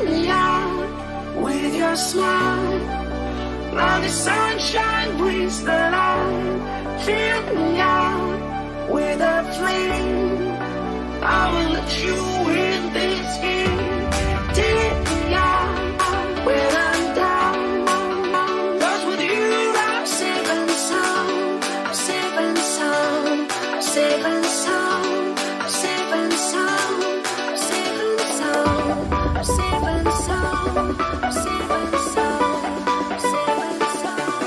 me out with your smile. Now the sunshine brings the light. Fill me out with a flame. I will let you in this game. Take me out when I'm down. 'Cause with you I'm safe and sound. I'm safe and sound. I'm safe and sound. I'm safe and sound. I'm safe and sound. I'm safe and sound. I'm safe and sound. I'm safe and sound.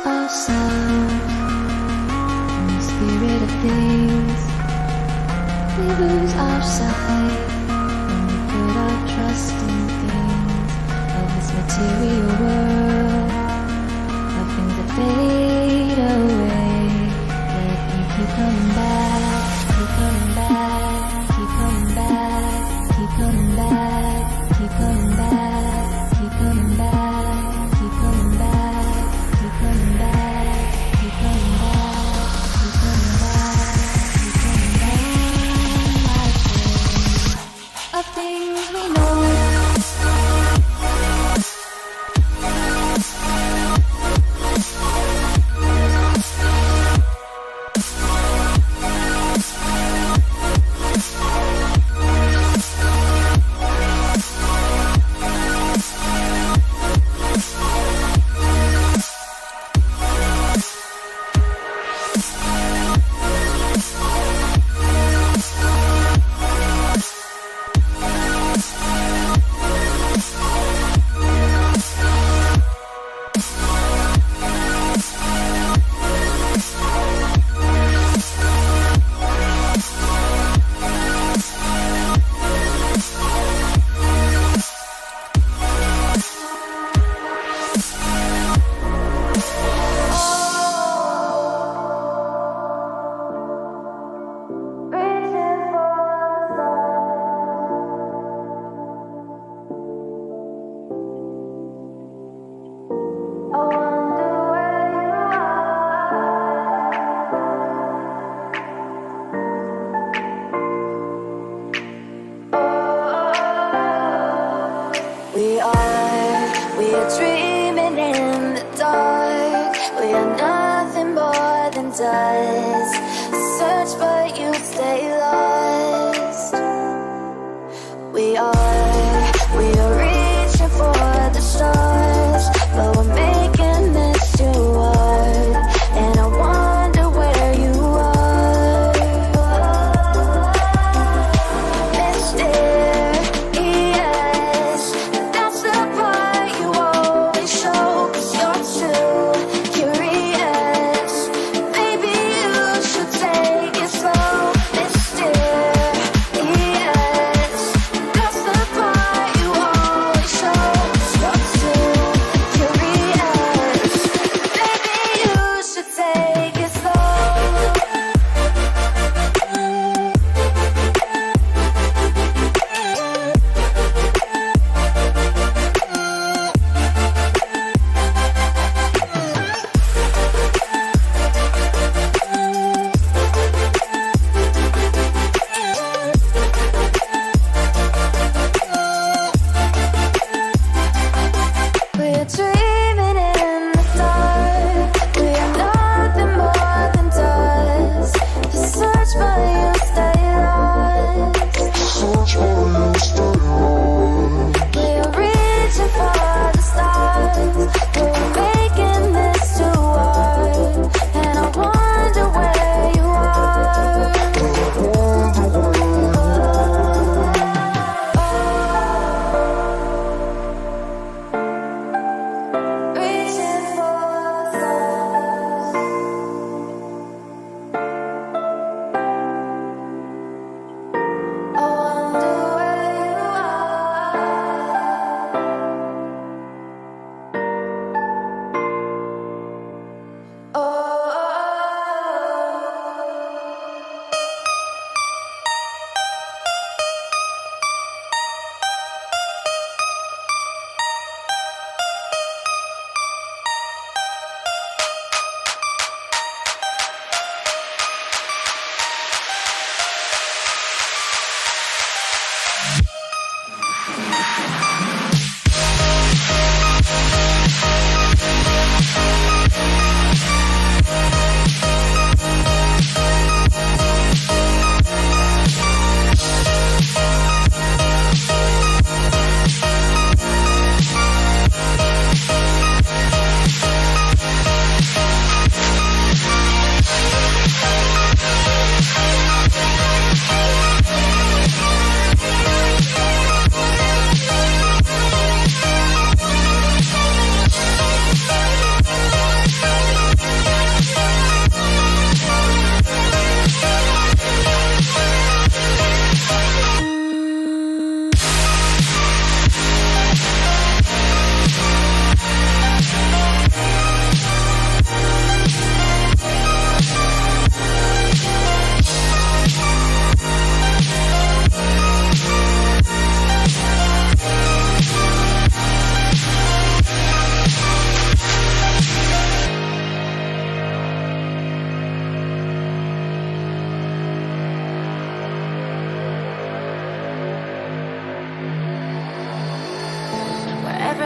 our sound in the spirit of things. We lose our sight when we put our trust in things of this material world, of things that fade away. Let them keep coming back, keep coming back, keep coming back, keep coming back, keep coming back, keep coming back, keep coming back, keep coming back, keep coming back, keep coming back, keep coming back. Of things we know.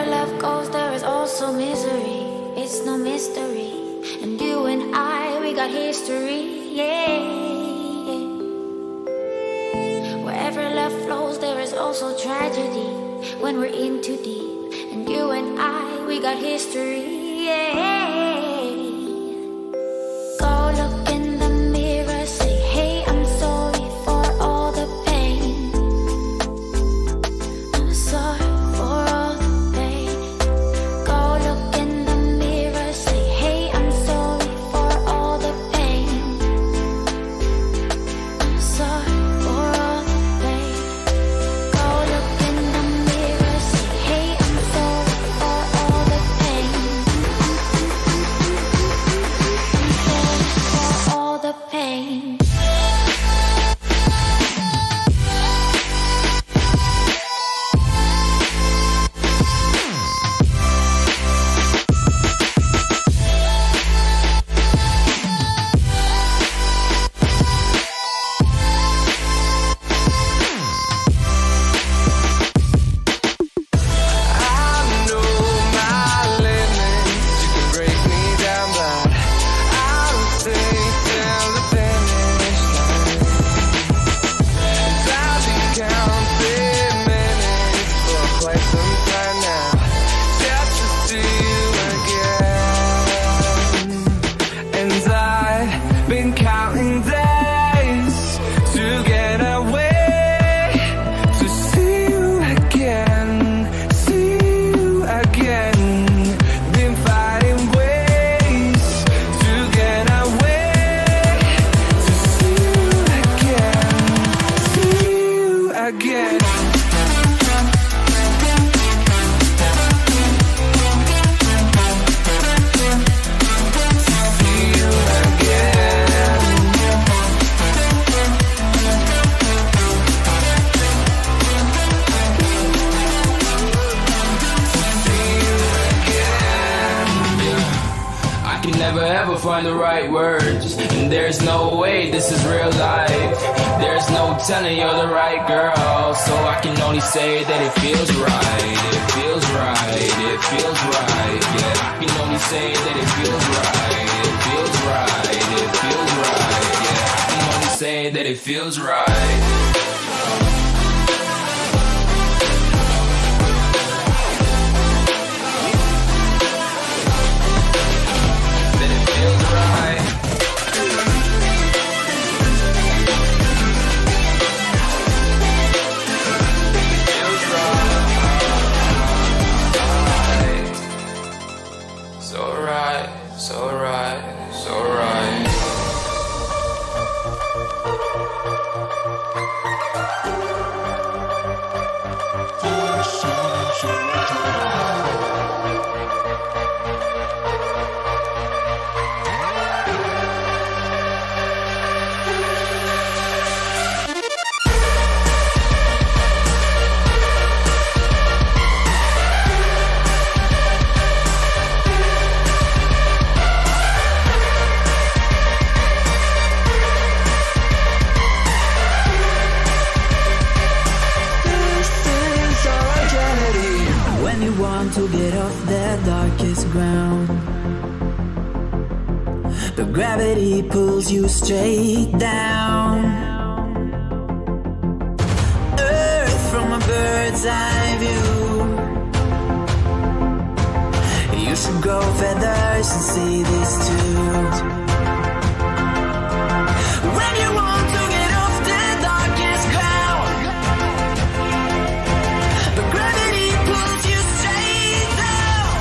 love goes, there is also misery. It's no mystery. And you and I, we got history, yeah. Wherever love flows, there is also tragedy. When we're in too deep. And you and I, we got history, yeah. Go look in the mirror, say, hey, I'm sorry for all the pain. I'm sorry for all the pain. Go look in the mirror, say, hey, I'm sorry for all the pain. I'm sorry for all the pain. Go look in the mirror, say, hey, I'm sorry for all the pain. I'm sorry for all the pain. Find the right words, and there's no way this is real life. There's no telling you're the right girl, so I can only say that it feels right. It feels right. It feels right. Yeah, I can only say that it feels right. It feels right. It feels right. Yeah, I can only say that it feels right. To get off that darkest ground, but gravity pulls you straight down. Earth from a bird's eye view. You should grow feathers and see this too. When you want to get off the darkest ground, but gravity pulls you straight down.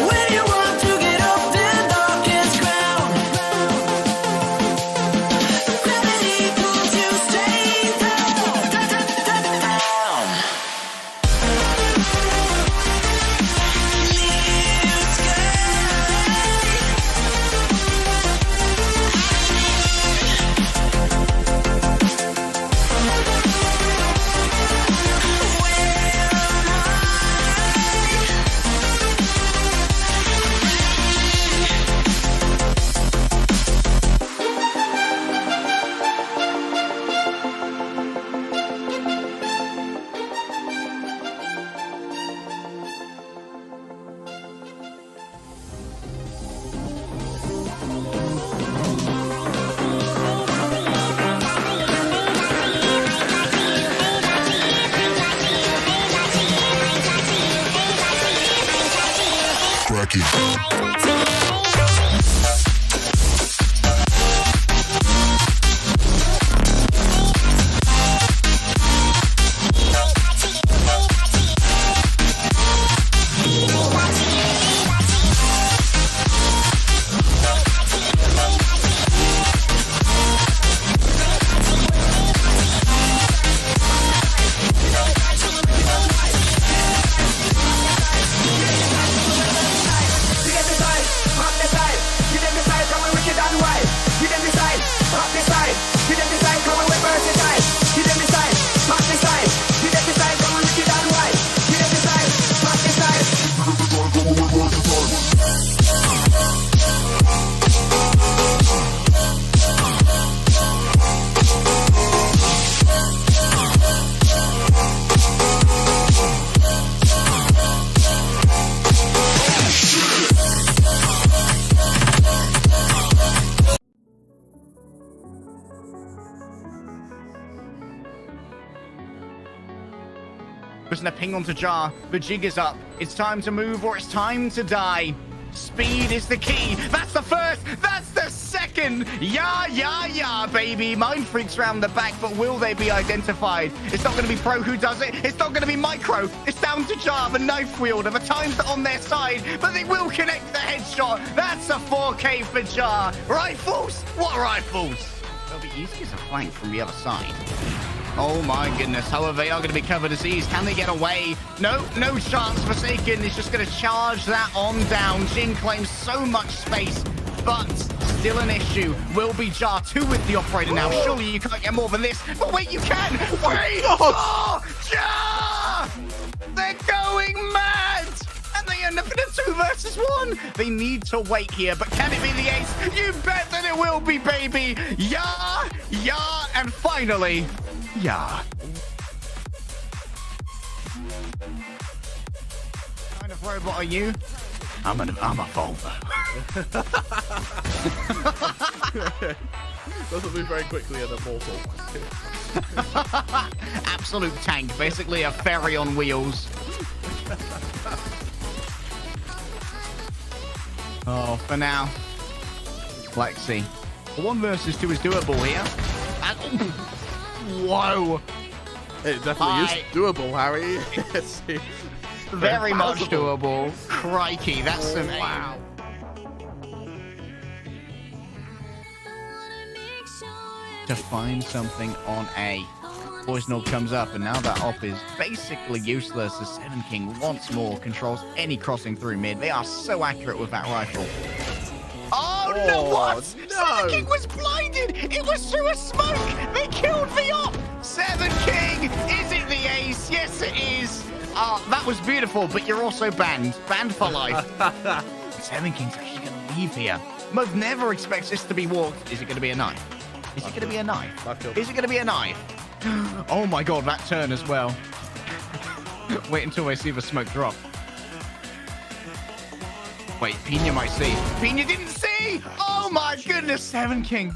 When you want to get off the darkest ground, Pushing a ping onto Jar. The jig is up. It's time to move or it's time to die. Speed is the key. That's the first. That's the second. Yeah, baby. Mind freaks round the back, but will they be identified? It's not going to be Pro who does it. It's not going to be Micro. It's down to Jar, the knife wielder. The times are on their side, but they will connect the headshot. That's a 4K for Jar. Rifles? What rifles? They'll be easy as a flank from the other side. Oh my goodness. However, they are going to be covered as ease. Can they get away? No chance. Forsaken is just going to charge that on down. Jin claims so much space, but still an issue. Will be Jar 2 with the operator now. Surely you can't get more than this. But wait, you can. Wait. Oh, Jar! They're going mad. And they end up in a 2 versus 1. They need to wait here, but can it be the ace? You bet that it will be, baby. Yeah, and finally, yeah. What kind of robot are you? I'm a Volvo. Doesn't move very quickly in a mortal. Absolute tank, basically a ferry on wheels. Oh, for now, Lexi. 1 versus 2 is doable here. And, whoa. It definitely is doable, Harry. It's very much doable. Crikey, that's some... Wow. To find something on A. Poison Orb comes up, and now that op is basically useless as Seven King once more controls any crossing through mid. They are so accurate with that rifle. Oh, no, what? No. Seven King was blinded. It was through a smoke. They killed the op. Seven King, is it the ace? Yes, it is. That was beautiful, but you're also banned. Banned for life. Seven King's actually going to leave here. Mode never expects this to be walked. Is it going to be a knife? Is it going to be a knife? Is it going to be a knife? Oh my god, that turn as well. Wait until I see the smoke drop. Wait, Pina might see. Pina didn't see! Oh my goodness, Seven King.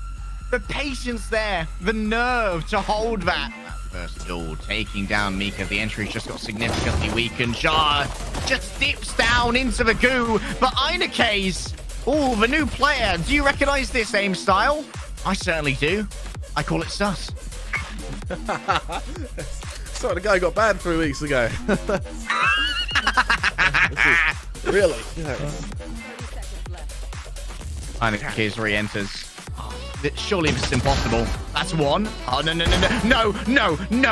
The patience there, the nerve to hold that. First duel taking down Mika. The entry's just got significantly weakened. Jar just dips down into the goo. But Einekes, oh, the new player. Do you recognize this aim style? I certainly do. I call it sus. So the guy got banned 3 weeks ago. Really? Einekes re-enters. Surely this is impossible. That's one. Oh, no. No.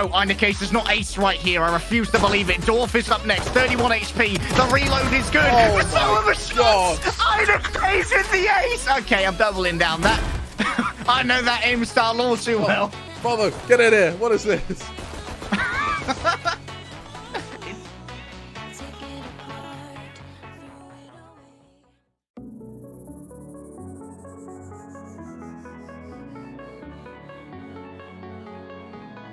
Einekes does not ace right here. I refuse to believe it. Dorf is up next. 31 HP. The reload is good. Oh But so are the shots. God. Einekes is the ace. Okay, I'm doubling down that. I know that aim style all too well. Bravo, get in here. What is this?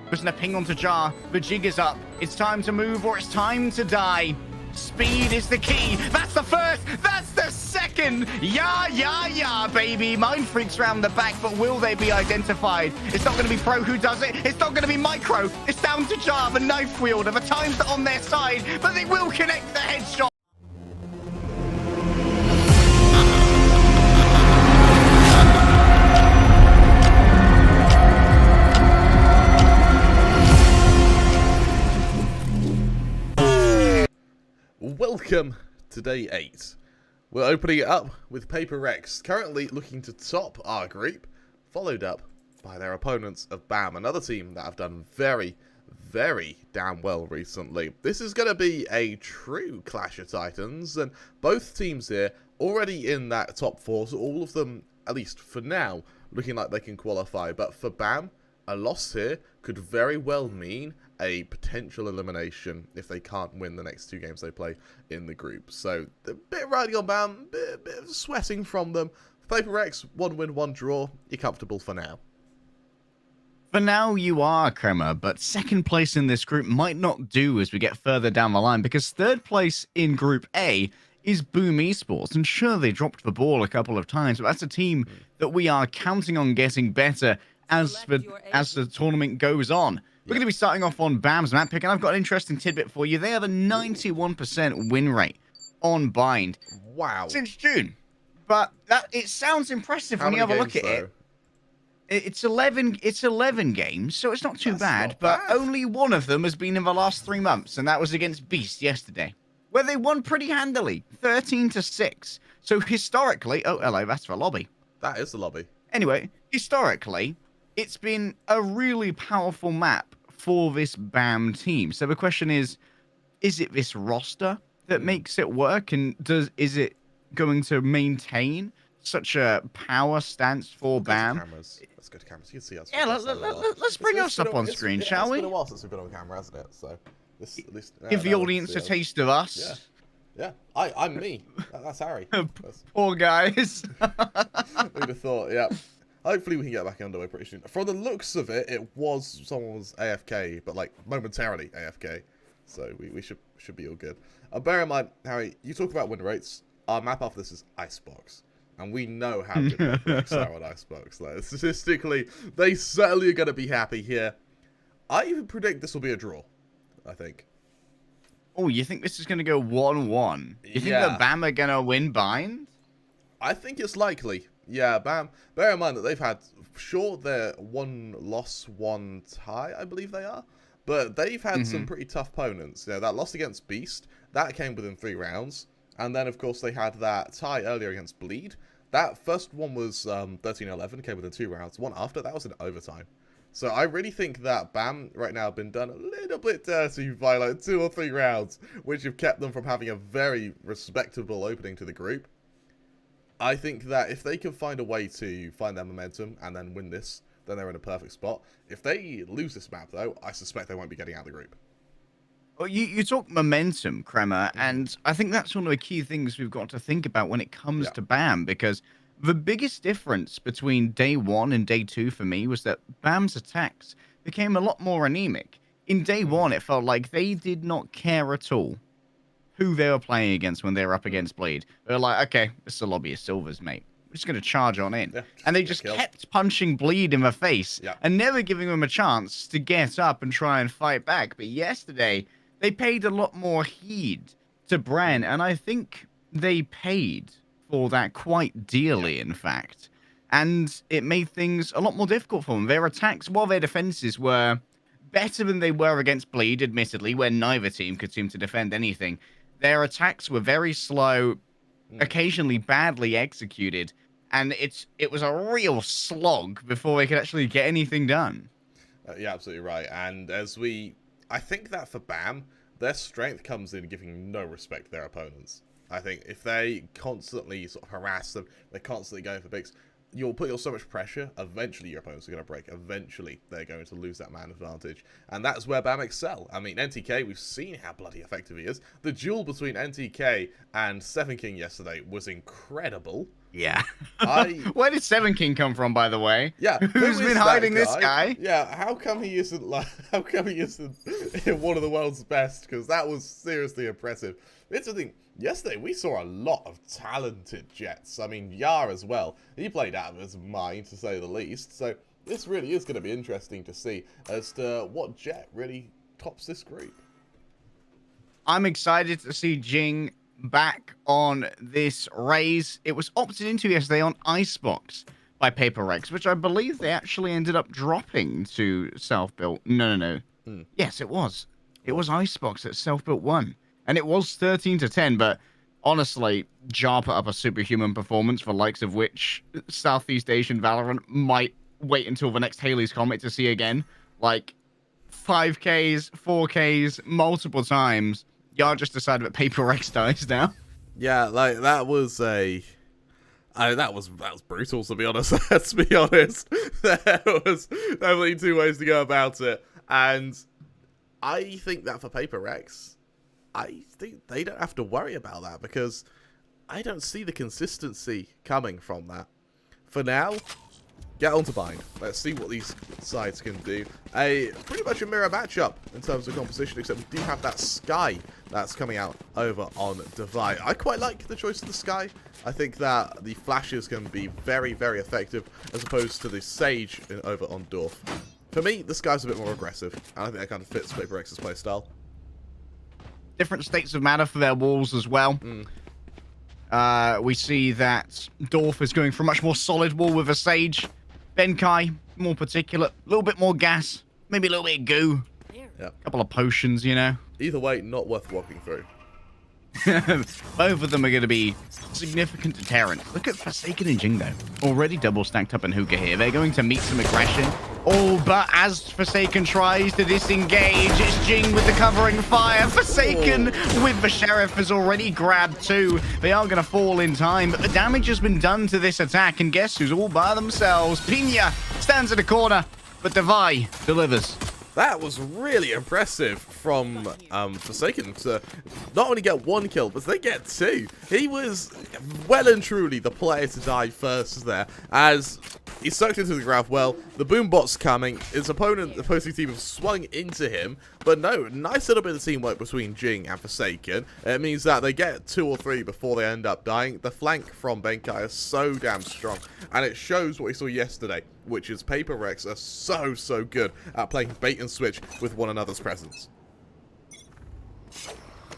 Pushing a ping onto Jar. The jig is up. It's time to move or it's time to die. Speed is the key. That's the first. That's the second. Yeah, baby. Mind freaks round the back, but will they be identified? It's not going to be Pro who does it. It's not going to be Micro. It's down to Jar, the knife wielder. The times are on their side, but they will connect the headshot. Welcome to day 8. We're opening it up with Paper Rex, currently looking to top our group, followed up by their opponents of BAM, another team that have done very, very damn well recently. This is going to be a true Clash of Titans, and both teams here already in that top 4, so all of them, at least for now, looking like they can qualify. But for BAM, a loss here could very well mean a potential elimination if they can't win the next 2 games they play in the group. So a bit riding on BAM, bit of sweating from them. For Paper Rex, 1 win, 1 draw. You're comfortable for now. For now, you are, Kremer, but second place in this group might not do as we get further down the line, because third place in Group A is Boom Esports. And sure, they dropped the ball a couple of times, but that's a team that we are counting on getting better as the tournament goes on. We're going to be starting off on BAM's map pick, and I've got an interesting tidbit for you. They have a 91% win rate on Bind. Wow. Since June. But it sounds impressive when you have a look at it. It's 11 games, so it's not too bad, but only one of them has been in the last 3 months, and that was against Beast yesterday, where they won pretty handily, 13-6. So historically, oh, hello, that's the lobby. That is the lobby. Anyway, historically, it's been a really powerful map for this BAM team. So the question is it this roster that makes it work, and is it going to maintain such a power stance for BAM? Let's go to cameras. You can see us. Yeah, let's bring us up on screen, shall we? It's been a while since we've been on camera, hasn't it? So at least give the audience a taste of us. Yeah. I'm me. That's Harry. Poor guys. Who'd have thought? Yeah. Hopefully we can get back underway pretty soon. From the looks of it, someone was AFK, but like momentarily AFK. So we should be all good. Bear in mind, Harry, you talk about win rates. Our map after this is Icebox. And we know how good the Rex are on Icebox. Like, statistically, they certainly are going to be happy here. I even predict this will be a draw, I think. Oh, you think this is going to go 1-1? You think that BAM are going to win Bind? I think it's likely. Yeah, BAM. Bear in mind that they've had, sure, they're 1 loss, 1 tie, I believe they are. But they've had some pretty tough opponents. You know, that loss against Beast, that came within 3 rounds. And then, of course, they had that tie earlier against Bleed. That first one was 13-11, came within 2 rounds. One after, that was in overtime. So I really think that BAM right now have been done a little bit dirty by like 2 or 3 rounds, which have kept them from having a very respectable opening to the group. I think that if they can find a way to find their momentum and then win this, then they're in a perfect spot. If they lose this map, though, I suspect they won't be getting out of the group. Well, you talk momentum, Kremer, and I think that's one of the key things we've got to think about when it comes to BAM, because the biggest difference between day 1 and day 2 for me was that BAM's attacks became a lot more anemic. In day 1, it felt like they did not care at all who they were playing against when they were up against Bleed. They were like, okay, this is a lobby of Silvers, mate. We're just going to charge on in. Yeah, and they just kept punching Bleed in the face and never giving them a chance to get up and try and fight back. But yesterday, they paid a lot more heed to Bren, and I think they paid for that quite dearly, in fact. And it made things a lot more difficult for them. Their attacks, while their defenses were better than they were against Bleed, admittedly, where neither team could seem to defend anything, their attacks were very slow, occasionally badly executed, and it was a real slog before they could actually get anything done. Yeah, absolutely right. And I think that for BAM, their strength comes in giving no respect to their opponents. I think if they constantly sort of harass them, they're constantly going for bigs, you'll put so much pressure, eventually your opponents are going to break. Eventually, they're going to lose that man advantage. And that's where BAM excel. I mean, NTK, we've seen how bloody effective he is. The duel between NTK and Seven King yesterday was incredible. Yeah. Where did Seven King come from, by the way? Yeah. Who's been hiding this guy? Yeah, how come he isn't one of the world's best? Because that was seriously impressive. It's the thing, yesterday we saw a lot of talented Jets. I mean, Yar as well. He played out of his mind, to say the least. So this really is going to be interesting to see as to what Jet really tops this group. I'm excited to see Jing back on this raise. It was opted into yesterday on Icebox by Paper Rex, which I believe they actually ended up dropping to Self-Built. No. Yes, it was. It was Icebox that Self-Built won. And it was 13-10, but honestly, Jar put up a superhuman performance for likes of which Southeast Asian Valorant might wait until the next Haley's Comet to see again. Like, 5Ks, 4Ks, multiple times. Jar just decided that Paper X dies now. Yeah, like, that was that was brutal, to be honest. Let's be honest. There was definitely two ways to go about it. And I think that for Paper X, I think they don't have to worry about that because I don't see the consistency coming from that. For now, get on to Bind. Let's see what these sides can do. Pretty much a mirror matchup in terms of composition, except we do have that Sky that's coming out over on Divide. I quite like the choice of the Sky. I think that the flashes can be very, very effective as opposed to the Sage over on Dorf. For me, the Sky's a bit more aggressive, and I think that kind of fits Paper X's playstyle. Different states of matter for their walls as well. We see that Dorf is going for a much more solid wall with a Sage. Benkai, more particulate, a little bit more gas, maybe a little bit of goo. Yep. A couple of potions, you know. Either way, not worth walking through. Both of them are going to be significant deterrents. Look at Forsaken and Jing, though. Already double stacked up in Hookah here. They're going to meet some aggression. Oh, but as Forsaken tries to disengage, it's Jing with the covering fire. Forsaken with the Sheriff has already grabbed two. They are going to fall in time, but the damage has been done to this attack, and guess who's all by themselves? Pina stands in the corner, but Devi delivers. That was really impressive from Forsaken to not only get one kill, but they get two. He was well and truly the player to die first there, as he sucked into the graph well. The boombot's coming. His opponent, the opposing team, have swung into him. But no, nice little bit of teamwork between Jing and Forsaken. It means that they get 2 or 3 before they end up dying. The flank from Benkai is so damn strong. And it shows what we saw yesterday, which is Paper X are so good at playing bait and switch with one another's presence.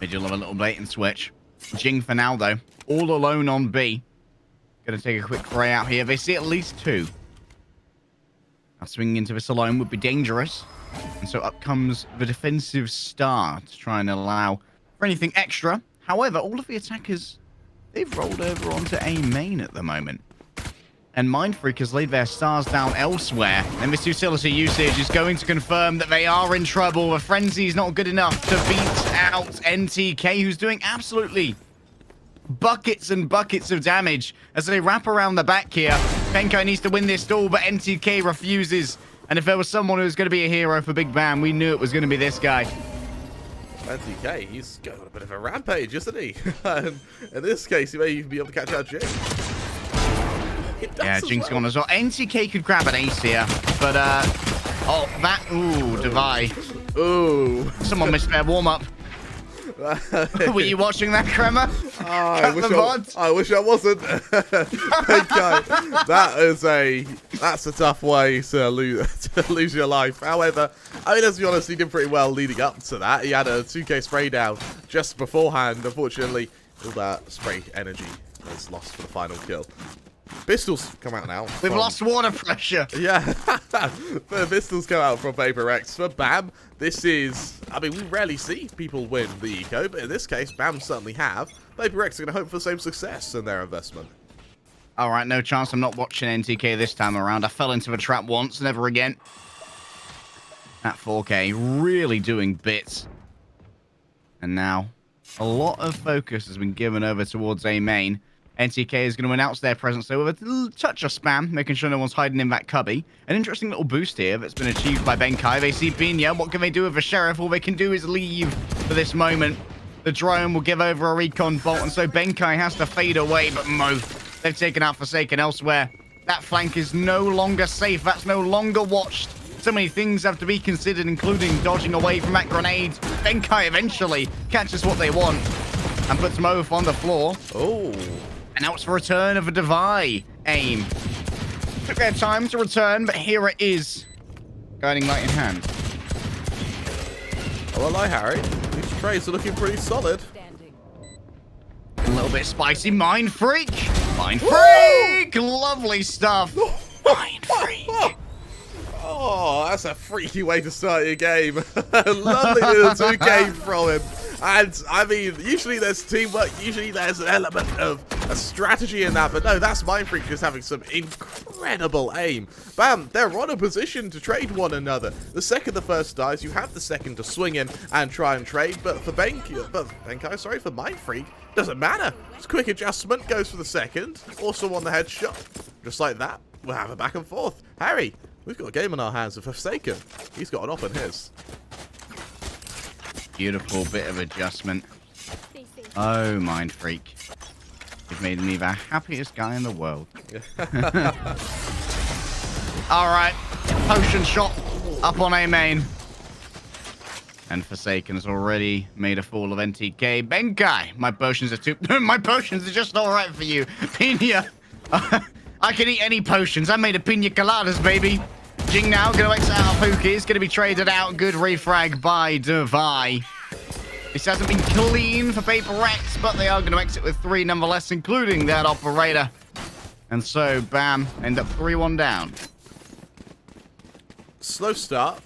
They do love a little bait and switch. Jing for now, though. All alone on B. Gonna take a quick fray out here. They see at least 2. Now swinging into this alone would be dangerous. And so up comes the defensive star to try and allow for anything extra. However, all of the attackers, they've rolled over onto A main at the moment. And Mindfreak has laid their stars down elsewhere. And this utility usage is going to confirm that they are in trouble. The frenzy is not good enough to beat out NTK, who's doing absolutely buckets and buckets of damage as they wrap around the back here. Benkai needs to win this duel, but NTK refuses. And if there was someone who was going to be a hero for Big Bam, we knew it was going to be this guy. NTK, he's going on a bit of a rampage, isn't he? And in this case, he may even be able to catch out Jing. Yeah, Jing's gone as well. NTK could grab an ace here, but, oh, that, ooh, Devi. Ooh. Someone missed their warm-up. Were you watching that, Kremer? I wish I wasn't. That's a tough way to lose your life. However, I mean, let's be honest, he did pretty well leading up to that. He had a 2k spray down just beforehand. Unfortunately, all that spray energy was lost for the final kill. Pistols come out now. We've lost water pressure. Yeah, the pistols come out from Paper X. For Bam, this is, I mean, we rarely see people win the eco, but in this case, Bam certainly have. Paper X are going to hope for the same success in their investment. All right, no chance I'm not watching NTK this time around. I fell into a trap once, never again. That 4K really doing bits. And now, a lot of focus has been given over towards A main. NTK is going to announce their presence though with a little touch of spam, making sure no one's hiding in that cubby. An interesting little boost here that's been achieved by Benkai. They see Binya. What can they do with the Sheriff? All they can do is leave for this moment. The drone will give over a recon bolt, and so Benkai has to fade away, but they've taken out Forsaken elsewhere. That flank is no longer safe. That's no longer watched. So many things have to be considered, including dodging away from that grenade. Benkai eventually catches what they want and puts Moth on the floor. Oh. And now it's the return of a Devi aim. Took their time to return, but here it is. Guiding light in hand. Oh, well, Harry. These trays are looking pretty solid. A little bit spicy. Mind Freak. Mind Freak. Lovely stuff. Mind Freak. Oh, that's a freaky way to start your game. Lovely little 2K from him. And, I mean, usually there's teamwork, usually there's an element of a strategy in that, but no, that's Mindfreak just having some incredible aim. Bam, they're on a position to trade one another. The second the first dies, you have the second to swing in and try and trade, but for Benkai, sorry, for Mindfreak, doesn't matter. It's quick adjustment, goes for the second, also on the headshot. Just like that, we'll have a back and forth. Harry, we've got a game on our hands with Forsaken. He's got an op on his. Beautiful bit of adjustment. Oh, Mindfreak. You've made me the happiest guy in the world. Alright. Potion shot up on A main. And Forsaken has already made a fool of NTK. Benkai! My potions are too... My potions are just alright for you. Pina! I can eat any potions. I made a pina coladas, baby. Jing now going to exit out of Pookie. It's going to be traded out. Good refrag by Devi. This hasn't been clean for Paper Rex, but they are going to exit with 3 nonetheless, including that operator. And so, bam, end up 3-1 down. Slow start.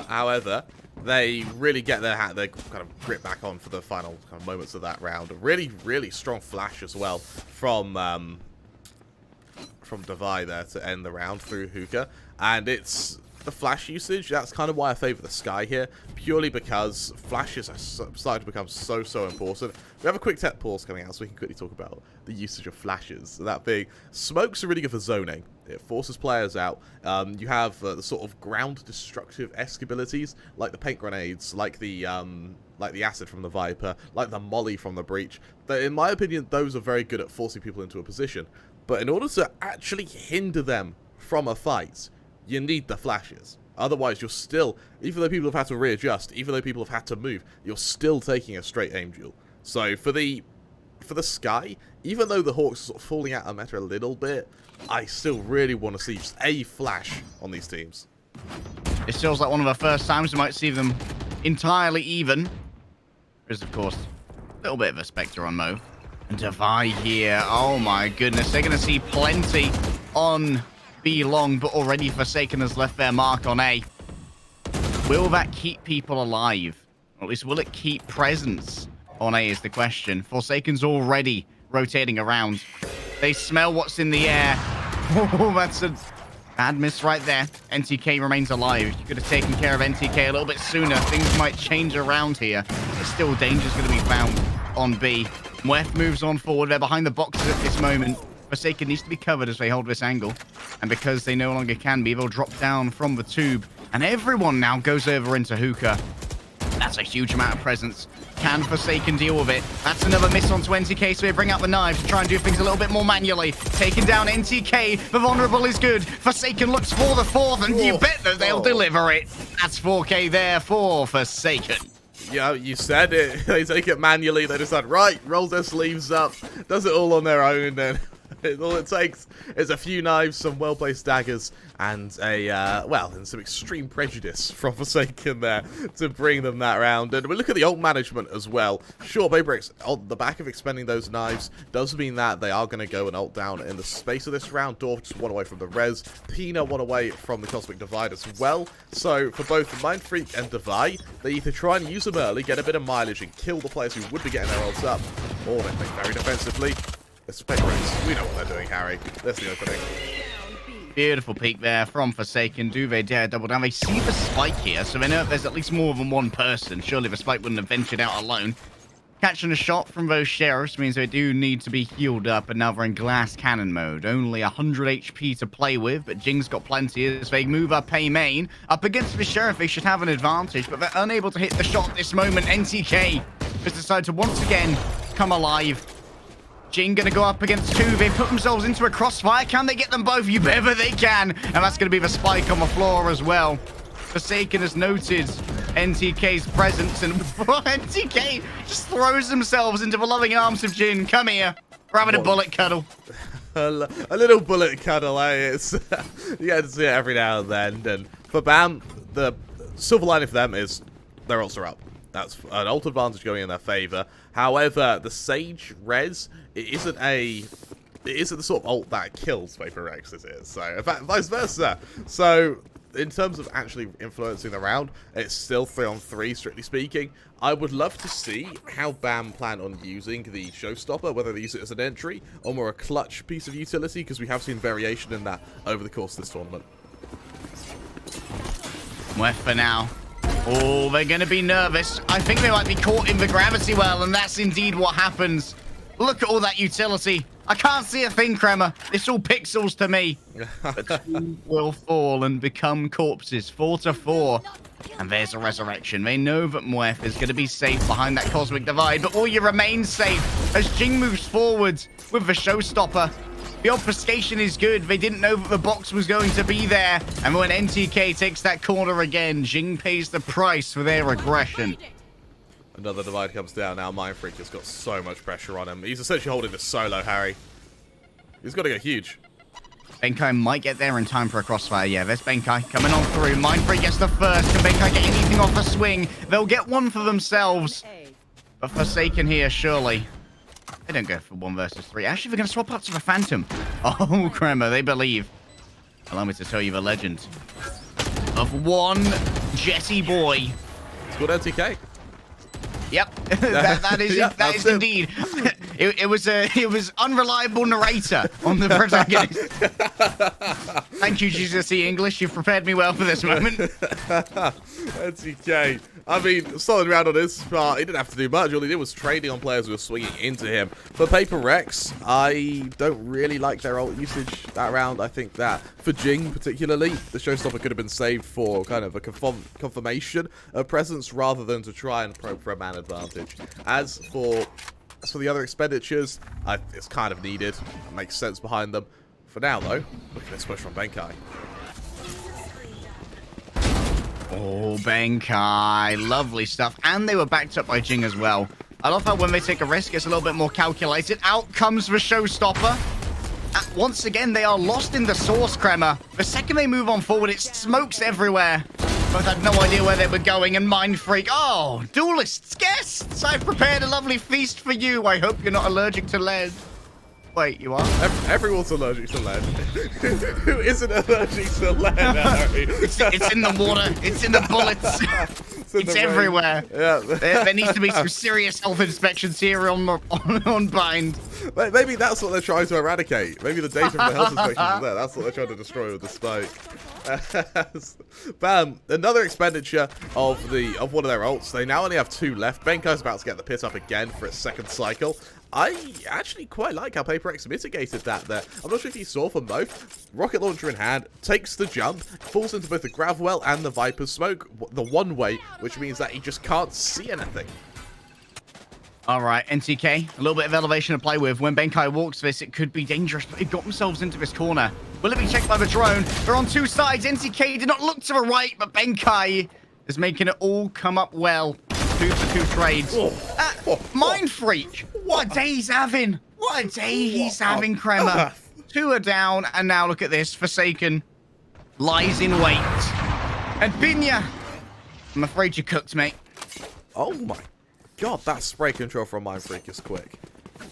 However, they really get their kind of grip back on for the final kind of moments of that round. A really, really strong flash as well from Devi there to end the round through Hookah. And it's the flash usage. That's kind of why I favor the Sky here, purely because flashes are starting to become so important. We have a quick tech pause coming out, so we can quickly talk about the usage of flashes. That being, smokes are really good for zoning. It forces players out. You have the sort of ground destructive-esque abilities, like the paint grenades, like the acid from the Viper, like the molly from the Breach. That, in my opinion, those are very good at forcing people into a position. But in order to actually hinder them from a fight, you need the flashes. Otherwise, you're still, even though people have had to readjust, even though people have had to move, you're still taking a straight aim duel. So for the Sky, even though the Hawks are sort of falling out of meta a little bit, I still really want to see just a flash on these teams. It feels like one of the first times we might see them entirely even. There's, of course, a little bit of a Spectre on Mo. And Devi here, oh my goodness, they're going to see plenty on B long, but already Forsaken has left their mark on A. Will that keep people alive? Or at least will it keep presence on A is the question. Forsaken's already rotating around. They smell what's in the air. Oh, that's a bad miss right there. NTK remains alive. You could have taken care of NTK a little bit sooner. Things might change around here. But still, danger's going to be found on B. Mweth moves on forward. They're behind the boxes at this moment. Forsaken needs to be covered as they hold this angle. And because they no longer can be, they'll drop down from the tube. And everyone now goes over into Hookah. That's a huge amount of presence. Can Forsaken deal with it? That's another miss onto NTK, so they bring out the knives to try and do things a little bit more manually. Taking down NTK. The vulnerable is good. Forsaken looks for the fourth, and you bet that they'll deliver it. That's 4K there for Forsaken. Yeah, you said it. They take it manually. They decide, right, roll their sleeves up, does it all on their own, and all it takes is a few knives, some well-placed daggers, and and some extreme prejudice from Forsaken there to bring them that round. And we look at the ult management as well. Sure, Baybricks, on the back of expending those knives, does mean that they are going to go and ult down in the space of this round. Dorf just one away from the res. Pina one away from the Cosmic Divide as well. So, for both Mindfreak and Devi, they either try and use them early, get a bit of mileage, and kill the players who would be getting their ults up, or they play very defensively. It's Baybricks. We know what they're doing, Harry. There's the opening. Beautiful peek there from Forsaken. Do they dare double down? They see the spike here, so they know if there's at least more than one person. Surely the spike wouldn't have ventured out alone. Catching a shot from those sheriffs means they do need to be healed up, and now they're in glass cannon mode. Only 100 HP to play with, but Jing's got plenty as they move up A main. Up against the sheriff, they should have an advantage, but they're unable to hit the shot at this moment. NTK has decided to once again come alive. Jing gonna go up against two. They put themselves into a crossfire. Can they get them both? You better they can. And that's gonna be the spike on the floor as well. Forsaken has noted NTK's presence, and NTK just throws themselves into the loving arms of Jin. Come here. We're having a bullet cuddle. A little bullet cuddle, eh? It's, you get to see it every now and then. And for BAM, the silver lining for them is their ults are up. That's an ult advantage going in their favor. However, the Sage res, it isn't the sort of ult that kills Vapor Rex, is it? So, in fact, vice versa. So, in terms of actually influencing the round, it's still 3-on-3, strictly speaking. I would love to see how BAM plan on using the Showstopper, whether they use it as an entry or more a clutch piece of utility, because we have seen variation in that over the course of this tournament. Well, for now. Oh, they're going to be nervous. I think they might be caught in the gravity well, and that's indeed what happens. Look at all that utility. I can't see a thing, Kremer. It's all pixels to me. But two will fall and become corpses. 4-4. And there's a resurrection. They know that Muef is going to be safe behind that cosmic divide, but will you remain safe as Jing moves forward with the Showstopper? The obfuscation is good. They didn't know that the box was going to be there. And when NTK takes that corner again, Jing pays the price for their aggression. Another divide comes down now. Mindfreak has got so much pressure on him. He's essentially holding the solo, Harry. He's got to go huge. Benkai might get there in time for a crossfire. Yeah, there's Benkai coming on through. Mindfreak gets the first. Can Benkai get anything off a swing? They'll get one for themselves. But Forsaken here, surely. They don't go for 1 versus 3. Actually, they're going to swap up to the Phantom. Oh, Kremer, they believe. Allow me to tell you the legend of one Jetty boy. It's called NTK. Yep, that is Yep, that is indeed. It was unreliable narrator on the protagonist. Thank you, GCSE English. You've prepared me well for this moment. NTK. I mean, solid round on his part. He didn't have to do much. All he did was trading on players who were swinging into him. For Paper Rex, I don't really like their ult usage that round. I think that for Jing particularly, the Showstopper could have been saved for kind of a confirmation of presence rather than to try and probe for a man advantage. As for the other expenditures, it's kind of needed. It makes sense behind them. For now, though, look at this push from Benkai. Oh, Benkai. Lovely stuff. And they were backed up by Jing as well. I love how when they take a risk, it's a little bit more calculated. Out comes the Showstopper. Once again, they are lost in the source, Kremer. The second they move on forward, it's smokes everywhere. Both had no idea where they were going, and Mindfreak. Oh, duelists, guests! I've prepared a lovely feast for you. I hope you're not allergic to lead. Wait, you are? Everyone's allergic to lead. Who isn't allergic to lead, Harry? It's in the water. It's in the bullets. It's everywhere. Yeah. There needs to be some serious health inspections here on Bind. Maybe that's what they're trying to eradicate. Maybe the data from the health inspections is there. That's what they're trying to destroy with the spike. Bam! Another expenditure of one of their ults. They now only have 2 left. Benkai's about to get the pit up again for its 2nd cycle. I actually quite like how Paper X mitigated that there. I'm not sure if you saw from both. Rocket launcher in hand, takes the jump, falls into both the grav well and the Viper's smoke the one way, which means that he just can't see anything. All right, NTK, a little bit of elevation to play with. When Benkai walks this, it could be dangerous, but they got themselves into this corner. Will it be checked by the drone? They're on 2 sides. NTK did not look to the right, but Benkai is making it all come up well. 2 for 2 trades. Mindfreak. What a day he's having. What a day he's having, Kremer. 2 are down, and now look at this. Forsaken lies in wait. And Pinya, I'm afraid you cooked, mate. Oh my god, that spray control from Mindfreak is quick.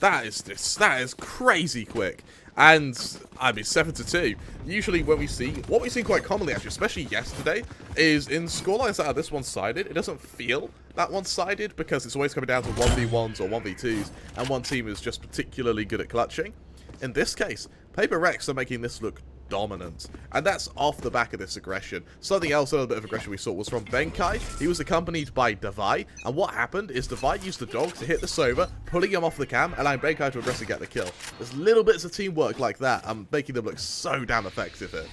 That is crazy quick. And, I mean, 7-2. Usually what we've seen quite commonly, actually, especially yesterday, is in scorelines that are this one-sided, it doesn't feel that one-sided because it's always coming down to 1v1s or 1v2s, and one team is just particularly good at clutching. In this case, Paper Rex are making this look dominant, and that's off the back of this aggression. Something else, another bit of aggression we saw was from Benkai. He was accompanied by Davai, and what happened is Davai used the dog to hit the Sova, pulling him off the cam, allowing Benkai to aggressively get the kill. There's little bits of teamwork like that, and making them look so damn effective here.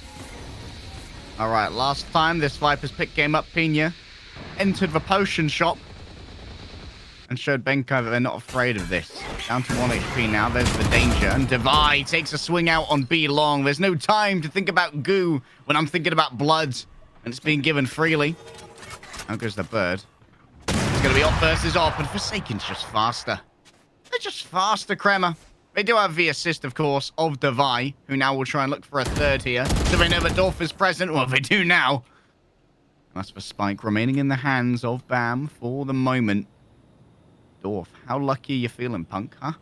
All right, last time this Viper's pick game up, Pinya entered the potion shop and showed Benkai that they're not afraid of this. Down to 1 HP now. There's the danger. And Davai takes a swing out on B long. There's no time to think about goo when I'm thinking about blood. And it's being given freely. Out goes the bird. It's going to be op versus op. And Forsaken's just faster. They're just faster, Kremer. They do have the assist, of course, of Davai, who now will try and look for a 3rd here. So they know that Dorf is present. Well, they do now. That's the spike remaining in the hands of BAM for the moment. Dorf, how lucky are you feeling, Punk, huh?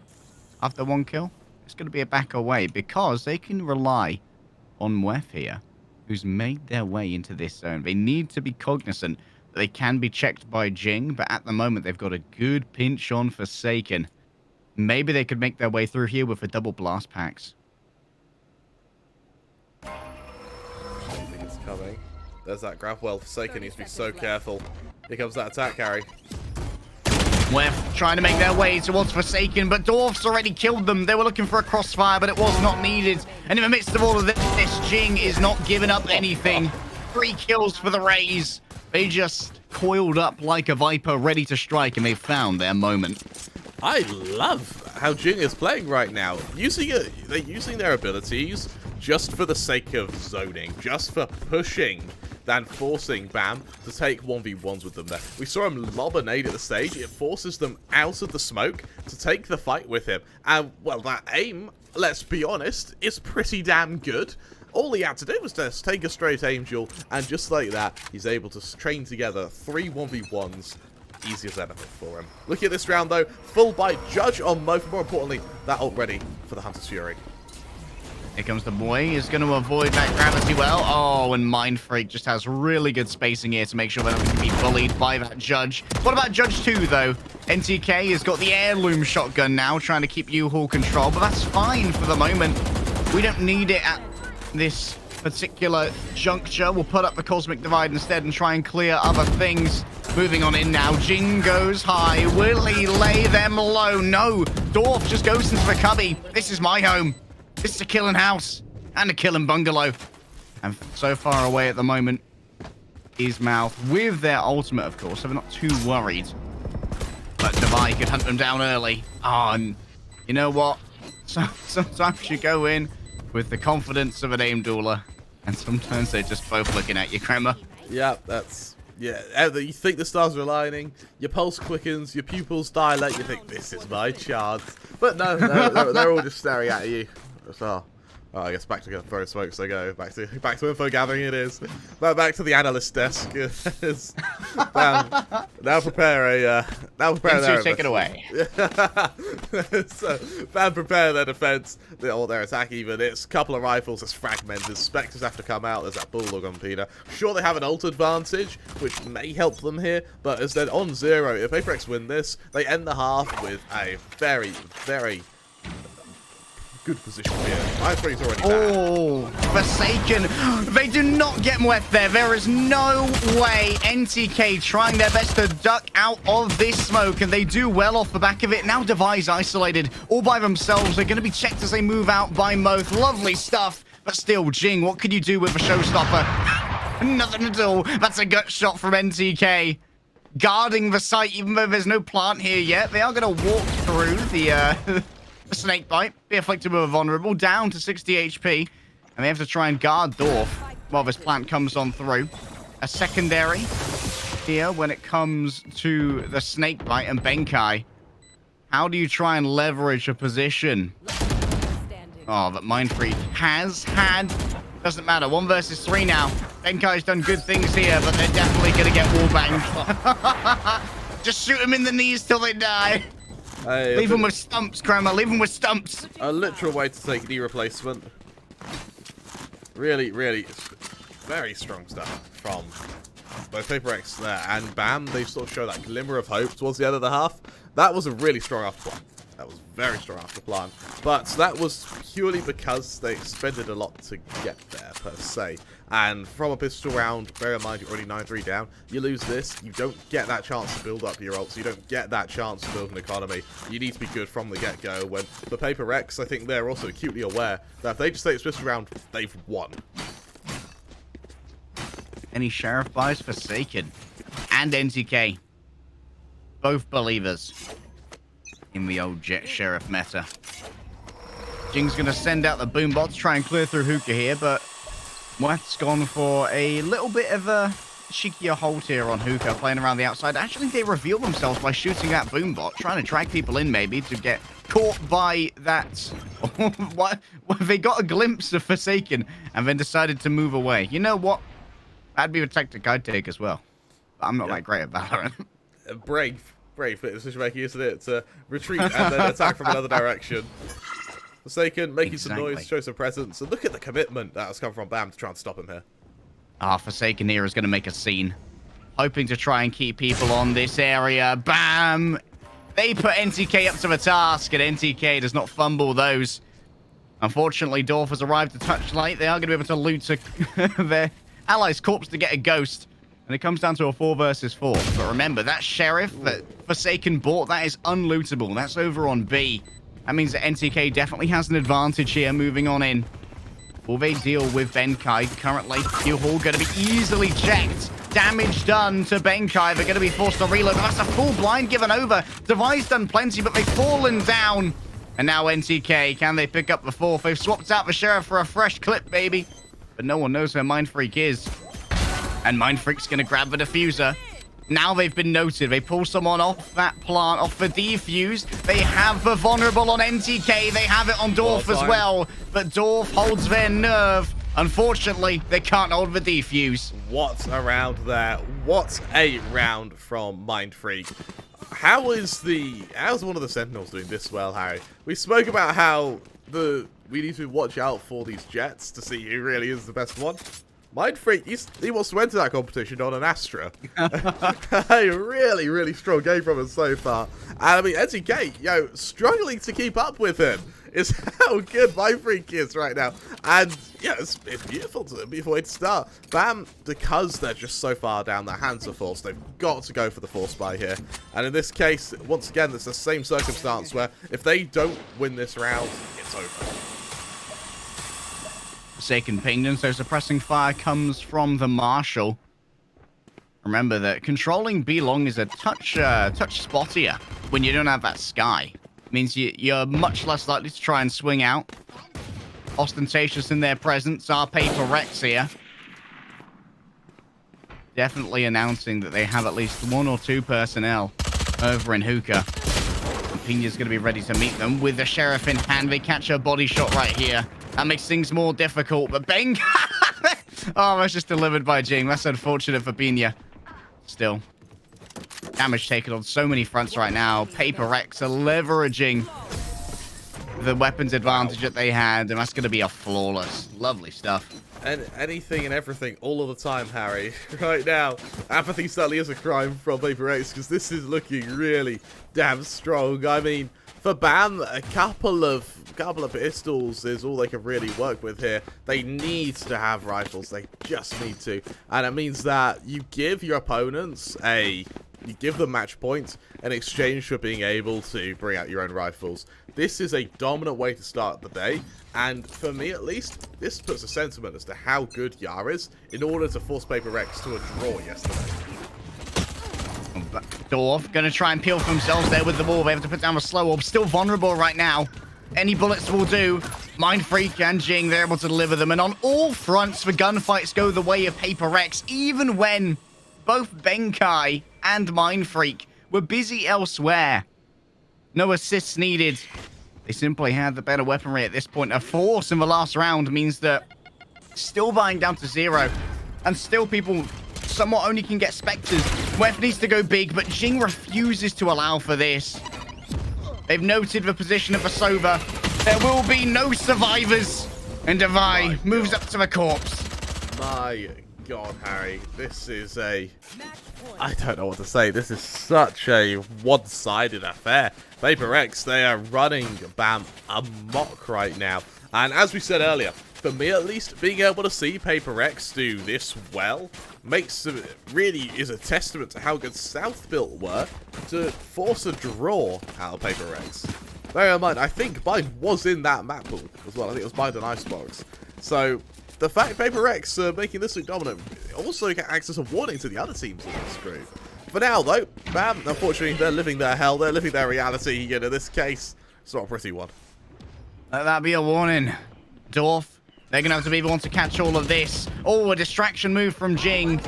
After 1 kill? It's going to be a back away because they can rely on Muef here who's made their way into this zone. They need to be cognizant that they can be checked by Jing, but at the moment they've got a good pinch on Forsaken. Maybe they could make their way through here with a double blast packs. I think it's coming. There's that grab. Well, Forsaken needs to be so careful. Here comes that attack carry. Wef trying to make their way towards Forsaken, but Dwarf's already killed them. They were looking for a crossfire, but it was not needed. And in the midst of all of this, Jing is not giving up anything. 3 kills for the Rays. They just coiled up like a viper, ready to strike, and they found their moment. I love how Jing is playing right now. They're using their abilities just for the sake of zoning, just for pushing than forcing BAM to take 1v1s with them there. We saw him lob a nade at the stage. It forces them out of the smoke to take the fight with him. And, well, that aim, let's be honest, is pretty damn good. All he had to do was just take a straight aim duel, and just like that, he's able to train together 3 1v1s. Easy as anything for him. Looking at this round, though, full bite Judge on Mo. More importantly, that ult ready for the Hunter's Fury. Here comes the boy. He's going to avoid that gravity well. Oh, and Mind Freak just has really good spacing here to make sure they're not going to be bullied by that Judge. What about Judge 2, though? NTK has got the heirloom shotgun now, trying to keep U-Haul control, but that's fine for the moment. We don't need it at this particular juncture. We'll put up the Cosmic Divide instead and try and clear other things. Moving on in now. Jing goes high. Will he lay them low? No. Dwarf just goes into the cubby. This is my home. This is a killing house and a killing bungalow. And so far away at the moment is Mouth with their ultimate, of course, so they're not too worried. But Divide could hunt them down early. Oh, and you know what? Sometimes you go in with the confidence of an aim dueler, and sometimes they're just both looking at you, Kremer. Yeah, that's... Yeah, you think the stars are aligning, your pulse quickens, your pupils dilate, you think, this is my chance. But no, they're all just staring at you. So, I guess back to throwing smokes they go. Back to info gathering it is. Back to the analyst desk. Now prepare take it away. So, prepare their defense, or their attack even. It's a couple of rifles, it's fragmented. Spectres have to come out. There's that Bulldog on Peter. Sure, they have an ult advantage, which may help them here, but as they're on 0, if Apex win this, they end the half with a very, very good position here. Icebox already back. Oh, Forsaken. They do not get Mweth there. There is no way. NTK trying their best to duck out of this smoke, and they do well off the back of it. Now Device isolated all by themselves. They're going to be checked as they move out by Moth. Lovely stuff. But still, Jing, what could you do with a showstopper? Nothing at all. That's a gut shot from NTK. Guarding the site, even though there's no plant here yet. They are going to walk through the snake bite, be afflicted with a vulnerable, down to 60 HP, and they have to try and guard Dorf while this plant comes on through. A secondary here when it comes to the snake bite and Benkai. How do you try and leverage a position? Oh, that Mind Freak has had. Doesn't matter. 1 versus 3 now. Benkai's done good things here, but they're definitely going to get wallbanged. Just shoot them in the knees till they die. Hey, leave them with stumps, Kramer. Leave them with stumps. A literal way to take knee replacement. Really, really very strong stuff from both Paper X there and BAM. They sort of show that glimmer of hope towards the end of the half. That was a really strong after plan. That was very strong after plan. But that was purely because they expended a lot to get there, per se. And from a pistol round, bear in mind you're already 9-3 down, you lose this, you don't get that chance to build up your ults, you don't get that chance to build an economy. You need to be good from the get-go, when the Paper X, I think they're also acutely aware that if they just take this pistol round, they've won. Any Sheriff buys Forsaken and NTK. Both believers in the old Jet Sheriff meta. Jing's going to send out the boombots, try and clear through Hookah here, but Mweth's gone for a little bit of a cheekier hold here on Hookah, playing around the outside. Actually, they reveal themselves by shooting that boombot, trying to drag people in maybe to get caught by that. What? They got a glimpse of Forsaken and then decided to move away. You know what? That'd be a tactic I'd take as well. But I'm not that great at Valorant. Brave decision making, isn't it? To retreat and then attack from another direction. Forsaken making some noise, show some presence, and look at the commitment that has come from Bam to try and stop him here. Forsaken here is going to make a scene. Hoping to try and keep people on this area. Bam! They put NTK up to the task, and NTK does not fumble those. Unfortunately, Dorf has arrived a touch late. They are going to be able to loot their ally's corpse to get a ghost. And it comes down to a 4 versus 4. But remember, that Sheriff that Forsaken bought, that is unlootable. That's over on B. That means that NTK definitely has an advantage here moving on in. Will they deal with Benkai currently? Q-Hall going to be easily checked. Damage done to Benkai. They're going to be forced to reload. But that's a full blind given over. Device done plenty, but they've fallen down. And now NTK, can they pick up the 4th? They've swapped out the Sheriff for a fresh clip, baby. But no one knows where Mind Freak is. And Mind Freak's going to grab the diffuser. Now they've been noted. They pull someone off that plant, off the defuse. They have the vulnerable on NTK. They have it on Dorf as well. But Dorf holds their nerve. Unfortunately, they can't hold the defuse. What a round there. What a round from Mind Freak. How's one of the Sentinels doing this well, Harry? We spoke about how we need to watch out for these jets to see who really is the best one. Mind Freak, he wants to enter that competition on an Astra. A really, really strong game from him so far. And I mean, NTK, struggling to keep up with him is how good Mind Freak is right now. And yeah, it's beautiful way to start. Bam, because they're just so far down, their hands are forced. They've got to go for the force buy here. And in this case, once again, it's the same circumstance where if they don't win this round, it's over. Forsaken pinged him, so suppressing fire comes from the Marshal. Remember that controlling B-Long is a touch spottier when you don't have that Sky. It means you're much less likely to try and swing out. Ostentatious in their presence are Paper Rex here. Definitely announcing that they have at least 1 or 2 personnel over in Hookah. And Pina's going to be ready to meet them with the Sheriff in hand. They catch a body shot right here. That makes things more difficult, but Bang! Oh, that's just delivered by Jing. That's unfortunate for Pina. Still. Damage taken on so many fronts right now. Paper Rex are leveraging the weapons advantage that they had, and that's going to be a flawless. Lovely stuff. And anything and everything all of the time, Harry. Right now, apathy certainly is a crime from Paper Rex, because this is looking really damn strong. I mean, for Bam, a couple of pistols is all they can really work with here. They need to have rifles. They just need to. And it means that you give your opponents you give them match points in exchange for being able to bring out your own rifles. This is a dominant way to start the day. And for me, at least, this puts a sentiment as to how good Yar is in order to force Paper Rex to a draw yesterday. Dorf gonna try and peel for themselves there with the wall. They have to put down a slow orb. Still vulnerable right now. Any bullets will do. Mind Freak and Jing, they're able to deliver them. And on all fronts, the gunfights go the way of Paper Rex, even when both Benkai and Mind Freak were busy elsewhere. No assists needed. They simply had the better weaponry at this point. A force in the last round means that still buying down to 0. And still people somewhat only can get Spectres. Wef needs to go big, but Jing refuses to allow for this. They've noted the position of the Sova. There will be no survivors. And Devi moves up to the corpse. My God, Harry. This is I don't know what to say. This is such a one-sided affair. Paper Rex, they are running Bam amok right now. And as we said earlier, for me at least, being able to see Paper Rex do this well really is a testament to how good South built were to force a draw out of Paper Rex. Bear in mind, I think mine was in that map pool as well. I think it was mine and Icebox. So the fact Paper Rex making this look dominant also acts as a warning to the other teams in this group. For now, though, Bam, unfortunately, they're living their hell. They're living their reality. In this case, it's not a pretty one. Let that be a warning. Dorf, they're going to have to be the one to catch all of this. Oh, a distraction move from Jing.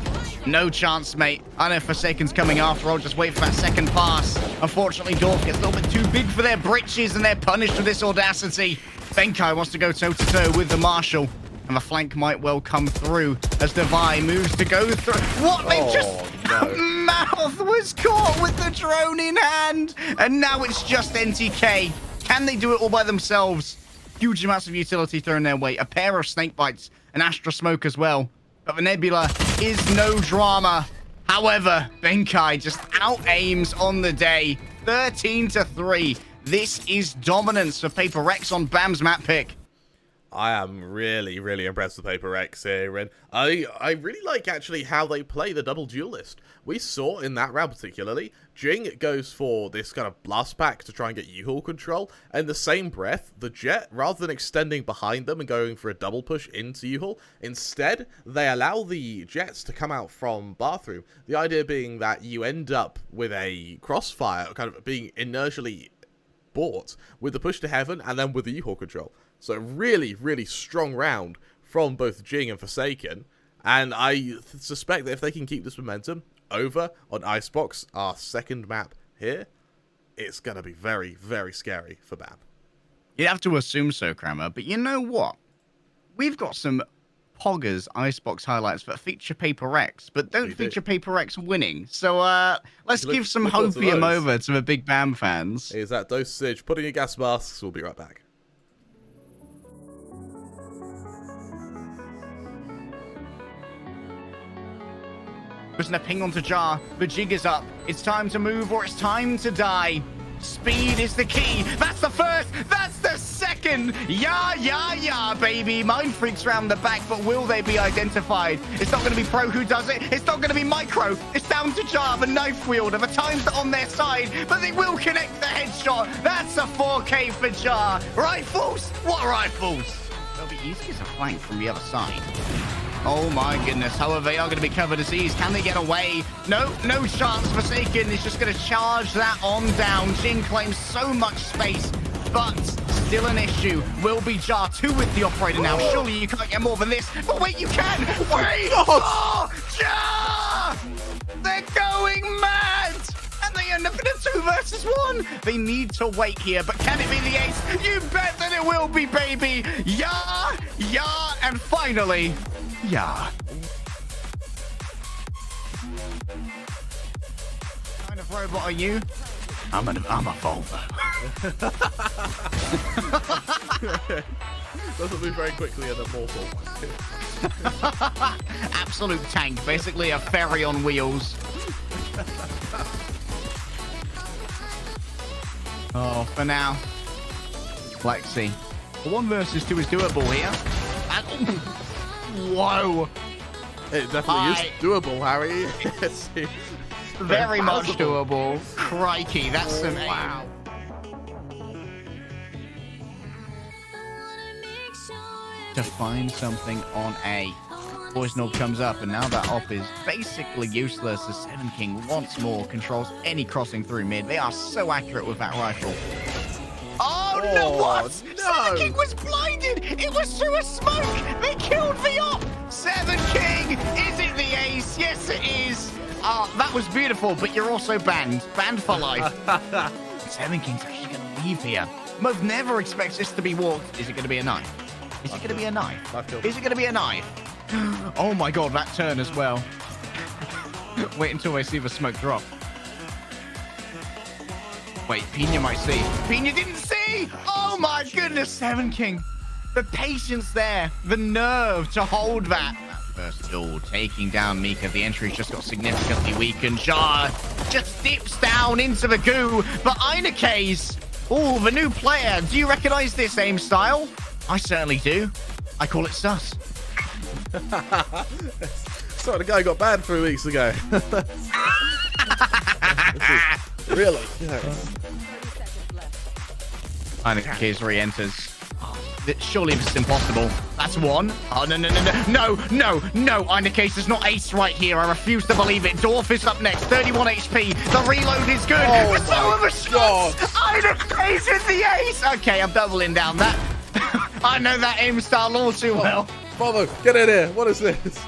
No chance, mate. I know Forsaken's coming after. I'll just wait for that second pass. Unfortunately, Dorf gets a little bit too big for their britches, and they're punished with this audacity. Benkai wants to go toe-to-toe with the Marshal. And the flank might well come through as Devi moves to go through. What? They Mouth was caught with the drone in hand. And now it's just NTK. Can they do it all by themselves? Huge amounts of utility thrown their way. A pair of snake bites, an Astra Smoke as well. But the Nebula is no drama. However, Benkai just out-aims on the day. 13-3. This is dominance for Paper Rex on Bam's map pick. I am really, really impressed with Paper Rex here, and I really like actually how they play the double duelist. We saw in that round particularly, Jing goes for this kind of blast pack to try and get U-Haul control, and in the same breath, the Jet, rather than extending behind them and going for a double push into U-Haul, instead, they allow the Jets to come out from Bathroom. The idea being that you end up with a crossfire, kind of being inertially bought with the push to heaven and then with the U-Haul control. So really, really strong round from both Jing and Forsaken. And I suspect that if they can keep this momentum over on Icebox, our second map here, it's going to be very, very scary for Bam. You'd have to assume so, Kramer. But you know what? We've got some Poggers Icebox highlights that feature Paper Rex, but don't feature Paper Rex winning. So let's give some hopium over to the big Bam fans. Here's that dosage. Putting in gas masks. We'll be right back. Pressing a ping onto Jar. The jig is up. It's time to move or it's time to die. Speed is the key. That's the first. That's the second. Yeah, baby. Mind freaks round the back, but will they be identified? It's not going to be Pro who does it. It's not going to be Micro. It's down to Jar, the knife wielder. The time's on their side, but they will connect the headshot. That's a 4K for Jar. Rifles? What rifles? They'll be easy as a flank from the other side. Oh my goodness, however, they are going to be covered as ease. Can they get away? No chance. Forsaken is just going to charge that on down. Jin claims so much space, but still an issue. Will be Jar 2 with the operator now. Surely you can't get more than this. But wait, you can! Wait! Oh, Jar! They're going mad! And they end up in a 2 versus 1. They need to wait here, but can it be the ace? You bet that it will be, baby! Yeah, and finally... Yeah. What kind of robot are you? I'm a Volvo. Doesn't move very quickly and immortal. Absolute tank, basically a ferry on wheels. Oh, for now. Lexi. 1 versus 2 is doable here. And, whoa. It definitely is doable, Harry. It's very much doable. Crikey, that's some aim. Wow. To find something on A. Voice knob comes up, and now that op is basically useless as Seven King once more controls any crossing through mid. They are so accurate with that rifle. Oh, no, what? No. Seven King was blinded. It was through a smoke. They killed the op. Seven King, is it the ace? Yes, it is. That was beautiful, but you're also banned. Banned for life. Seven King's actually going to leave here. Move never expects this to be walked. Is it going to be a knife? Is it going to be a knife? Is it going to be a knife? Oh my god, that turn as well. Wait until I see the smoke drop. Wait, Pina might see. Pina didn't see! Oh my goodness, Seven King. The patience there, the nerve to hold that. First duel, taking down Mika. The entry's just got significantly weakened. Jar just dips down into the goo. But Einekes, oh, the new player. Do you recognize this aim style? I certainly do. I call it sus. So the guy got banned 3 weeks ago. Really? Einekes re-enters. Surely this is impossible. That's one. Oh, no. No. Einekes is not ace right here. I refuse to believe it. Dorf is up next. 31 HP. The reload is good. Oh, the some of the shots. Einekes is the ace. Okay, I'm doubling down. That I know that aim style all too well. Bravo, get in here. What is this?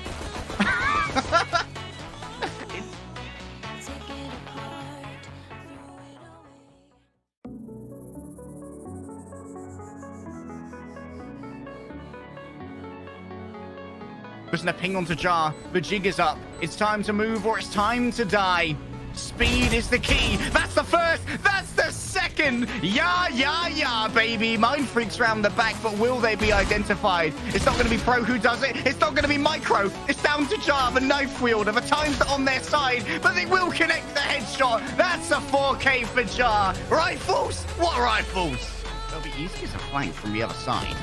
Pressing a ping onto Jar. The jig is up. It's time to move or it's time to die. Speed is the key. That's the first. That's the second. again. Yeah, baby. Mind freaks round the back, but will they be identified? It's not going to be Pro who does it. It's not going to be Micro. It's down to Jar, the knife wielder. The times are on their side, but they will connect the headshot. That's a 4K for Jar. Rifles? What rifles? They'll be easy as a flank from the other side.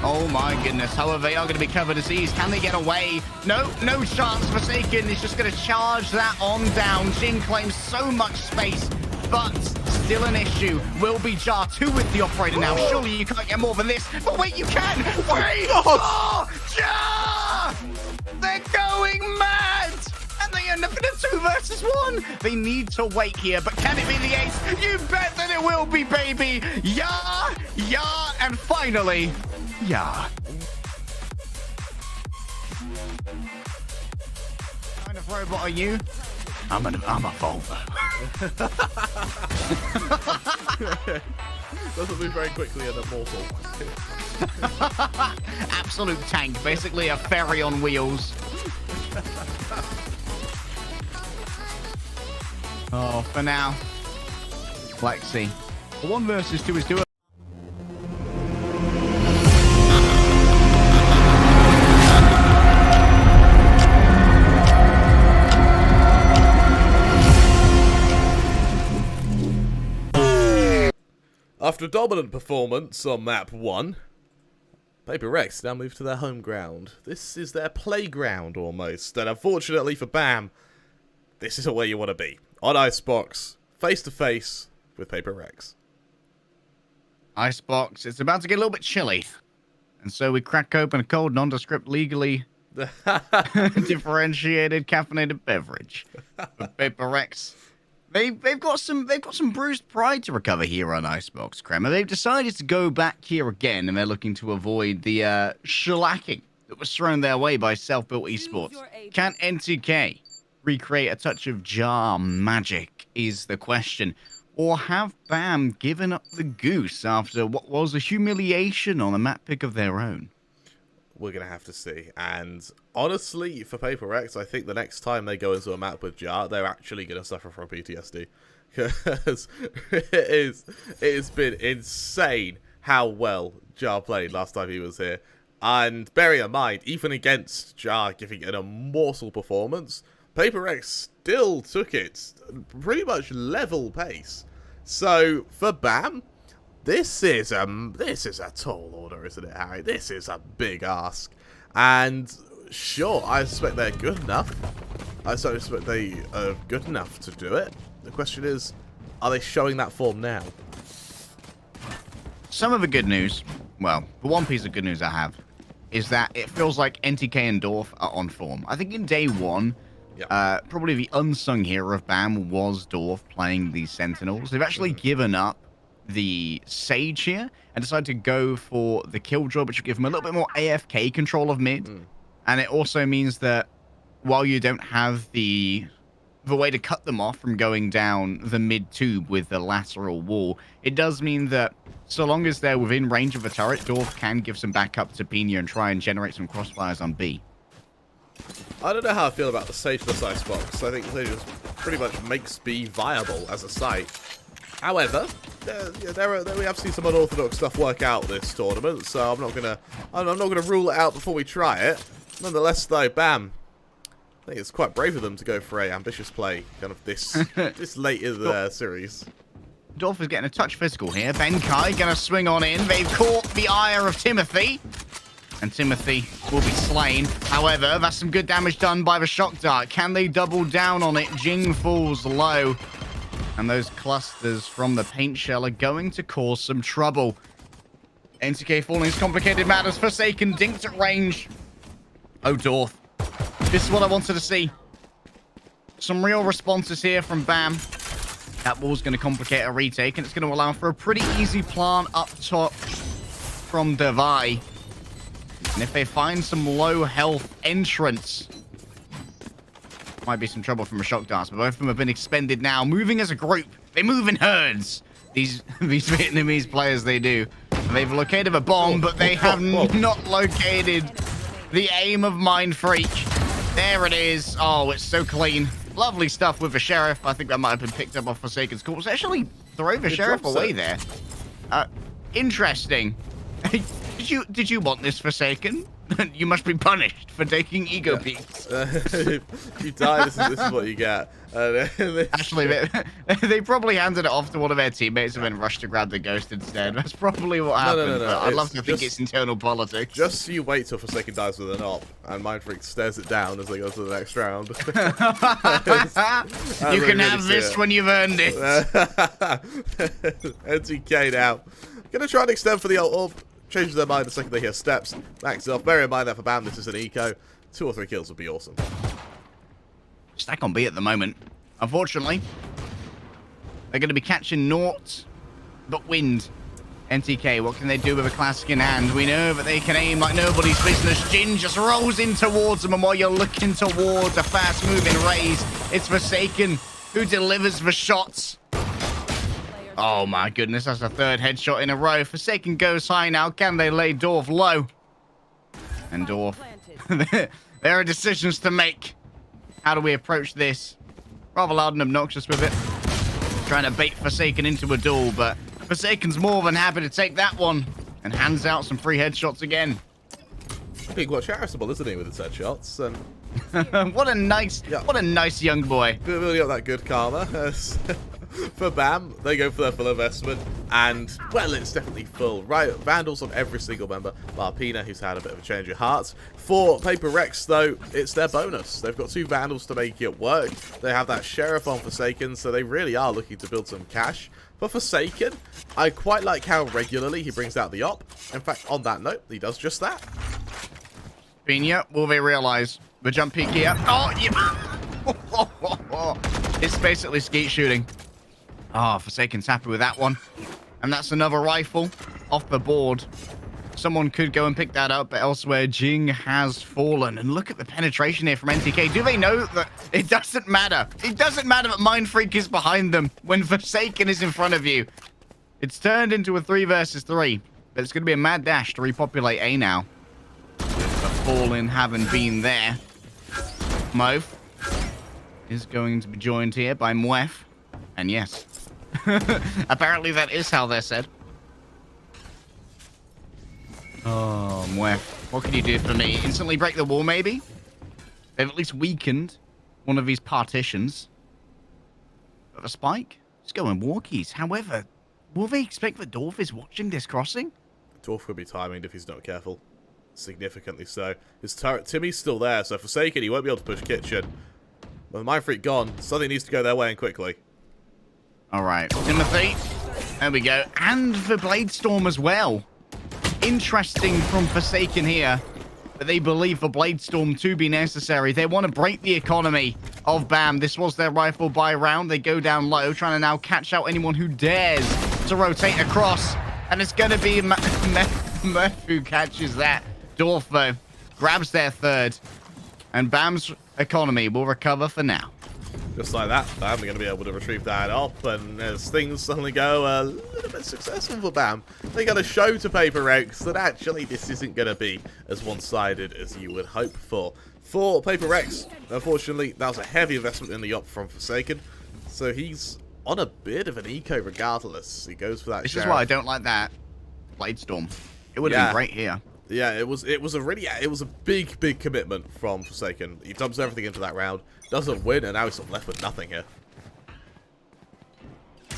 Oh my goodness. However, they are going to be covered as ease. Can they get away? No chance. Forsaken is just going to charge that on down. Jin claims so much space, but still an issue. Will be Jar 2 with the operator now. Surely you can't get more than this. But wait, you can. Wait. Oh, Jar! They're going mad. And they end up in a 2 versus 1. They need to wait here, but can it be the ace? You bet that it will be, baby. Yeah, and finally, yeah. What kind of robot are you? I'm a Volvo. Doesn't move very quickly and immortal. Absolute tank, basically a ferry on wheels. Oh, for now, Lexi. 1 versus 2 is doable. After a dominant performance on map 1, Paper Rex now move to their home ground. This is their playground almost, and unfortunately for BAM, this isn't where you want to be. On Icebox, face to face with Paper Rex. Icebox, it's about to get a little bit chilly. And so we crack open a cold, nondescript, legally differentiated caffeinated beverage. With Paper Rex. They've got some bruised pride to recover here on Icebox, Kremer. They've decided to go back here again, and they're looking to avoid the shellacking that was thrown their way by self-built Esports. Can NTK recreate a touch of Jar magic is the question. Or have BAM given up the goose after what was a humiliation on a map pick of their own? We're going to have to see. And honestly, for Paper Rex, I think the next time they go into a map with Jar, they're actually going to suffer from PTSD. Because it's been insane how well Jar played last time he was here. And bearing in mind, even against Jar giving an immortal performance, Paper Rex still took it pretty much level pace. So for BAM, this is a tall order, isn't it, Harry? This is a big ask. And sure, I suspect they're good enough. I certainly suspect they are good enough to do it. The question is, are they showing that form now? Some of the good news, well, the one piece of good news I have, is that it feels like NTK and Dorf are on form. I think in day 1, probably the unsung hero of BAM was Dorf playing the Sentinels. They've actually given up the Sage here and decided to go for the Killjoy, which will give them a little bit more AFK control of mid. And it also means that while you don't have the way to cut them off from going down the mid tube with the lateral wall, it does mean that so long as they're within range of a turret, Dorf can give some backup to Pina and try and generate some crossfires on B. I don't know how I feel about the Sageless Icebox. I think they just pretty much makes B viable as a site. However, we have seen some unorthodox stuff work out this tournament, so I'm not gonna rule it out before we try it. Nonetheless, though, BAM, I think it's quite brave of them to go for a ambitious play, kind of this late in the series. Dorf is getting a touch physical here. Benkai gonna swing on in. They've caught the ire of Timothy. And Timothy will be slain. However, that's some good damage done by the shock dart. Can they double down on it? Jing falls low. And those clusters from the paint shell are going to cause some trouble. NTK falling is complicated matters. Forsaken dinked at range. Oh, Dorf. This is what I wanted to see. Some real responses here from BAM. That wall's going to complicate a retake, and it's going to allow for a pretty easy plant up top from Devi. And if they find some low health entrance, might be some trouble from a shock dance, but both of them have been expended now. Moving as a group. They move in herds. These Vietnamese players, they do. They've located a bomb, but they have not located the aim of Mind Freak. There it is. Oh, it's so clean. Lovely stuff with the Sheriff. I think that might have been picked up off Forsaken's course. Actually, throw the Sheriff away there. Interesting. Did you want this, Forsaken? You must be punished for taking ego peaks. You die, this is what you get. Actually, they probably handed it off to one of their teammates and then rushed to grab the ghost instead. That's probably what happened. No. I'd love to think it's internal politics. Just so you wait till Forsaken dies with an op, and Mind Freak stares it down as they go to the next round. You can have this when you've earned it. NTK now. Gonna try and extend for the ult up. Changes their mind the second they hear steps. Max off. Bear in mind that for BAM, this is an eco. 2 or 3 kills would be awesome. Stack on B at the moment. Unfortunately, they're going to be catching naught but wind. NTK, what can they do with a classic in hand? We know that they can aim like nobody's business. Jin just rolls in towards them, and while you're looking towards a fast-moving raise, it's Forsaken who delivers the shots. Oh my goodness, that's the 3rd headshot in a row. Forsaken goes high now. Can they lay Dorf low? And Dorf, there are decisions to make. How do we approach this? Rather loud and obnoxious with it. Trying to bait Forsaken into a duel, but Forsaken's more than happy to take that one. And hands out some free headshots again. Being quite charitable, isn't he, with his headshots? And what a nice young boy. Building up that good karma. For BAM, they go for their full investment, and, well, it's definitely full. Right, Vandals on every single member, bar Pina, who's had a bit of a change of heart. For Paper Rex, though, it's their bonus. They've got 2 Vandals to make it work. They have that Sheriff on Forsaken, so they really are looking to build some cash. For Forsaken, I quite like how regularly he brings out the op. In fact, on that note, he does just that. Pina, will they realize the jump peek here? Oh, yeah. It's basically skeet shooting. Ah, Forsaken's happy with that one. And that's another rifle off the board. Someone could go and pick that up, but elsewhere, Jing has fallen. And look at the penetration here from NTK. Do they know that it doesn't matter? It doesn't matter that Mind Freak is behind them when Forsaken is in front of you. It's turned into a 3 versus 3. But it's going to be a mad dash to repopulate A now. With the fall-in having been there. Mof is going to be joined here by Mwef. And yes, apparently that is how they're said. Oh, Mwef. What can you do for me? Instantly break the wall, maybe? They've at least weakened one of these partitions. But the spike? Just going walkies. However, will they expect that Dorf is watching this crossing? Dorf could be timed if he's not careful. Significantly so. His turret, Timmy's still there, so Forsaken, he won't be able to push Kitchen. With Mind Freak gone, something needs to go their way and quickly. All right, Timothy. There we go. And the Blade Storm as well. Interesting from Forsaken here. But they believe the Blade Storm to be necessary. They want to break the economy of BAM. This was their rifle buy round. They go down low, trying to now catch out anyone who dares to rotate across. And it's going to be Murph who catches that. Dorf, though, grabs their 3rd. And BAM's economy will recover for now. Just like that, BAM are going to be able to retrieve that up, and as things suddenly go a little bit successful for BAM, they got to show to Paper Rex that actually this isn't going to be as one-sided as you would hope for. For Paper Rex, unfortunately, that was a heavy investment in the op from Forsaken, so he's on a bit of an eco regardless. He goes for that. This is why I don't like that Blade Storm. It would have been great here. Yeah, it was a big commitment from Forsaken. He dumps everything into that round, doesn't win, and now he's sort of left with nothing here.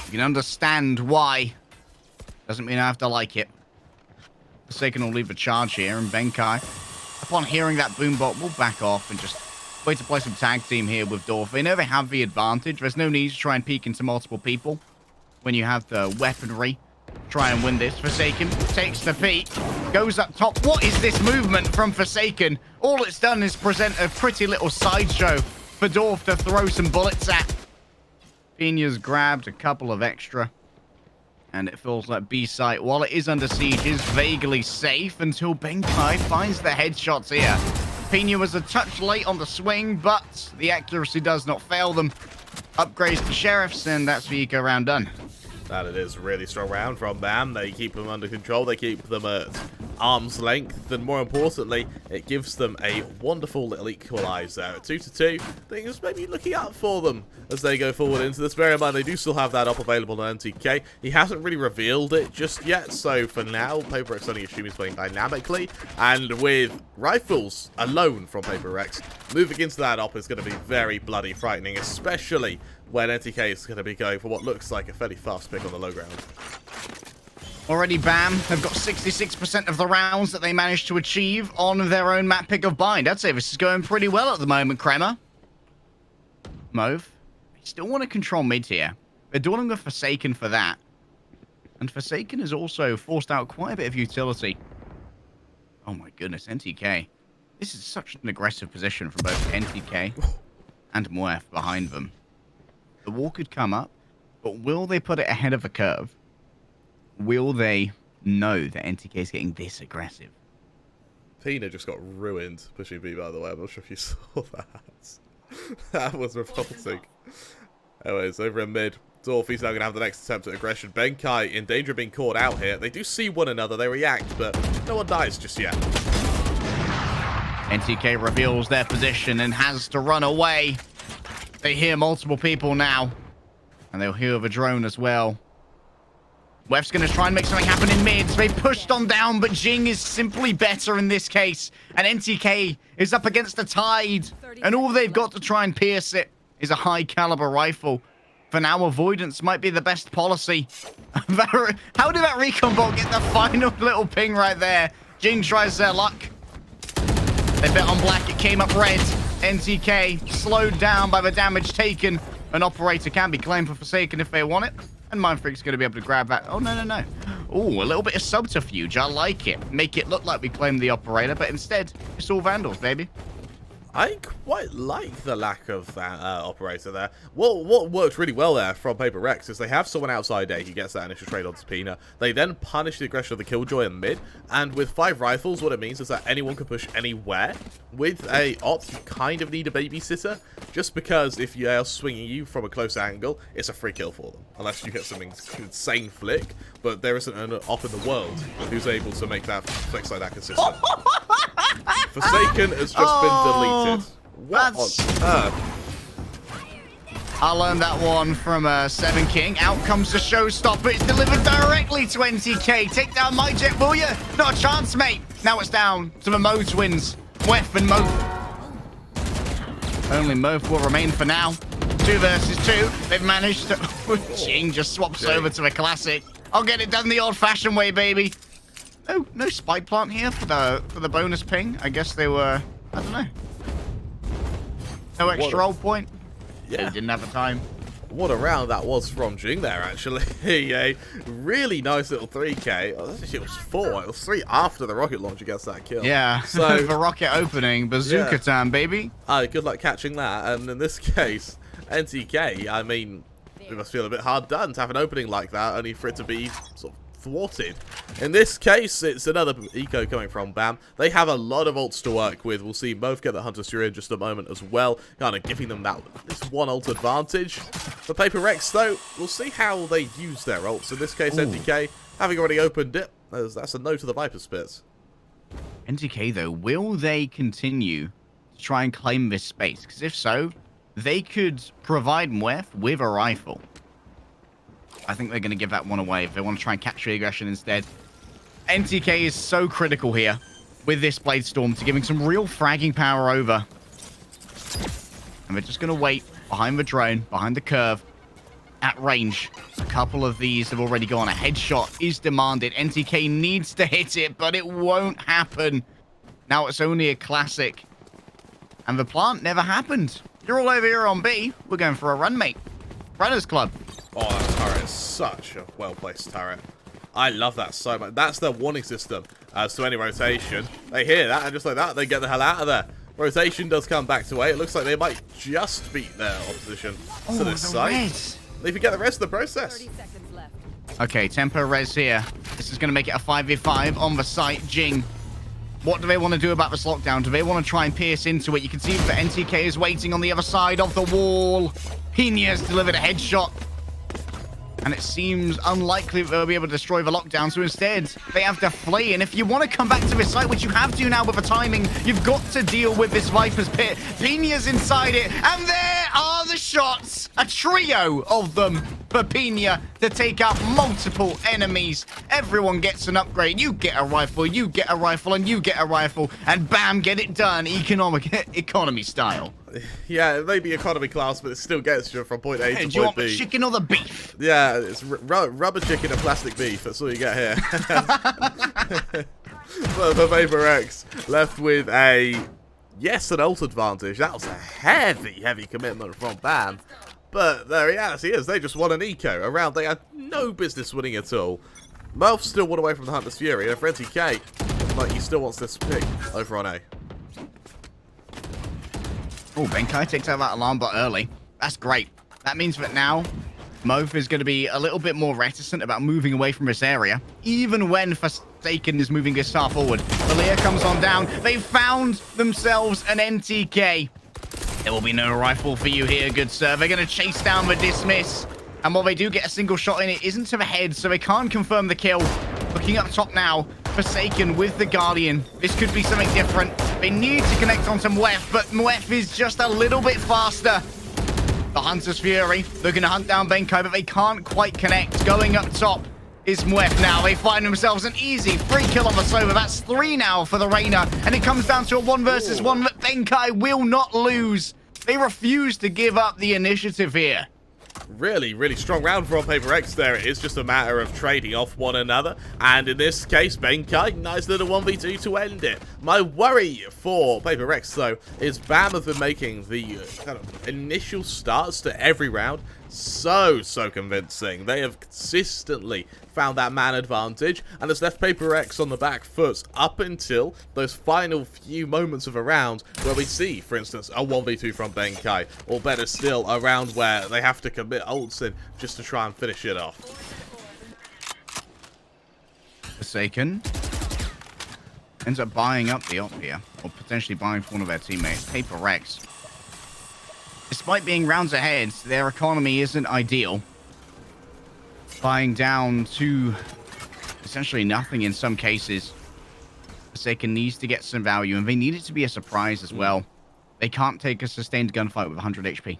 You can understand why. Doesn't mean I have to like it. Forsaken will leave a charge here, and Benkai, upon hearing that boombot, will back off and just wait to play some tag team here with Dorf. They know they have the advantage. There's no need to try and peek into multiple people when you have the weaponry. Try and win this. Forsaken takes the peek, goes up top. What is this movement from Forsaken? All it's done is present a pretty little sideshow for Dorf to throw some bullets at. Pina's grabbed a couple of extra. And it feels like B-site, while it is under siege, is vaguely safe until Benkai finds the headshots here. Pina was a touch late on the swing, but the accuracy does not fail them. Upgrades to Sheriffs, and that's the eco round done. And it is a really strong round from BAM. They keep them under control. They keep them at arm's length. And more importantly, it gives them a wonderful little equaliser. At 2-2, things may be looking up for them as they go forward into this. Bear in mind, they do still have that up available on NTK. He hasn't really revealed it just yet. So for now, Paper Rex only assume he's playing dynamically. And with rifles alone from Paper Rex, moving into that op is going to be very bloody frightening, especially when NTK is going to be going for what looks like a fairly fast pick on the low ground. Already BAM have got 66% of the rounds that they managed to achieve on their own map pick of Bind. I'd say this is going pretty well at the moment, Kremer. Mauve, they still want to control mid here. They're dueling with Forsaken for that. And Forsaken has also forced out quite a bit of utility. Oh my goodness, NTK. This is such an aggressive position from both NTK and Moef behind them. The wall could come up, but will they put it ahead of the curve? Will they know that NTK is getting this aggressive? Pina just got ruined pushing B, by the way. I'm not sure if you saw that. That was revolting. Anyways, over in mid, Dorothy's now going to have the next attempt at aggression. Benkai in danger of being caught out here. They do see one another, they react, but no one dies just yet. NTK reveals their position and has to run away. They hear multiple people now. And they'll hear the drone as well. Wef's going to try and make something happen in mid. They pushed on down, but Jing is simply better in this case. And NTK is up against the tide. And all they've got to try and pierce it is a high caliber rifle. For now, avoidance might be the best policy. How did that recon bot get the final little ping right there? Jing tries their luck. They bet on black, it came up red. NTK slowed down by the damage taken. An operator can be claimed for Forsaken if they want it. And Mindfreak's going to be able to grab that. Oh, no. Oh, a little bit of subterfuge. I like it. Make it look like we claimed the operator, but instead, it's all Vandals, baby. I quite like the lack of that operator there. What works really well there from Paper Rex is they have someone outside A who gets that initial trade on Pina. They then punish the aggression of the Killjoy in mid, and with 5 rifles, what it means is that anyone can push anywhere. With a op, you kind of need a babysitter, just because if you're swinging you from a close angle, it's a free kill for them, unless you get some insane flick, but there isn't an op in the world who's able to make that flicks like that consistent. Forsaken has just been deleted. What on earth? I learned that one from Seven King. Out comes the showstopper. It's delivered directly to NTK. Take down my jet, will ya? Not a chance, mate. Now it's down to the Mo twins. Wef and Mo. Only Mof will remain for now. 2 versus 2. They've managed to... Jing just swaps over to a classic. I'll get it done the old-fashioned way, baby. No spike plant here for the bonus ping. I guess they were... I don't know. No extra roll point. Yeah. They didn't have the time. What a round that was from Jing there, actually. A really nice little 3k. Oh, actually, it was 4. It was 3 after the rocket launch against that kill. Yeah, so the rocket opening, bazooka time, baby. Good luck catching that. And in this case, NTK, I mean, it must feel a bit hard done to have an opening like that, only for it to be sort of thwarted. In this case, it's another eco coming from BAM. They have a lot of ults to work with. We'll see both get the Hunter Fury in just a moment as well, kind of giving them that this one ult advantage. For Paper Rex, though, we'll see how they use their ults. In this case, NTK, having already opened it, that's a no to the Viper Spits. NTK, though, will they continue to try and claim this space? Because if so, they could provide Mwef with a rifle. I think they're going to give that one away if they want to try and capture the aggression instead. NTK is so critical here with this Blade Storm to giving some real fragging power over. And they're just going to wait behind the drone, behind the curve, at range. A couple of these have already gone. A headshot is demanded. NTK needs to hit it, but it won't happen. Now it's only a classic. And the plant never happened. You're all over here on B. We're going for a run, mate. Runners Club. Oh, that turret is such a well-placed turret. I love that so much. That's their warning system as to any rotation. They hear that, and just like that, they get the hell out of there. Rotation does come back to A. It looks like they might just beat their opposition to this site. They forget the rest of the process. Okay, tempo res here. This is going to make it a 5v5 on the site. Jing. What do they want to do about this lockdown? Do they want to try and pierce into it? You can see that NTK is waiting on the other side of the wall. Pina's delivered a headshot. And it seems unlikely that they'll be able to destroy the lockdown, so instead, they have to flee. And if you want to come back to this site, which you have to now with the timing, you've got to deal with this Viper's Pit. Pina's inside it, and there are the shots! A trio of them for Pina to take out multiple enemies. Everyone gets an upgrade. You get a rifle, you get a rifle, and you get a rifle. And bam, get it done, economy style. Yeah, it may be economy class, but it still gets you from point A to point B. Do you want the chicken or the beef? Yeah, it's rubber chicken and plastic beef. That's all you get here. But for Vapor X, left with an ult advantage. That was a heavy commitment from BAM. But the reality is, they just won an eco. A round they had no business winning at all. Melf still won away from the Hunter's Fury, and Frenzy K, like he still wants this pick over on A. Oh, Benkai takes out that alarm bot early. That's great. That means that now, Mof is going to be a little bit more reticent about moving away from this area, even when Forsaken is moving his star forward. Valia comes on down. They found themselves an NTK. There will be no rifle for you here, good sir. They're going to chase down the dismiss. And while they do get a single shot in, it isn't to the head, so they can't confirm the kill. Looking up top now, Forsaken with the Guardian. This could be something different. They need to connect onto Mwef, but Mwef is just a little bit faster. The Hunter's Fury looking to hunt down Benkai, but they can't quite connect. Going up top is Mwef now. They find themselves an easy free kill on the Sova. That's 3 now for the Reina, and it comes down to a 1 versus 1 that Benkai will not lose. They refuse to give up the initiative here. Really strong round for Paper X there. It is just a matter of trading off one another. And in this case, Benkai, nice little 1v2 to end it. My worry for Paper X, though, is BAM have been making the kind of initial starts to every round so convincing. They have consistently found that man advantage, and it's left Paper X on the back foot up until those final few moments of a round where we see, for instance, a 1v2 from Benkai, or better still, a round where they have to commit ults in just to try and finish it off. Forsaken ends up buying up the op here, or potentially buying for one of their teammates. Paper X, despite being rounds ahead, their economy isn't ideal. Buying down to essentially nothing in some cases. Forsaken needs to get some value, and they need it to be a surprise as well. They can't take a sustained gunfight with 100 HP.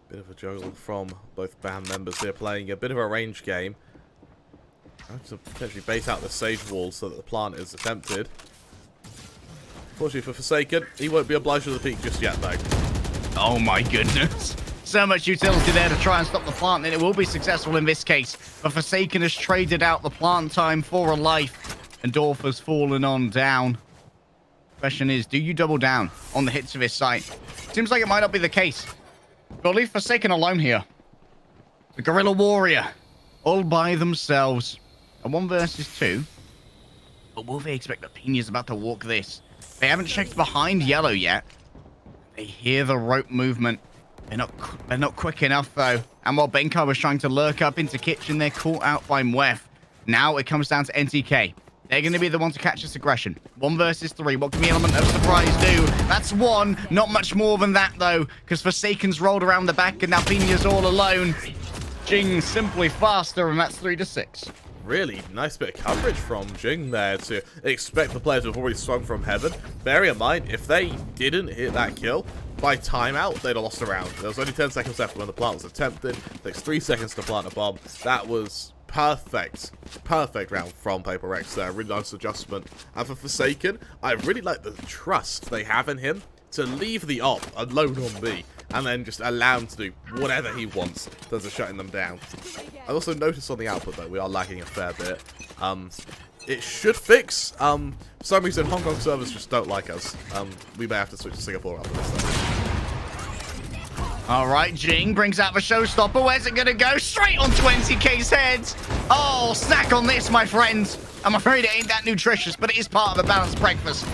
Bit of a juggle from both BAM members here, playing a bit of a range game. Have to potentially bait out the Sage Wall so that the plant is attempted. Fortunately for Forsaken, he won't be obliged to the peak just yet, though. Oh my goodness. So much utility there to try and stop the plant, and it will be successful in this case. But Forsaken has traded out the plant time for a life, and Dorf has fallen on down. Question is, do you double down on the hits of his site? Seems like it might not be the case. But leave Forsaken alone here. The Guerrilla Warrior, all by themselves. A 1 versus 2. But will they expect that Pina's about to walk this? They haven't checked behind yellow yet. They hear the rope movement. They're not quick enough, though. And while Benkai was trying to lurk up into kitchen, they're caught out by Mwef. Now it comes down to NTK. They're going to be the one to catch this aggression. 1 versus 3. What can the element of surprise do? That's 1. Not much more than that, though, because Forsaken's rolled around the back, and now Pina's all alone. Jing simply faster, and that's 3 to 6. Really nice bit of coverage from Jing there to expect the players to have already swung from heaven. Bear in mind, if they didn't hit that kill, by timeout, they'd have lost a round. There was only 10 seconds left when the plant was attempted. It takes 3 seconds to plant a bomb. That was perfect round from Paper X there. Really nice adjustment. And for Forsaken, I really like the trust they have in him to leave the op alone on B and then just allow him to do whatever he wants in terms of shutting them down. I also noticed on the output, though, we are lagging a fair bit. It should fix. For some reason, Hong Kong servers just don't like us. We may have to switch to Singapore after this, though. All right, Jing brings out the showstopper. Where's it going to go? Straight on 20K's head. Oh, snack on this, my friends. I'm afraid it ain't that nutritious, but it is part of a balanced breakfast.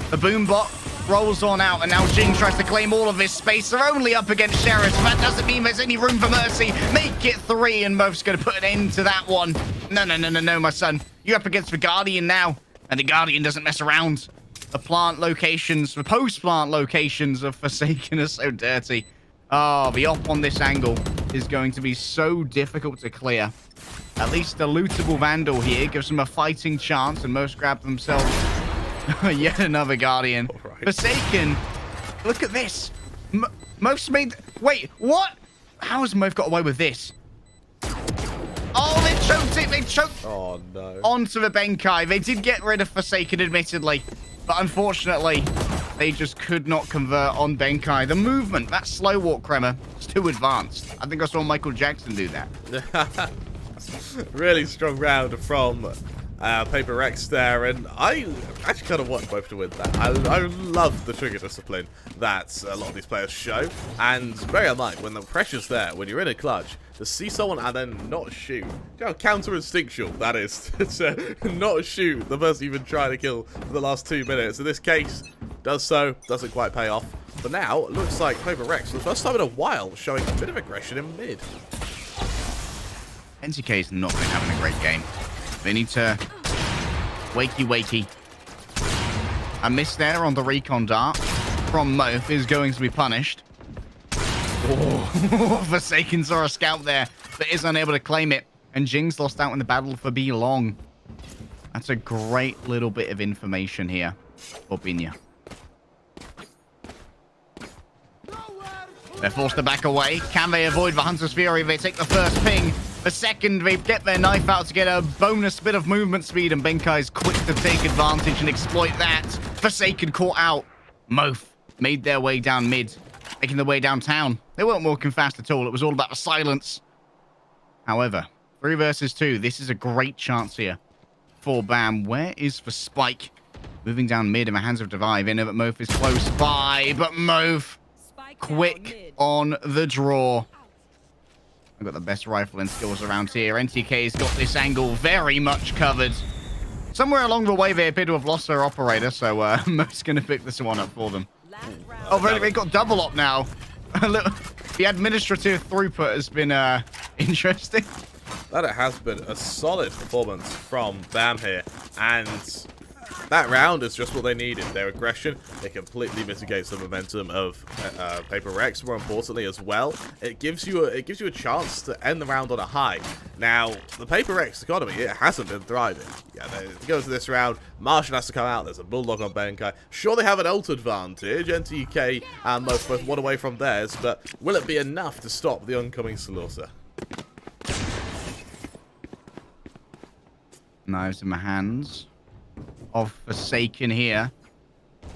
The boombot rolls on out, and now Jing tries to claim all of this space. They're only up against Sheriff. That doesn't mean there's any room for mercy. Make it 3, and Mof's going to put an end to that one. No, my son. You're up against the Guardian now, and the Guardian doesn't mess around. The plant locations, the post-plant locations of Forsaken are so dirty. Oh, the op on this angle is going to be so difficult to clear. At least the lootable Vandal here gives them a fighting chance, and most grab themselves yet another Guardian. Right. Forsaken, look at this. Most made... Wait, what? How has Moth got away with this? Oh, they choked it. They choked onto the Benkai. They did get rid of Forsaken, admittedly. But unfortunately, they just could not convert on Benkai. The movement, that slow walk, Kremer, is too advanced. I think I saw Michael Jackson do that. Really strong round from Paper Rex there, and I actually kind of want both to win that. I love the trigger discipline that a lot of these players show, and bear in mind, when the pressure's there, when you're in a clutch, to see someone and then not shoot, you know how counter-instinctual that is, to not shoot the person you've been trying to kill for the last 2 minutes. In this case, doesn't quite pay off. But now, it looks like Paper Rex, for the first time in a while, showing a bit of aggression in mid. NTK's not been having a great game. They need to wakey. A miss there on the recon dart from Moth is going to be punished. Oh, Forsaken saw a scout there, but is unable to claim it. And Jing's lost out in the battle for B long. That's a great little bit of information here for Binya. They're forced to back away. Can they avoid the Hunter's Fury? They take the first ping. The second, they get their knife out to get a bonus bit of movement speed, and Benkai's quick to take advantage and exploit that. Forsaken caught out. Moth made their way down mid, making their way downtown. They weren't walking fast at all. It was all about the silence. However, 3 versus 2. This is a great chance here for BAM. Where is the spike? Moving down mid in the hands of Divive. In but Moth is close by, but Moth quick on the draw. I've got the best rifle and skills around here. NTK's got this angle very much covered. Somewhere along the way, they appear to have lost their operator, so Mo's going to pick this one up for them. Oh, really? They got double up now. The administrative throughput has been interesting. That it has been a solid performance from BAM here, and that round is just what they needed. Their aggression, it completely mitigates the momentum of Paper Rex. More importantly, as well, it gives you a chance to end the round on a high. Now, the Paper Rex economy, it hasn't been thriving. Yeah, it goes to this round. Martian has to come out. There's a Bulldog on Benkai. Sure, they have an ult advantage. NTK and Moth both one away from theirs, but will it be enough to stop the oncoming slaughter? Knives in my hands of Forsaken here,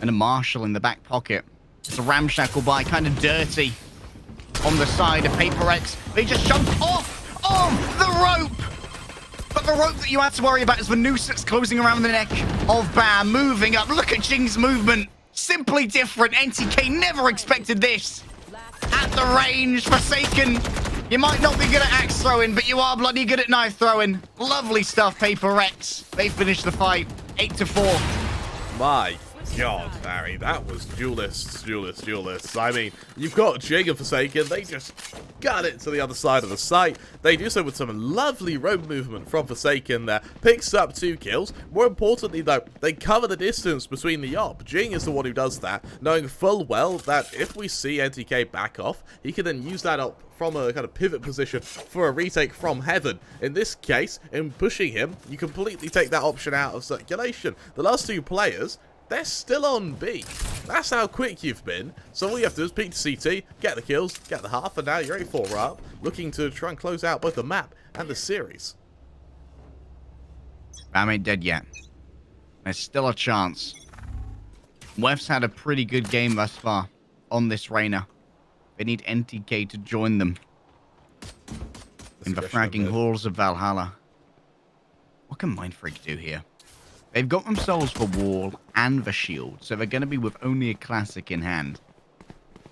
and a Marshal in the back pocket. It's a ramshackle by, kind of dirty on the side of Paper X. They just jumped off of the rope, but the rope that you have to worry about is the noose that's closing around the neck of BAM. Moving up, look at Jing's movement, simply different. NTK never expected this. At the range, Forsaken, you might not be good at axe throwing, but you are bloody good at knife throwing. Lovely stuff, Paper X. They finish the fight 8-4. My God, Harry, that was duelists. I mean, you've got Jing and Forsaken. They just got it to the other side of the site. They do so with some lovely rope movement from Forsaken there. Picks up 2 kills. More importantly, though, they cover the distance between the op. Jing is the one who does that, knowing full well that if we see NTK back off, he can then use that op from a kind of pivot position for a retake from heaven. In this case, in pushing him, you completely take that option out of circulation. The last 2 players, they're still on B. That's how quick you've been. So all you have to do is peek to CT, get the kills, get the half, and now you're 8-4 up, looking to try and close out both the map and the series. BAM ain't dead yet. There's still a chance. Wef's had a pretty good game thus far on this Reyna. They need NTK to join them in the fragging halls of Valhalla. What can Mindfreak do here? They've got themselves the wall and the shield, so they're going to be with only a classic in hand.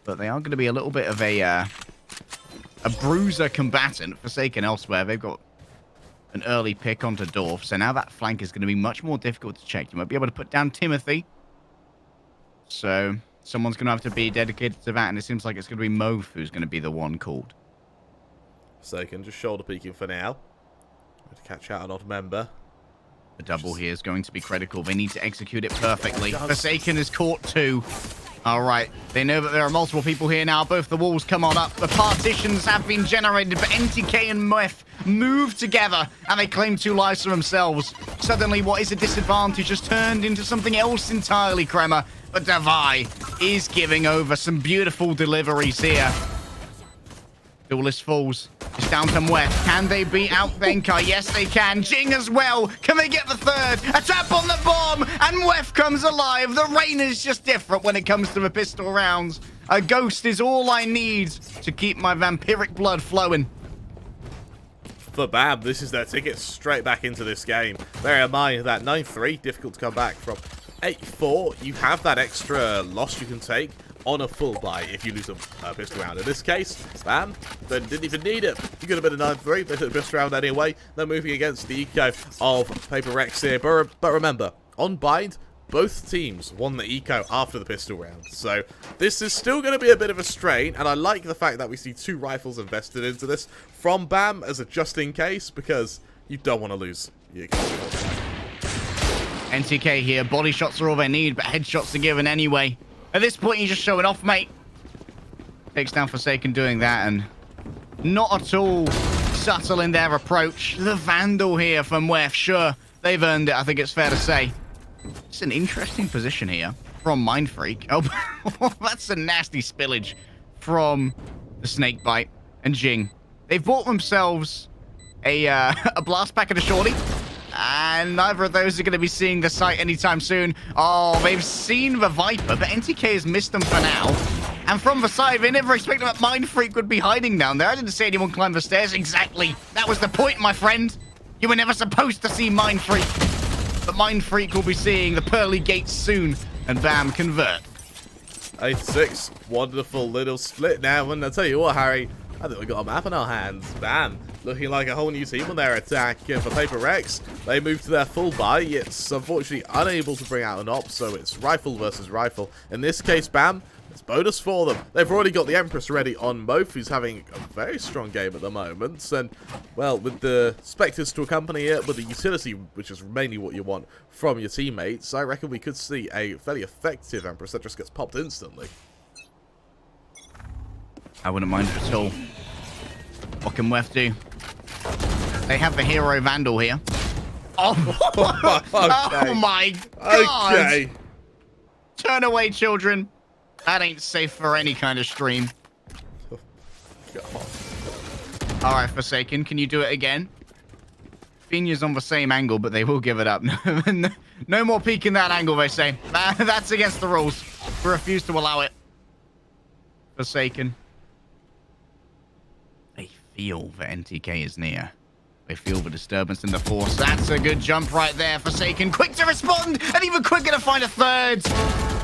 But they are going to be a little bit of a bruiser combatant. Forsaken elsewhere. They've got an early pick onto Dorf, so now that flank is going to be much more difficult to check. You might be able to put down Timothy. So someone's going to have to be dedicated to that, and it seems like it's going to be Moth who's going to be the one called. Forsaken just shoulder peeking for now. To catch out an odd member. The double here is going to be critical. They need to execute it perfectly. Forsaken is caught 2. All right. They know that there are multiple people here now. Both the walls come on up. The partitions have been generated, but NTK and Mef move together, and they claim 2 lives for themselves. Suddenly, what is a disadvantage has turned into something else entirely, Kremer. But Davai is giving over some beautiful deliveries here. Duelist falls. It's down to Mef. Can they beat out Benkai? Yes, they can. Jing as well. Can they get the third? A tap on the bomb, and Mef comes alive. The rain is just different when it comes to the pistol rounds. A ghost is all I need to keep my vampiric blood flowing. For BAM, this is their ticket straight back into this game. Bear in mind that 9-3, difficult to come back from. 8-4, you have that extra loss you can take on a full buy if you lose a pistol round. In this case, BAM, they didn't even need it. You could have been a 9-3, they took the pistol round anyway. They're moving against the eco of Paper Rex here. But remember, on Bind, both teams won the eco after the pistol round. So this is still going to be a bit of a strain, and I like the fact that we see 2 rifles invested into this from BAM as a just in case, because you don't want to lose your eco. NTK here. Body shots are all they need, but headshots are given anyway. At this point, you're just showing off, mate. Takes down Forsaken doing that, and not at all subtle in their approach. The Vandal here from Wef. Sure, they've earned it, I think it's fair to say. It's an interesting position here from Mindfreak. Oh, that's a nasty spillage from the Snakebite and Jing. They've bought themselves a blast pack and a shorty. And neither of those are going to be seeing the site anytime soon. Oh, they've seen the Viper, but NTK has missed them for now. And from the side, they never expected that Mindfreak would be hiding down there. I didn't see anyone climb the stairs. Exactly. That was the point, my friend. You were never supposed to see Mindfreak. But Mindfreak will be seeing the pearly gates soon. And bam, convert. 8-6. Wonderful little split now. And I'll tell you what, Harry, I think we got a map in our hands. Bam. Looking like a whole new team on their attack for Paper Rex. They move to their full buy. It's unfortunately unable to bring out an op, so it's rifle versus rifle. In this case, BAM, it's bonus for them. They've already got the Empress ready on Mof, who's having a very strong game at the moment. And, well, with the Spectres to accompany it, with the utility, which is mainly what you want from your teammates, I reckon we could see a fairly effective Empress that just gets popped instantly. I wouldn't mind it at all. What can Wef do? They have the hero Vandal here. Oh, okay. Oh my god! Okay. Turn away, children. That ain't safe for any kind of stream. Alright, Forsaken, can you do it again? Finya's on the same angle, but they will give it up. No more peeking that angle, they say. That's against the rules. We refuse to allow it. Forsaken. They feel that NTK is near. They feel the disturbance in the force. That's a good jump right there. Forsaken, quick to respond, and even quicker to find a third.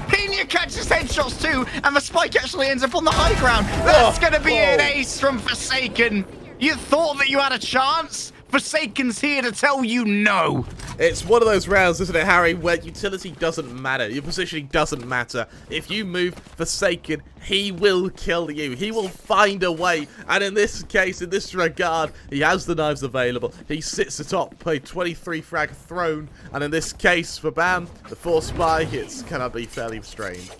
Pina catches headshots too, and the spike actually ends up on the high ground. That's going to be an ace from Forsaken. You thought that you had a chance? Forsaken's here to tell you no. It's one of those rounds, isn't it, Harry, where utility doesn't matter. Your positioning doesn't matter. If you move Forsaken, he will kill you. He will find a way. And in this case, in this regard, he has the knives available. He sits atop a 23 frag throne. And in this case, for BAM, the force spike, it's going to be fairly restrained.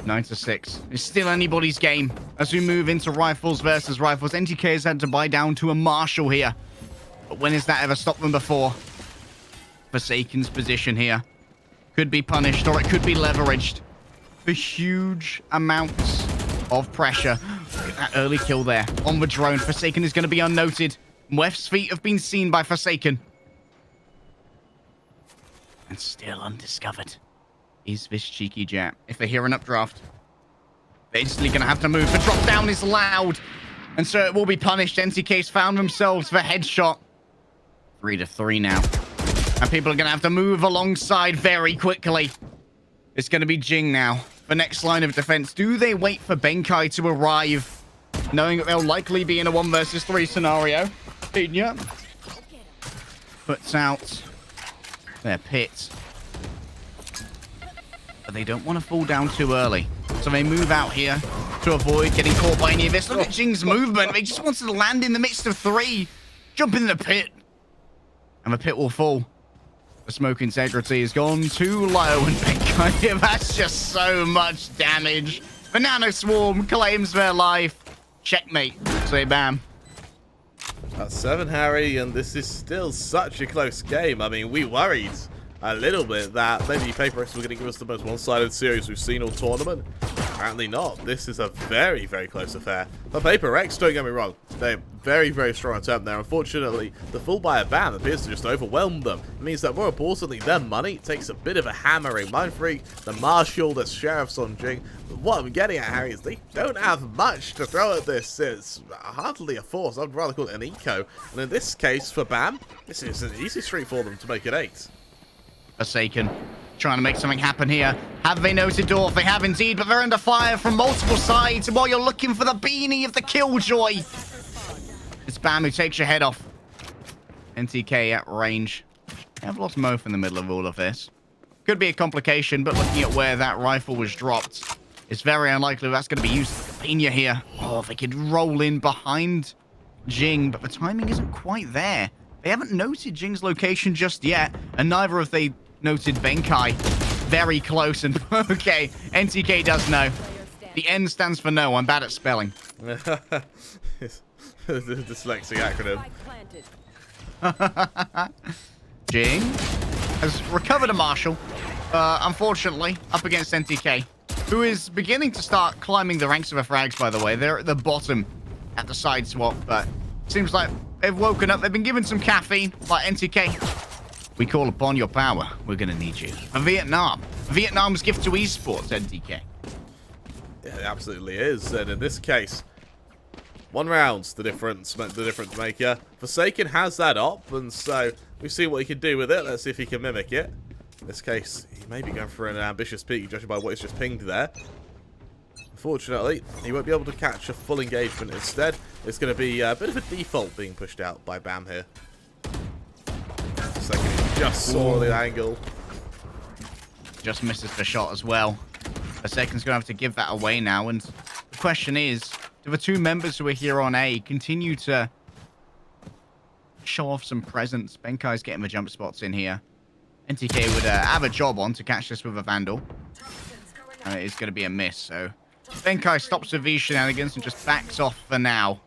9-6. It's still anybody's game. As we move into rifles versus rifles, NTK has had to buy down to a Marshal here. But when has that ever stopped them before? Forsaken's position here could be punished, or it could be leveraged. The huge amounts of pressure. Look at that early kill there on the drone. Forsaken is going to be unnoted. Wef's feet have been seen by Forsaken. And still undiscovered is this cheeky Jap. If they hear an updraft, they're instantly going to have to move. The drop down is loud, and so it will be punished. NTK's found themselves the headshot. 3-3 now. And people are going to have to move alongside very quickly. It's going to be Jing now. The next line of defense. Do they wait for Benkai to arrive, knowing that they'll likely be in a 1 versus 3 scenario? Pina puts out their pit. But they don't want to fall down too early. So they move out here to avoid getting caught by any of this. Look at Jing's movement. He just wants to land in the midst of 3. Jump in the pit. And the pit will fall. The smoke integrity has gone too low, and Benkai, that's just so much damage. Banana Swarm claims their life. Checkmate, say bam. That's 7, Harry, and this is still such a close game. I mean, we worried a little bit that maybe Paper X were going to give us the most one-sided series we've seen all tournament. Apparently not. This is a very, very close affair. But Paper X, don't get me wrong, they're very, very strong attempt there. Unfortunately, the full buyer ban appears to just overwhelm them. It means that more importantly, their money takes a bit of a hammering. Mind Freak, the Marshal, the Sheriff's on Jing. But what I'm getting at, Harry, is they don't have much to throw at this. It's hardly a force. I'd rather call it an eco. And in this case, for BAM, this is an easy streak for them to make it 8. Forsaken, trying to make something happen here. Have they noted Dorf? They have indeed, but they're under fire from multiple sides. And while you're looking for the beanie of the Killjoy, it's BAM who takes your head off. NTK at range. They have lost Moth in the middle of all of this. Could be a complication, but looking at where that rifle was dropped, it's very unlikely that's going to be used. Pena here. Oh, if they could roll in behind Jing, but the timing isn't quite there. They haven't noted Jing's location just yet, and neither have they noted Benkai. Very close, and okay, NTK does know. The N stands for no. I'm bad at spelling. The dyslexic acronym. Jing has recovered a Marshal, unfortunately, up against NTK, who is beginning to start climbing the ranks of the frags, by the way. They're at the bottom at the side swap, but seems like they've woken up. They've been given some caffeine, like NTK. We call upon your power. We're going to need you. For Vietnam. Vietnam's gift to esports, NTK. Yeah, it absolutely is. And in this case, 1 round's the difference maker. Forsaken has that op, and so we see what he can do with it. Let's see if he can mimic it. In this case, he may be going for an ambitious peak, judging by what he's just pinged there. Unfortunately, he won't be able to catch a full engagement. Instead, it's going to be a bit of a default being pushed out by BAM here. Forsaken just saw the angle. Just misses the shot as well. Forsaken's going to have to give that away now, and the question is, do the 2 members who are here on A continue to show off some presence? Benkai's getting the jump spots in here. NTK would have a job on to catch this with a Vandal. And it is going to be a miss, so Benkai stops with these shenanigans and just backs off for now.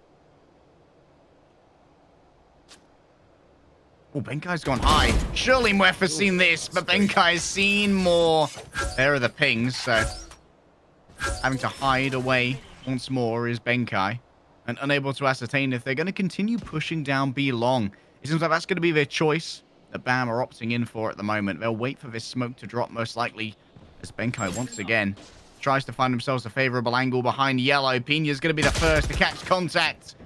Oh, Benkai's gone high. Surely Mwef has seen this, but Benkai's seen more. There are the pings, so having to hide away once more is Benkai, and unable to ascertain if they're going to continue pushing down B long. It seems like that's going to be their choice that BAM are opting in for at the moment. They'll wait for this smoke to drop, most likely, as Benkai once again tries to find themselves a favorable angle behind yellow. Pena's going to be the first to catch contact,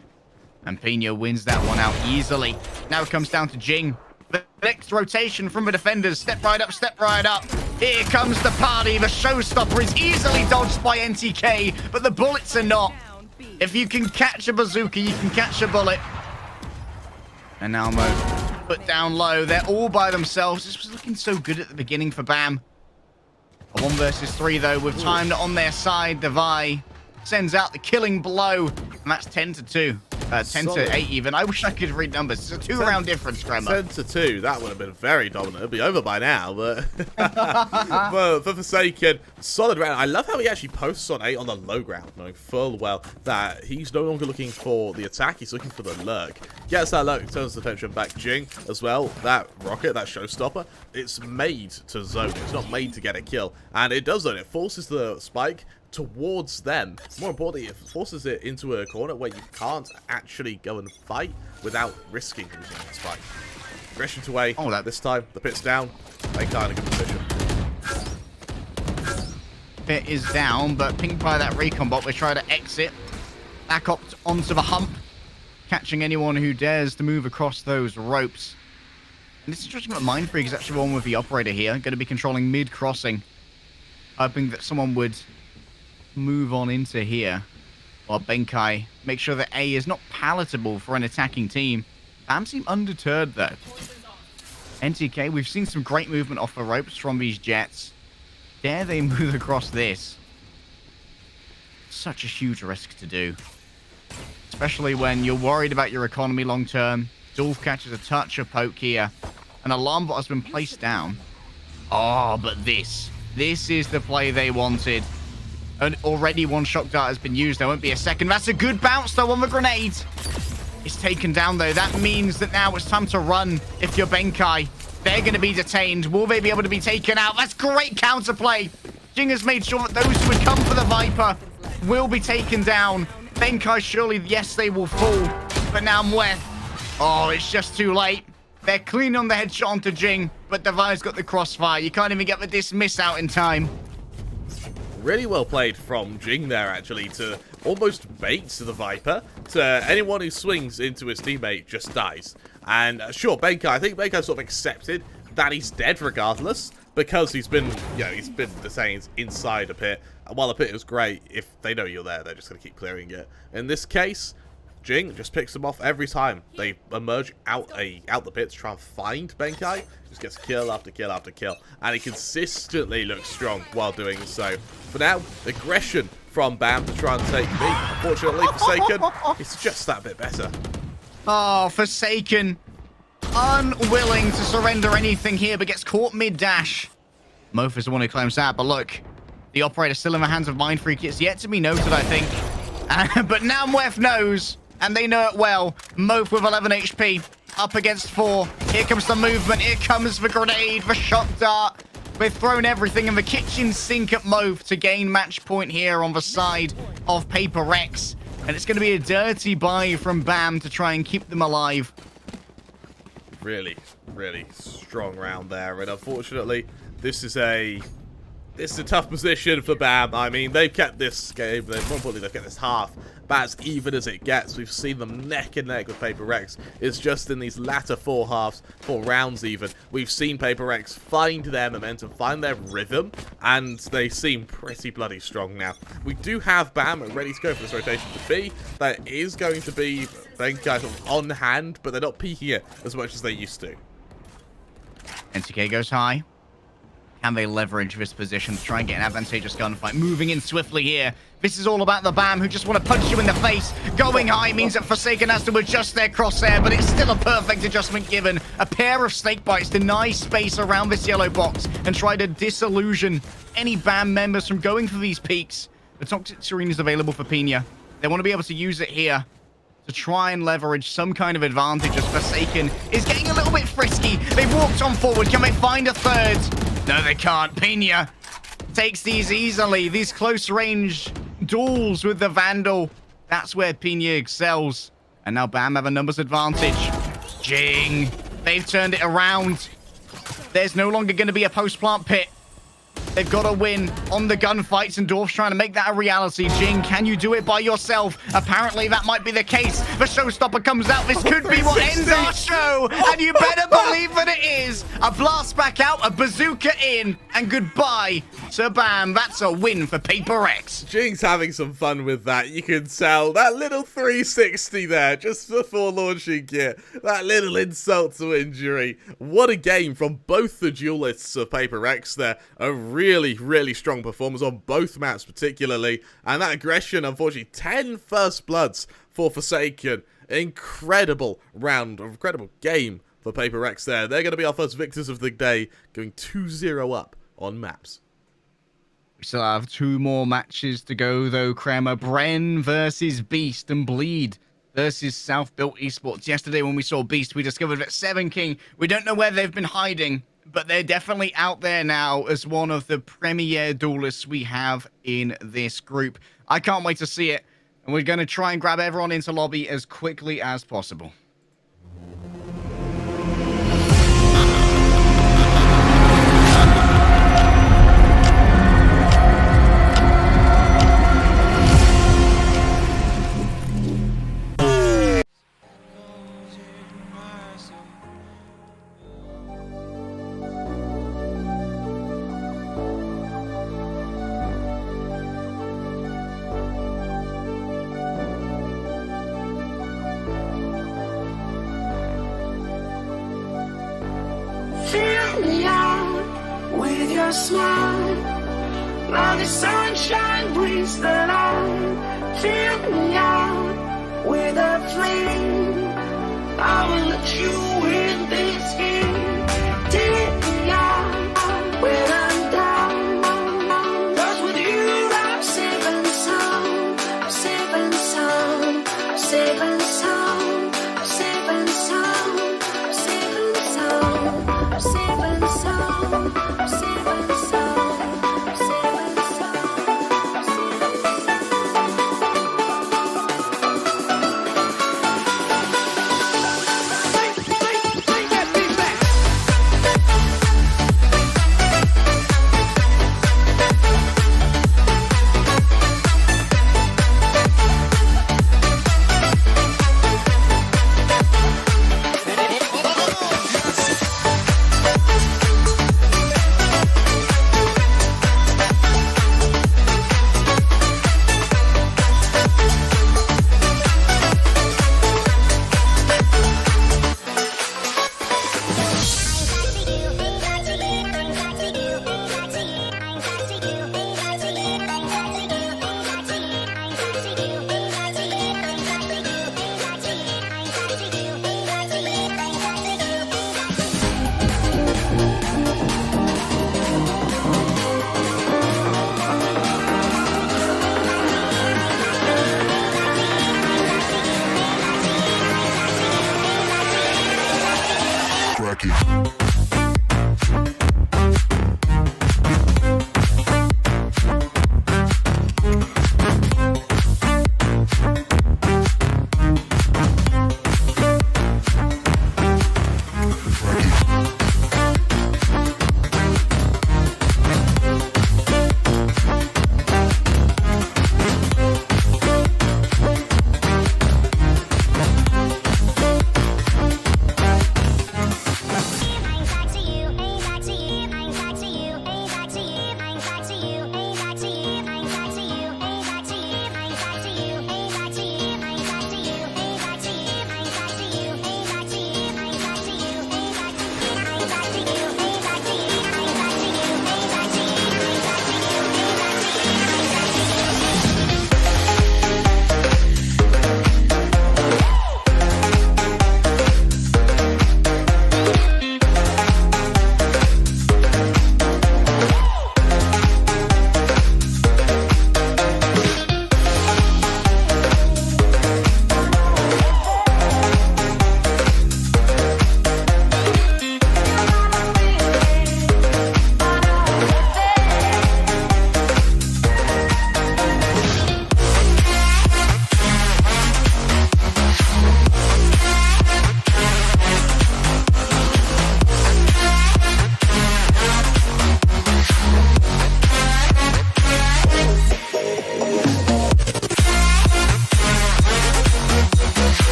and Pena wins that one out easily. Now it comes down to Jing. The next rotation from the defenders. Step right up, step right up. Here comes the party. The showstopper is easily dodged by NTK, but the bullets are not. If you can catch a bazooka, you can catch a bullet. And now Mo put down low. They're all by themselves. This was looking so good at the beginning for BAM. A 1 versus 3, though, with time on their side. Devi sends out the killing blow, and that's 10-2. 10-8 even. I wish I could read numbers. It's a 2-round difference, Grandma. 10-2. That would have been very dominant. It'll be over by now, but but for Forsaken, solid round. I love how he actually posts on 8 on the low ground, knowing full well that he's no longer looking for the attack. He's looking for the lurk. Gets that lurk, turns the attention back. Jing as well. That rocket, that showstopper, it's made to zone. It's not made to get a kill, and it does zone. It forces the spike towards them. More importantly, it forces it into a corner where you can't actually go and fight without risking losing that spike. Aggression to A. Oh, this time the pit's down. They can't in a good position. Pit is down, but pinged by that recon bot. They try to exit back up onto the hump, catching anyone who dares to move across those ropes. And it's interesting that Mind Freak is actually the one with the operator here, going to be controlling mid crossing, hoping that someone would move on into here, while Benkai make sure that A is not palatable for an attacking team. BAM seem undeterred though. NTK, we've seen some great movement off the ropes from these jets. Dare they move across this? Such a huge risk to do, especially when you're worried about your economy long term. Dolph catches a touch of poke here. An alarm bot has been placed down. Oh, but this is the play they wanted. And already one shock dart has been used. There won't be a second. That's a good bounce, though, on the grenade. It's taken down, though. That means that now it's time to run if you're Benkai. They're going to be detained. Will they be able to be taken out? That's great counterplay. Jing has made sure that those who would come for the Viper will be taken down. Benkai, surely, yes, they will fall. But now Mweth. Oh, it's just too late. They're clean on the headshot onto Jing, but Devi's got the crossfire. You can't even get the dismiss out in time. Really well played from Jing there, actually, to almost bait the Viper. To anyone who swings into his teammate just dies. And sure, Benkai, I think Benkai sort of accepted that he's dead regardless, because he's been detained inside a pit. And while the pit is great, if they know you're there, they're just going to keep clearing it. In this case, Jing just picks them off every time they emerge out the pit to try and find Benkai. Just gets kill after kill after kill, and he consistently looks strong while doing so. For now, aggression from Bam to try and take B. Unfortunately, Forsaken, it's just that bit better. Oh, Forsaken, unwilling to surrender anything here, but gets caught mid-dash. Mof is the one who climbs out, but look, the operator still in the hands of Mindfreak. It's yet to be noted, I think. But now Mwef knows. And they know it well. Mof with 11 HP. Up against 4. Here comes the movement. Here comes the grenade. The shock dart. They've thrown everything in the kitchen sink at Mof to gain match point here on the side of Paper Rex. And it's going to be a dirty buy from Bam to try and keep them alive. Really, really strong round there. And unfortunately, this is a tough position for Bam. I mean, they've kept this game, more importantly, they've kept this half about as even as it gets. We've seen them neck and neck with Paper Rex. It's just in these latter 4 rounds even, we've seen Paper Rex find their momentum, find their rhythm, and they seem pretty bloody strong now. We do have Bam ready to go for this rotation to B. That is going to be Benkai sort of on hand, but they're not peeking it as much as they used to. NTK goes high. Can they leverage this position to try and get an advantageous gunfight? Moving in swiftly here. This is all about the Bam who just want to punch you in the face. Going high means that Forsaken has to adjust their crosshair, but it's still a perfect adjustment given. A pair of snake bites deny space around this yellow box and try to disillusion any Bam members from going for these peaks. The Toxic Serene is available for Pina. They want to be able to use it here to try and leverage some kind of advantage as Forsaken is getting a little bit frisky. They've walked on forward. Can they find a third? No, they can't. Pina takes these easily. These close-range duels with the Vandal. That's where Pina excels. And now Bam have a numbers advantage. Jing. They've turned it around. There's no longer going to be a post-plant pit. They've got to win on the gunfights, and Dorf's trying to make that a reality. Jing, can you do it by yourself? Apparently, that might be the case. The showstopper comes out. This could be what ends our show, and you better believe that it is. A blast back out, a bazooka in, and goodbye to Bam. That's a win for Paper X. Jing's having some fun with that. You can tell that little 360 there just before launching gear. That little insult to injury. What a game from both the duelists of Paper X there. A really, really strong performance on both maps particularly. And that aggression, unfortunately, 10 first bloods for Forsaken. Incredible round, incredible game for Paper X there. They're going to be our first victors of the day, going 2-0 up on maps. We still have 2 more matches to go, though, Kremer. Bren versus Beast and Bleed versus South-Built Esports. Yesterday, when we saw Beast, we discovered that 7 King, we don't know where they've been hiding, but they're definitely out there now as one of the premier duelists we have in this group. I can't wait to see it, and we're going to try and grab everyone into lobby as quickly as possible. Fill me out with your smile. Now the sunshine brings the light. Fill me out with a flame. I will let you in this game.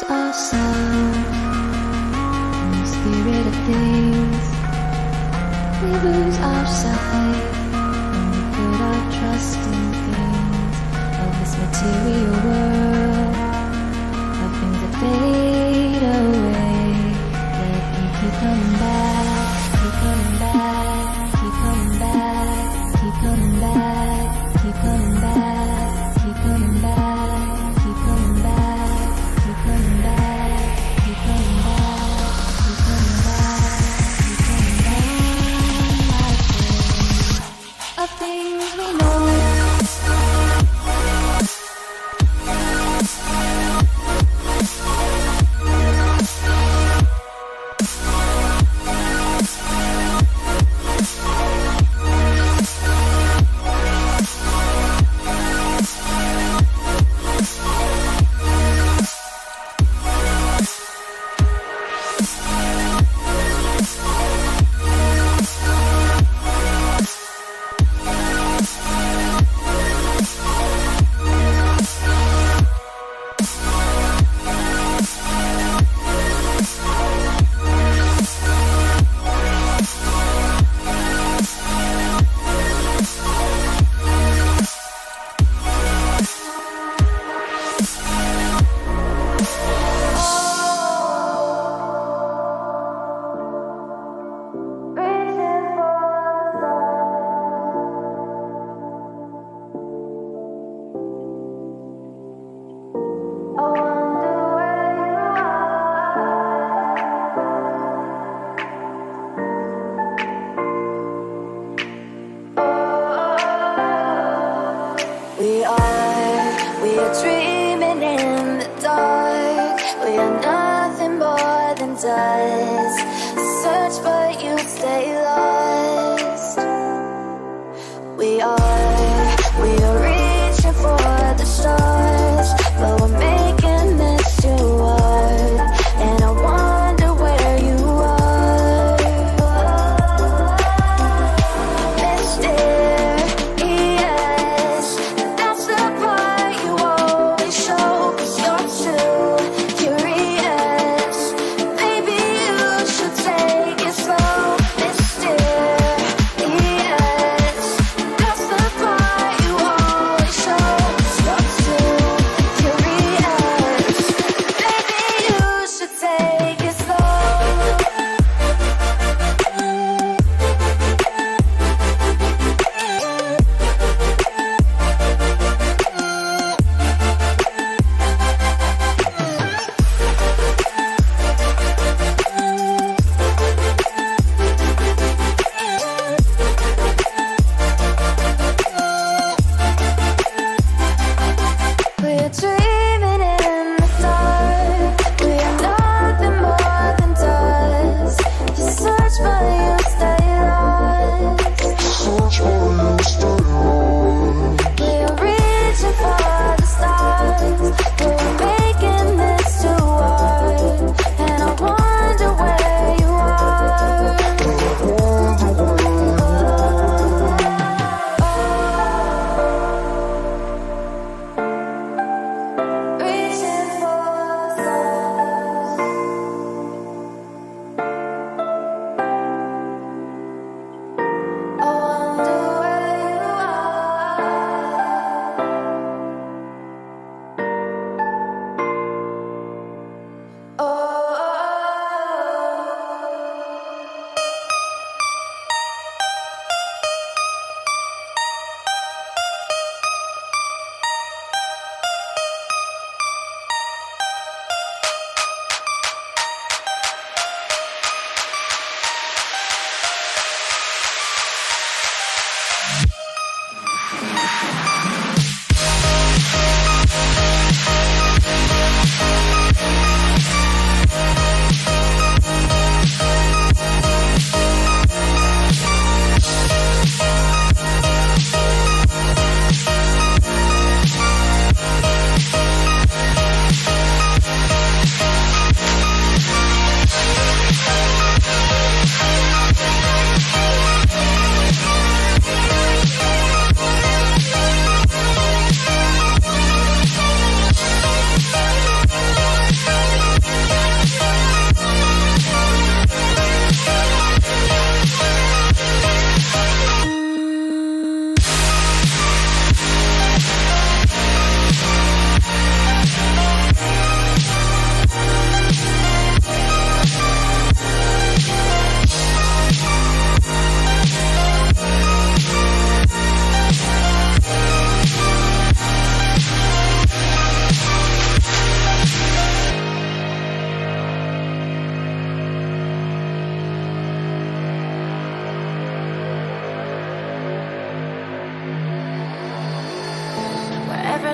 lose ourselves in the spirit of things. We lose our sight when we put our trust in things of this material world, of things that fade away. Let them keep coming back, keep coming back, keep coming back, keep coming back, keep coming back, keep coming back, keep coming back, keep coming back, keep coming back, keep coming back, keep coming back. Of things we know. We are dreaming in the dark. We are nothing more than dust. Search but you stay lost. We are reaching for the stars, but we're making this too hard. And I wonder where you are. Mysterious, that's the part you always show.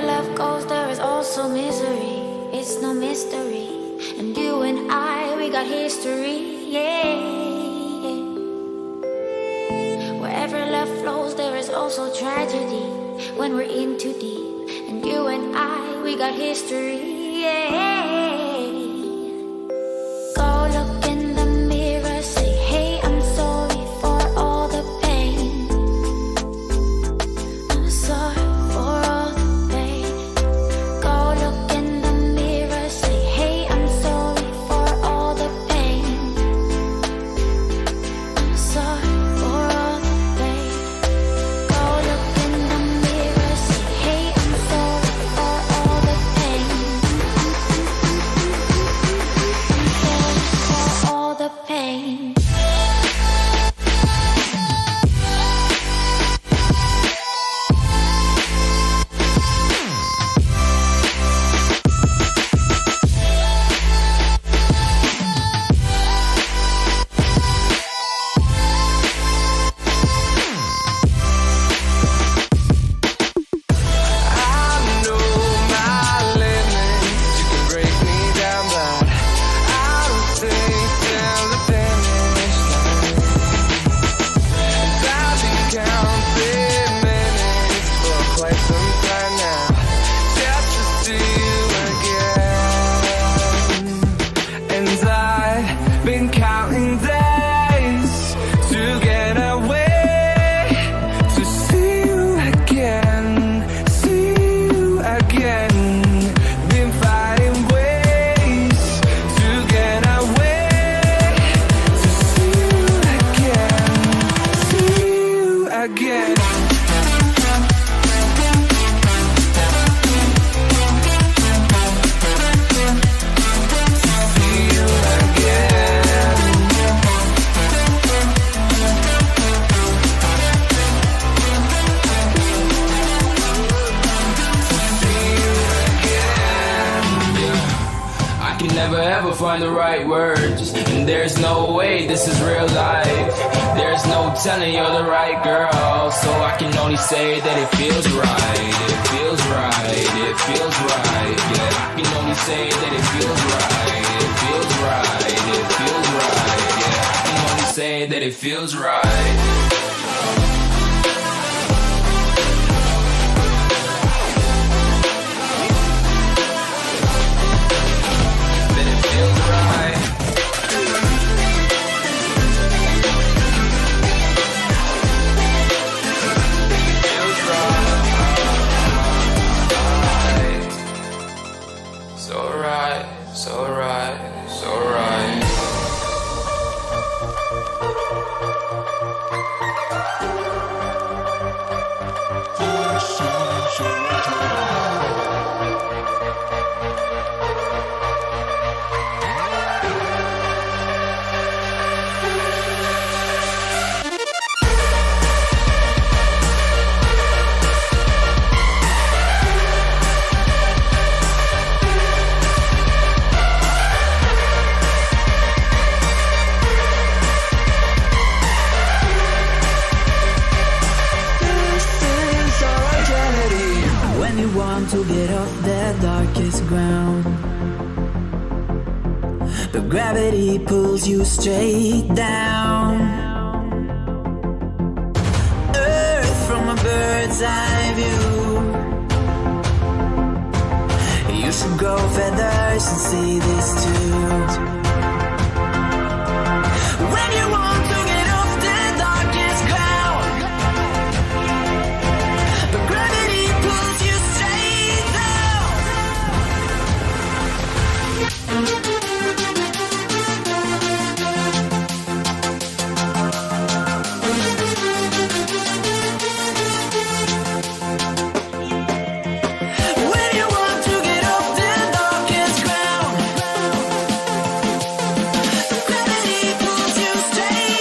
love goes, there is also misery. It's no mystery. And you and I, we got history, yeah. Wherever love flows, there is also tragedy. When we're in too deep, and you and I, we got history, yeah. Go look in the mirror, say, hey, I'm sorry for all the pain. I'm sorry for all the pain. Go look in the mirror, say, hey, I'm sorry for all the pain. I'm sorry for all the pain. Go look in the mirror, say, hey, I'm sorry for all the pain. I'm sorry for all the pain. I know my limits. You can break me down, but I will take till the finish line. And I've been counting minutes for quite some time now, just to see you again. And I've been counting days to get away, to see you again, see you again. Been finding ways to get away, to see you again, see you again. See you again. I can never ever find the right words, and there's no way this is real life. There's no telling you're the right girl, so I can only say that it feels right. It feels right. It feels right. Yeah, I can only say that it feels right. It feels right. It feels right. Yeah, I can only say that it feels right. That it feels right. Feels right. So right, so right, so right. When you want to get off the darkest ground, but gravity pulls you straight down. Earth from a bird's eye view. You should grow feathers and see this too. When you want to get off the darkest ground, but gravity pulls you straight down. When you want to get off the darkest ground, gravity pulls you straight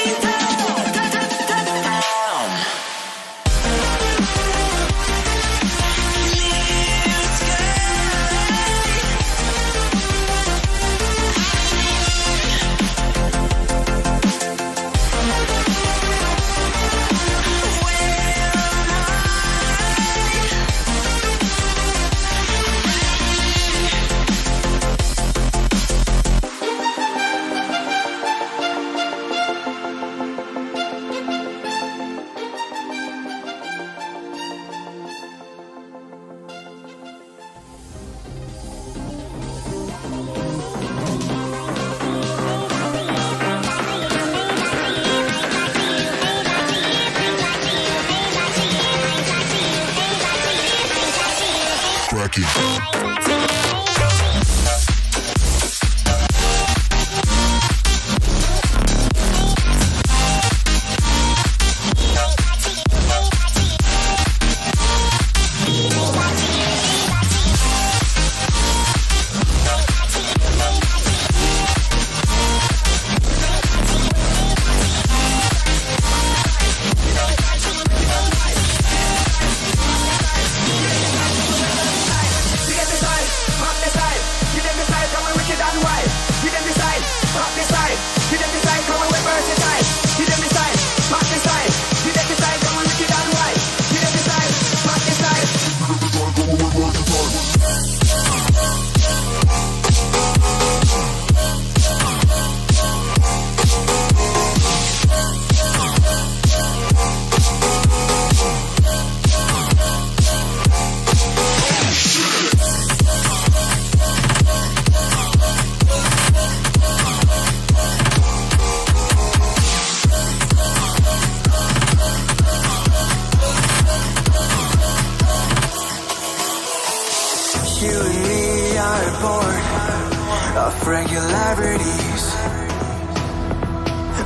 regularities,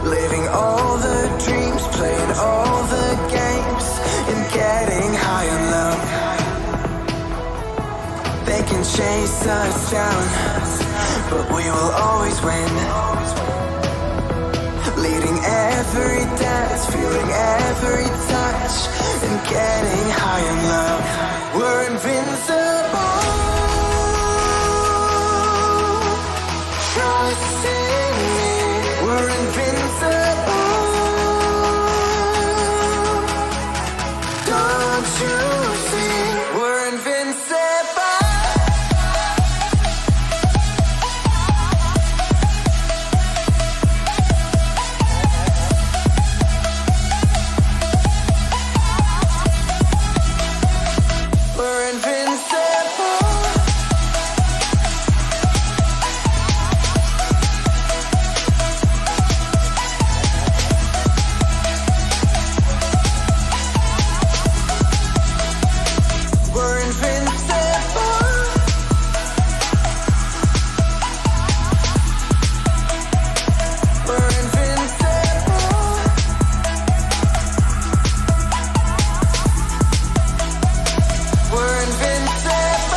living all the dreams, playing all the games, and getting high in love. They can chase us down, but we will always win. Leading every dance, feeling every touch, and getting high in love. We're invincible. Trust in me. We're invincible. Don't you see? We're invincible. We're invincible. We're invincible. We're invincible. We're invincible.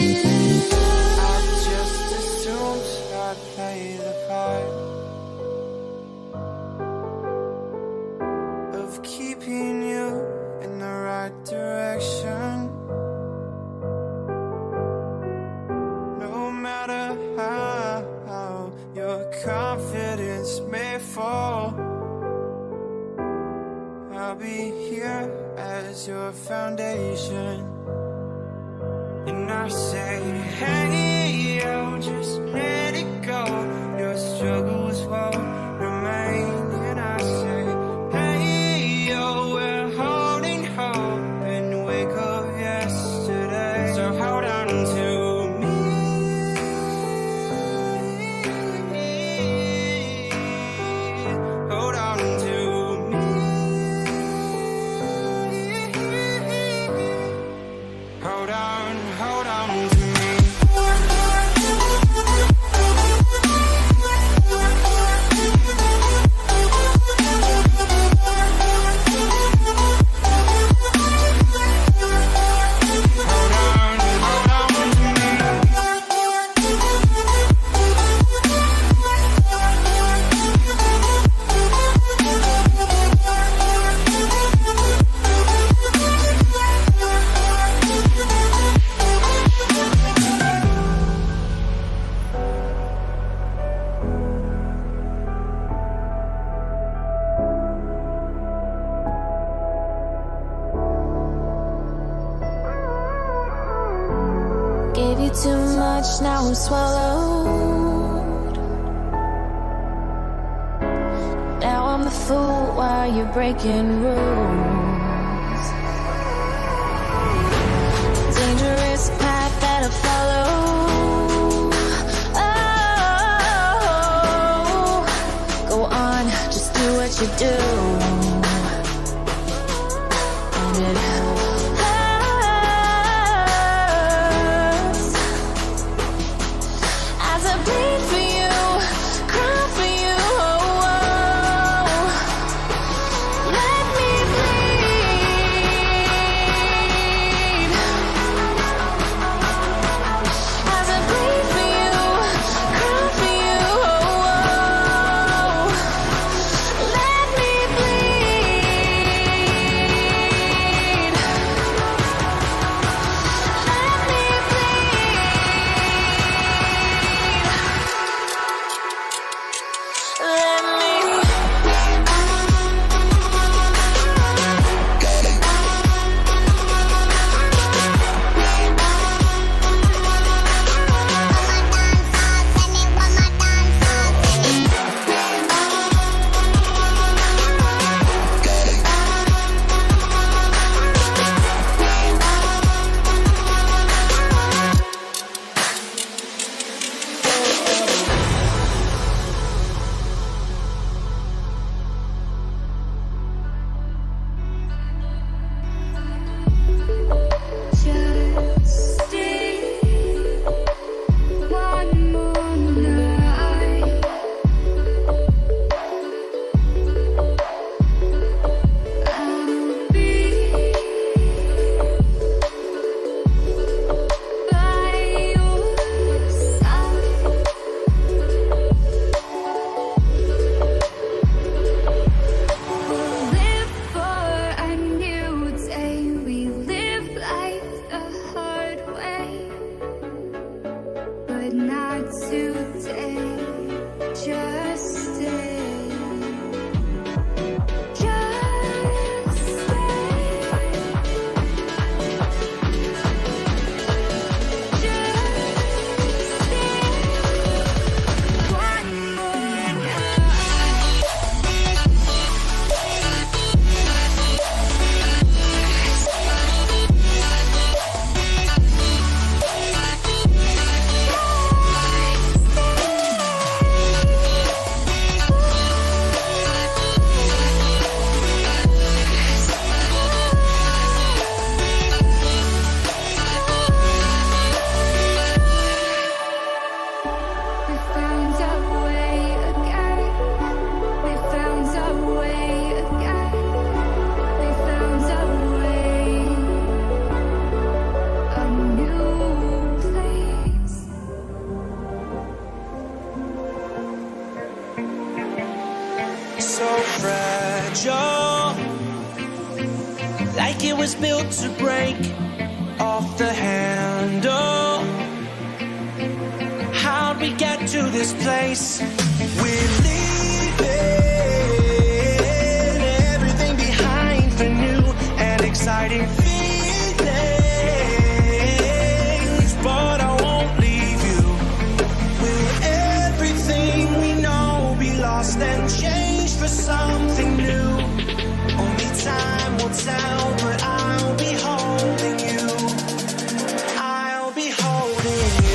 I just assumed I'd play the part of keeping you in the right direction. No matter how your confidence may fall, I'll be here as your foundation. And I say, hey, yo, just let it go. Your struggles won't remain. And I say, hey, yo, we're holding hope and wake up yesterday. So hold on to Hold on to me. Gave you too much, now I'm swallowed. Now I'm the fool while you're breaking rules. Dangerous path that I follow. Oh, go on, just do what you do. And it bleed for you, cry for you, oh, oh. Let me bleed. As I bleed for you, cry for you, oh, oh. Let me bleed. Let me like it was built to break off the handle. How'd we get to this place? We're leaving everything behind for new and exciting feelings, but I won't leave you. Will everything we know be lost and changed for something new? Only time will tell, but I'll be holding you. I'll be holding you.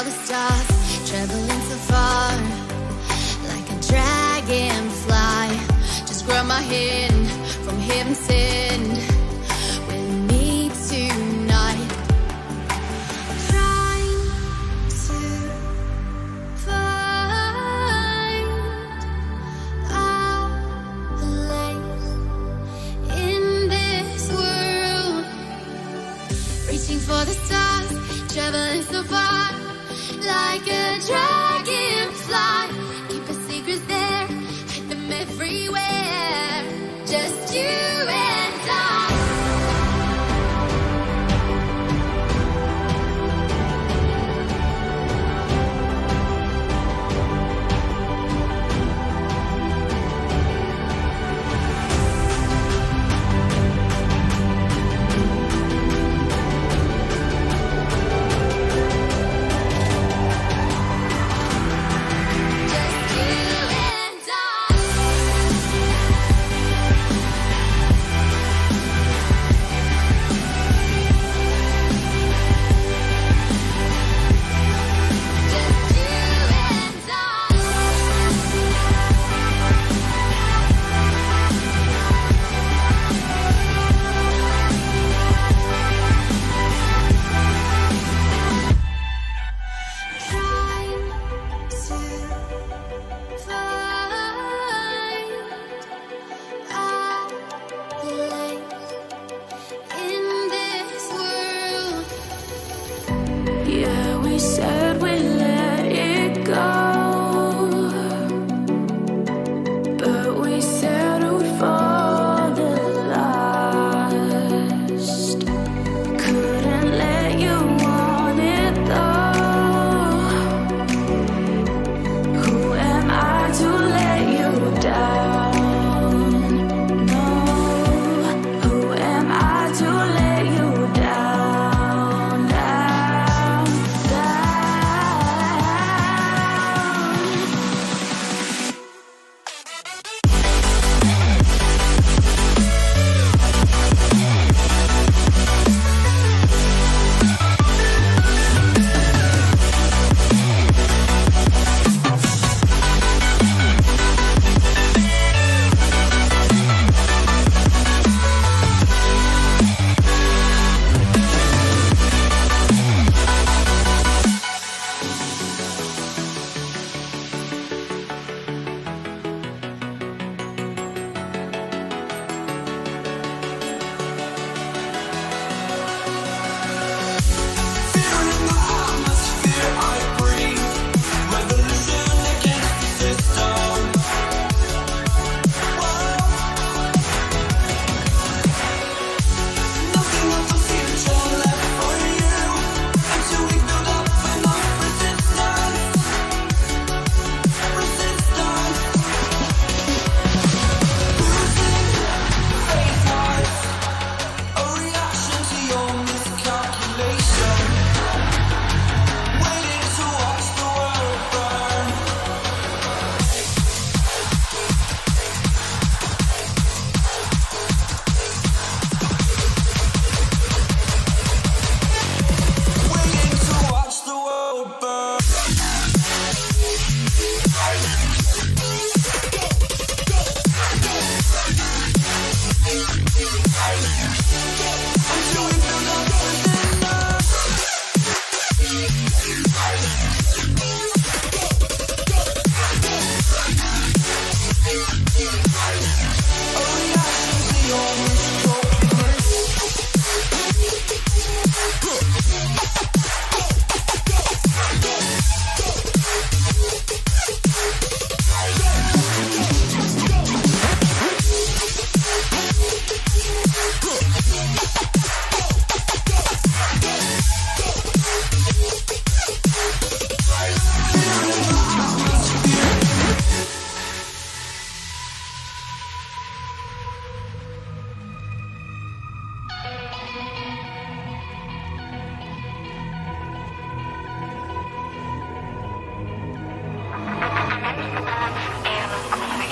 the stars, traveling so far, like a dragonfly. Just grab my hand from heaven sent with me tonight. Trying to find our place in this world, reaching for the stars, traveling so far, like a dragonfly. Keep the secrets there, hide them everywhere. Just you and I.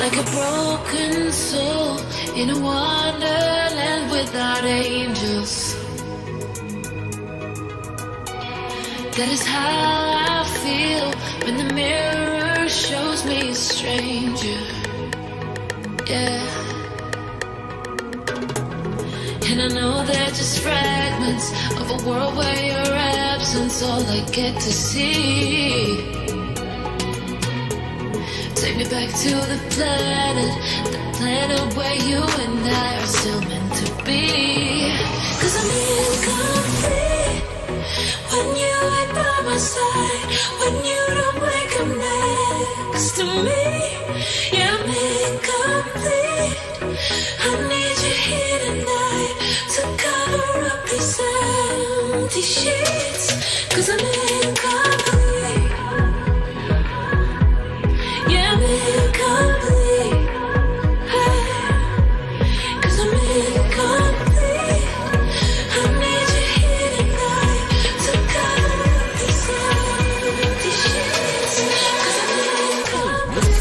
like a broken soul in a wonderland without angels. That is how I feel when the mirror shows me a stranger. Yeah. And I know they're just fragments of a world where your absence all I get to see. Take me back to the planet where you and I are still meant to be. 'Cause I'm incomplete when you ain't by my side, when you don't wake up next to me. Yeah, I'm incomplete. I need you here tonight to cover up these empty sheets. 'Cause I'm incomplete. Yeah, I'm incomplete. Hey, 'cause I'm incomplete. I need you here tonight to cover up these empty sheets. 'Cause I'm incomplete.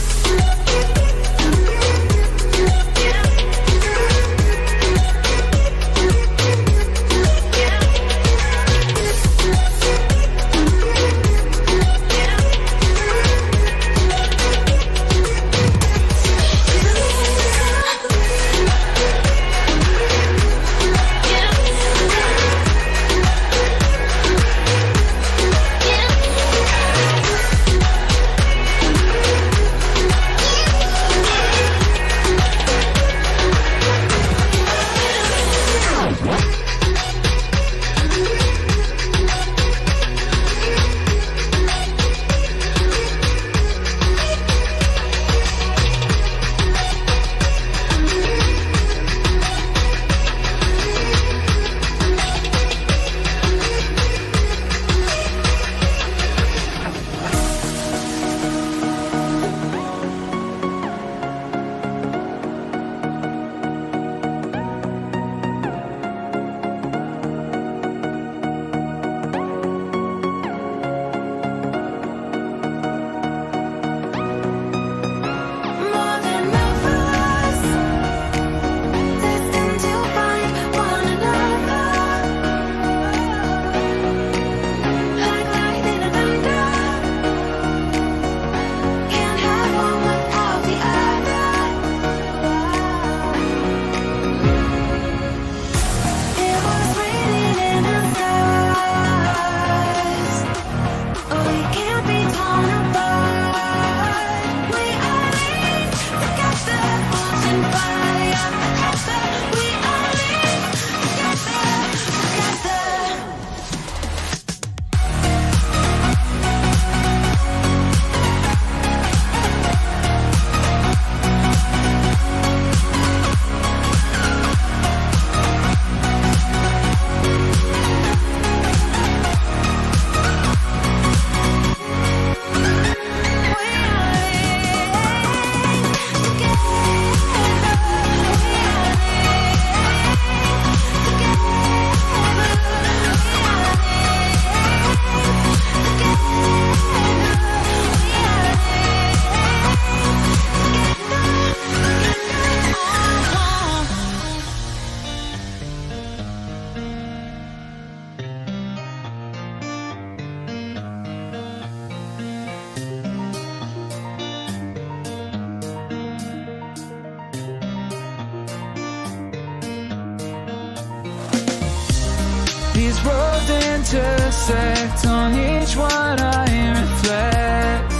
These roads intersect, on each one I reflect.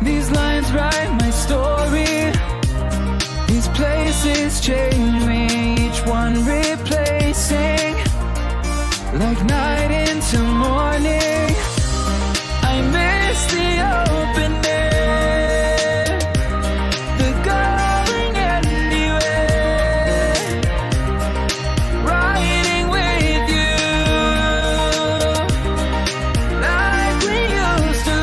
These lines write my story. These places change me, each one replacing, like night into morning. I miss the open air, the going anywhere, riding with you like we used to.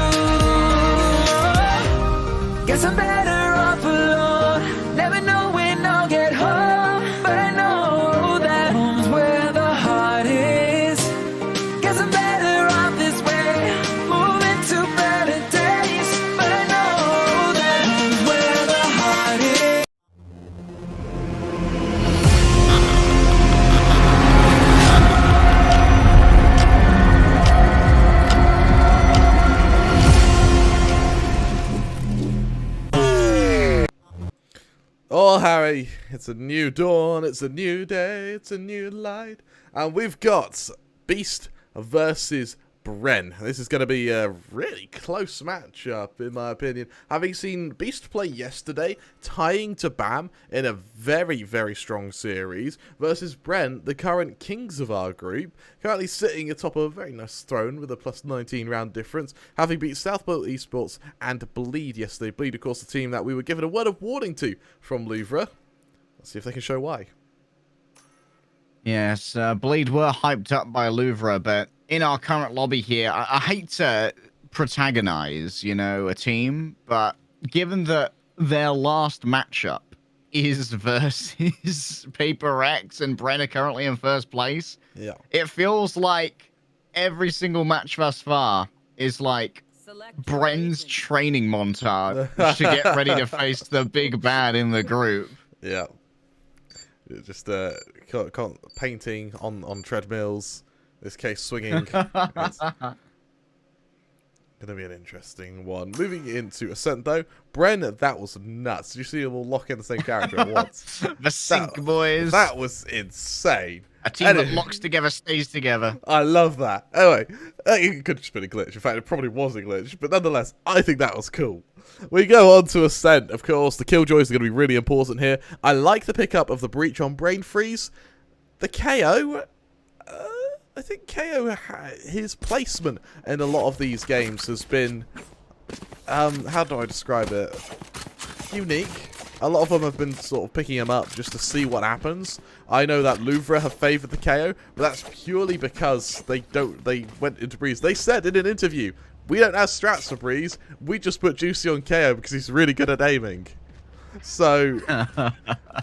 Guess I'm better off alone, never know when I'll get home, but I know that home's where the heart is. It's a new dawn, it's a new day, it's a new light. And we've got Beast versus Bren. This is going to be a really close matchup, in my opinion. Having seen Beast play yesterday, tying to Bam in a very, very strong series, versus Bren, the current kings of our group, currently sitting atop a very nice throne with a plus 19 round difference, having beat Southpole Esports and Bleed yesterday. Bleed, of course, the team that we were given a word of warning to from Louvre. Let's see if they can show why. Yes, Bleed were hyped up by Louvre, but in our current lobby here, I hate to protagonize, you know, a team, but given that their last matchup is versus Paper X and Bren are currently in first place, it feels like every single match thus far is like Bren's training montage to get ready to face the big bad in the group. Yeah. Just painting on treadmills. This case swinging. It's going to be an interesting one. Moving into Ascent, though. Bren, that was nuts. Did you see them all lock in the same character at once? The sync, boys. That was insane. A team that locks together stays together. I love that. Anyway, it could have just been a glitch. In fact, it probably was a glitch. But nonetheless, I think that was cool. We go on to Ascent. Of course, the Killjoys are going to be really important here. I like the pickup of the Breach on Brain Freeze. The KO... I think KO, his placement in a lot of these games has been, how do I describe it, unique. A lot of them have been sort of picking him up just to see what happens. I know that Louvre have favoured the KO, but that's purely because they went into Breeze. They said in an interview, we don't have strats for Breeze, we just put Juicy on KO because he's really good at aiming. So,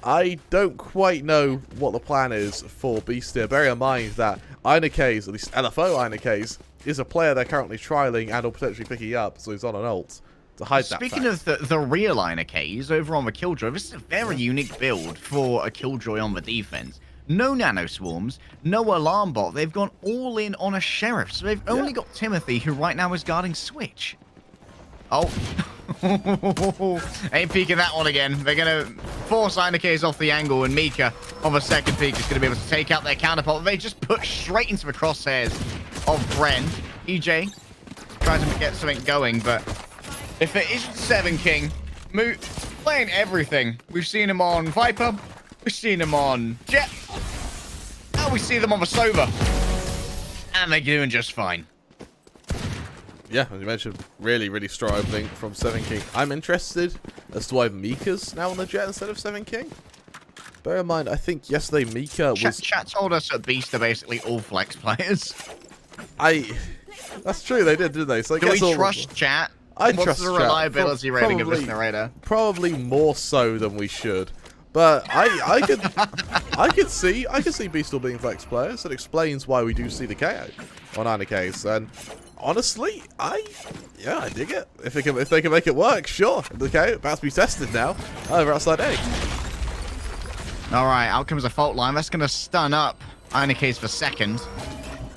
I don't quite know what the plan is for Beast here. Bear in mind that Einek's, at least LFO Einek's, is a player they're currently trialing and or potentially picking up, so he's on an ult to hide that fact. Speaking of the real Einek, over on the Killjoy, this is a very unique build for a Killjoy on the defense. No nano swarms, no alarm bot. They've gone all in on a sheriff, so they've only got Timothy, who right now is guarding Switch. Oh. Ain't peeking that one again. They're going to force Einek's off the angle, and Mika on a second peek is going to be able to take out their counterpart. They just put straight into the crosshairs of Bren. EJ tries to get something going, but if it isn't Seven King, playing everything. We've seen him on Viper, we've seen him on Jet, now we see them on the Sova, and they're doing just fine. Yeah, as you mentioned, really, really strong opening from Seven King. I'm interested as to why Mika's now on the Jet instead of Seven King. Bear in mind, I think yesterday Mika was... Chat told us that Beast are basically all flex players. That's true, they did, didn't they? So Do we trust Chat? I What's trust the Chat. reliability rating of this narrator? Probably more so than we should. But I could see Beast still being flex players. That explains why we do see the KO on Einek's. And honestly, I dig it. If they can make it work, sure. Okay, about to be tested now over outside A. All right, out comes a fault line. That's going to stun up Einek's for second.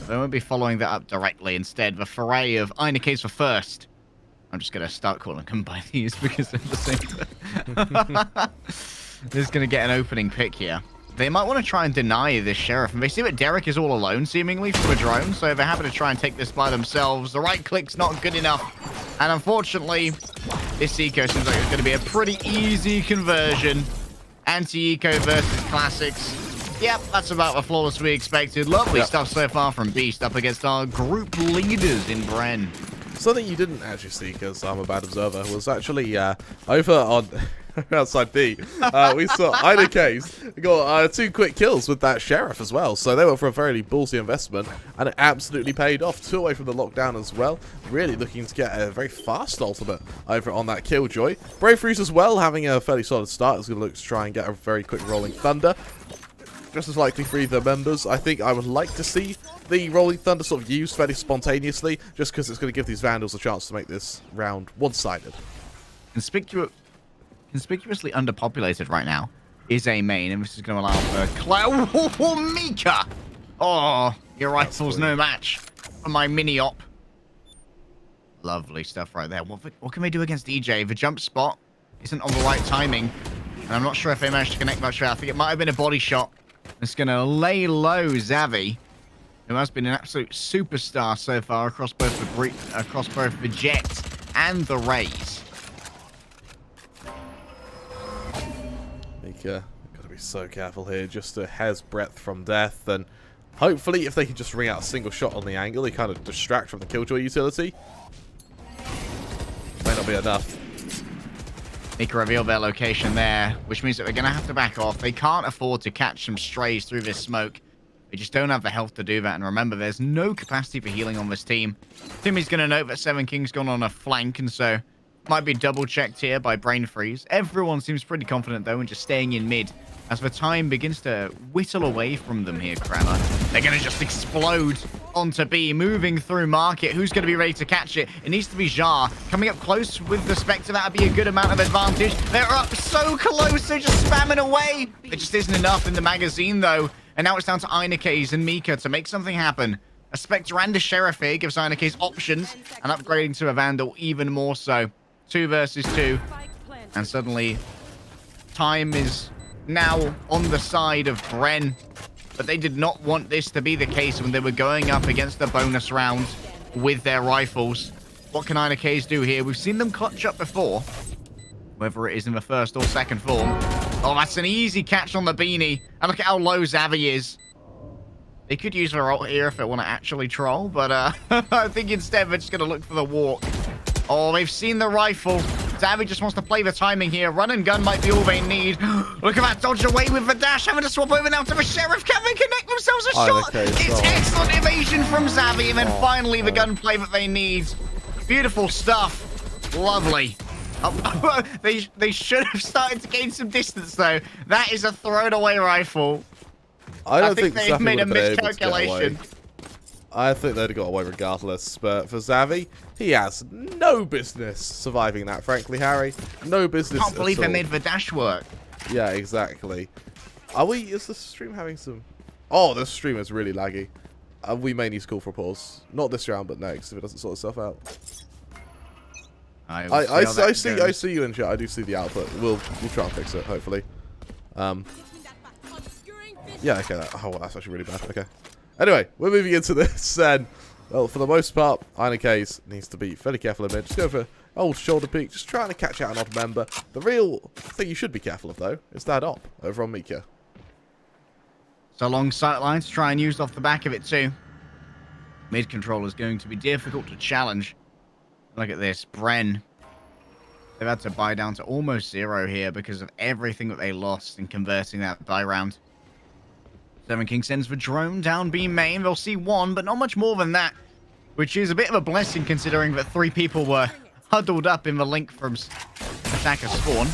They won't be following that up directly. Instead, the foray of Einek's for first. I'm just going to start calling them by these because they're the same. This is going to get an opening pick here. They might want to try and deny this sheriff. And they see that Derek is all alone, seemingly, from a drone. So they're happy to try and take this by themselves. The right click's not good enough. And unfortunately, this eco seems like it's going to be a pretty easy conversion. Anti-eco versus classics. Yep, that's about the flawless we expected. Lovely stuff so far from Beast up against our group leaders in Bren. Something you didn't actually see, because I'm a bad observer, was actually over on... outside B, we saw Einek's got 2 quick kills with that sheriff as well, so they went for a very ballsy investment, and it absolutely paid off. 2 away from the lockdown as well, really looking to get a very fast ultimate over on that Killjoy. Brave Freeze as well, having a fairly solid start, is going to look to try and get a very quick Rolling Thunder. Just as likely for either members. I think I would like to see the Rolling Thunder sort of used fairly spontaneously, just because it's going to give these Vandals a chance to make this round one-sided. Conspicuously underpopulated right now is A main, and this is going to allow for Mika. Oh, your rifle's no match for my mini-op. Lovely stuff right there. What can they do against EJ? The jump spot isn't on the right timing. And I'm not sure if they managed to connect much. I think it might have been a body shot. It's going to lay low Xavi, who has been an absolute superstar so far across both the Jets and the Rays. Mika, got to be so careful here. Just a hair's breadth from death. And hopefully, if they can just ring out a single shot on the angle, they kind of distract from the Killjoy utility. May not be enough. Mika revealed their location there, which means that they're going to have to back off. They can't afford to catch some strays through this smoke. They just don't have the health to do that. And remember, there's no capacity for healing on this team. Timmy's going to note that Seven King's gone on a flank, and so might be double-checked here by Brain Freeze. Everyone seems pretty confident, though, in just staying in mid. As the time begins to whittle away from them here, Kramer. They're going to just explode onto B, moving through Market. Who's going to be ready to catch it? It needs to be Jar. Coming up close with the Spectre, that would be a good amount of advantage. They're up so close, they're just spamming away. It just isn't enough in the magazine, though. And now it's down to Einekes and Mika to make something happen. A Spectre and a Sheriff here gives Einekes options, and upgrading to a Vandal even more so. 2 versus 2. And suddenly, time is now on the side of Bren. But they did not want this to be the case when they were going up against the bonus rounds with their rifles. What can Einekes do here? We've seen them clutch up before, whether it is in the first or second form. Oh, that's an easy catch on the beanie. And look at how low Xavi is. They could use their ult here if they want to actually troll, but I think instead they're just going to look for the walk. Oh, they've seen the rifle. Xavi just wants to play the timing here. Run and gun might be all they need. Look at that dodge away with the dash. Having to swap over now to the Sheriff. Can they connect themselves a shot? It's excellent evasion from Xavi. And then finally the gunplay that they need. Beautiful stuff. Lovely. They should have started to gain some distance, though. That is a thrown away rifle. I think they've made a miscalculation. I think they'd have got away regardless. But for Xavi, he has no business surviving that, frankly, Harry. No business. I can't believe they made the dash work. Yeah, exactly. Is the stream having some... Oh, the stream is really laggy. We may need to call for a pause. Not this round, but next, if it doesn't sort itself out. I see you in chat. I do see the output. We'll try and fix it, hopefully. Yeah, okay. That's actually really bad. Okay. Anyway, we're moving into this, and well, for the most part, Einekes needs to be fairly careful of it. Just go for old shoulder peek, just trying to catch out an odd member. The real thing you should be careful of, though, is that op over on Mika. So long sight line to try and use off the back of it too. Mid control is going to be difficult to challenge. Look at this, Bren. They've had to buy down to almost 0 here because of everything that they lost in converting that buy round. Seven King sends the drone down B main. They'll see 1, but not much more than that, which is a bit of a blessing considering that 3 people were huddled up in the link from attacker spawn.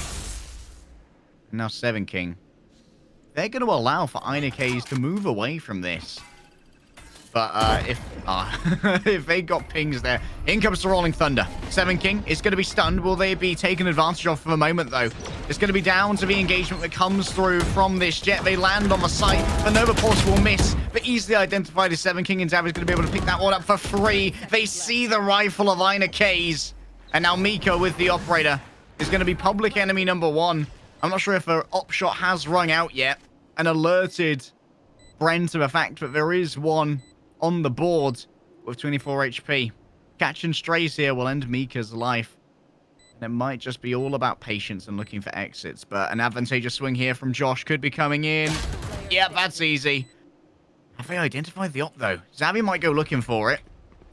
And now Seven King. They're going to allow for Einekes to move away from this. But if they got pings there, in comes the Rolling Thunder. Seven King is going to be stunned. Will they be taken advantage of for the moment, though? It's going to be down to the engagement that comes through from this jet. They land on the site. The Nova Pulse will miss, but easily identified as Seven King, and Xavi is going to be able to pick that one up for free. They see the rifle of Einekes, and now Mika with the operator is going to be public enemy number 1. I'm not sure if the op shot has rung out yet and alerted Bren to the fact that there is one on the board with 24 HP. Catching strays here will end Mika's life. And it might just be all about patience and looking for exits. But an advantageous swing here from Josh could be coming in. Yep, that's easy. Have they identified the op, though? Xavi might go looking for it.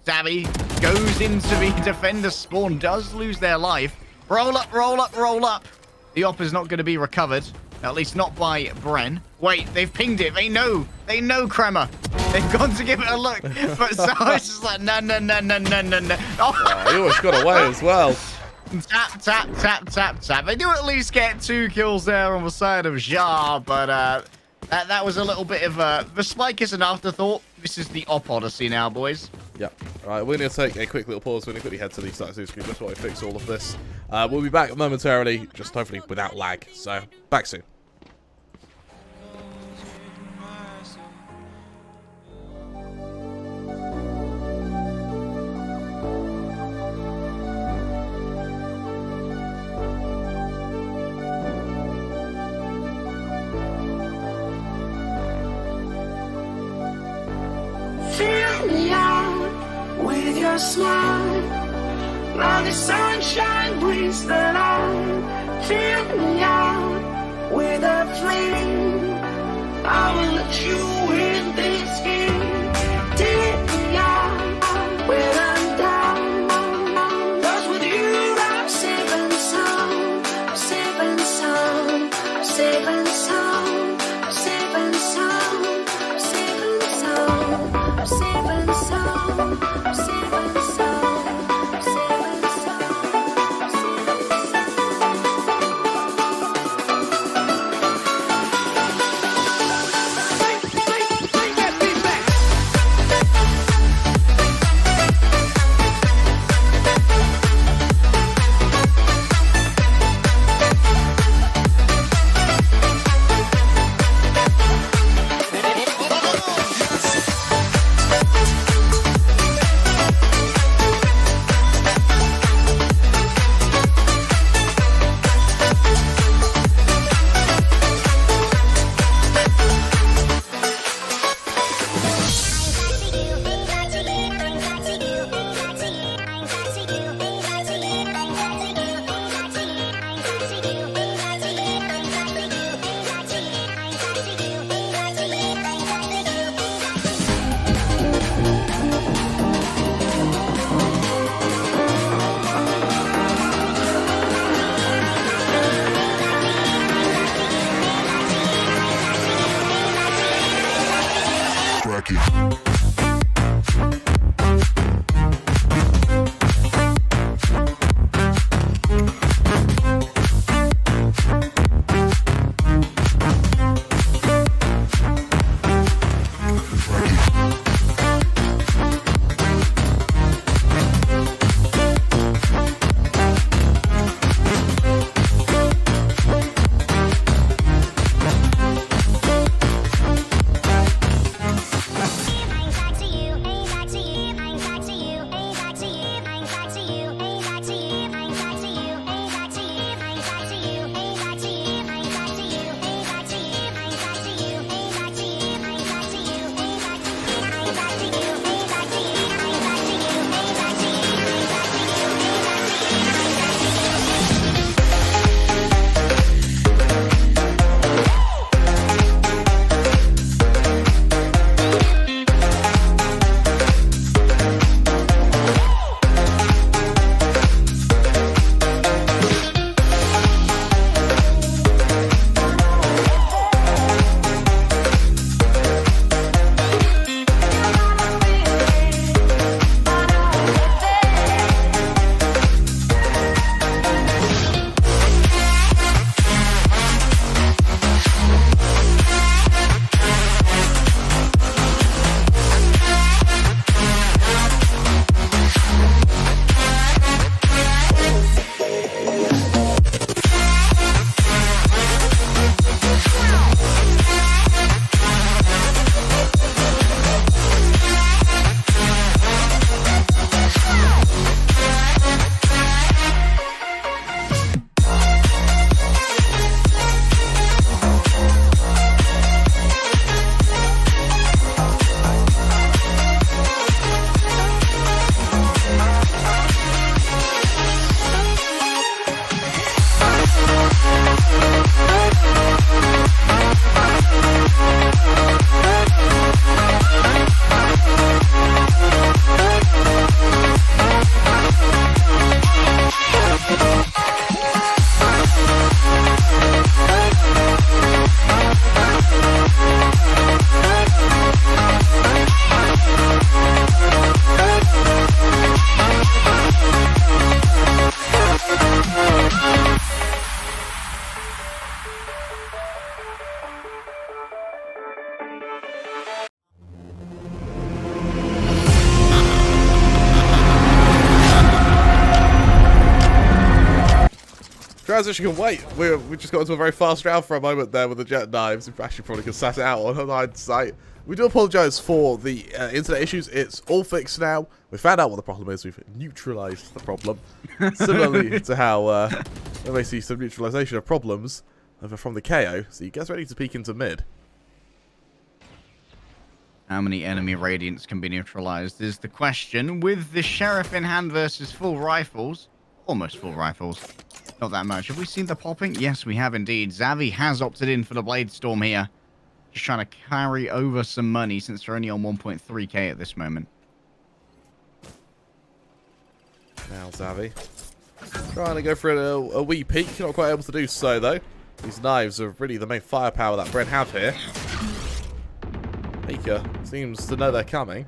Xavi goes into the defender spawn, does lose their life. Roll up, roll up, roll up. The op is not going to be recovered. At least not by Bren. Wait, they've pinged it. They know. They know Kremer. They've gone to give it a look. But Sarah's just like, no. Oh, he almost got away as well. Tap, tap, tap, tap, tap. They do at least get 2 kills there on the side of Jar, but that was a little bit of the spike is an afterthought. This is the op odyssey now, boys. Yep. All right, we're going to take a quick little pause. We're going to quickly head to the start screen just while we fix all of this. We'll be back momentarily, just hopefully without lag. So, back soon. smile. Now the sunshine brings the light. Fill me out with a flame. I will let you in this game. Take me out when I'm down. 'Cause with you I'm safe and sound. I'm safe and sound. I'm safe and sound. I'm safe and sound. I'm safe and sound. I'm safe and sound. I'm safe and sound. I'm safe and sound. I'm safe and Transition can wait. We just got into a very fast round for a moment there with the jet knives. We actually probably could sat it out on hindsight. We do apologise for the internet issues. It's all fixed now. We found out what the problem is. We've neutralised the problem. Similarly to how we may see some neutralisation of problems over from the KO. So you guys ready to peek into mid? How many enemy radiants can be neutralized is the question. With the Sheriff in hand versus full rifles, almost full rifles, not that much. Have we seen the popping? Yes, we have indeed. Xavi has opted in for the Blade Storm here. Just trying to carry over some money since they're only on 1.3k at this moment. Now Xavi trying to go for a wee peek. Not quite able to do so, though. These knives are really the main firepower that Brent have here. Mika seems to know they're coming.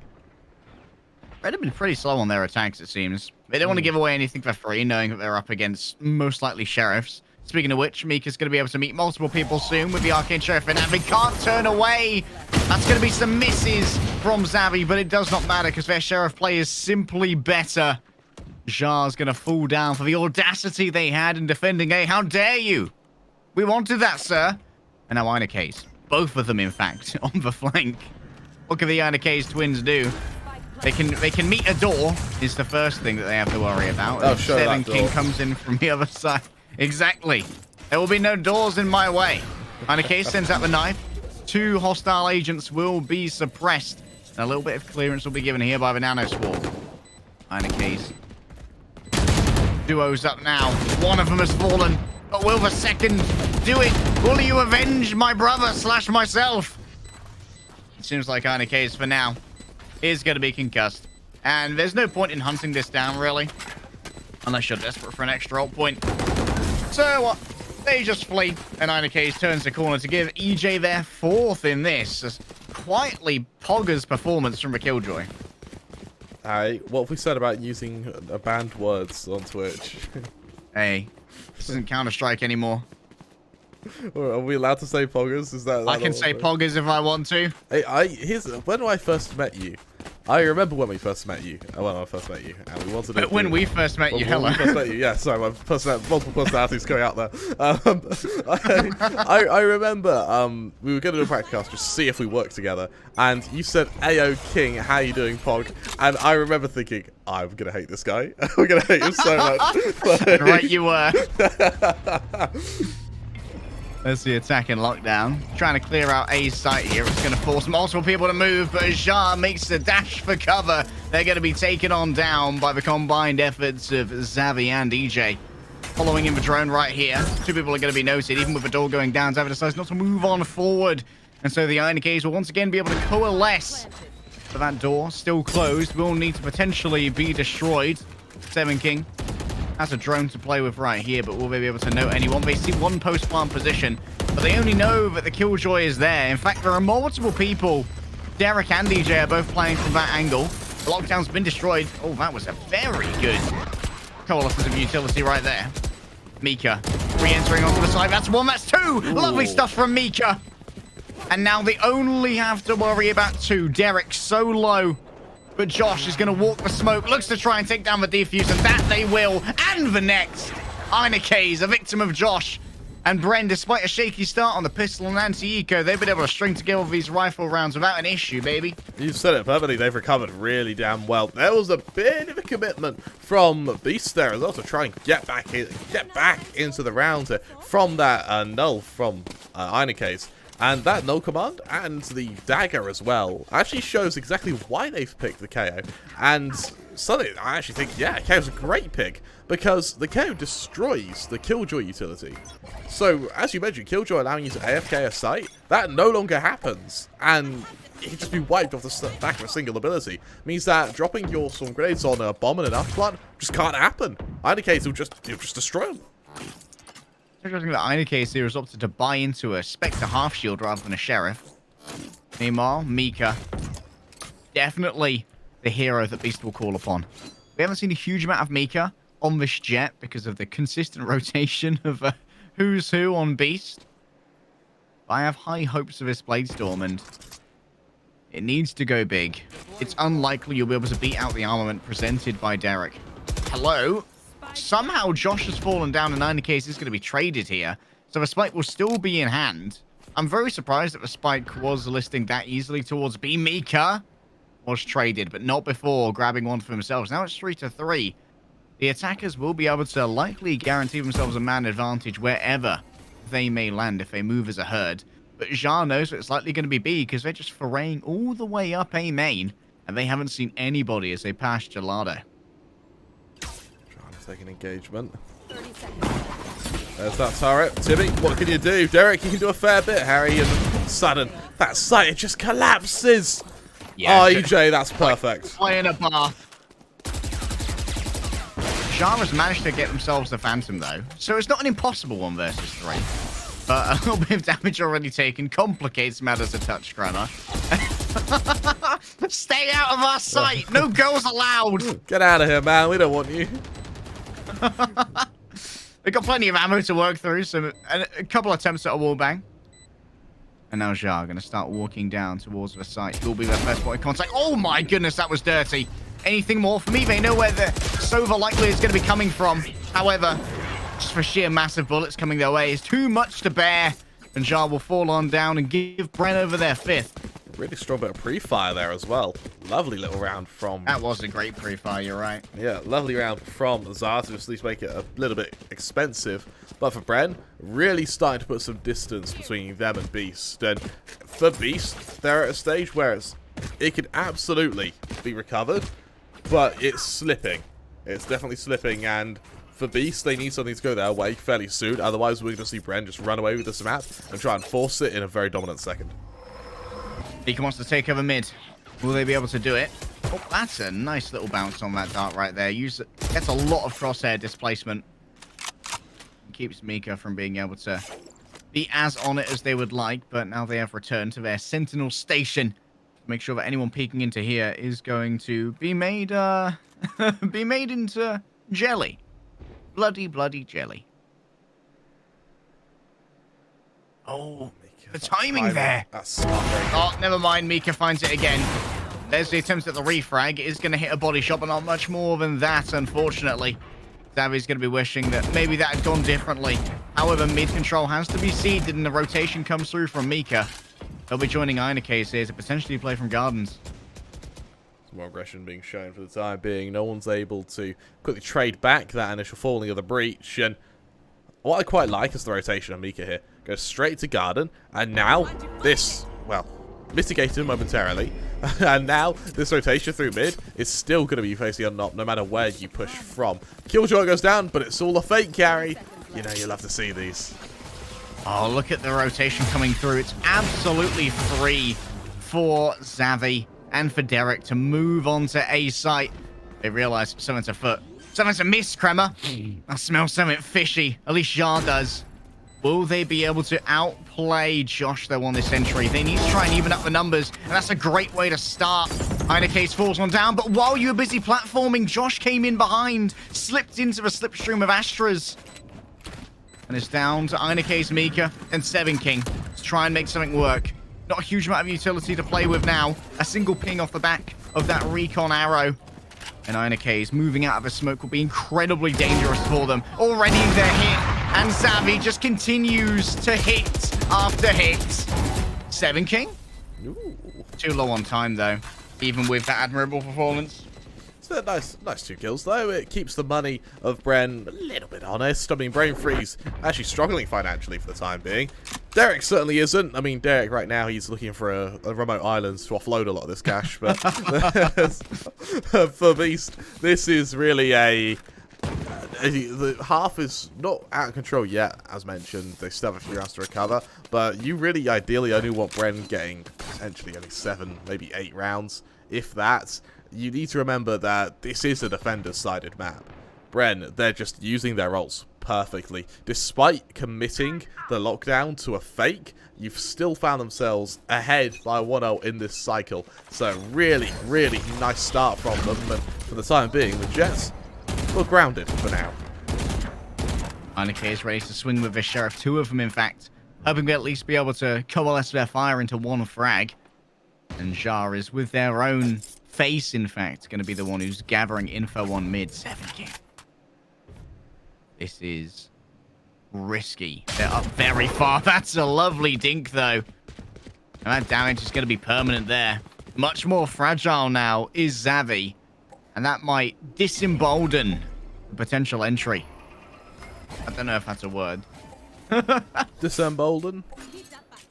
Red have been pretty slow on their attacks, it seems. They don't want to give away anything for free, knowing that they're up against most likely Sheriffs. Speaking of which, Mika's going to be able to meet multiple people soon with the Arcane Sheriff in hand. They can't turn away. That's going to be some misses from Xavi, but it does not matter because their Sheriff play is simply better. Jar's going to fall down for the audacity they had in defending A. How dare you? We wanted that, sir. And now Einekes. Both of them, in fact, on the flank. What can the Einekes twins do? They can meet a door is the first thing that they have to worry about. Oh, sure, Seven that King door. comes in from the other side. Exactly. There will be no doors in my way. Einekes sends out the knife. 2 hostile agents will be suppressed. And a little bit of clearance will be given here by the Nano Swarm. Einekes. Duo's up now. One of them has fallen. But will the second do it? Will you avenge my brother / myself? It seems like Einekes for now is going to be concussed. And there's no point in hunting this down, really. Unless you're desperate for an extra ult point. So what? They just flee. And Einekes turns the corner to give EJ their 4th in this. As quietly Pogger's performance from a Killjoy. What have we said about using banned words on Twitch? Hey, this isn't Counter-Strike anymore. Are we allowed to say poggers? Is that I can say poggers if I want to. Hey, here's when I first met you. I remember when we first met you. And we wanted to. But when we first met you, hello. When we first met you, yeah. Sorry, my multiple personalities going out there. I remember we were going to do a practice cast just to see if we work together, and you said, "Ayo King, how you doing, Pog?" And I remember thinking, I'm gonna hate this guy. I'm gonna hate him so much. Right, you were. There's the attack in lockdown. Trying to clear out A's site here. It's going to force multiple people to move, but as Jar makes the dash for cover, they're going to be taken on down by the combined efforts of Xavi and EJ. Following in the drone right here. 2 people are going to be noted, even with the door going down. Xavi decides not to move on forward. And so the Einekes will once again be able to coalesce. But that door, still closed, will need to potentially be destroyed. 7 King has a drone to play with right here, but will they be able to note anyone? They see one post-plant position, but they only know that the Killjoy is there. In fact, there are multiple people. Derek and DJ are both playing from that angle. The lockdown's been destroyed. Oh, that was a very good coalescence of utility right there. Mika re-entering onto the side. That's 1, that's 2. Ooh. Lovely stuff from Mika. And now they only have to worry about 2. Derek so low. But Josh is going to walk the smoke, looks to try and take down the defuse, and that they will. And the next, Einekes, a victim of Josh. And Bren, despite a shaky start on the pistol and anti-eco, they've been able to string together these rifle rounds without an issue, baby. You've said it perfectly. They've recovered really damn well. There was a bit of a commitment from Beast there as well to try and get back into the round from that null from Einekes. And that null command and the dagger as well actually shows exactly why they've picked the KO. And suddenly, I actually think, yeah, KO's a great pick because the KO destroys the Killjoy utility. So, as you mentioned, Killjoy allowing you to AFK a site, that no longer happens. And it can just be wiped off the back of a single ability. Means that dropping your storm grenades on a bomb and an afterplant just can't happen. Einekes will just destroy them. Interesting that Einekes here has opted to buy into a Spectre half shield rather than a Sheriff. Meanwhile, Mika, definitely the hero that Beast will call upon. We haven't seen a huge amount of Mika on this jet because of the consistent rotation of who's who on Beast. But I have high hopes of this Bladestorm, and it needs to go big. It's unlikely you'll be able to beat out the armament presented by Derek. Hello? Somehow Josh has fallen down and Einekes is going to be traded here. So the spike will still be in hand. I'm very surprised that the spike was listing that easily towards B. Mika was traded, but not before grabbing one for themselves. Now it's 3-3. The attackers will be able to likely guarantee themselves a man advantage wherever they may land if they move as a herd. But But Jar knows it's likely going to be B because they're just foraying all the way up A main, and they haven't seen anybody as they pass Gelado. Trying to take an engagement. There's that turret. Timmy, what can you do? Derek, you can do a fair bit. Harry, and sudden, that site, it just collapses. Yeah, oh, EJ, that's perfect. Playing a bath. Jar has managed to get themselves the Phantom, though, so it's not an impossible 1 versus 3. But a little bit of damage already taken complicates matters a touch, Crema. Stay out of our sight! No girls allowed! Get out of here, man. We don't want you. We've got plenty of ammo to work through, so a couple attempts at a wallbang. And now Jar going to start walking down towards the site. Who will be their first point of contact? Oh my goodness, that was dirty. Anything more for me? They know where the Sova likely is going to be coming from. However, just for sheer massive bullets coming their way is too much to bear. And Jar will fall on down and give Bren over their 5th. Really strong bit of pre-fire there as well. Lovely little round from... That was a great pre-fire, you're right. Yeah, lovely round from Zar to just at least make it a little bit expensive. But for Bren, really starting to put some distance between them and Beast. And for Beast, they're at a stage where it can absolutely be recovered, but it's slipping. It's definitely slipping, and for Beast, they need something to go their way fairly soon. Otherwise, we're going to see Bren just run away with this map and try and force it in a very dominant second. Beacon wants to take over mid. Will they be able to do it? Oh, that's a nice little bounce on that dart right there. Gets a lot of crosshair displacement. Keeps Mika from being able to be as on it as they would like, but now they have returned to their sentinel station. Make sure that anyone peeking into here is going to be made be made into jelly. Bloody jelly. Oh, the timing there. That's smart. Oh, never mind. Mika finds it again. There's the attempt at the refrag. It is going to hit a body shot, but not much more than that, unfortunately. Zavi's going to be wishing that maybe that had gone differently. However, mid control has to be seeded, and the rotation comes through from Mika. They'll be joining Einacase here to potentially play from Gardens. Some more aggression being shown for the time being. No one's able to quickly trade back that initial falling of the breach, and what I quite like is the rotation of Mika here. Goes straight to Garden, and now this, well, mitigated momentarily. And now this rotation through mid is still going to be facing on Nop no matter where you push from. Killjoy goes down, but it's all a fake carry. You know, you love to see these. Oh, look at the rotation coming through. It's absolutely free for Zavi and for Derek to move on to A site. They realize something's afoot. Something's amiss, Crema. I smell something fishy. At least Jar does. Will they be able to outplay Josh, though, on this entry? They need to try and even up the numbers, and that's a great way to start. Einacase falls one down, but while you were busy platforming, Josh came in behind, slipped into the slipstream of Astras, and it's down to Einacase, Mika, and Seven King to try and make something work. Not a huge amount of utility to play with now. A single ping off the back of that recon arrow. And Einacase moving out of the smoke will be incredibly dangerous for them. Already they're hit. And Zavi just continues to hit after hit. Seven King? Ooh. Too low on time, though, even with that admirable performance. So nice 2 kills, though. It keeps the money of Bren a little bit honest. I mean, Brain Freeze actually struggling financially for the time being. Derek certainly isn't. I mean, Derek right now, he's looking for a remote island to offload a lot of this cash. But for Beast, this is really the half is not out of control yet, as mentioned. They still have a few rounds to recover, but you really ideally only want Bren getting potentially only 7, maybe 8 rounds, if that. You need to remember that this is a defender-sided map. Bren, they're just using their ults perfectly. Despite committing the lockdown to a fake, you've still found themselves ahead by 1 ult in this cycle. So really nice start from them, and for the time being, the Jets were grounded for now. Einacase is ready to swing with the Sheriff, 2 of them in fact, hoping they'll at least be able to coalesce their fire into 1 frag. And Jar is with their own face, in fact, going to be the one who's gathering info on mid. 7 King. This is risky. They're up very far. That's a lovely dink, though. And that damage is going to be permanent there. Much more fragile now is Zavi. And that might disembolden the potential entry. I don't know if that's a word. Disembolden?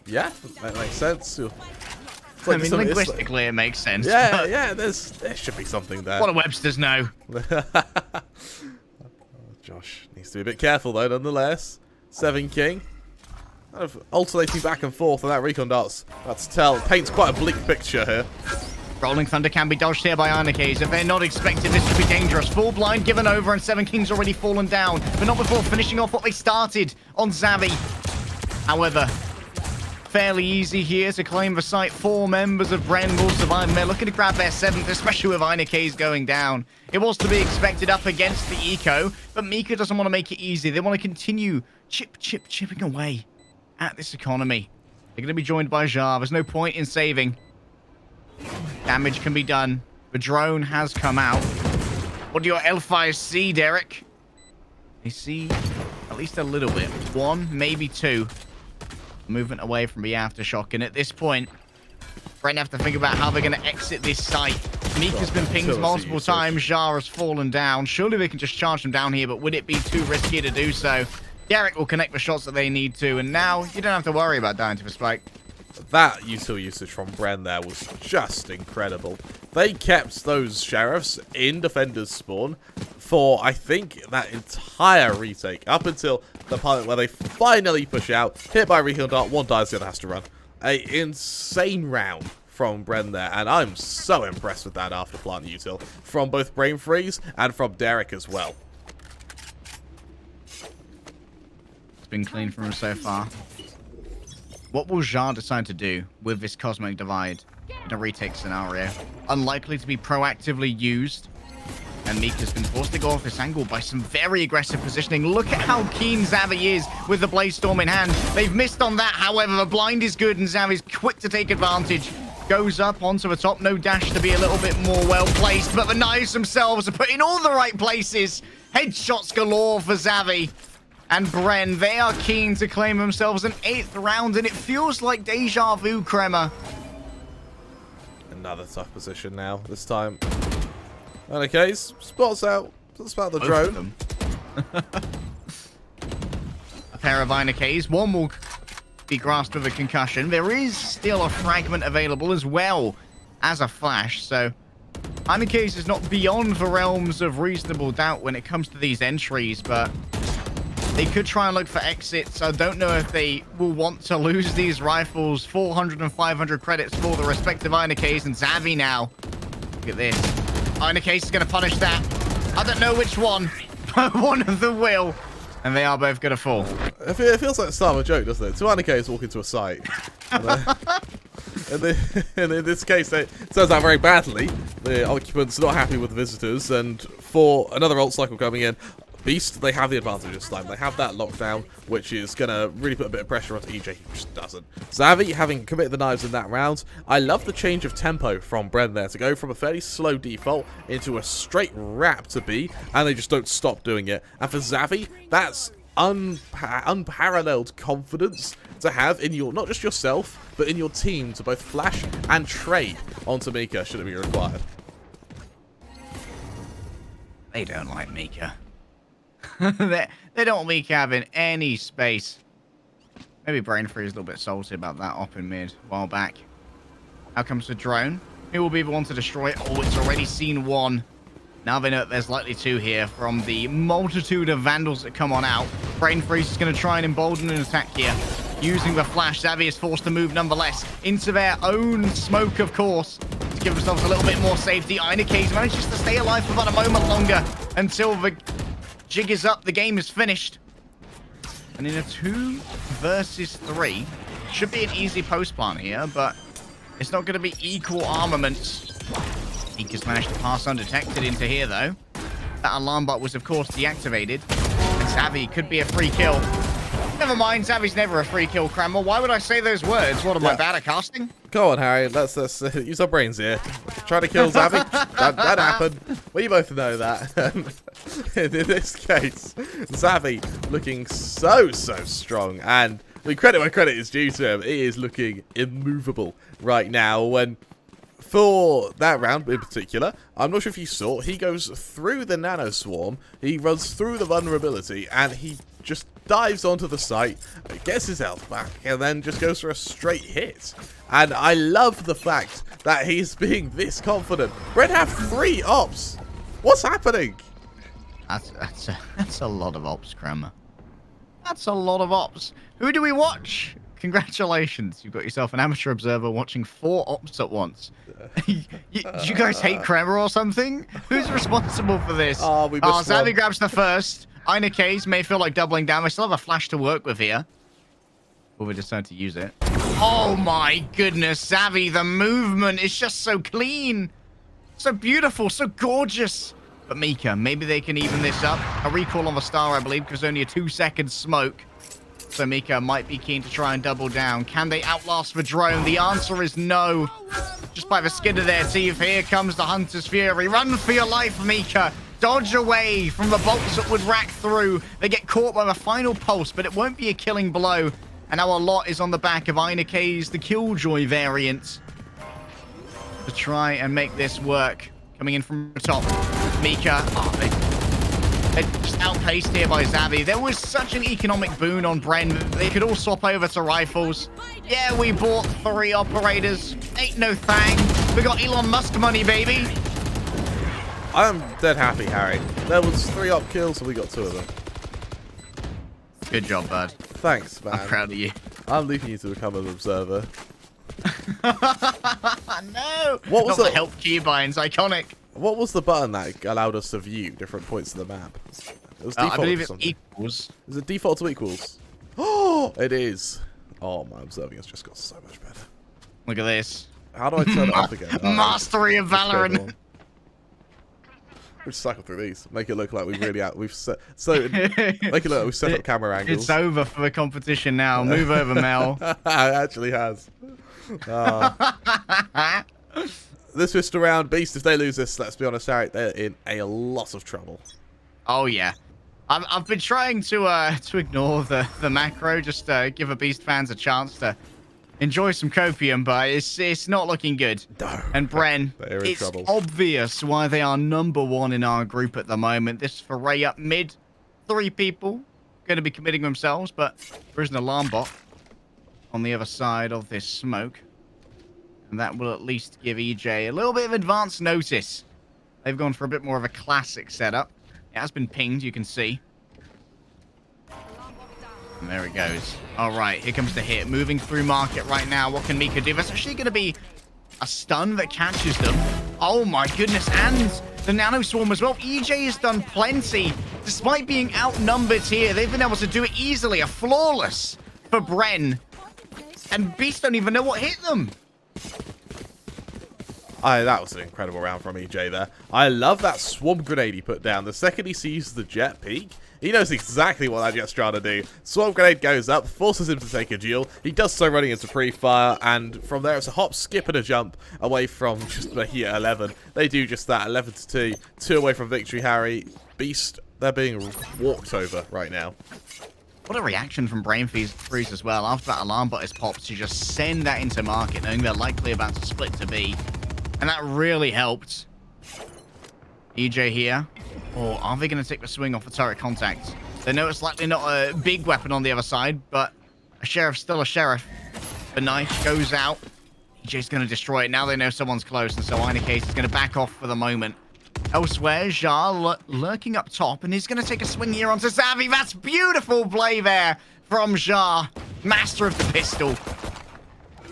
Yeah, that makes sense. I mean, linguistically, it makes sense. Yeah, yeah, there should be something there. What do Webster's know? Josh needs to be a bit careful, though, nonetheless. 7 King. Kind of alternating back and forth on that recon darts. That's tell. Paints quite a bleak picture here. Rolling Thunder can be dodged here by Arnikes. If they're not expecting this to be dangerous. Full blind given over and 7 Kings already fallen down. But not before finishing off what they started on Xavi. However, fairly easy here to claim the site. 4 members of Bren will survive. They're looking to grab their 7th, especially with Arnikes going down. It was to be expected up against the Eco, but Mika doesn't want to make it easy. They want to continue chipping away at this economy. They're going to be joined by Jar. There's no point in saving. Damage can be done. The drone has come out. What do your L5s see, Derek? They see at least a little bit. 1, maybe 2. Movement away from the aftershock. And at this point, Brent have to think about how they're going to exit this site. Mika's been pinged multiple times. Jar has fallen down. Surely they can just charge them down here, but would it be too risky to do so? Derek will connect the shots that they need to, and now you don't have to worry about dying to the spike. That util usage from Bren there was just incredible. They kept those sheriffs in defenders spawn for, I think, that entire retake, up until the point where they finally push out, hit by a recon dart, 1 dies, the other has to run. An insane round from Bren there, and I'm so impressed with that after plant util from both Brain Freeze and from Derek as well. It's been clean from him so far. What will Jar decide to do with this Cosmic Divide in a retake scenario? Unlikely to be proactively used. And Mika's been forced to go off this angle by some very aggressive positioning. Look at how keen Xavi is with the Blaze Storm in hand. They've missed on that, however, the blind is good and Xavi's quick to take advantage. Goes up onto the top, no dash to be a little bit more well-placed, but the knives themselves are put in all the right places. Headshots galore for Xavi. And Bren, they are keen to claim themselves an 8th round, and it feels like deja vu, Kremer. Another tough position now, this time. Okay, spots out the drone. A pair of Einike's. One will be grasped with a concussion. There is still a fragment available as well as a flash, so Einike's is not beyond the realms of reasonable doubt when it comes to these entries, but they could try and look for exits. I don't know if they will want to lose these rifles. 400 and 500 credits for the respective Einike's and Xavi now. Look at this. Einike's is going to punish that. I don't know which one, but one of them will. And they are both going to fall. It feels like the start of a joke, doesn't it? 2 Einike's walk into a site. And in this case, it turns out very badly. The occupants are not happy with the visitors. And for another ult cycle coming in, Beast, they have the advantage this time. They have that lockdown, which is going to really put a bit of pressure onto EJ, who just doesn't. Xavi, having committed the knives in that round, I love the change of tempo from Bren there, to go from a fairly slow default into a straight wrap to B, and they just don't stop doing it. And for Xavi, that's unparalleled confidence to have in your, not just yourself, but in your team to both flash and trade onto Mika, should it be required. They don't like Mika. they don't want Mika having any space. Maybe Brain Freeze is a little bit salty about that op in mid a while back. Out comes the drone. Who will be the one to destroy it? Oh, it's already seen 1. Now they know that there's likely 2 here from the multitude of Vandals that come on out. Brain Freeze is going to try and embolden an attack here. Using the flash, Xavi is forced to move nonetheless into their own smoke, of course, to give themselves a little bit more safety. Einike's manages to stay alive for about a moment longer until the jig is up, the game is finished. And in a 2 versus 3, should be an easy post plant here, but it's not going to be equal armaments. Mika's managed to pass undetected into here, though. That alarm bot was, of course, deactivated. And Xavi could be a free kill. Never mind, Xavi's never a free kill, Crammer. Why would I say those words? What, am I bad at casting? Go on, Harry. Let's use our brains here. Try to kill Xavi. that happened. We both know that. In this case, Xavi looking so strong. And I mean, credit where credit is due to him. He is looking immovable right now. When for that round in particular, I'm not sure if you saw, he goes through the nano swarm, he runs through the vulnerability, and he just dives onto the site, gets his health back, and then just goes for a straight hit. And I love the fact that he's being this confident. Red have 3 ops. What's happening? That's a lot of ops, Kramer. That's a lot of ops. Who do we watch? Congratulations, you've got yourself an amateur observer watching 4 ops at once. Do you guys hate Kramer or something? Who's responsible for this? Oh, we missed Xavi one. grabs the first. Ina Case may feel like doubling down. We still have a flash to work with here. Or we decide to use it. Oh my goodness, Xavi, the movement is just so clean. So beautiful, so gorgeous. But Mika, maybe they can even this up. A recall on the star, I believe, because only a 2-second smoke. So Mika might be keen to try and double down. Can they outlast the drone? The answer is no. Just by the skin of their teeth, here comes the Hunter's Fury. Run for your life, Mika. Dodge away from the bolts that would rack through. They get caught by the final pulse, but it won't be a killing blow. And now a lot is on the back of Ina K's, the Killjoy variant, to try and make this work. Coming in from the top, Mika. They're just outpaced here by Xavi. There was such an economic boon on Bren. They could all swap over to rifles. Yeah, we bought 3 operators. Ain't no thang. We got Elon Musk money, baby. I'm dead happy, Harry. There was 3 op kills and we got 2 of them. Good job, bud. Thanks, man. I'm proud of you. I'm leaving you to become an observer. No! What was Not the the help keybinds? Iconic. What was the button that allowed us to view different points of the map? It was default I believe or it's something. equals. Is it default to equals? Oh, it is. Oh, my observing has just got so much better. Look at this. How do I turn it off again? Oh, Mastery of just go Valorant. on. We'll just cycle through these. Make it look like we've really we've set make it look like we've set up camera angles. It's over for the competition now. Move over, Mel. It actually has. This fist around Beast, if they lose this, let's be honest, Harry, they're in a lot of trouble. Oh yeah, I've been trying to ignore the macro, just give the Beast fans a chance to enjoy some copium, but it's not looking good. No. And Bren, They're in it's trouble. obvious why they are #1 in our group at the moment. This foray up mid, 3 people going to be committing themselves, but there is an alarm bot on the other side of this smoke. And that will at least give EJ a little bit of advance notice. They've gone for a bit more of a classic setup. It has been pinged, you can see. And there it goes. All right, here comes the hit. Moving through market right now. What can Mika do? That's actually going to be a stun that catches them. Oh my goodness. And the nano swarm as well. EJ has done plenty. Despite being outnumbered here, they've been able to do it easily. A flawless for Bren. And Beast don't even know what hit them. That was an incredible round from EJ there. I love that swarm grenade he put down. The second he sees the jet peek, he knows exactly what that jet's trying to do. Swarm grenade goes up, forces him to take a duel. He does so running into pre-fire, and from there it's a hop, skip, and a jump away from just the here 11. They do just that, 11-2. 2 away from victory, Harry. Beast, they're being walked over right now. What a reaction from Brain Freeze as well. After that alarm bot is popped, to just send that into market, knowing they're likely about to split to B. And that really helped. EJ here. Or are they going to take the swing off the turret contact? They know it's likely not a big weapon on the other side, but a sheriff's still a sheriff. The knife goes out. EJ's going to destroy it. Now they know someone's close, and so Ina Case is going to back off for the moment. Elsewhere, Jar lurking up top, and he's going to take a swing here onto Xavi. That's beautiful play there from Jar, master of the pistol.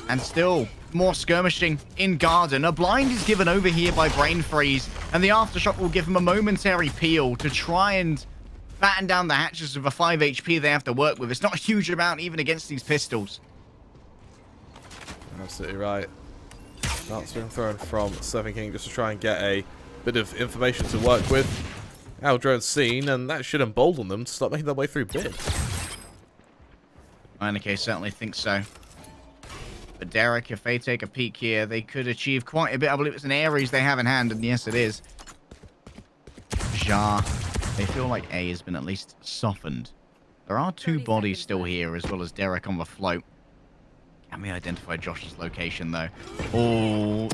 And still more skirmishing in Garden. A blind is given over here by Brain Freeze, and the Aftershock will give him a momentary peel to try and batten down the hatches of a 5 HP they have to work with. It's not a huge amount even against these pistols. Absolutely right. That's been thrown from Seven King just to try and get a bit of information to work with. Our drone's seen, and that should embolden them to start making their way through bid. Ina Case certainly thinks so. But Derek, if they take a peek here, they could achieve quite a bit. I believe it's an Ares they have in hand, and yes, it is. Jar, they feel like A has been at least softened. There are 2 bodies still here, as well as Derek on the float. And we identified Josh's location, though. Oh,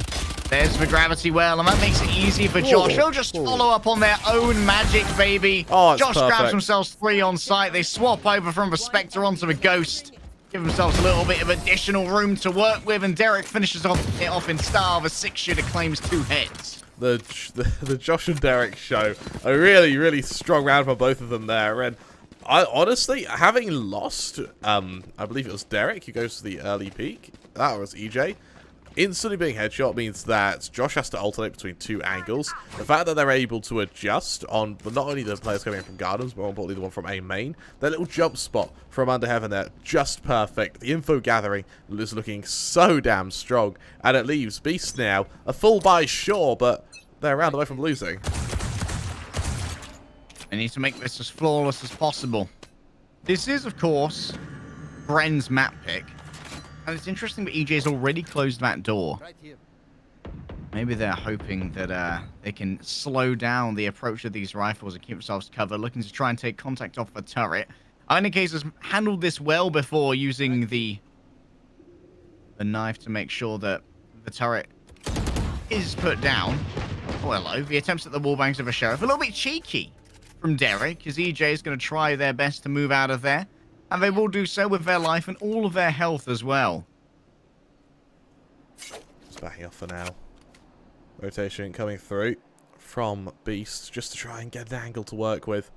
there's the gravity well, and that makes it easy for Josh. They'll just follow up on their own magic, baby. Oh, Josh perfect. grabs themselves 3 on site. They swap over from the Spectre onto the Ghost. Give themselves a little bit of additional room to work with, and Derek finishes it off in style. The 6-shooter claims 2 heads. The Josh and Derek show. A really, really strong round for both of them there. And I honestly, having lost, I believe it was Derek who goes to the early peak. That was EJ. Instantly being headshot means that Josh has to alternate between 2 angles. The fact that they're able to adjust on not only the players coming in from Gardens, but more importantly the one from A main, their little jump spot from under heaven there, just perfect. The info gathering is looking so damn strong, and it leaves Beast now a full buy, sure, but they're a round away from losing. They need to make this as flawless as possible. This is, of course, Bren's map pick. And it's interesting that EJ's already closed that door. Maybe they're hoping that they can slow down the approach of these rifles and keep themselves covered, looking to try and take contact off the turret. Icebox has handled this well before, using the knife to make sure that the turret is put down. Oh, hello. The attempts at the wallbangs of a Sheriff. A little bit cheeky from Derek, as EJ is going to try their best to move out of there. And they will do so with their life and all of their health as well. Just backing off for now. Rotation coming through from Beast, just to try and get an angle to work with.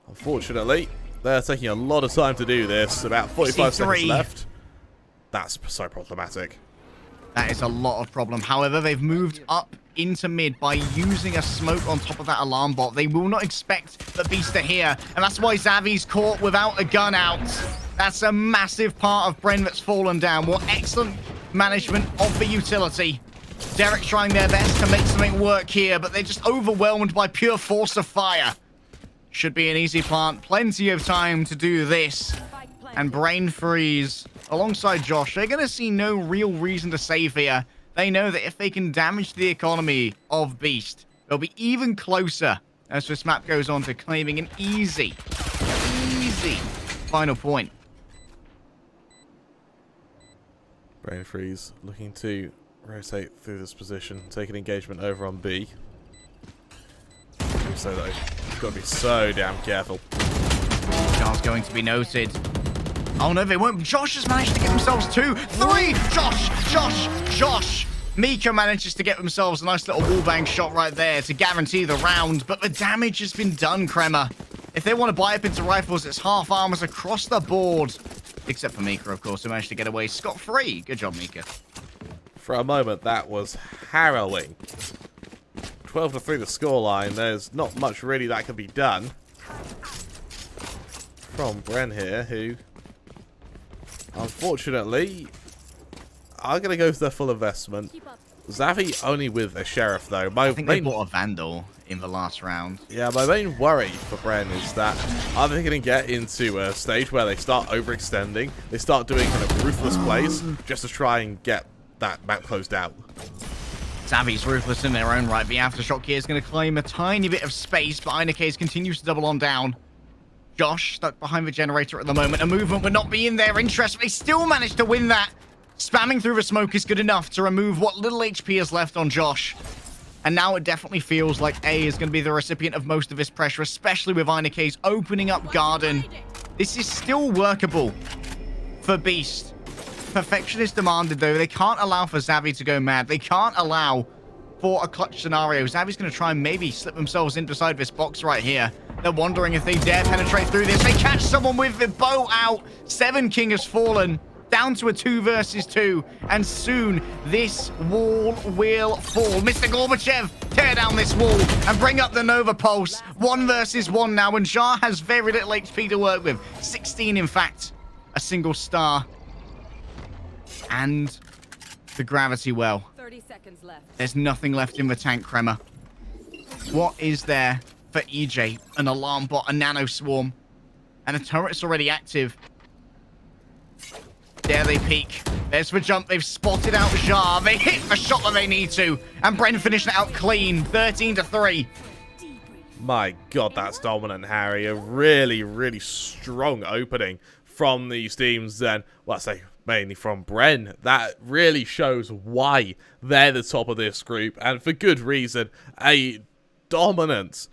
Unfortunately, they're taking a lot of time to do this. About 45 seconds left. That's so problematic. That is a lot of problem. However, they've moved up into mid by using a smoke on top of that alarm bot. They will not expect the Beast to hear, and that's why Xavi's caught without a gun out. That's a massive part of Bren that's fallen down. What excellent management of the utility. Derek trying their best to make something work here, but they're just overwhelmed by pure force of fire. Should be an easy plant. Plenty of time to do this. And Brain Freeze alongside Josh, they're going to see no real reason to save here. They know that if they can damage the economy of Beast, they'll be even closer as this map goes on to claiming an easy final point. Brain Freeze looking to rotate through this position, take an engagement over on B. So though, you've got to be so damn careful. Charles going to be noted. Oh no, they won't. Josh has managed to get themselves 2, 3. Josh. Mika manages to get themselves a nice little wallbang shot right there to guarantee the round, but the damage has been done, Kremer. If they want to buy up into rifles, it's half armors across the board. Except for Mika, of course, who managed to get away scot-free. Good job, Mika. For a moment, that was harrowing. 12-3 the scoreline. There's not much really that can be done. From Bren here, who, unfortunately, are going to go for their full investment. Xavi only with a Sheriff, though. I think they bought a Vandal in the last round. Yeah, my main worry for Bren is that are they going to get into a stage where they start overextending, they start doing kind of ruthless plays just to try and get that map closed out. Xavi's ruthless in their own right. The Aftershock here is going to claim a tiny bit of space, but Icebox continues to double on down. Josh stuck behind the generator at the moment. A movement would not be in their interest, but they still managed to win that. Spamming through the smoke is good enough to remove what little HP is left on Josh. And now it definitely feels like A is going to be the recipient of most of this pressure, especially with Icebox opening up Garden. This is still workable for Beast. Perfection is demanded, though. They can't allow for Xavi to go mad. They can't allow for a clutch scenario. Xavi's going to try and maybe slip themselves in beside this box right here. They're wondering if they dare penetrate through this. They catch someone with the bow out. 7 King has fallen. Down to a 2 versus 2. And soon, this wall will fall. Mr. Gorbachev, tear down this wall and bring up the Nova Pulse. 1 versus 1 now. And Jar has very little HP to work with. 16, in fact. A single star. And the gravity well. 30 seconds left. There's nothing left in the tank, Kremer. What is there for EJ? An alarm bot, a nano swarm, and the turret's already active. There they peek. There's the jump. They've spotted out Jar. They hit the shot that they need to. And Bren finished it out clean. 13-3. My God, that's dominant, Harry. A really, really strong opening from these teams then. Well, I say mainly from Bren. That really shows why they're the top of this group, and for good reason. A dominant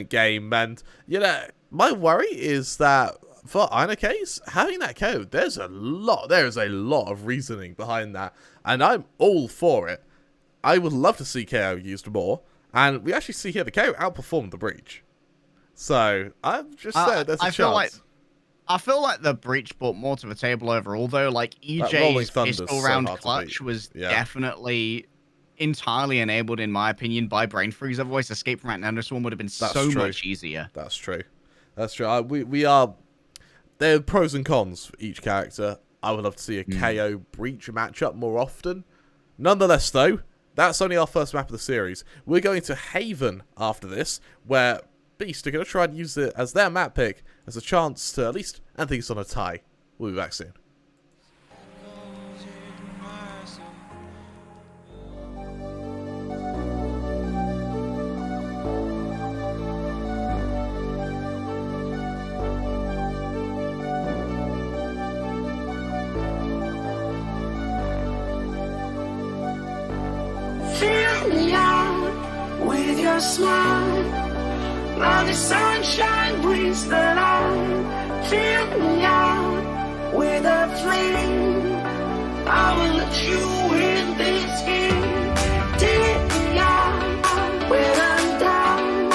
game, and you know, my worry is that for Einarcase, having that KO, there is a lot of reasoning behind that, and I'm all for it. I would love to see KO used more, and we actually see here the KO outperformed the Breach. So I'm just saying there's a chance. I feel like the Breach brought more to the table overall, though. Like EJ's pistol round clutch was definitely entirely enabled, in my opinion, by Brain Freeze. Otherwise, Escape from Outlander Swarm would have been much easier. That's true. That's true. We are. There are pros and cons for each character. I would love to see a KO Breach matchup more often. Nonetheless, though, that's only our first map of the series. We're going to Haven after this, where Beast are going to try and use it as their map pick as a chance to at least end things on a tie. We'll be back soon. Fill me out with your smile. Now the sunshine brings the light. Fill me out with a flame. I will let you in this game. Take me out when I'm down.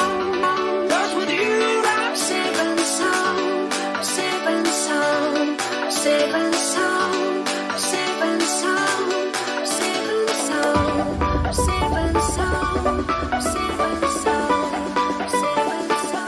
'Cause with you I'm safe and sound. I'm safe and sound. I'm safe and sound. I'm safe and sound. I'm safe and sound. I'm safe and sound. I'm safe and sound.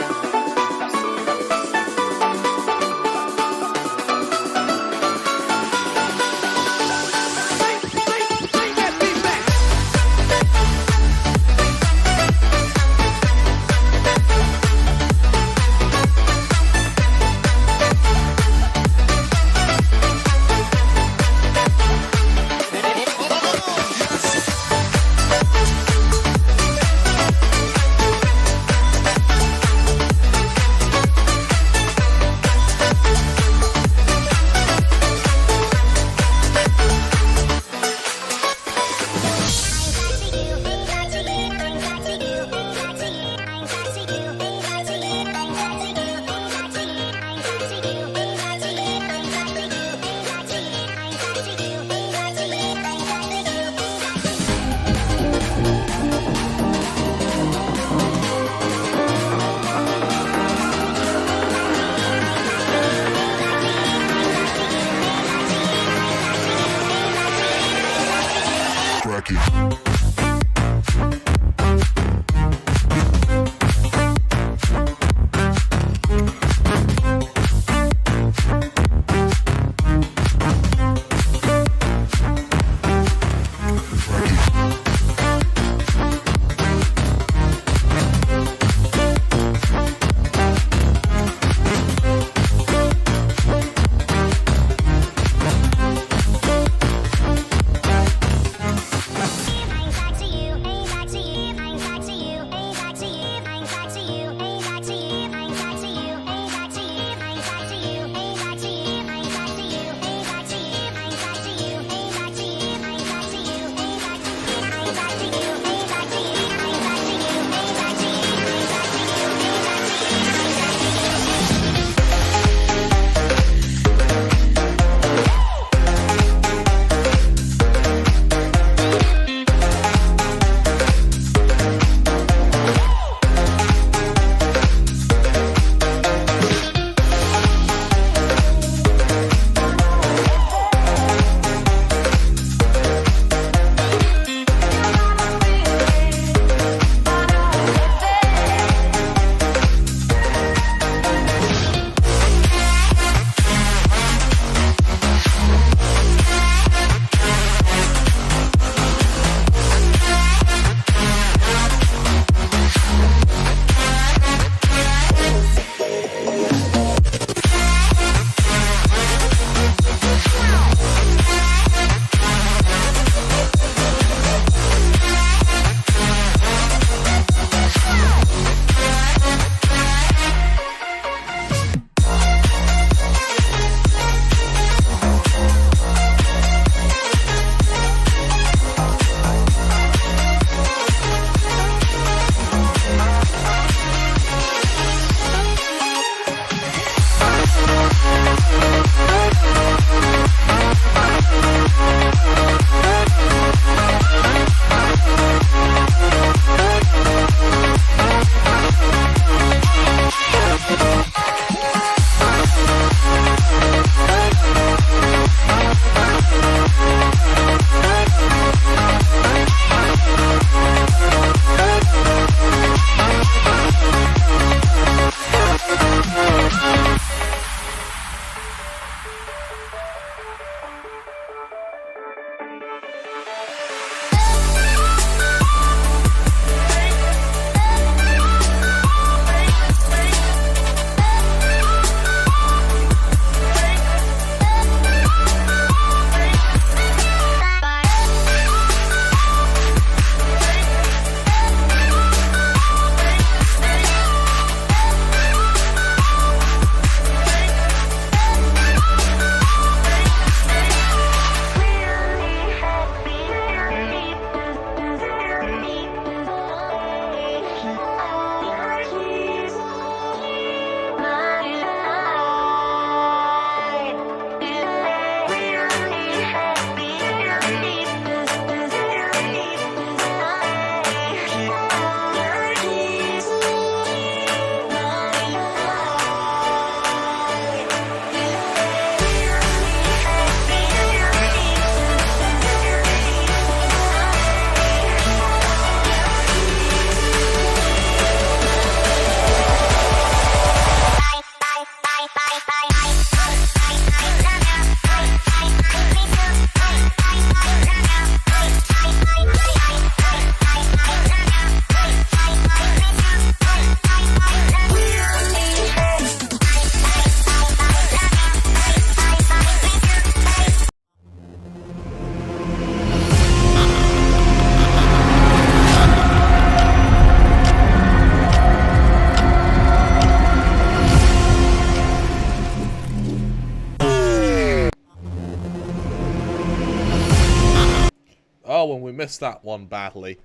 Oh, and we missed that one badly.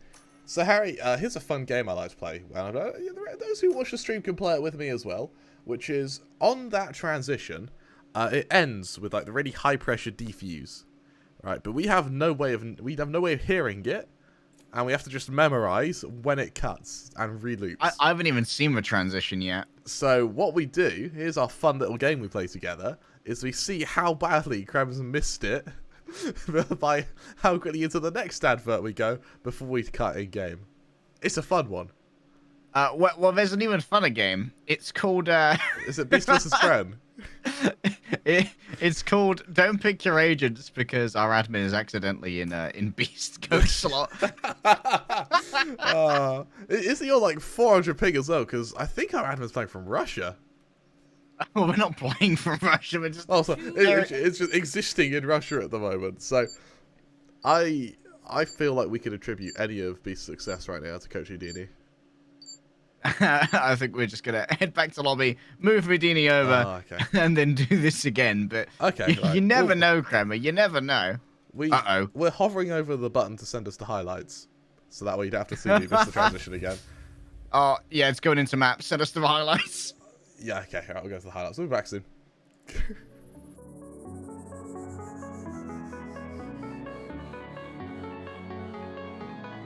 So, Harry, here's a fun game I like to play. And those who watch the stream can play it with me as well, which is, on that transition, it ends with, like, the really high-pressure defuse. Right, but we have no way of hearing it, and we have to just memorize when it cuts and reloops. I haven't even seen the transition yet. So, what we do, here's our fun little game we play together, is we see how badly Krem's missed it by how quickly into the next advert we go before we cut in game. It's a fun one. Well, there's an even funner game. It's called Is it Beast vs. Friend? It's called Don't Pick Your Agents because our admin is accidentally in Beast coach slot. Is he on like 400 ping as well? Because I think our admin's playing from Russia. Well, we're not playing from Russia. We're just... it's just existing in Russia at the moment. So, I feel like we could attribute any of Beast's success right now to Coach Houdini. I think we're just gonna head back to lobby, move Houdini over, and then do this again. But you never know, Kremer. You never know. We're hovering over the button to send us to highlights, so that way you don't have to see me miss the transition again. Oh yeah, it's going into map. Send us to the highlights. Yeah, okay, alright, we'll go to the highlights. We'll be back soon.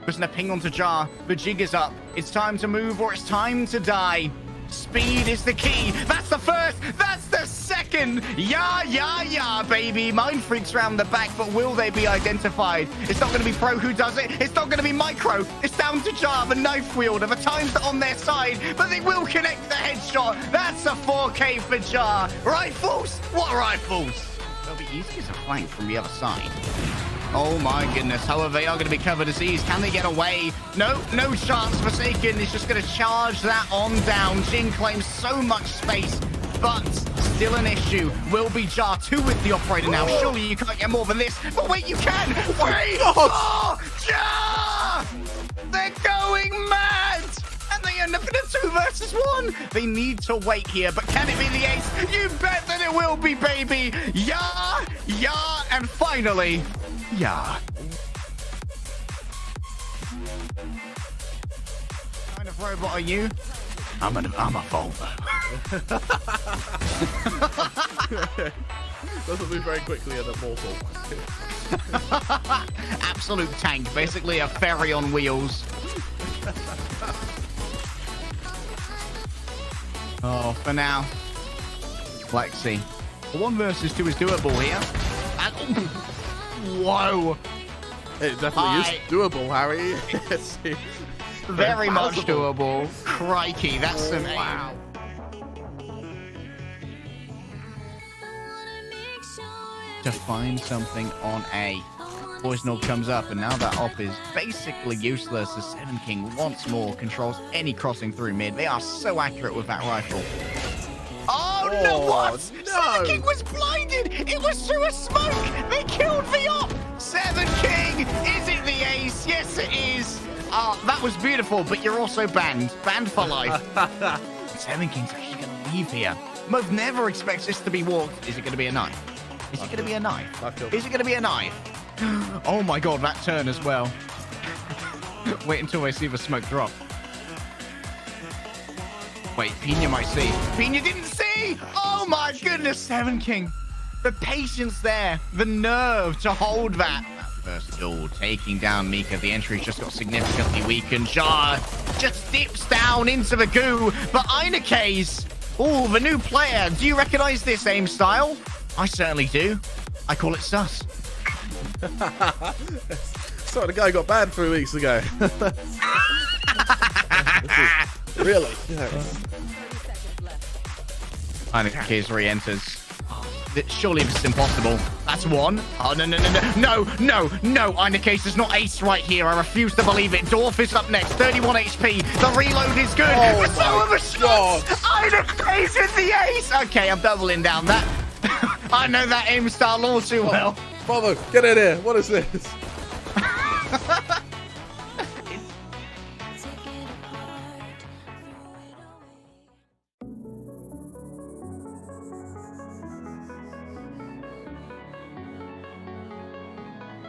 Pushing a ping onto Jar. The jig is up. It's time to move or it's time to die. Speed is the key. That's the first. That's the second. Yeah, baby. Mind freaks around the back, but will they be identified? It's not going to be Pro who does it. It's not going to be Micro. It's down to Jar, the knife wielder. The time's on their side, but they will connect the headshot. That's a 4K for Jar. Rifles? What rifles? They'll be easy as a flank from the other side. Oh my goodness, however, they are going to be covered as ease. Can they get away? No chance. Forsaken is just going to charge that on down. Jin claims so much space, but still an issue. Will be Jar 2 with the operator now. Surely you can't get more than this. But wait, you can. Wait! Oh, Jar! They're going mad! And they end up in a 2 versus 1. They need to wait here, but can it be the ace? You bet that it will be, baby. Yeah, and finally... Yeah. What kind of robot are you? I'm a Volvo. Doesn't move very quickly and immortal. Absolute tank, basically a ferry on wheels. Oh, for now. Lexi. 1 versus 2 is doable here. And, whoa! It definitely is doable, Harry. It's very much doable. Crikey, that's some wow. To find something on A. Poison Orb comes up, and now that op is basically useless as Seven King once more controls any crossing through mid. They are so accurate with that rifle. Oh, no, what? No. Seven King was blinded. It was through a smoke. They killed the op. Seven King, is it the ace? Yes, it is. That was beautiful, but you're also banned. Banned for life. Seven King's actually going to leave here. Move never expects this to be walked. Is it going to be a knife? Is it going to be a knife? Is it going to be a knife? Oh my god, that turn as well. Wait until I see the smoke drop. Wait, Pina might see. Pina didn't see! Oh my goodness, Seven King. The patience there. The nerve to hold that. First duel taking down Mika. The entry's just got significantly weakened. Jar just dips down into the goo. But Einekes, oh, the new player. Do you recognize this aim style? I certainly do. I call it sus. So the guy got banned 3 weeks ago. Really? Einekes re-enters. Surely this is impossible. That's one. Oh, no. No. Einekes does not ace right here. I refuse to believe it. Dorf is up next. 31 HP. The reload is good. Oh, so of a shot. Einekes with the ace. Okay, I'm doubling down that. I know that aim style all too well. Bravo, get in here. What is this?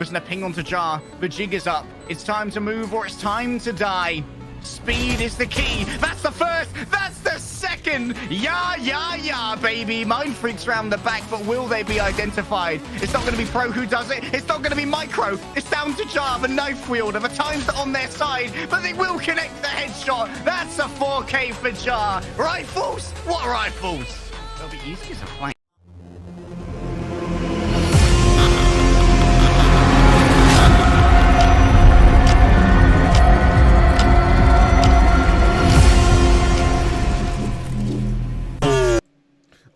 Pushing a ping onto Jar. The jig is up. It's time to move or it's time to die. Speed is the key. That's the first. That's the second. Yeah, baby. Mind freaks round the back, but will they be identified? It's not going to be Pro who does it. It's not going to be Micro. It's down to Jar, the knife wielder. The times are on their side, but they will connect the headshot. That's a 4K for Jar. Rifles? What rifles? They'll be easy as a flank.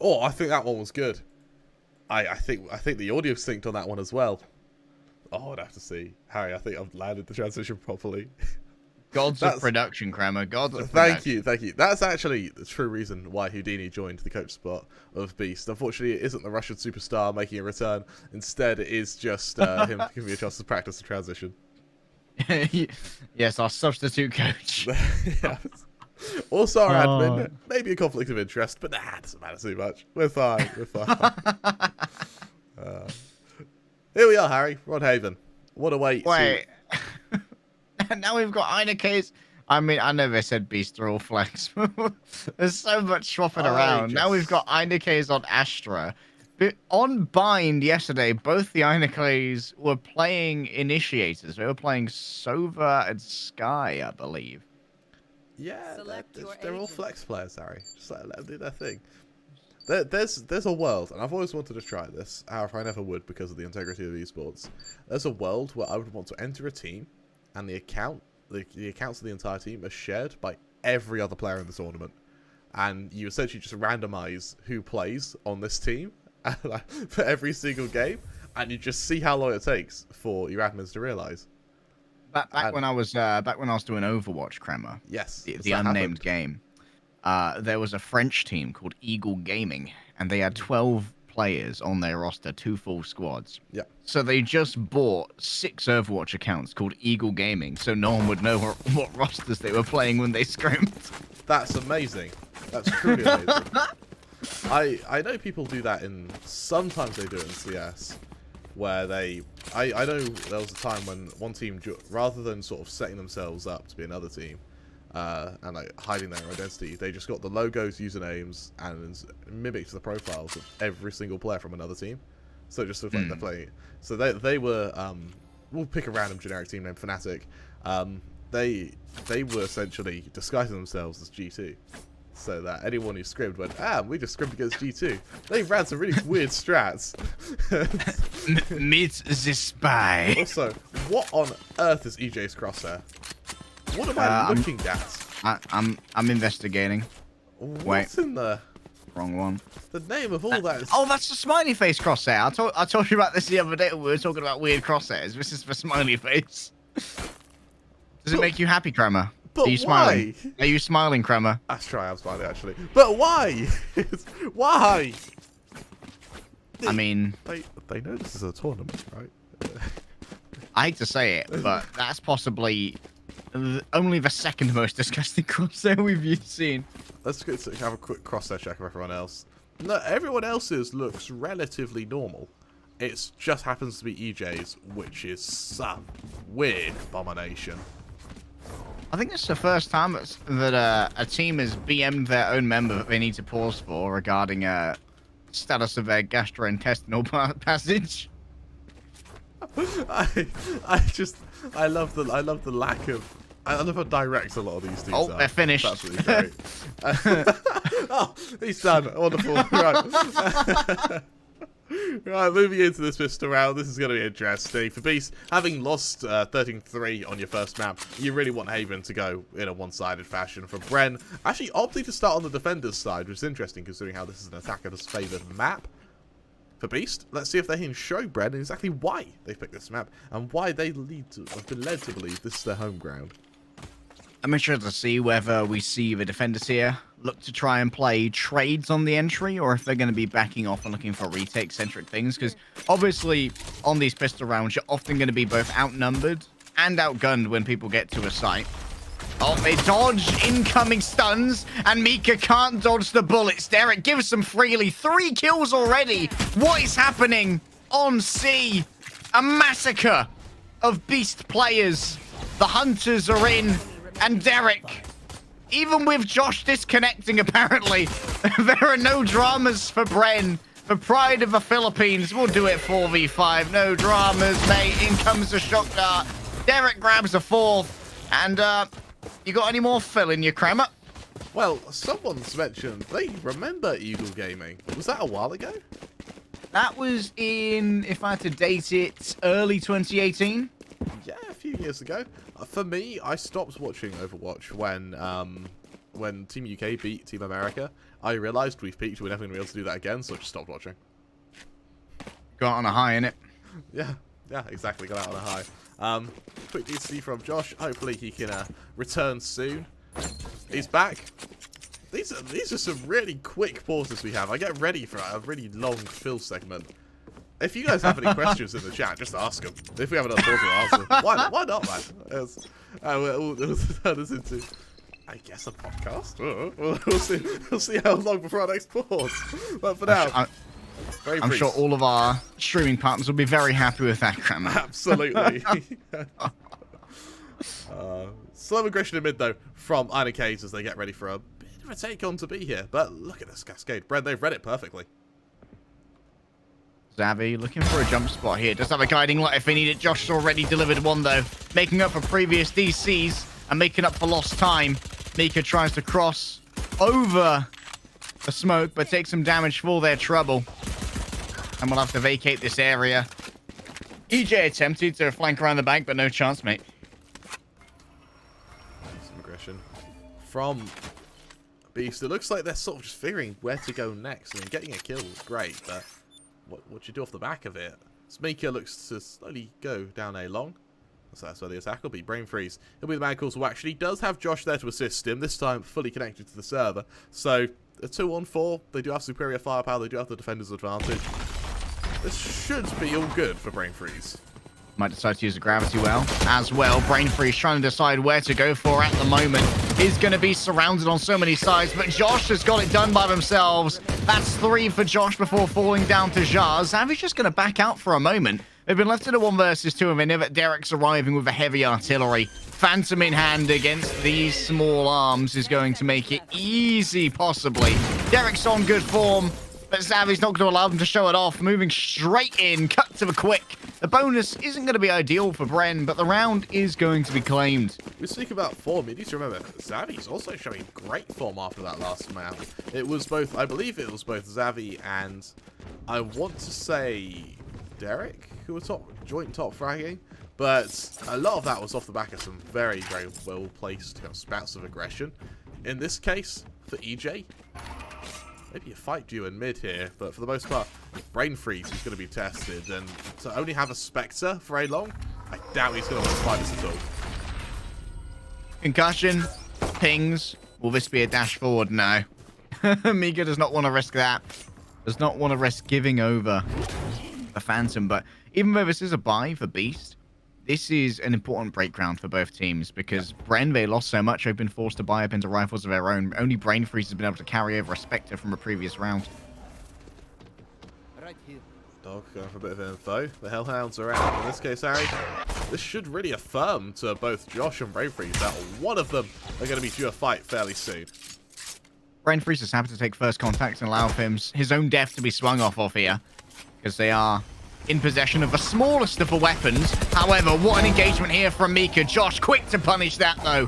Oh, I think that one was good. I think the audio synced on that one as well. Oh, I'd have to see. Harry, I think I've landed the transition properly. Gods of production, Kramer. Gods of production. Thank you. That's actually the true reason why Houdini joined the coach spot of Beast. Unfortunately, it isn't the Russian superstar making a return. Instead, it is just him giving me a chance to practice the transition. Yes, our substitute coach. Yes. Also our admin, maybe a conflict of interest, but it doesn't matter too much. We're fine. Here we are, Harry. Rod Haven. What a wait. Wait. Now we've got Einekes. I mean, I know they said Beast are all flex. There's so much swapping around. Now we've got Einekes on Astra. But on Bind yesterday, both the Einekes were playing initiators. They were playing Sova and Sky, I believe. Yeah, they're all flex players, Harry. Just let them do their thing. There's a world, and I've always wanted to try this. However, I never would because of the integrity of esports. There's a world where I would want to enter a team, and the accounts of the entire team are shared by every other player in the tournament, and you essentially just randomize who plays on this team for every single game, and you just see how long it takes for your admins to realize. Back when I was doing Overwatch, Kramer. Yes, the unnamed game. There was a French team called Eagle Gaming, and they had 12 players on their roster, 2 full squads. Yeah. So they just bought 6 Overwatch accounts called Eagle Gaming, so no one would know what rosters they were playing when they scrimmed. That's amazing. That's truly amazing. I know people do that sometimes they do it in CS. Where I know there was a time when one team, rather than sort of setting themselves up to be another team, and like hiding their identity, they just got the logos, usernames, and mimicked the profiles of every single player from another team. So it just looks like they're playing. So they were, we'll pick a random generic team name, Fnatic. They were essentially disguising themselves as G2. So that anyone who scrimmed went, we just scrimmed against G2. They ran some really weird strats. Meet the spy. Also, what on earth is EJ's crosshair? What am I looking at? I'm investigating. What's in there? Wrong one. The name of all that is... Oh, that's the smiley face crosshair. I told you about this the other day when we were talking about weird crosshairs. This is for smiley face. Does it make you happy, Kramer? But Are you smiling? Why? Are you smiling, Kramer? That's true, I'm smiling actually. But why? Why? I mean... They know this is a tournament, right? I hate to say it, but that's possibly only the second most disgusting crosshair we've seen. Let's have a quick crosshair check of everyone else. No, everyone else's looks relatively normal. It just happens to be EJ's, which is some weird abomination. I think it's the first time that a team has BM'd their own member that they need to pause for regarding status of their gastrointestinal passage. I love the lack of. I love how direct a lot of these teams are. They're finished. That's absolutely great. Oh, he's done. Wonderful. Right. Right, moving into this pistol round, this is going to be interesting. For Beast, having lost 13-3 on your first map, you really want Haven to go in a one-sided fashion. For Bren, actually opting to start on the defender's side, which is interesting considering how this is an attacker's favoured map. For Beast, let's see if they can show Bren exactly why they picked this map, and why they have been led to believe this is their home ground. I'm interested to see whether we see the defenders here look to try and play trades on the entry, or if they're going to be backing off and looking for retake-centric things, because obviously on these pistol rounds, you're often going to be both outnumbered and outgunned when people get to a site. Oh, they dodge incoming stuns, and Mika can't dodge the bullets. Derek gives them freely. 3 kills already. What is happening on C? A massacre of beast players. The hunters are in, and Derek, even with Josh disconnecting apparently, there are no dramas for Bren. For pride of the Philippines, we'll do it 4v5. No dramas, mate. In comes the shock dart. Derek grabs a fourth. And, you got any more fill in your crammer? Well, someone's mentioned they remember Eagle Gaming. Was that a while ago? That was in, if I had to date it, early 2018. Yeah, a few years ago. For me, I stopped watching Overwatch when Team UK beat Team America. I realised we've peaked, we're never going to be able to do that again, so I just stopped watching. Got on a high, innit? Yeah, exactly, got out on a high. Quick DC from Josh, hopefully he can return soon. He's back. These are some really quick pauses we have. I get ready for a really long fill segment. If you guys have any questions in the chat, just ask them. If we have another pause, we'll answer. Why not, man? We'll turn this into, I guess, a podcast. We'll see how long before our next pause. But for now, I'm sure all of our streaming partners will be very happy with that, Crammer. Absolutely. Slow aggression in mid, though, from INKs as they get ready for a bit of a take on to be here. But look at this cascade. Brad, they've read it perfectly. Xavi looking for a jump spot here. Does have a guiding light if they need it. Josh already delivered one, though. Making up for previous DCs and making up for lost time. Mika tries to cross over the smoke, but takes some damage for their trouble. And we'll have to vacate this area. EJ attempted to flank around the bank, but no chance, mate. Some aggression from Beast. It looks like they're sort of just figuring where to go next. I mean, getting a kill was great, but what you do off the back of it? Mika looks to slowly go down A long. So that's where the attack will be. Brain Freeze. He'll be the man calls who actually does have Josh there to assist him. This time fully connected to the server. So a 2-on-4. They do have superior firepower. They do have the defender's advantage. This should be all good for Brain Freeze. Might decide to use the gravity well as well. Brain Freeze trying to decide where to go for at the moment. Is going to be surrounded on so many sides, but Josh has got it done by themselves. That's 3 for Josh before falling down to Jar. Xavi's just going to back out for a moment. They've been left in a 1 versus 2, and they know that Derek's arriving with a heavy artillery. Phantom in hand against these small arms is going to make it easy, possibly. Derek's on good form, but Xavi's not going to allow them to show it off. Moving straight in, cut to the quick. The bonus isn't going to be ideal for Bren, but the round is going to be claimed. We speak about form. You need to remember, Xavi's also showing great form after that last round. It was both, I believe it was both Xavi and I want to say Derek, who were joint top fragging, but a lot of that was off the back of some very, very well-placed kind of spouts of aggression. In this case, for EJ, maybe a fight due in mid here, but for the most part, Brain Freeze is going to be tested, and to only have a Spectre for very long, I doubt he's going to want to fight this at all. Concussion, pings. Will this be a dash forward? No. Mika does not want to risk that. Does not want to risk giving over the Phantom, but even though this is a buy for Beast, this is an important break ground for both teams because Bren, they lost so much, they've been forced to buy up into rifles of their own. Only Brain Freeze has been able to carry over a Spectre from a previous round. Right here. Dog going for a bit of info. The Hellhounds are out. In this case, Harry, this should really affirm to both Josh and Brain Freeze that one of them are going to be due a fight fairly soon. Brain Freeze is happy to take first contact and allow him his own death to be swung off of here because they are in possession of the smallest of the weapons. However, what an engagement here from Mika. Josh quick to punish that, though.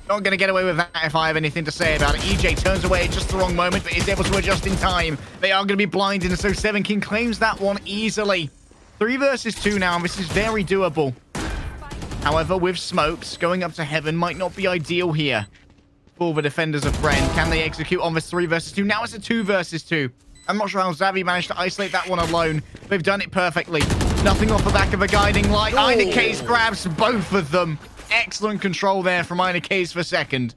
Not going to get away with that if I have anything to say about it. EJ turns away at just the wrong moment, but is able to adjust in time. They are going to be blinded, and so Seven King claims that one easily. 3 versus 2 now, and this is very doable. However, with smokes, going up to heaven might not be ideal here for the defenders of Bren. Can they execute on this 3 versus 2? Now it's a 2 versus 2. I'm not sure how Xavi managed to isolate that one alone. They've done it perfectly. Nothing off the back of a guiding light. Oh. Case grabs both of them. Excellent control there from Case for second.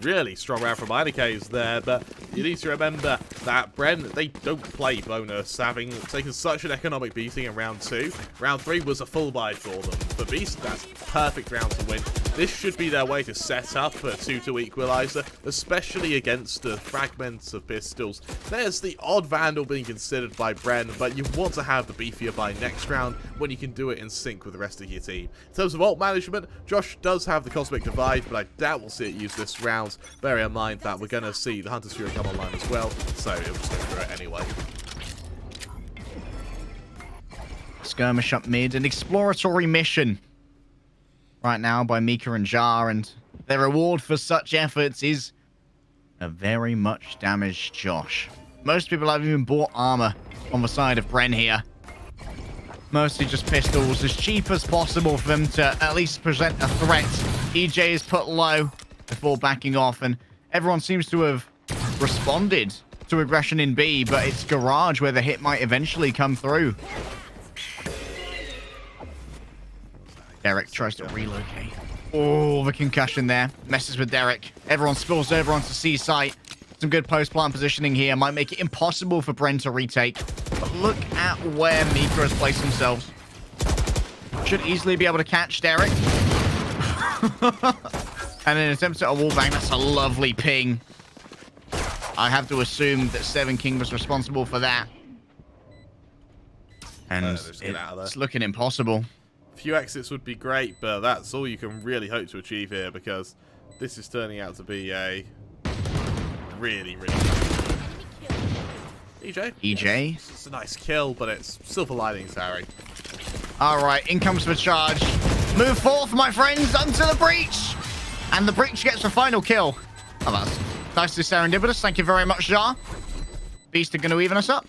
Really strong round from Case there, but you need to remember that Bren, they don't play bonus, having taken such an economic beating in round 2. Round 3 was a full buy for them. For Beast, that's perfect round to win. This should be their way to set up a 2-2 equalizer, especially against the fragments of pistols. There's the odd Vandal being considered by Bren, but you want to have the beefier buy next round when you can do it in sync with the rest of your team. In terms of ult management, Josh does have the Cosmic Divide, but I doubt we'll see it used this round. Bear in mind that we're going to see the Hunter's Fury come online as well, so it'll just go through it anyway. Skirmish up mid, an exploratory mission right now by Mika and Jar, and their reward for such efforts is a very much damaged Josh. Most people haven't even bought armor on the side of Bren here. Mostly just pistols, as cheap as possible for them to at least present a threat. EJ is put low before backing off, and everyone seems to have responded to aggression in B, but it's Garage where the hit might eventually come through. Derek tries to relocate. Oh, the concussion there. Messes with Derek. Everyone spills over onto C site. Some good post-plant positioning here. Might make it impossible for Bren to retake. But look at where Mika has placed themselves. Should easily be able to catch Derek. And an attempt at a wallbang. That's a lovely ping. I have to assume that Seven King was responsible for that. And it's looking impossible. A few exits would be great, but that's all you can really hope to achieve here, because this is turning out to be a really, really EJ? It's a nice kill, but it's silver linings, Harry. Alright, in comes the charge. Move forth, my friends, onto the breach! And the breach gets the final kill. Oh, that's nicely serendipitous. Thank you very much, Jar. Beast are going to even us up.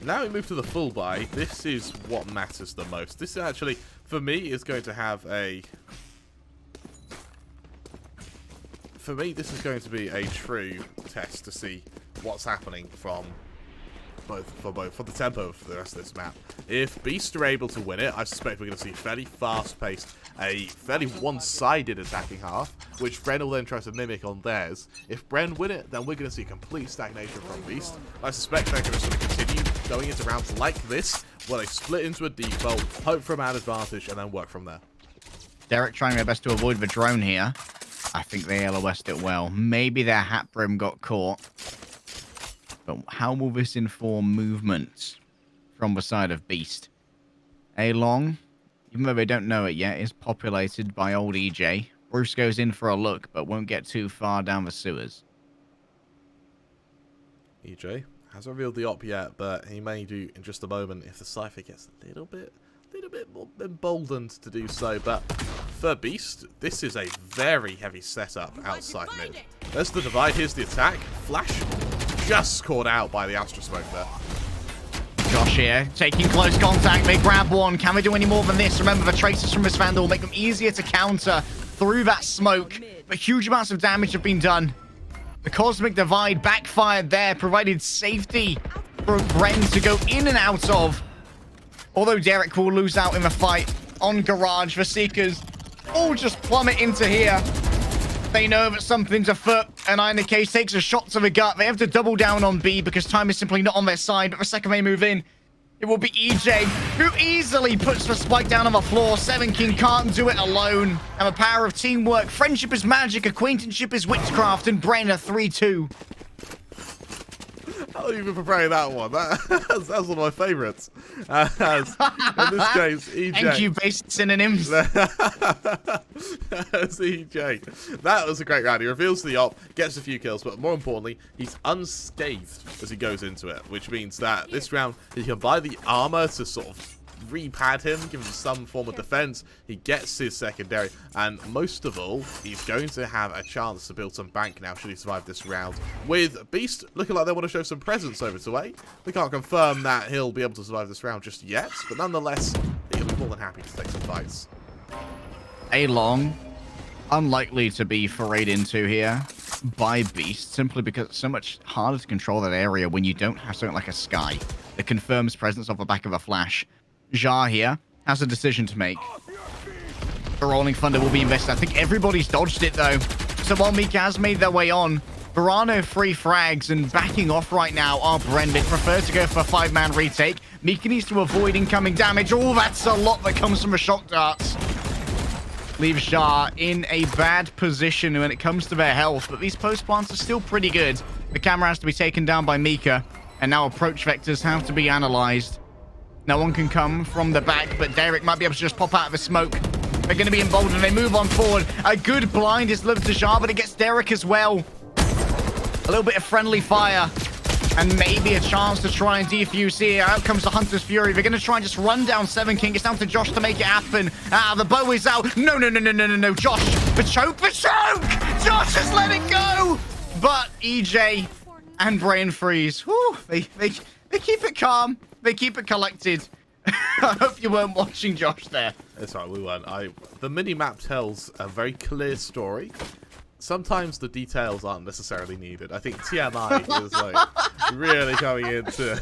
Now we move to the full buy. This is what matters the most. This actually, for me, is going to have a... For me, this is going to be a true test to see what's happening from for the tempo for the rest of this map. If Beast are able to win it, I suspect we're going to see fairly fast-paced, a fairly one-sided attacking half, which Bren will then try to mimic on theirs. If Bren win it, then we're going to see complete stagnation from Beast. I suspect they're going to sort of continue going into rounds like this, where they split into a default, hope for a man advantage, and then work from there. Derek trying their best to avoid the drone here. I think they LOS'd it well. Maybe their hat brim got caught. But how will this inform movement from the side of Beast? A-Long, even though they don't know it yet, is populated by old EJ. Bruce goes in for a look, but won't get too far down the sewers. EJ hasn't revealed the op yet, but he may do in just a moment if the Cypher gets a little bit more emboldened to do so. But for Beast, this is a very heavy setup outside mid. There's the divide, here's the attack. Flash just caught out by the Astra Smoke there. Josh here, taking close contact. They grab one. Can we do any more than this? Remember, the traces from this Vandal make them easier to counter through that smoke. But huge amounts of damage have been done. The Cosmic Divide backfired there, provided safety for Bren to go in and out of. Although Derek will lose out in the fight on Garage, the Seekers all just plummet into here. They know that something's afoot, and in the case takes a shot to the gut. They have to double down on B because time is simply not on their side. But the second they move in, it will be EJ, who easily puts the spike down on the floor. Seven King can't do it alone. And the power of teamwork, friendship is magic, acquaintanceship is witchcraft, and Bren a 3-2. How are you even preparing that one? That's one of my favourites. In this case, EJ. Thank you, based synonyms. That's EJ. That was a great round. He reveals the op, gets a few kills, but more importantly, he's unscathed as he goes into it, which means that this round, he can buy the armor to sort of repad him, give him some form of defense. He gets his secondary, and most of all, he's going to have a chance to build some bank now should he survive this round. With Beast looking like they want to show some presence over to A. We can't confirm that he'll be able to survive this round just yet, but nonetheless, he'll be more than happy to take some fights. A-Long, unlikely to be forayed into here by Beast, simply because it's so much harder to control that area when you don't have something like a Sky that confirms presence off the back of a flash. Jar here has a decision to make. The Rolling Thunder will be invested. I think everybody's dodged it, though. So while Mika has made their way on, Verano 3 frags and backing off right now are Bren. They prefer to go for a 5-man retake. Mika needs to avoid incoming damage. Oh, that's a lot that comes from a shock darts. Leaves Jar in a bad position when it comes to their health, but these post plants are still pretty good. The camera has to be taken down by Mika, and now approach vectors have to be analyzed. No one can come from the back, but Derek might be able to just pop out of the smoke. They're going to be emboldened. They move on forward. A good blind is delivered to Jar, but it gets Derek as well. A little bit of friendly fire. And maybe a chance to try and defuse here. Out comes the Hunter's Fury. They're going to try and just run down Seven King. It's down to Josh to make it happen. The bow is out. No. Josh, the choke. Josh has let it go. But EJ and Brain Freeze, whew, they keep it calm. They keep it collected. I hope you weren't watching Josh there. That's right, we weren't. The mini-map tells a very clear story. Sometimes the details aren't necessarily needed. I think TMI is like really coming into.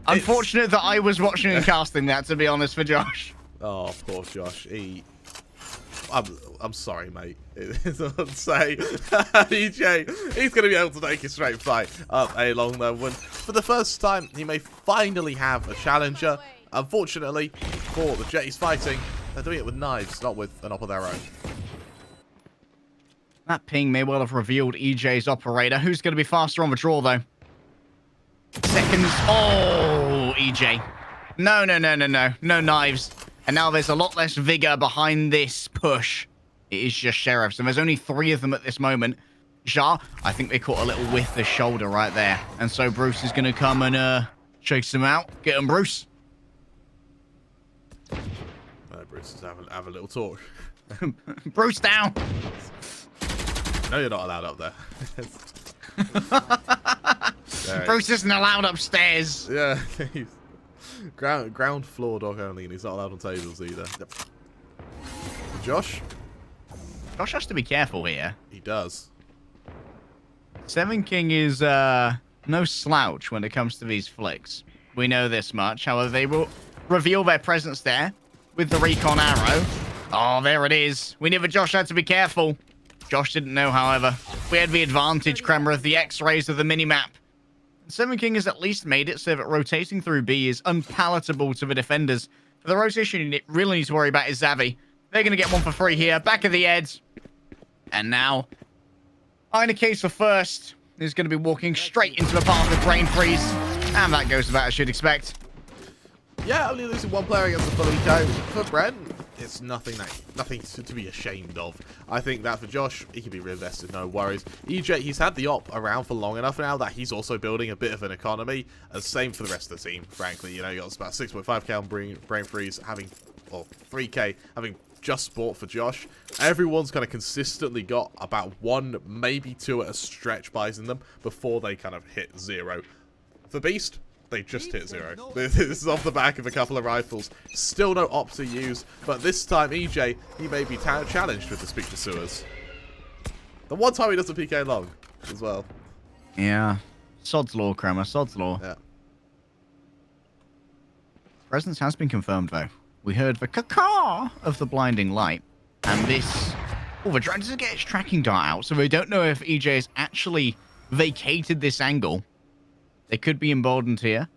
Unfortunate that I was watching and casting that, to be honest, for Josh. Oh, poor Josh. I'm sorry, mate. It's not to say. EJ, he's going to be able to take a straight fight up A long though. When for the first time, he may finally have a challenger. Unfortunately, for the Jetties fighting, they're doing it with knives, not with an op of their own. That ping may well have revealed EJ's operator. Who's going to be faster on the draw, though? Seconds. Oh, EJ. No. No knives. And now there's a lot less vigor behind this push. It is just Sheriffs, and there's only 3 of them at this moment. Jar, I think they caught a little whiff the shoulder right there. And so Bruce is going to come and chase them out. Get him, Bruce. Bruce is have a little talk. Bruce down. No, you're not allowed up there. Bruce isn't allowed upstairs. Yeah, ground floor dog only, and he's not allowed on tables either. Yep. Josh has to be careful here. He does. Seven King is no slouch when it comes to these flicks. We know this much. However, they will reveal their presence there with the recon arrow. Oh, there it is. We knew that Josh had to be careful. Josh didn't know, however. We had the advantage, Kremer, of the X-rays of the minimap. Seven King has at least made it so that rotating through B is unpalatable to the defenders. For the rotation you really need to worry about is Xavi. They're going to get one for free here. Back of the edge. And now, Case for first is going to be walking straight into the path of Brain Freeze. And that goes about as you'd expect. Yeah, only losing 1 player against the full eco. For Brent, it's nothing to be ashamed of. I think that for Josh, he can be reinvested, no worries. EJ, he's had the op around for long enough now that he's also building a bit of an economy. And same for the rest of the team, frankly. You know, you got about 6.5k on Brain Freeze, or 3k, having just sport for Josh. Everyone's kind of consistently got about 1, maybe 2 at a stretch buys in them before they kind of hit 0. For Beast, they just hit 0. This is off the back of a couple of rifles. Still no op to use, but this time EJ, he may be challenged with the Speak to Sewers. The one time he does a PK long as well. Yeah. Sod's law, Kremer. Sod's law. Yeah. Presence has been confirmed, though. We heard the caw of the blinding light. And this... Oh, the drone doesn't get its tracking dart out, so we don't know if EJ has actually vacated this angle. They could be emboldened here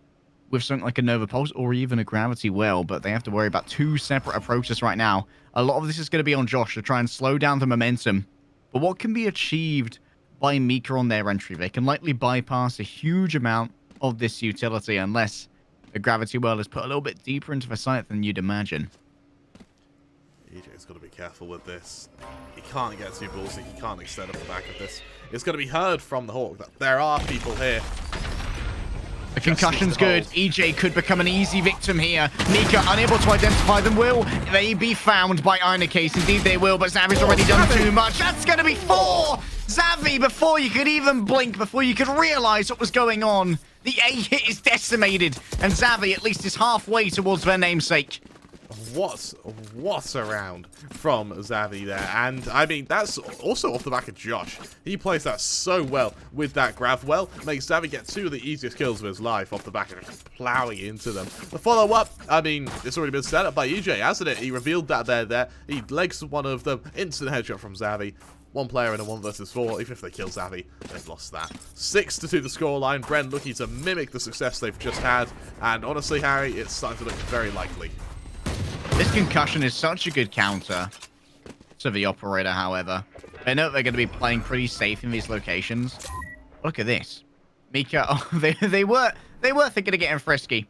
with something like a Nova Pulse or even a Gravity Well, but they have to worry about 2 separate approaches right now. A lot of this is going to be on Josh to try and slow down the momentum. But what can be achieved by Mika on their entry? They can likely bypass a huge amount of this utility unless the Gravity Well is put a little bit deeper into the site than you'd imagine. EJ's got to be careful with this. He can't get too ballsy. He can't extend off the back of this. It's going to be heard from the Hawk that there are people here. The concussion's good. EJ could become an easy victim here. Mika unable to identify them. Will they be found by Case? Indeed they will, but Xavi's already done too much. That's going to be 4! Xavi, before you could even blink, before you could realize what was going on, the A hit is decimated. And Xavi at least is halfway towards their namesake. what a round from Xavi there. And I mean, that's also off the back of Josh. He plays that so well with that grab well, makes Xavi get 2 of the easiest kills of his life off the back of just plowing into them. The follow-up, I mean, it's already been set up by EJ, hasn't it? He revealed that there. He legs one of them, instant headshot from Xavi. 1 player in a 1 versus 4. Even if they kill Xavi, they've lost that. 6-2 the scoreline. Bren looking to mimic the success they've just had. And honestly, Harry, it's starting to look very likely. This concussion is such a good counter to the operator, however. They know they're going to be playing pretty safe in these locations. Look at this. Mika, oh, they were thinking of getting frisky.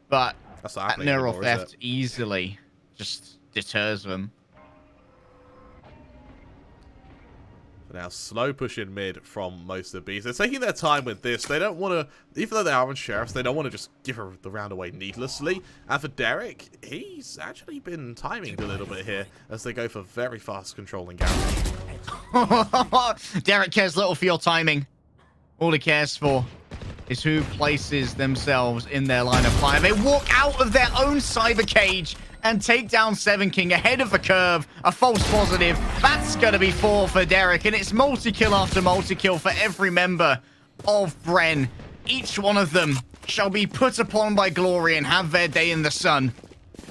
But that neural theft easily just deters them. Now, slow push in mid from most of the Bs. They're taking their time with this. They don't want to, even though they are on Sheriffs, they don't want to just give the round away needlessly. And for Derek, he's actually been timing a little bit here as they go for very fast controlling garage. Derek cares little for your timing. All he cares for is who places themselves in their line of fire. They walk out of their own cyber cage and take down Seven King ahead of the curve. A false positive. That's going to be 4 for Derek. And it's multi-kill after multi-kill for every member of Bren. Each one of them shall be put upon by glory and have their day in the sun.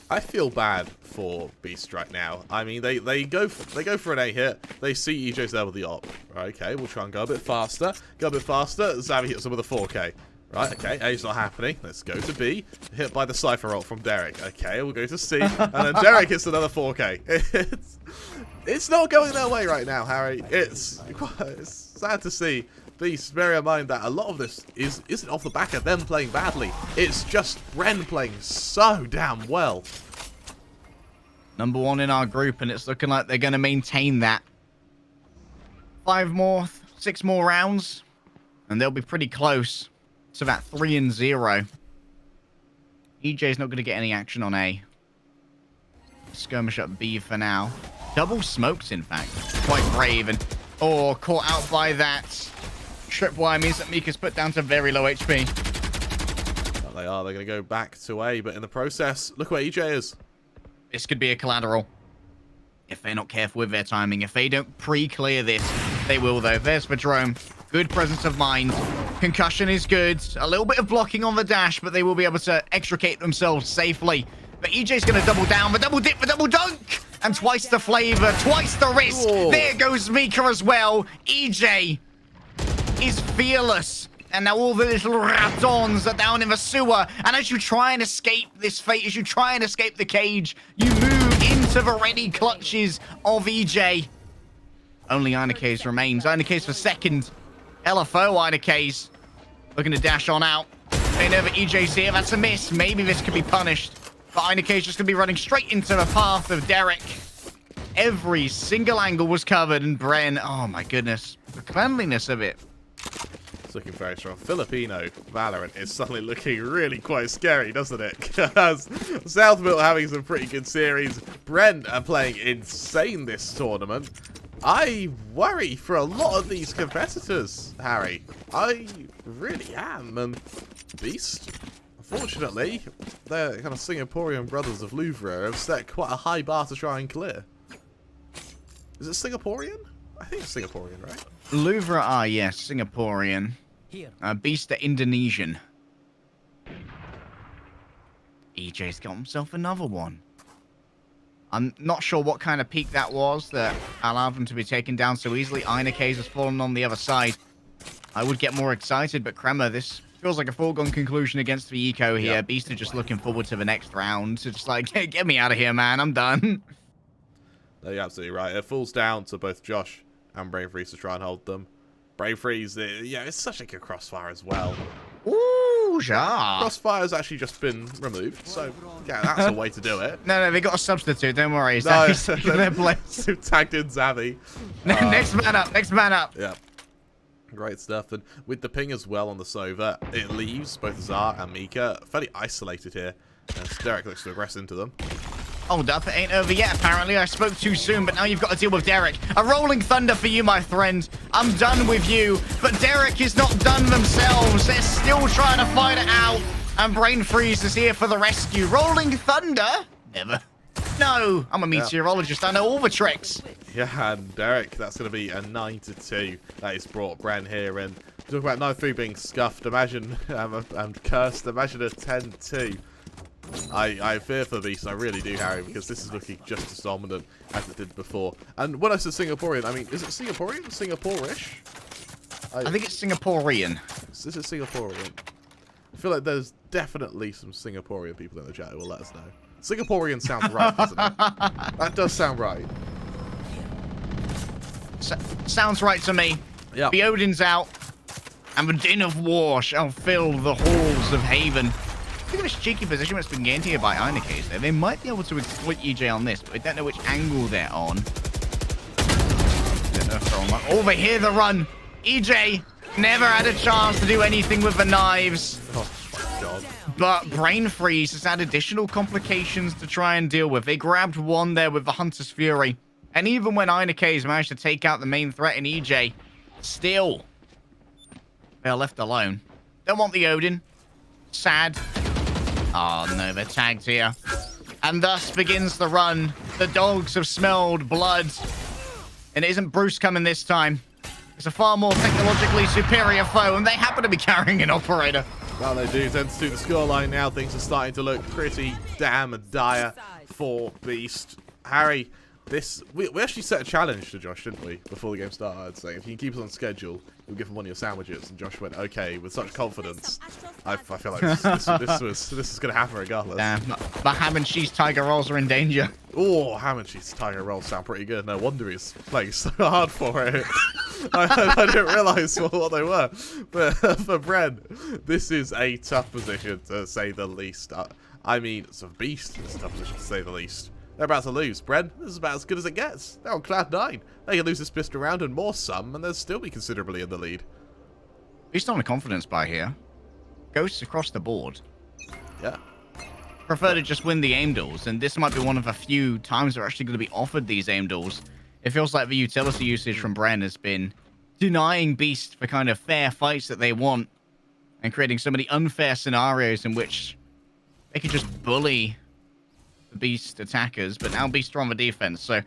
I feel bad for Beast right now. I mean, they go for an A hit. They see EJ's there with the op. Right, okay, we'll try and go a bit faster. Xavi hits them with a 4K. Right, okay, A's not happening. Let's go to B. Hit by the Cypher ult from Derek. Okay, we'll go to C. And then Derek hits another 4K. It's not going their way right now, Harry. It's sad to see. Please bear in mind that a lot of this isn't off the back of them playing badly. It's just Bren playing so damn well. Number 1 in our group, and it's looking like they're going to maintain that. 6 more rounds, and they'll be pretty close to that 3-0. EJ's not going to get any action on A. Skirmish up B for now. Double smokes, in fact. Quite brave, and caught out by that. Tripwire means that Mika's put down to very low HP. Well, they are. They're going to go back to A, but in the process, look where EJ is. This could be a collateral. If they're not careful with their timing. If they don't pre-clear this, they will, though. There's the drone. Good presence of mind. Concussion is good. A little bit of blocking on the dash, but they will be able to extricate themselves safely. But EJ's going to double down. The double dip, the double dunk! And twice the flavor, twice the risk. Whoa. There goes Mika as well. EJ is fearless. And now all the little ratons are down in the sewer. And as you try and escape this fate, as you try and escape the cage, you move into the ready clutches of EJ. Only Einekes remains. Einekes for second. LFO Einekes looking to dash on out. They know that EJ's here. That's a miss. Maybe this could be punished. But Einekes just going to be running straight into the path of Derek. Every single angle was covered. And Bren, oh my goodness. The cleanliness of it. It's looking very strong. Filipino Valorant is suddenly looking really quite scary, doesn't it? Because Southville having some pretty good series. Bren are playing insane this tournament. I worry for a lot of these competitors, Harry. I really am. And Beast, unfortunately, their kind of Singaporean brothers of Louvre have set quite a high bar to try and clear. Is it Singaporean? I think it's Singaporean, right? Louvre are, yes, Singaporean. Beast are Indonesian. EJ's got himself another one. I'm not sure what kind of peak that was that allowed them to be taken down so easily. Einekes has fallen on the other side. I would get more excited, but Kremer, this feels like a foregone conclusion against the eco here. Yep. Beast are just looking forward to the next round. So just like, hey, get me out of here, man. I'm done. No, you're absolutely right. It falls down to both Josh and Brave Freeze to try and hold them. Brave Freeze, yeah, it's such a good crossfire as well. Ooh, yeah. Crossfire's actually just been removed, so yeah, that's a way to do it. No, they got a substitute. Don't worry. Xavi's taking their place. Tagged in Xavi. Next man up. Next man up. Yeah. Great stuff. And with the ping as well on the Sova, it leaves both Zar and Mika fairly isolated here. As Derek looks to aggress into them. Hold up, it ain't over yet, apparently. I spoke too soon, but now you've got to deal with Derek. A rolling thunder for you, my friend. I'm done with you. But Derek is not done themselves. They're still trying to fight it out. And Brain Freeze is here for the rescue. Rolling thunder Never. No, I'm a meteorologist. I know all the tricks. Yeah, and Derek, that's going to be a 9-2. That has brought Bren here. And talk about 9-3 being scuffed. Imagine, and cursed. Imagine a 10-2. I fear for the Beast, I really do, Harry, because this is looking just as dominant as it did before. And when I said Singaporean, I mean, is it Singaporean? Singapore-ish? I think it's Singaporean. This is Singaporean. I feel like there's definitely some Singaporean people in the chat who will let us know. Singaporean sounds right, doesn't it? That does sound right. Sounds right to me. Yeah. The Odin's out, and the din of war shall fill the halls of Haven. Look at this cheeky position that's been gained here by Einekes there. They might be able to exploit EJ on this, but I don't know which angle they're on. Oh, they hear the run. EJ never had a chance to do anything with the knives. Oh my god. But Brain Freeze has had additional complications to try and deal with. They grabbed one there with the Hunter's Fury. And even when Einekes managed to take out the main threat in EJ, still, they're left alone. Don't want the Odin. Sad. Oh no, they're tagged here. And thus begins the run. The dogs have smelled blood. And it isn't Bruce coming this time. It's a far more technologically superior foe, and they happen to be carrying an operator. Well, they do. 10-2 the scoreline now. Things are starting to look pretty damn dire for Beast. Harry, we actually set a challenge to Josh, didn't we, before the game started, saying if you can keep us on schedule, you'll give him one of your sandwiches. And Josh went, okay, with such confidence. I feel like this is going to happen regardless. Damn, the ham and cheese tiger rolls are in danger. Oh, ham and cheese tiger rolls sound pretty good. No wonder he's playing so hard for it. I didn't realise what they were. But for Bren, this is a tough position to say the least. I mean, it's a Beast. It's a tough position to say the least. They're about to lose. Bren, this is about as good as it gets. They're on cloud 9. They can lose this pissed around and more some, and they'll still be considerably in the lead. Beast on a confidence buy here. Ghosts across the board. Yeah. Prefer to just win the aim duels, and this might be one of a few times they're actually going to be offered these aim duels. It feels like the utility usage from Bren has been denying Beast the kind of fair fights that they want, and creating so many unfair scenarios in which they could just bully the Beast attackers, but now Beast are on the defense, so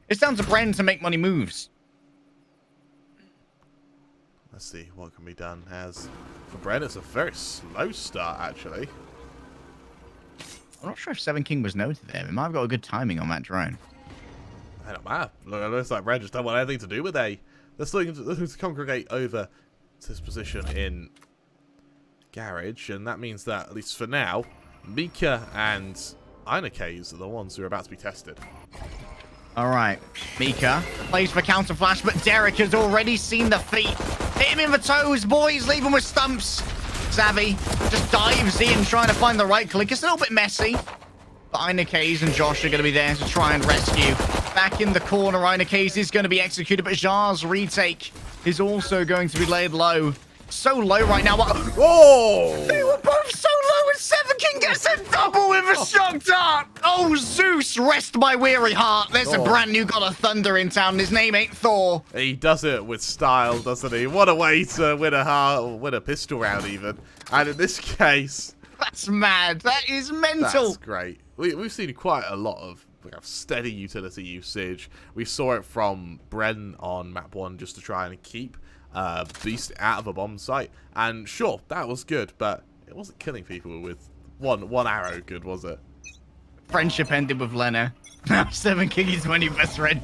it's down to Bren to make money moves. Let's see what can be done. As for Bren, it's a very slow start, actually. I'm not sure if Seven King was noted there. They might have got a good timing on that drone. I don't matter. Look, it looks like Bren just don't want anything to do with A. They're looking to congregate over to this position in Garage, and that means that, at least for now, Mika and Einekes are the ones who are about to be tested. All right, Mika plays for counter flash, but Derek has already seen the feet. Hit him in the toes, boys. Leave him with stumps. Savvy just dives in, trying to find the right click. It's a little bit messy, but Einekes and Josh are going to be there to try and rescue. Back in the corner, Einekes is going to be executed, but Jar's retake is also going to be laid low. So low right now. Whoa! They were both so low, and Seven King gets a double with a shock dart. Oh, Zeus, rest my weary heart. There's a brand new god of thunder in town. His name ain't Thor. He does it with style, doesn't he? What a way to win a heart, or win a pistol round even. And in this case... That's mad. That is mental. That's great. We've seen quite a lot of steady utility usage. We saw it from Bren on map 1 just to try and keep Beast out of a bomb site. And sure, that was good, but it wasn't killing people with one arrow good, was it? Friendship ended with Lena. Now Seven King is my new best friend.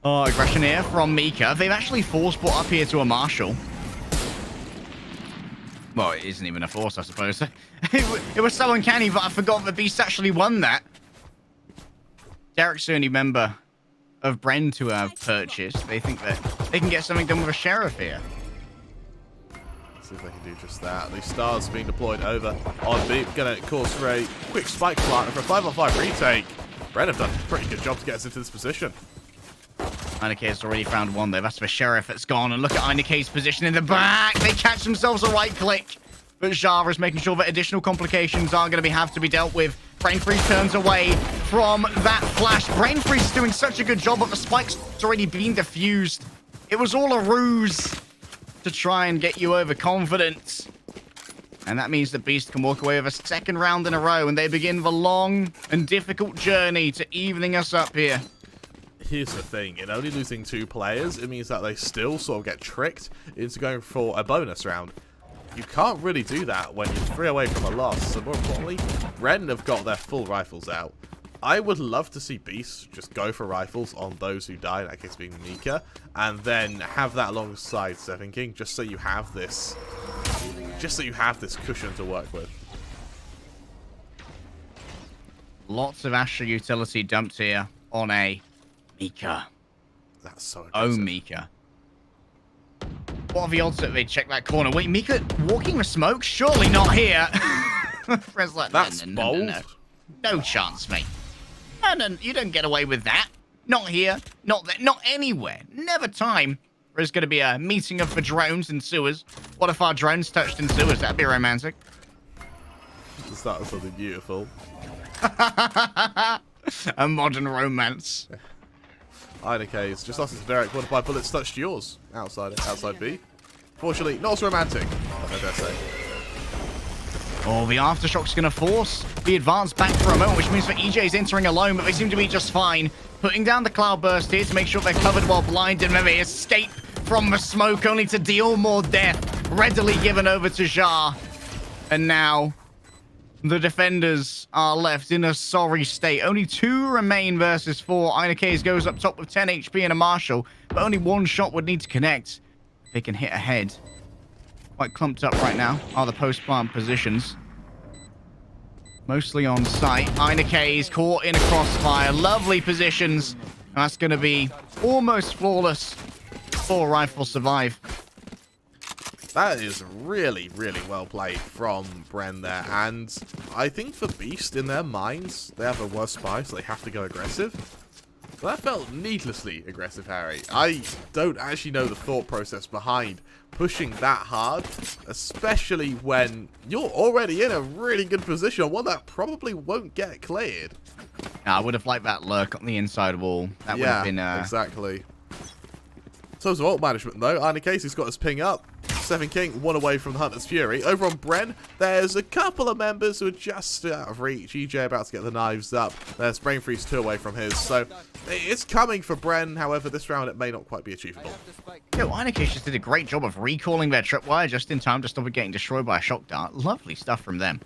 Oh, aggression here from Mika. They've actually force brought up here to a Marshal. Well, it isn't even a force, I suppose. It was so uncanny, but I forgot that Beast actually won that. Derek's the only member of Bren to have purchased. They think that they can get something done with a Sheriff here. Let's see if they can do just that. These stars being deployed over on B. Gonna cause for a quick spike plant and for a 5-on-5 retake. Bren have done a pretty good job to get us into this position. Einekes has already found one though. That's the Sheriff that's gone. And look at Einekes' position in the back. They catch themselves a right click. But Jara is making sure that additional complications are going to have to be dealt with. Brain Freeze turns away from that flash. Brain Freeze is doing such a good job, but the spike's already been diffused. It was all a ruse to try and get you over confidence. And that means that Beast can walk away with a second round in a row, and they begin the long and difficult journey to evening us up here. Here's the thing, in only losing 2 players, it means that they still sort of get tricked into going for a bonus round. You can't really do that when you're 3 away from a loss, so more importantly, Bren have got their full rifles out. I would love to see Beast just go for rifles on those who die, in that case being Mika, and then have that alongside Seven King, just so you have this cushion to work with. Lots of Astra utility dumped here on a Mika. That's so aggressive. Oh, Mika. What are the odds that they check that corner? Wait, Mika walking with smoke? Surely not here. Fred's like, That's bold. No chance, mate. No, you don't get away with that. Not here, not there, not anywhere. Never time. There's going to be a meeting of the drones in sewers. What if our drones touched in sewers? That'd be romantic. That was something beautiful. A modern romance. INK is just lost to Derek. One of my bullets touched yours. Outside B. Fortunately, not as romantic, I dare say. Oh, the Aftershock's going to force the advance back for a moment, which means that EJ's entering alone, but they seem to be just fine. Putting down the Cloudburst here to make sure they're covered while blinded, and then they escape from the smoke, only to deal more death, readily given over to Jar. And now, the defenders are left in a sorry state. Only 2 remain versus 4. INK goes up top with 10 HP and a Marshal, but only 1 shot would need to connect. They can hit ahead. Quite clumped up right now are the post-plant positions. Mostly on site. INK is caught in a crossfire. Lovely positions. And that's going to be almost flawless. 4 rifles survive. That is really, really well played from Bren there. And I think for Beast, in their minds, they have the worst spy, so they have to go aggressive. But that felt needlessly aggressive, Harry. I don't actually know the thought process behind pushing that hard, especially when you're already in a really good position, one that probably won't get cleared. I would have liked that lurk on the inside wall. That would have been... exactly. So as ult management, though, in case he's got his ping up. Seven King, 1 away from the Hunter's Fury. Over on Bren, there's a couple of members who are just out of reach. EJ about to get the knives up. There's Brain Freeze 2 away from his. So it's coming for Bren. However, this round it may not quite be achievable. Yo, Einike's just did a great job of recalling their tripwire just in time to stop it getting destroyed by a shock dart. Lovely stuff from them.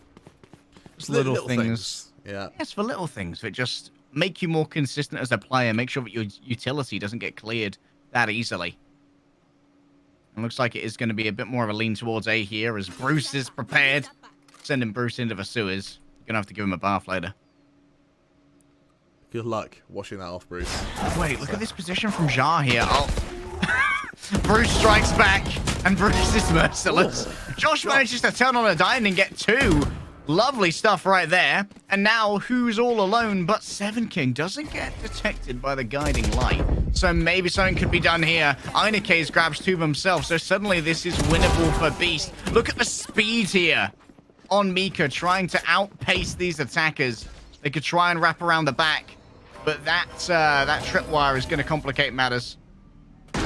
Just little things. Yeah. Yes, for little things that just make you more consistent as a player. Make sure that your utility doesn't get cleared that easily. It looks like it is going to be a bit more of a lean towards A here as Bruce is prepared. Sending Bruce into the sewers. You're going to have to give him a bath later. Good luck washing that off, Bruce. Wait, look at this position from Jar here. Oh. Bruce strikes back, and Bruce is merciless. Josh manages to turn on a dime and get 2. Lovely stuff right there. And now, who's all alone but Seven King doesn't get detected by the guiding light. So maybe something could be done here. Einike's grabs 2 himself, so suddenly this is winnable for Beast. Look at the speed here on Mika, trying to outpace these attackers. They could try and wrap around the back, but that tripwire is going to complicate matters. A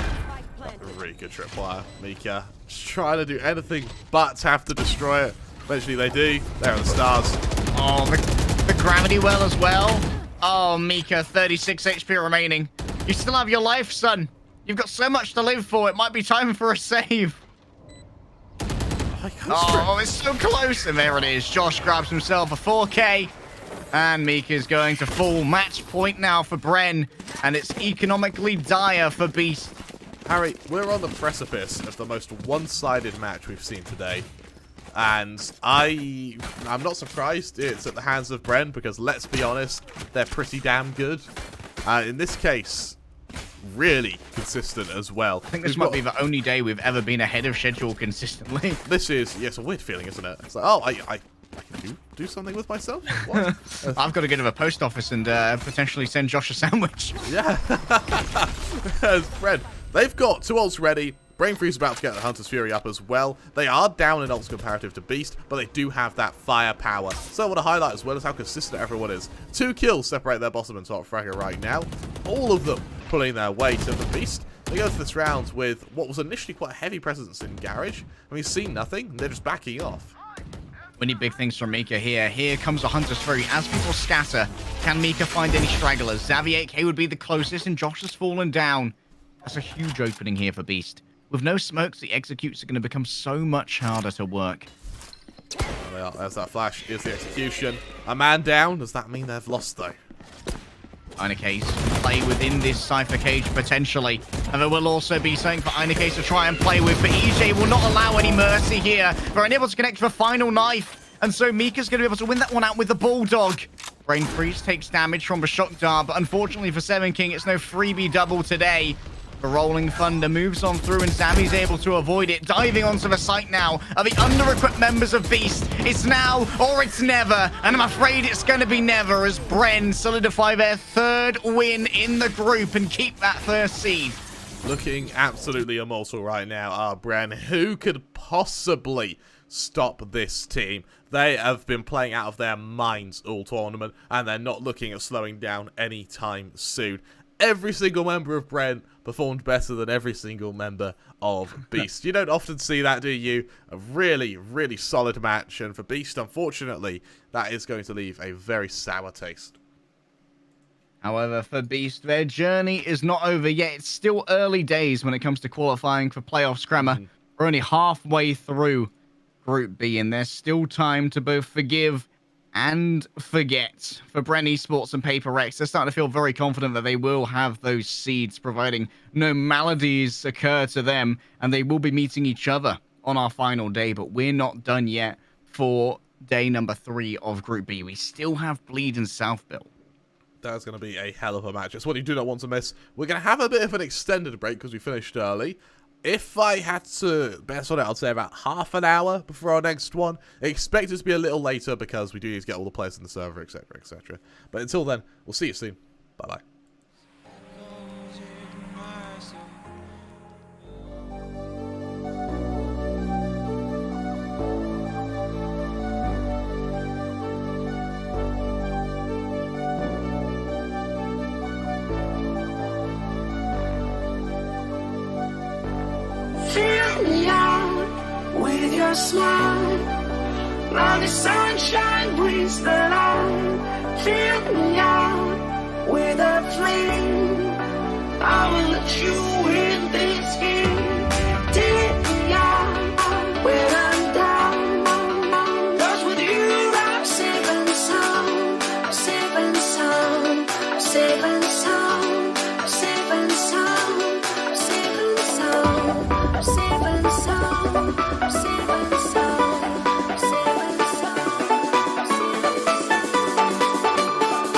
really good tripwire. Mika just trying to do anything but have to destroy it. Eventually they do. There are the stars. Oh, the gravity well as well. Oh, Mika, 36 HP remaining. You still have your life, son. You've got so much to live for. It might be time for a save. Oh, it's so close. And there it is. Josh grabs himself a 4K. And Mika's going to full match point now for Bren. And it's economically dire for Beast. Harry, we're on the precipice of the most one-sided match we've seen today. And I'm not surprised it's at the hands of Bren, because let's be honest, they're pretty damn good. In this case, really consistent as well. I think this might be the only day we've ever been ahead of schedule consistently. This is, yes, a weird feeling, isn't it? It's like, oh, I can do something with myself? What? I've got to go to the post office and potentially send Josh a sandwich. Yeah. Bren, they've got 2 ults ready. Brain Freeze about to get the Hunter's Fury up as well. They are down in ults comparative to Beast, but they do have that firepower. So I want to highlight as well as how consistent everyone is. 2 kills separate their bottom and top fragger right now. All of them pulling their way to the Beast. They go to this round with what was initially quite a heavy presence in Garage, and we've seen nothing. They're just backing off. We need big things from Mika here. Here comes the Hunter's Fury. As people scatter, can Mika find any stragglers? Xavier 8K would be the closest, and Josh has fallen down. That's a huge opening here for Beast. With no smokes, the executes are going to become so much harder to work. Well, there's that flash. Here's the execution. A man down. Does that mean they've lost, though? Einecase play within this Cypher cage, potentially. And there will also be something for Einecase to try and play with. But EJ will not allow any mercy here. They're unable to connect for a final knife. And so Mika's going to be able to win that one out with the Bulldog. Brain Freeze takes damage from the Shock Dart. But unfortunately for Seven King, it's no freebie double today. The Rolling Thunder moves on through, and Sammy's able to avoid it. Diving onto the site now are the under-equipped members of Beast. It's now or it's never, and I'm afraid it's going to be never as Bren solidify their third win in the group and keep that first seed. Looking absolutely immortal right now are Bren. Who could possibly stop this team? They have been playing out of their minds all tournament, and they're not looking at slowing down anytime soon. Every single member of Brent performed better than every single member of Beast. You don't often see that, do you? A really, really solid match. And for Beast, unfortunately, that is going to leave a very sour taste. However, for Beast, their journey is not over yet. It's still early days when it comes to qualifying for playoff Scrammer. We're only halfway through Group B, and there's still time to both forgive and forget. For Bren Esports and Paper X, they're starting to feel very confident that they will have those seeds, providing no maladies occur to them, and they will be meeting each other on our final day. But we're not done yet for day number 3 of Group B. We still have Bleed and Southbill. That's going to be a hell of a match. It's what you do not want to miss. We're going to have a bit of an extended break because we finished early. If I had to bet on it, I'd say about half an hour before our next one. Expect it to be a little later because we do need to get all the players in the server, etc., etc. But until then, we'll see you soon. Bye-bye. Fill me out with your smile. Now the sunshine brings the light. Fill me out with a flame. I will let you in this game. Take me out when I'm down. 'Cause with you I'm safe and sound. I'm safe and sound. I'm safe and sound. I'm safe and sound. I'm safe and sound. I'm safe and sound. I'm safe and sound. I'm safe and sound. I'm safe and sound.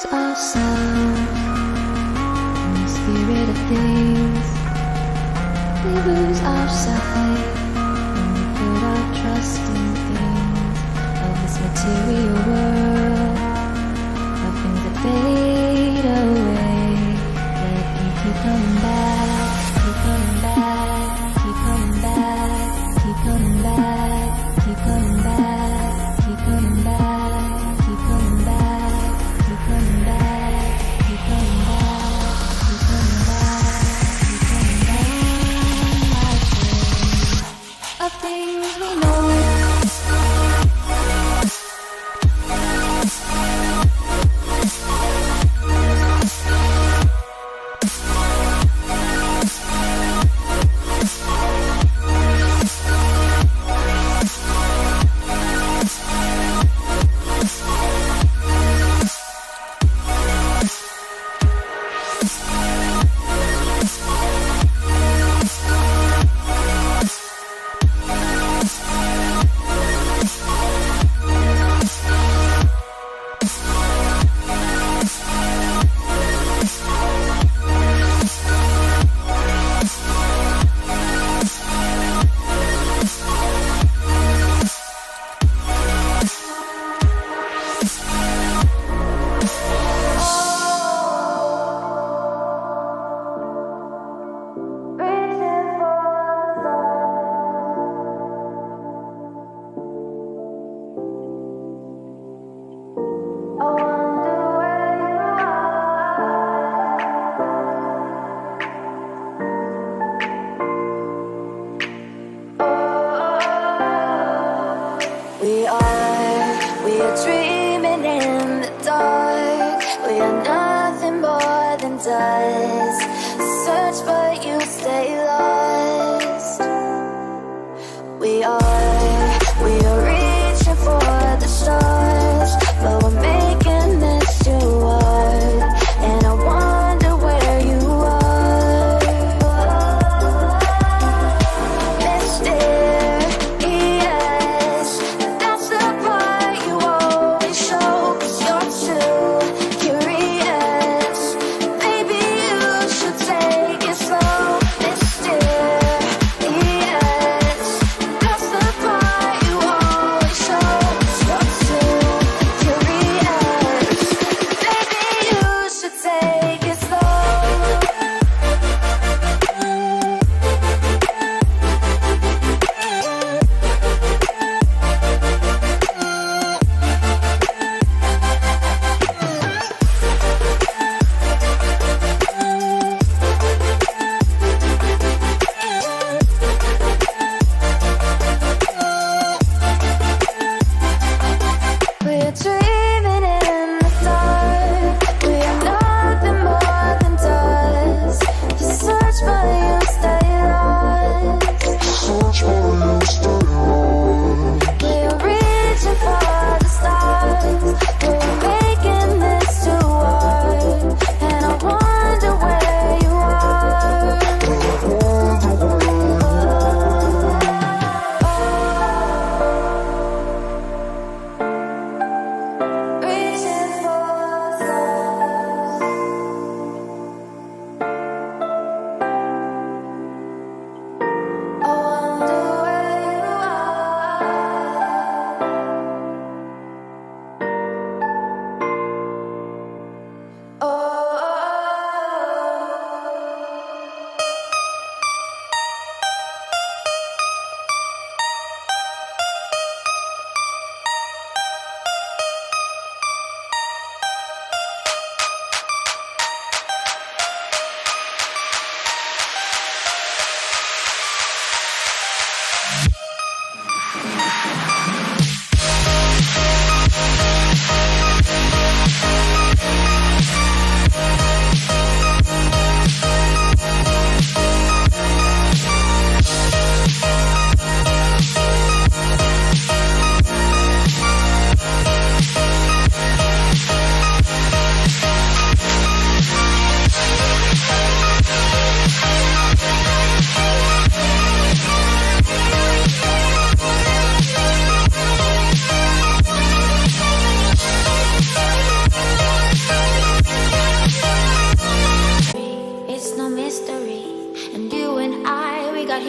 lose ourselves in the spirit of things. We lose our sight when we put our trust in things of this material world, of things that fade away. Let them keep coming back, keep coming back, keep coming back, keep coming back, keep coming back, keep coming back, keep coming back, keep coming back, keep coming back, keep coming back, keep coming back. Of things we know.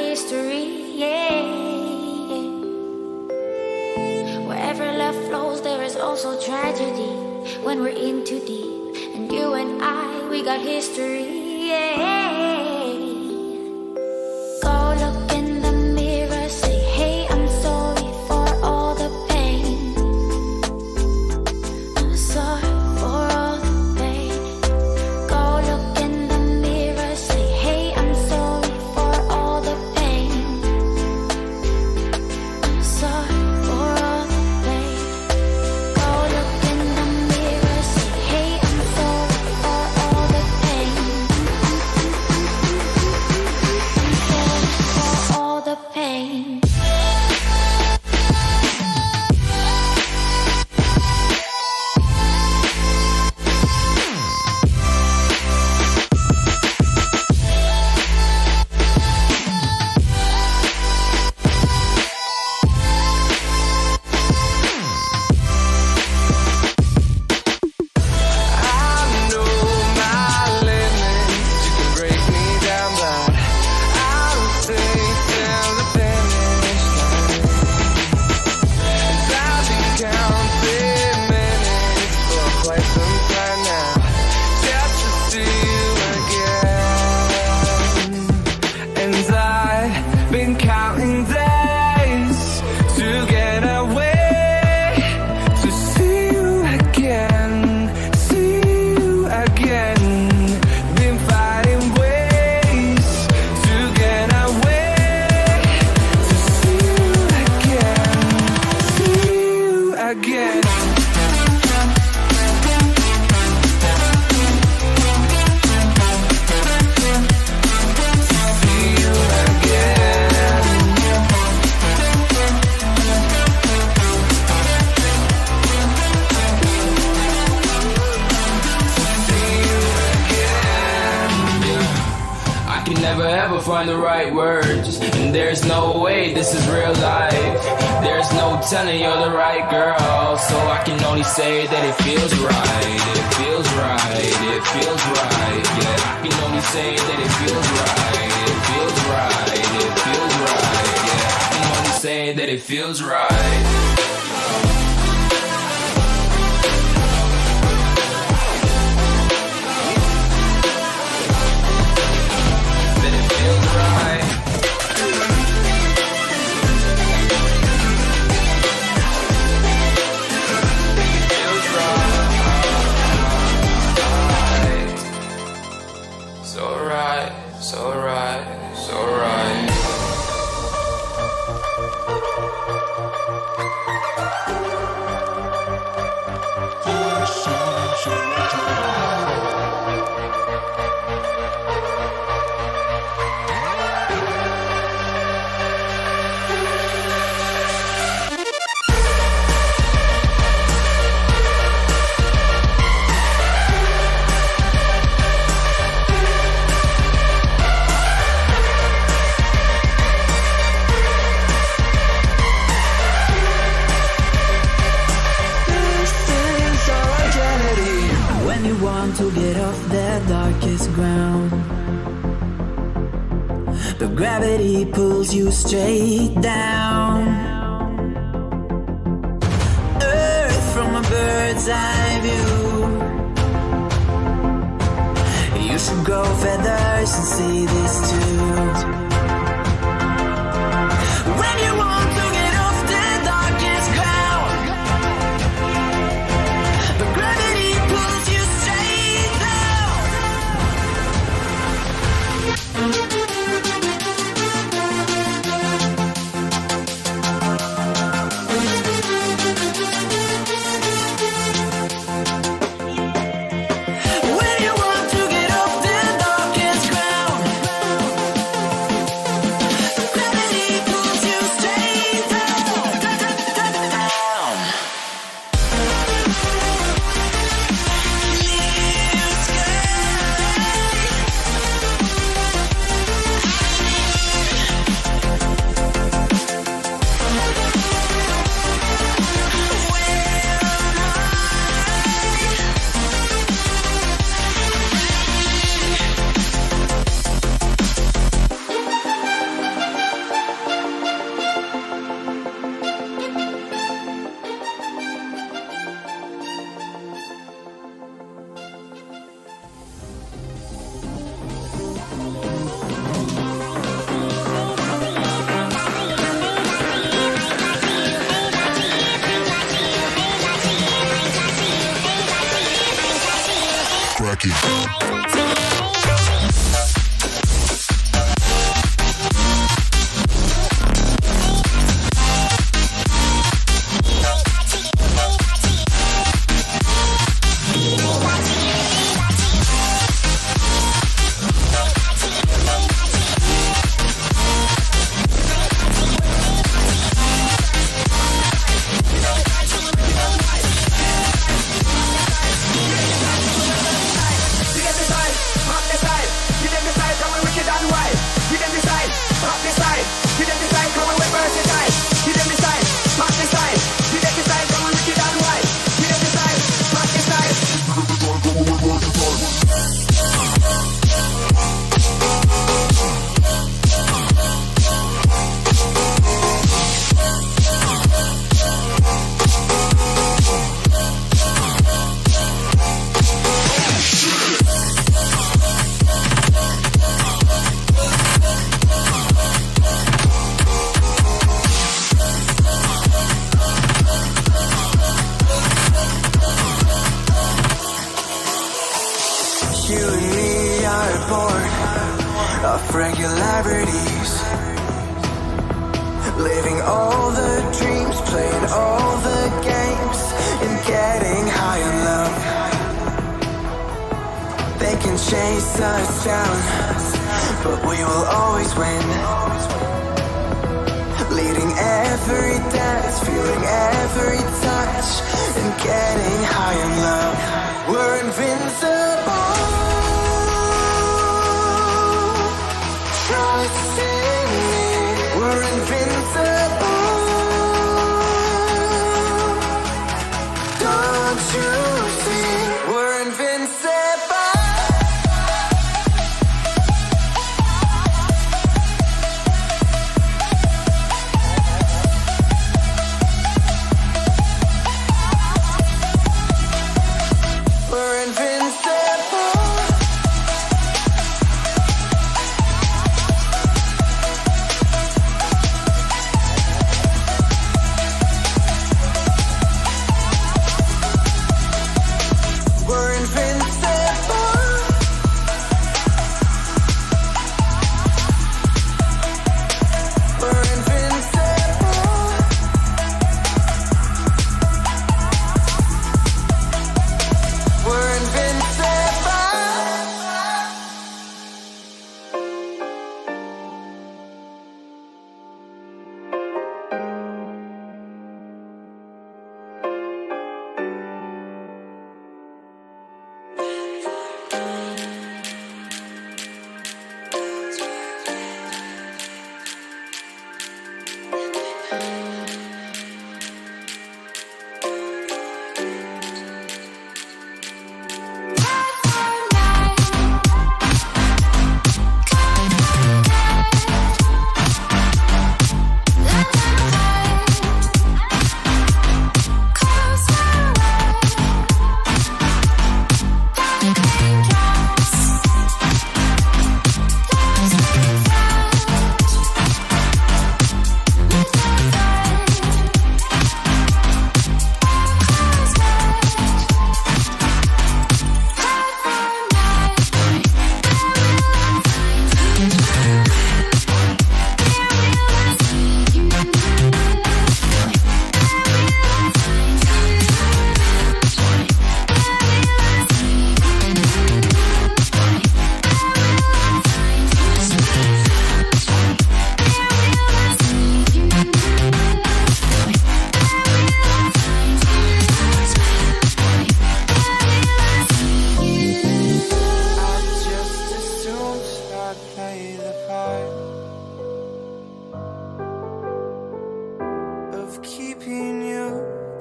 history, yeah. Wherever love flows, there is also tragedy when we're in too deep. And you and I, we got history, yeah. Go look in the mirror, say, hey, I'm sorry for all the pain. I'm sorry for all the pain. Go look in the mirror, say, hey, I'm sorry for all the pain. I'm sorry for all the pain. Go look in the mirror, say, hey, I'm sorry for all the pain. For all the pain. I know my limits. You can break me down, but I'll stay till the finish line. And I've been counting minutes for quite some time now, just to see you again. And I've been counting days to get away, to see you again, see you again. Been finding ways to get away, to see you again, see you again. See you I can never ever find the right words, and there's no way this is real life. There's no telling you're the right girl, so I can only say that it feels right. It feels right. It feels right. Yeah, I can only say that it feels right. It feels right. It feels right. Yeah, I can only say that it feels right. That it feels right. Feels right. So right, so right, so right. When you want to get off the darkest ground, but gravity pulls you straight down. Earth from a bird's eye view. You should grow feathers and see this too. When you want to get off the darkest ground, but gravity pulls you straight down. When you want to get off the darkest ground, You and me are born of regularities, living all the dreams, playing all the games, and getting high on love. They can chase us down, but we will always win. Leading every dance, feeling every touch, and getting high on love. We're invincible. Trust in me. We're invincible. Don't you see? We're invincible. We're invincible. We're invincible. We're invincible. We're invincible. I just assumed I'd play the part of keeping you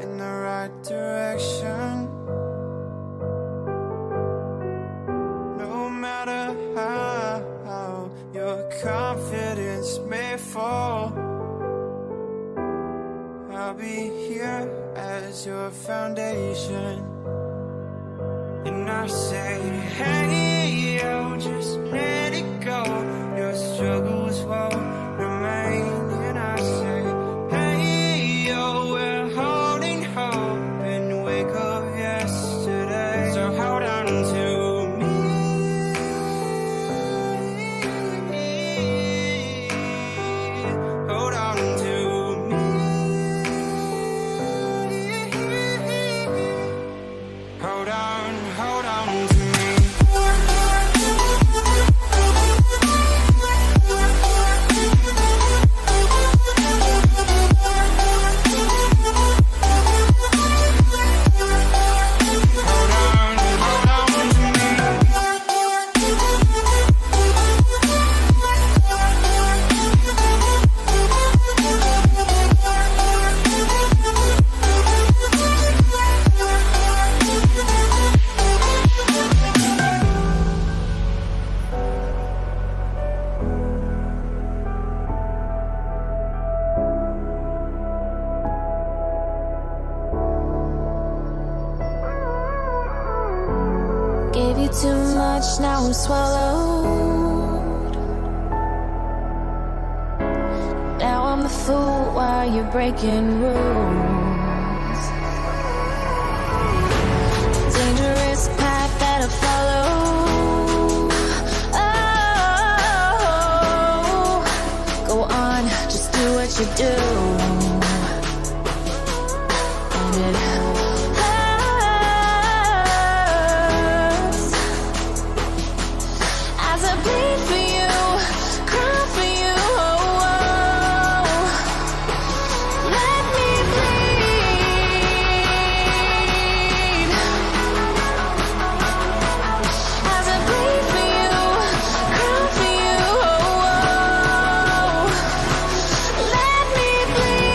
in the right direction. No matter how your confidence may fall, I'll be here as your foundation. And I say, hey, yo, just let it go. Your struggles won't remain. And I say, hey, yo, we're holding hope and wake up yesterday. So hold on to me. much, now I'm swallowed. Now I'm the fool while you're breaking rules. Dangerous path that I follow. Oh, go on, just do what you do. And it hurts as I bleed for you, cry for you. Oh, let me bleed as I bleed for you, cry for you. Oh, let me bleed. Let me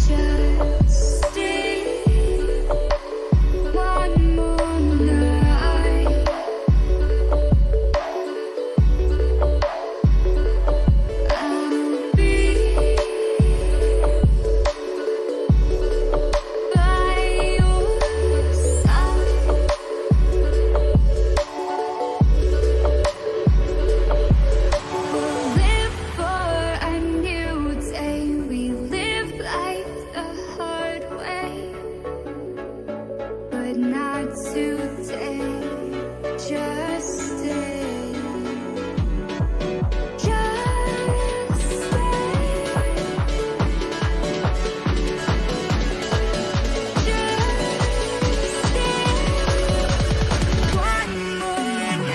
just stay one more night. I'll be by your side. We'll live for a new day. We live life the hard way, but not today. Just stay. Just stay. Just stay. One more night.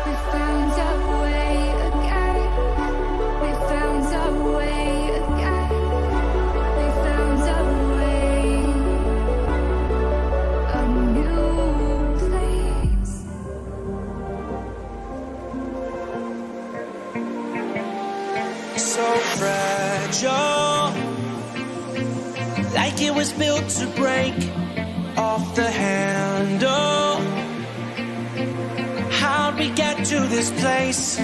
We found our way again. We found our way again. We found our way. A new place. So fragile, like it was built to break off the handle. How'd we get to this place?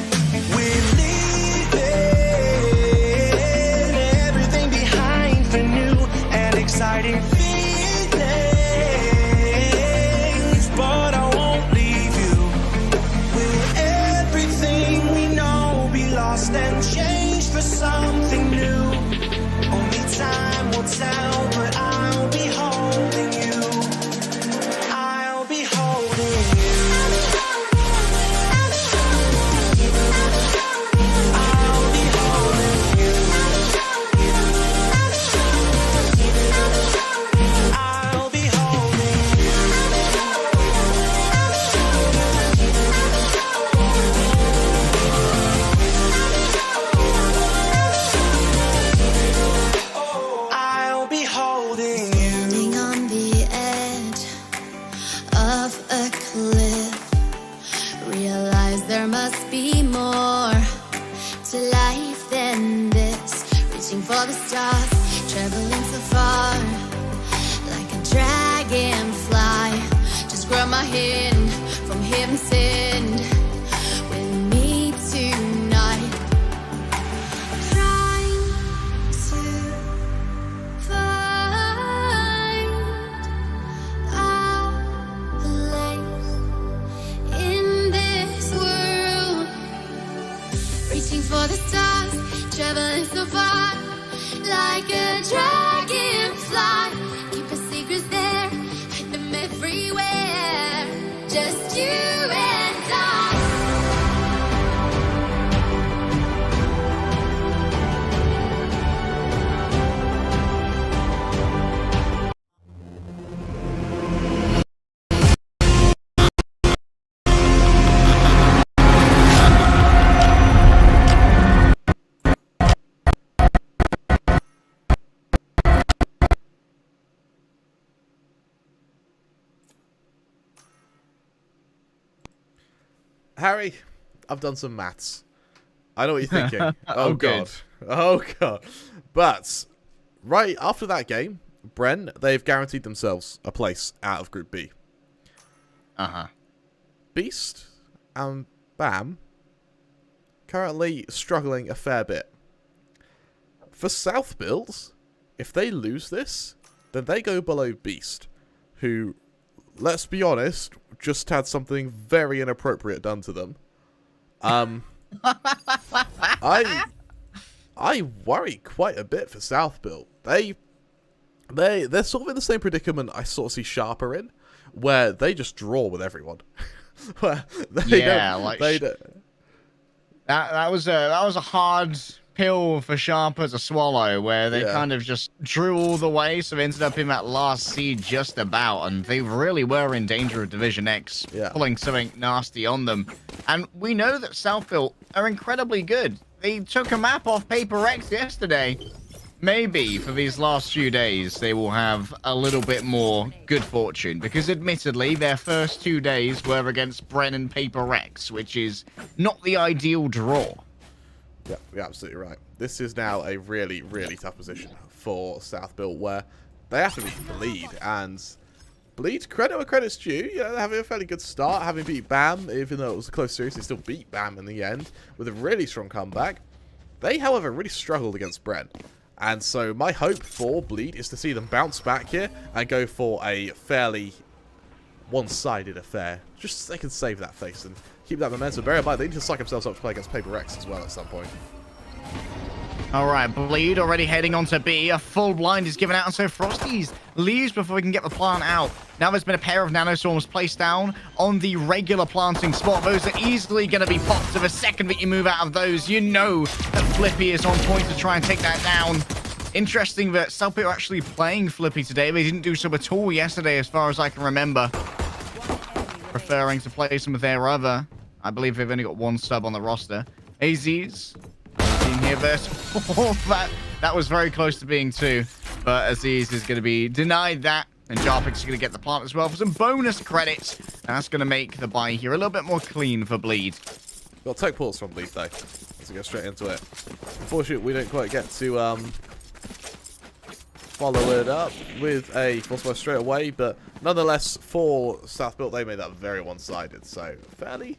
We're leaving everything behind for new and exciting feelings, but I won't leave you. Will everything we know be lost and changed for something new? Only time will tell, but I'll be holding you. I'll be holding you. I'll be holding you. I'll be holding you. I'll be holding you. Standing on the edge of a cliff, realize there must be more to life than this. Reaching for the stars, traveling so far, like a dragonfly. Just grab my hand from heaven's end with me tonight. Trying to find a place traveling so far, like a dragonfly. Keep your secrets there, hide them everywhere. Just you and I. Harry, I've done some maths. I know what you're thinking. Oh, God. Oh, God. But right after that game, Bren, they've guaranteed themselves a place out of Group B. Uh-huh. Beast and Bam currently struggling a fair bit. For South Builds, if they lose this, then they go below Beast, who, let's be honest, just had something very inappropriate done to them. I worry quite a bit for South Build. They're sort of in the same predicament I sort of see Sharper in, where they just draw with everyone. Where that was a hard pill for Sharper to swallow, where they kind of just drew all the way, so they ended up in that last seed just about, and they really were in danger of Division X, pulling something nasty on them. And we know that Southbuilt are incredibly good. They took a map off Paper X yesterday. Maybe for these last few days they will have a little bit more good fortune, because admittedly their first 2 days were against Bren and Paper X, which is not the ideal draw. Yeah, you're absolutely right. This is now a really, really tough position for South Built, where they have to beat Bleed, and Bleed, credit where credit's due, they're having a fairly good start, having beat BAM, even though it was a close series, they still beat BAM in the end, with a really strong comeback. They, however, really struggled against Bren, and so my hope for Bleed is to see them bounce back here, and go for a fairly one-sided affair, just so they can save that face, and keep that momentum. Bear in mind, they need to psych themselves up to play against Paper X as well at some point. Alright, Bleed already heading on to B. A full blind is given out, and so Frosty's leaves before we can get the plant out. Now there's been a pair of nanostorms placed down on the regular planting spot. Those are easily going to be popped, so the second that you move out of those, you know that Flippy is on point to try and take that down. Interesting that Southpit are actually playing Flippy today. They didn't do so at all yesterday, as far as I can remember. Preferring to play some of their other. I believe they've only got one sub on the roster. AZ's being here versus that was very close to being two, but Aziz is going to be denied that, and Jarpix is going to get the plant as well for some bonus credits, and that's going to make the buy here a little bit more clean for Bleed. Got tech pulls from Bleed though. Let's go straight into it. Unfortunately, we don't quite get to follow it up with a force fire straight away, but nonetheless, for South Built, they made that very one-sided, so fairly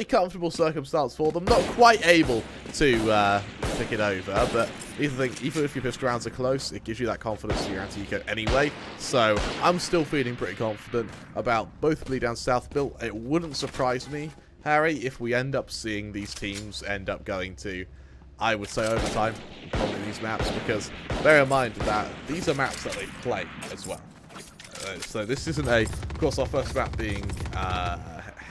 comfortable circumstance for them. Not quite able to pick it over, but even if your pistol rounds are close, it gives you that confidence in your anti-eco anyway. So I'm still feeling pretty confident about both Bleed and South Built. It wouldn't surprise me, Harry, if we end up seeing these teams end up going to, I would say, overtime on these maps, because bear in mind that these are maps that they play as well. So this isn't of course, our first map being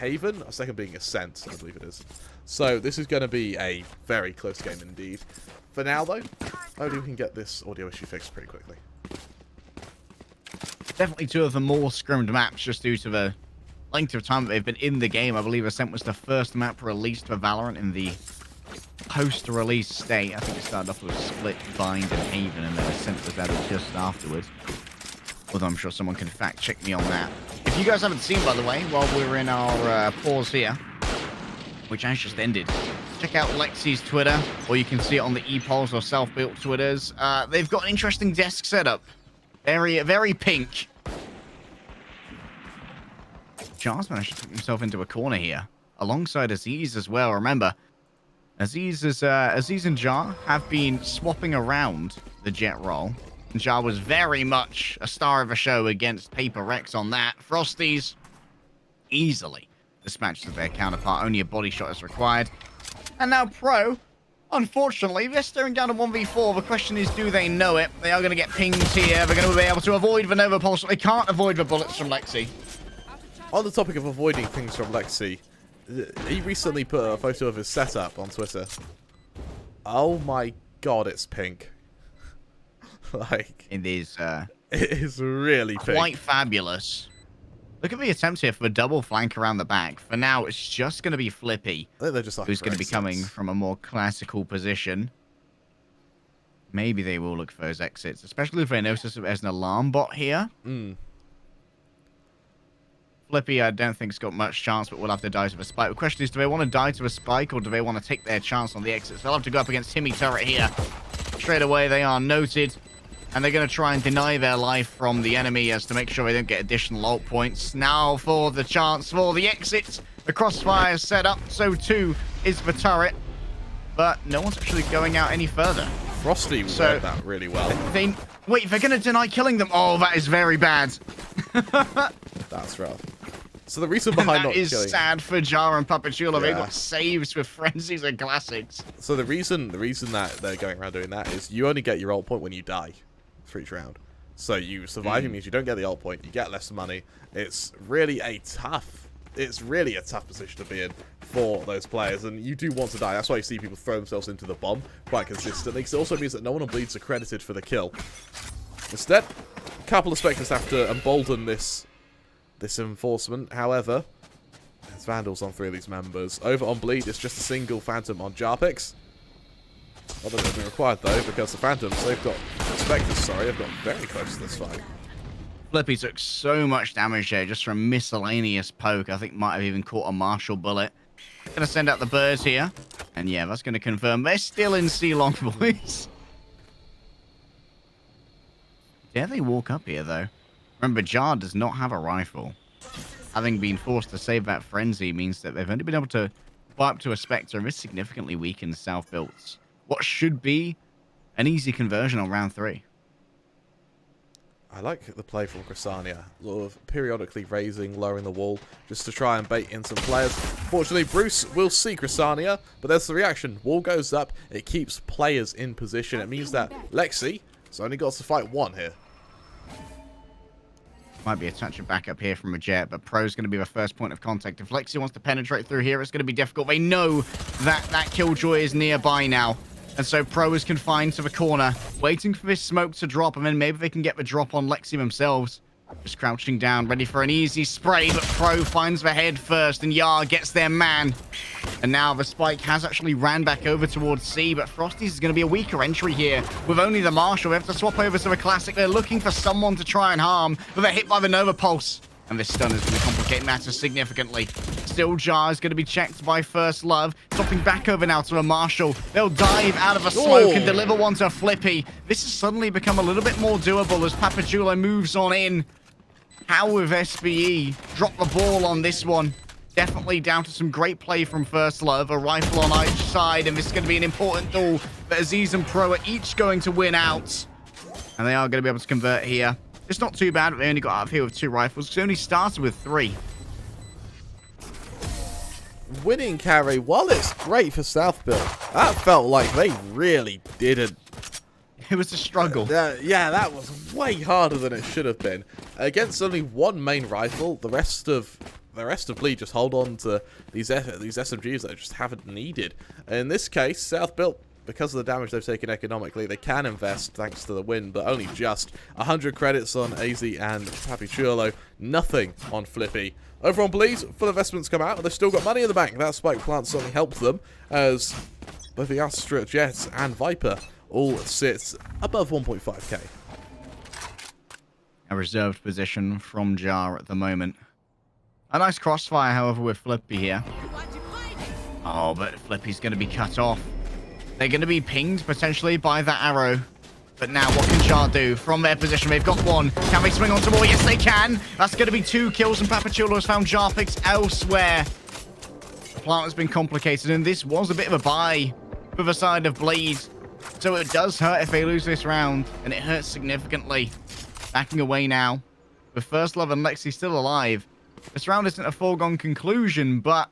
Haven, our second being Ascent, I believe it is. So this is going to be a very close game indeed. For now, though, hopefully we can get this audio issue fixed pretty quickly. Definitely two of the more scrimmed maps, just due to the length of time that they've been in the game. I believe Ascent was the first map released for Valorant in the post-release state. I think it started off with Split, Bind, and Haven, and then Ascent was added just afterwards. Although I'm sure someone can fact-check me on that. If you guys haven't seen, by the way, while we're in our pause here, which has just ended, check out Lexi's Twitter, or you can see it on the Epulze or Self-Built Twitters. They've got an interesting desk setup. Very, very pink. Jar's managed to put himself into a corner here, alongside Aziz as well. Remember, Aziz and Jar have been swapping around the jet role. Jar was very much a star of a show against Paper Rex on that. Frosties easily dispatches their counterpart. Only a body shot is required. And now Pro Unfortunately, they're staring down a 1v4. The question is, do they know it? They are going to get pinged here. They're going to be able to avoid the Nova Pulse, but they can't avoid the bullets from Lexi. On the topic of avoiding things from Lexi, he recently put a photo of his setup on Twitter. Oh my god, it's pink. Like, It is really pink. quite fabulous. Look at the attempts here for a double flank around the back. For now, it's just going to be Flippy, I think they're just who's going to be coming from a more classical position. Maybe they will look for those exits, especially if they notice that there's an alarm bot here. Flippy, I don't think, has got much chance, but we'll have to die to a spike. The question is, do they want to die to a spike, or do they want to take their chance on the exits? They'll have to go up against Timmy Turret here. Straight away, they are noted, and they're going to try and deny their life from the enemy as to make sure they don't get additional ult points. Now for the chance for the exits. The crossfire is set up, so too is the turret, but no one's actually going out any further. Frosty read that really well. Wait, they're going to deny killing them. Oh, that is very bad. That's rough. So the reason behind not killing... That is sad for Jar and Papachula. Yeah. They got saves with frenzies and classics. So the reason that they're going around doing that is you only get your ult point when you die for each round. So you surviving means you don't get the ult point, you get less money. It's really a tough position to be in for those players, and you do want to die. That's why you see people throw themselves into the bomb quite consistently, because it also means that no one on Bleeds are credited for the kill. Instead, a couple of Spectres have to embolden this enforcement. However, there's Vandals on 3 of these members. Over on Bleed, it's just a single Phantom on Jarpix. Not that it'll be required, though, because the Phantoms, they've got very close to this fight. Flippy took so much damage there just from miscellaneous poke. I think might have even caught a Marshall bullet. Gonna send out the birds here. And yeah, that's gonna confirm they're still in C-Long, boys. Dare they walk up here, though? Remember, Jar does not have a rifle. Having been forced to save that frenzy means that they've only been able to fly up to a Spectre, and this significantly weakens South-Built's what should be an easy conversion on round 3. I like the play from Chrysania, sort of periodically raising, lowering the wall, just to try and bait in some players. Fortunately, Bruce will see Chrysania, but there's the reaction. Wall goes up, it keeps players in position. It means that Lexi has only got to fight 1 here. Might be a touch of backup here from a Jet, but Pro's going to be the first point of contact. If Lexi wants to penetrate through here, it's going to be difficult. They know that Killjoy is nearby now. And so Pro is confined to the corner, waiting for this smoke to drop, and then maybe they can get the drop on Lexi themselves. Just crouching down, ready for an easy spray, but Pro finds the head first, and Yar gets their man. And now the spike has actually ran back over towards C, but Frosty's is going to be a weaker entry here. With only the Marshal, we have to swap over to the Classic. They're looking for someone to try and harm, but they're hit by the Nova Pulse. And this stun is going to complicate matters significantly. Still, Jar is going to be checked by First Love. Swapping back over now to a Marshal. They'll dive out of a smoke and deliver one to Flippy. This has suddenly become a little bit more doable as Papachulo moves on in. How with SBE drop the ball on this one? Definitely down to some great play from First Love. A rifle on each side, and this is going to be an important duel. But Aziz and Pro are each going to win out. And they are going to be able to convert here. It's not too bad, but they only got out of here with 2 rifles. They only started with 3. Winning carry, while it's great for Southbuilt, that felt like they really didn't. It was a struggle. Yeah, that was way harder than it should have been. Against only 1 main rifle, the rest of Bleed just hold on to these SMGs that they just haven't needed. In this case, Southbuilt, because of the damage they've taken economically, they can invest thanks to the win, but only just 100 credits on AZ and Papichulo, nothing on Flippy. Over on Bleed, full investments come out, and they've still got money in the bank. That spike plant certainly helped them, as both the Astra, Jet, and Viper all sit above 1.5k. A reserved position from Jar at the moment. A nice crossfire, however, with Flippy here. Oh, but Flippy's going to be cut off. They're going to be pinged, potentially, by that arrow. But now, what can Jar do from their position? They've got 1. Can they swing onto more? Yes, they can. That's going to be 2 kills, and Papachulo has found Jarpix elsewhere. The plant has been complicated, and this was a bit of a buy for the side of Bleed. So it does hurt if they lose this round, and it hurts significantly. Backing away now. With First Love and Lexi still alive. This round isn't a foregone conclusion, but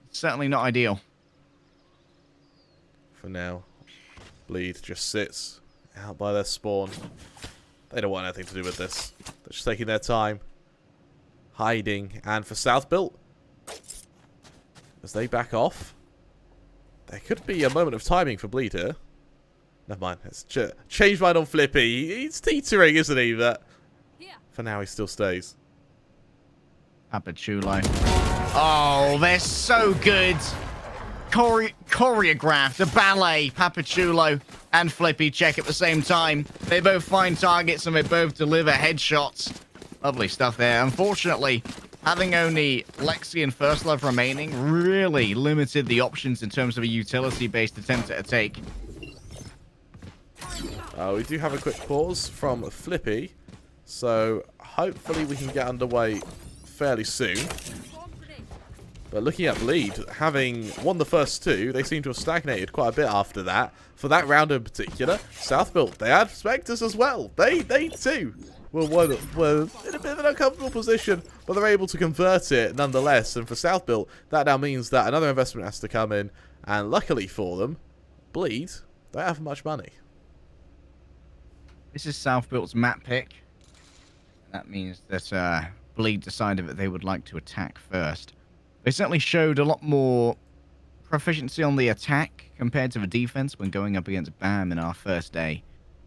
it's certainly not ideal. For now, Bleed just sits out by their spawn. They don't want anything to do with this. They're just taking their time. Hiding. And for South Built, as they back off, there could be a moment of timing for Bleed here. Never mind. It's changed mind on Flippy. He's teetering, isn't he? But for now, he still stays. Apachulo. Oh, they're so good. Choreographed. The ballet, Papachulo and Flippy check at the same time. They both find targets and they both deliver headshots. Lovely stuff there. Unfortunately, having only Lexi and First Love remaining really limited the options in terms of a utility-based attempt at a take. We do have a quick pause from Flippy, so hopefully we can get underway fairly soon. But looking at Bleed, having won the first two, they seem to have stagnated quite a bit after that. For that round in particular, South Built, they had Spectres as well. They too were in a bit of an uncomfortable position, but they're able to convert it nonetheless. And for South Built, that now means that another investment has to come in. And luckily for them, Bleed don't have much money. This is South Built's map pick. That means that Bleed decided that they would like to attack first. They certainly showed a lot more proficiency on the attack compared to the defense when going up against BAM in our first day.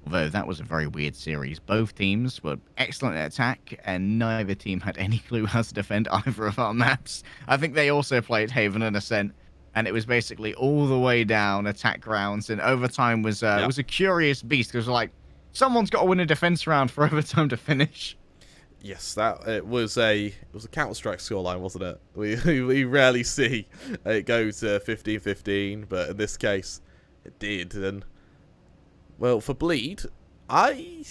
Although that was a very weird series. Both teams were excellent at attack, and neither team had any clue how to defend either of our maps. I think they also played Haven and Ascent, and it was basically all the way down attack grounds, and overtime was a curious beast, because like, someone's got to win a defense round for overtime to finish. Yes, it was a Counter-Strike scoreline, wasn't it? We rarely see it go to 15-15, but in this case, it did. And well, for Bleed, my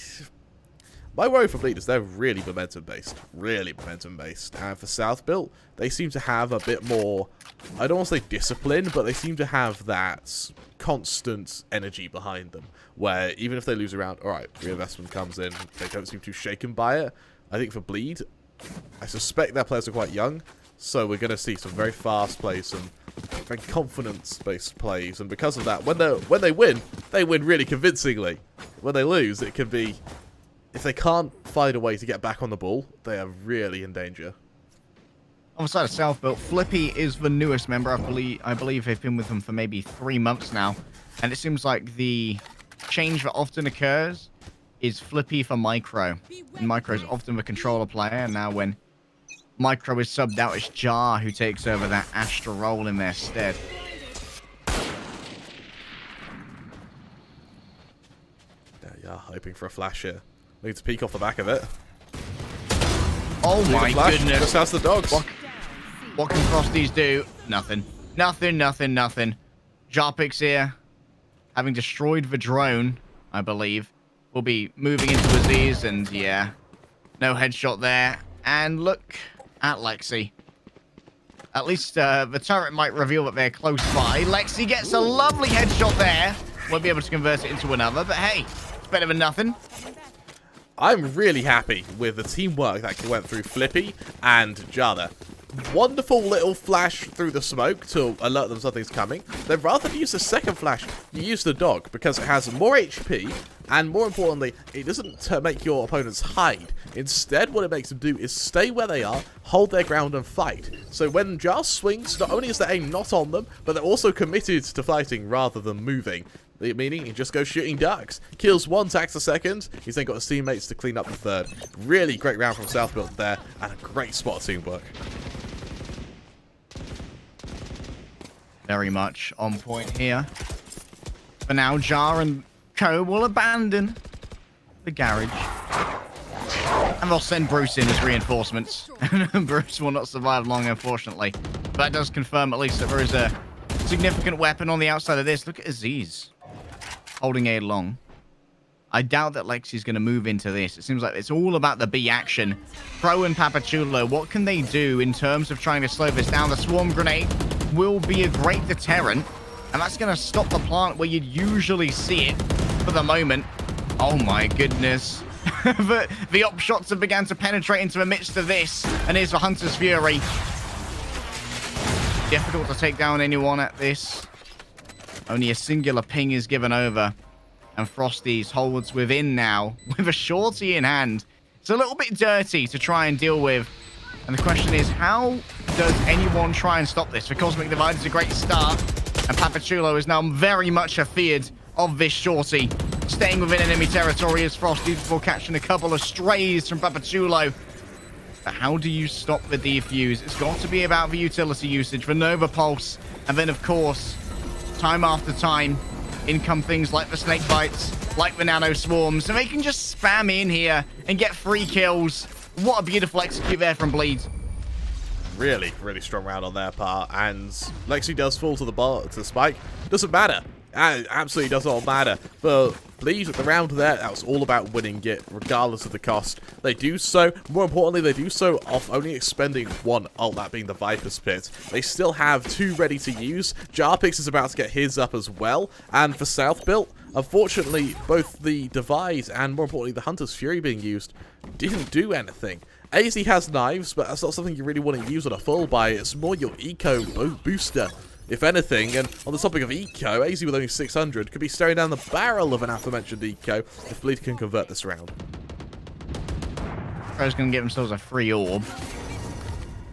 worry for Bleed is they're really momentum-based. And for South Built, they seem to have a bit more, I don't want to say discipline, but they seem to have that constant energy behind them, where even if they lose a round, alright, reinvestment comes in, they don't seem too shaken by it. I think for Bleed, I suspect their players are quite young, so we're going to see some very fast plays, some very confidence-based plays, and because of that, when they win really convincingly. When they lose, it can be, if they can't find a way to get back on the ball, they are really in danger. On the side of South Built, Flippy is the newest member. I believe they've been with them for maybe 3 months now, and it seems like the change that often occurs is Flippy for Micro. And Micro is often the controller player, and now when Micro is subbed out, it's Jar who takes over that Astra role in their stead. Yeah, hoping for a flash here. Need to peek off the back of it. Oh my goodness. Just has the dogs. What can Frosties do? Nothing. Nothing. Jar picks here, having destroyed the drone, I believe. We'll be moving into Aziz, and yeah, no headshot there. And look at Lexi. At least the turret might reveal that they're close by. Lexi gets a lovely headshot there. Won't be able to convert it into another, but hey, it's better than nothing. I'm really happy with the teamwork that went through Flippy and Jada. Wonderful little flash through the smoke to alert them something's coming. Then rather than use the second flash, you use the dog because it has more HP, and more importantly, it doesn't make your opponents hide. Instead, what it makes them do is stay where they are, hold their ground and fight. So when Jar swings, not only is the aim not on them, but they're also committed to fighting rather than moving. Meaning he just goes shooting ducks. Kills one, tags the second. He's then got his teammates to clean up the third. Really great round from South Built there, and a great spot teamwork. Very much on point here. For now, Jar and Co will abandon the garage. And they'll send Bruce in as reinforcements. Bruce will not survive long, unfortunately. But that does confirm at least that there is a significant weapon on the outside of this. Look at Aziz holding A long. I doubt that Lexi's going to move into this. It seems like it's all about the B action. Pro and Papachulo, what can they do in terms of trying to slow this down? The swarm grenade will be a great deterrent, and that's going to stop the plant where you'd usually see it for the moment. Oh my goodness. The op shots have begun to penetrate into the midst of this, and here's the Hunter's Fury. Difficult to take down anyone at this. Only a singular ping is given over. And Frosty's holds within now with a shorty in hand. It's a little bit dirty to try and deal with. And the question is, how does anyone try and stop this? The Cosmic Divide is a great start. And Papachulo is now very much afeared of this shorty. Staying within enemy territory as Frosty before catching a couple of strays from Papachulo. But how do you stop the defuse? It's got to be about the utility usage, the Nova Pulse. And then, of course, time after time, in come things like the Snake Bites, like the Nano Swarms. And they can just spam in here and get 3 kills. What a beautiful execute there from Bleed. Really, really strong round on their part, and Lexi does fall to the spike. Doesn't matter. It absolutely does not matter. But Bleed at the round there, that was all about winning it, regardless of the cost. They do so, more importantly, they do so off only expending 1 ult, that being the Viper's Pit. They still have 2 ready to use. Jarpix is about to get his up as well, and for South Built, unfortunately, both the Divide and, more importantly, the Hunter's Fury being used didn't do anything. AZ has knives, but that's not something you really want to use on a full buy. It's more your eco booster, if anything. And on the topic of eco, AZ with only 600 could be staring down the barrel of an aforementioned eco if Bleed can convert this round. Pro's going to get themselves a free orb.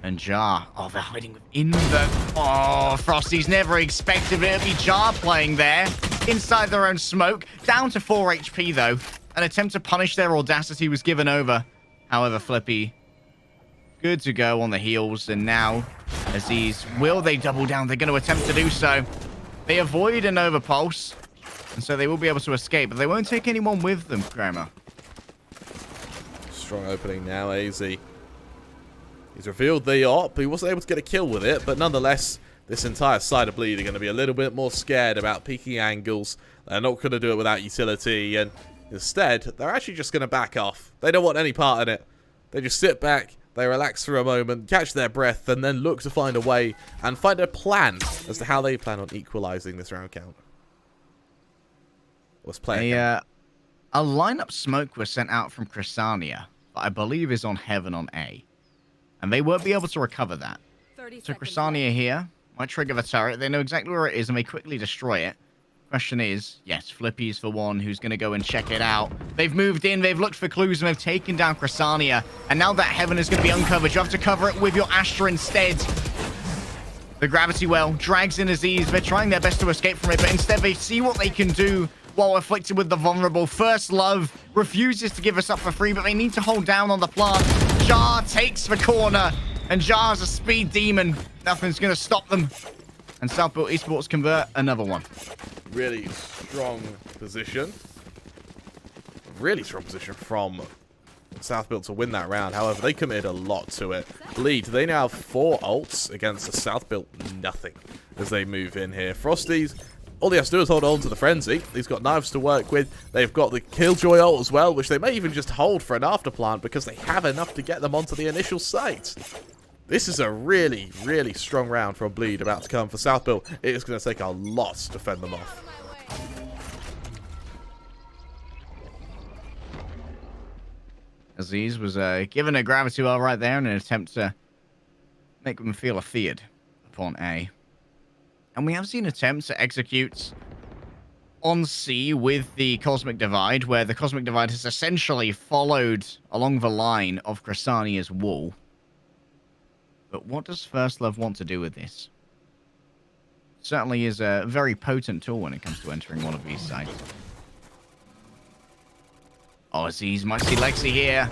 And Jar. Oh, they're hiding within the... Oh, Frosty's never expected it to be Jar playing there. Inside their own smoke. Down to 4 HP, though. An attempt to punish their audacity was given over. However, Flippy, good to go on the heels. And now, Aziz, will they double down? They're going to attempt to do so. They avoid a Nova Pulse. And so they will be able to escape. But they won't take anyone with them, Kramer. Strong opening now, AZ. He's revealed the AWP. He wasn't able to get a kill with it. But nonetheless, this entire side of Bleed are going to be a little bit more scared about peeking angles. They're not going to do it without utility. And instead, they're actually just going to back off. They don't want any part in it. They just sit back, they relax for a moment, catch their breath, and then look to find a way and find a plan as to how they plan on equalizing this round count. Let's play a lineup smoke was sent out from Chrysania, that I believe is on Heaven on A. And they won't be able to recover that. So Chrysania here might trigger the turret. They know exactly where it is and they quickly destroy it. Question is, yes, Flippy's for one who's going to go and check it out. They've moved in, they've looked for clues, and they've taken down Chrysania. And now that Heaven is going to be uncovered, you have to cover it with your Astra instead. The Gravity Well drags in Aziz. They're trying their best to escape from it, but instead they see what they can do while afflicted with the vulnerable. First Love refuses to give us up for free, but they need to hold down on the plant. Jar takes the corner, and Jar's a speed demon. Nothing's going to stop them. And South Built Esports convert another one. Really strong position. Really strong position from South Built to win that round. However, they committed a lot to it. Bleed, they now have 4 ults against the South Built nothing as they move in here. Frosty's, all he has to do is hold on to the Frenzy. He's got knives to work with. They've got the Killjoy ult as well, which they may even just hold for an afterplant because they have enough to get them onto the initial site. This is a really, really strong round from Bleed about to come for South Built. It is going to take a lot to fend them off. Aziz was given a Gravity Well right there in an attempt to make them feel afeared upon A. And we have seen attempts to execute on C with the Cosmic Divide, where the Cosmic Divide has essentially followed along the line of Chrysania's wall. But what does First Love want to do with this? Certainly is a very potent tool when it comes to entering one of these sites. Oh, Aziz might see Lexi here.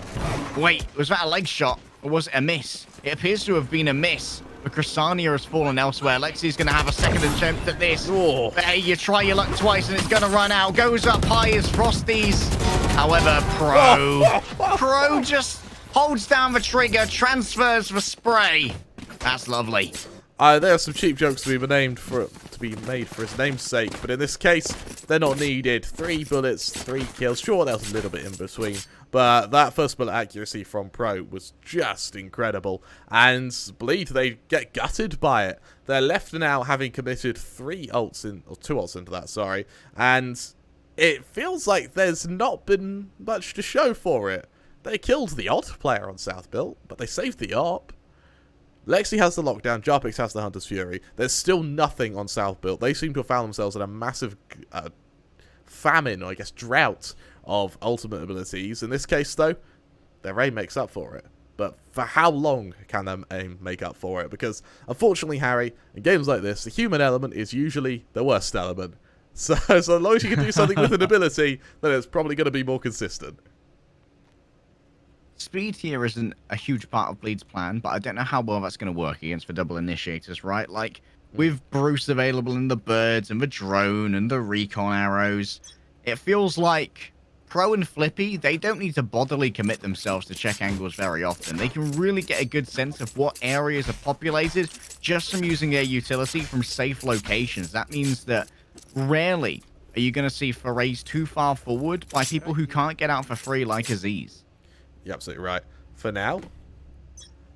Wait, was that a leg shot? Or was it a miss? It appears to have been a miss. But Chrysania has fallen elsewhere. Lexi's going to have a second attempt at this. Oh. But hey, you try your luck twice and it's going to run out. Goes up high as Frosty's. However, Pro just holds down the trigger, transfers the spray. That's lovely. There are some cheap jokes to be made for his namesake, but in this case, they're not needed. 3 bullets, 3 kills. Sure, there was a little bit in between, but that first bullet accuracy from Pro was just incredible. And Bleed, they get gutted by it. They're left now having committed 3 ults in, or 2 ults into that, sorry. And it feels like there's not been much to show for it. They killed the odd player on South Built, but they saved the AWP. Lexi has the lockdown, Jarpix has the Hunter's Fury. There's still nothing on South Built. They seem to have found themselves in a massive famine, or I guess drought, of ultimate abilities. In this case, though, their aim makes up for it. But for how long can their aim make up for it? Because, unfortunately, Harry, in games like this, the human element is usually the worst element. So as long as you can do something with an ability, then it's probably going to be more consistent. Speed here isn't a huge part of Bleed's plan, but I don't know how well that's going to work against the double initiators, right? Like, with Bruce available in the birds and the drone and the recon arrows, it feels like Pro and Flippy, they don't need to bodily commit themselves to check angles very often. They can really get a good sense of what areas are populated just from using their utility from safe locations. That means that rarely are you going to see forays too far forward by people who can't get out for free like Aziz. You're absolutely right. For now,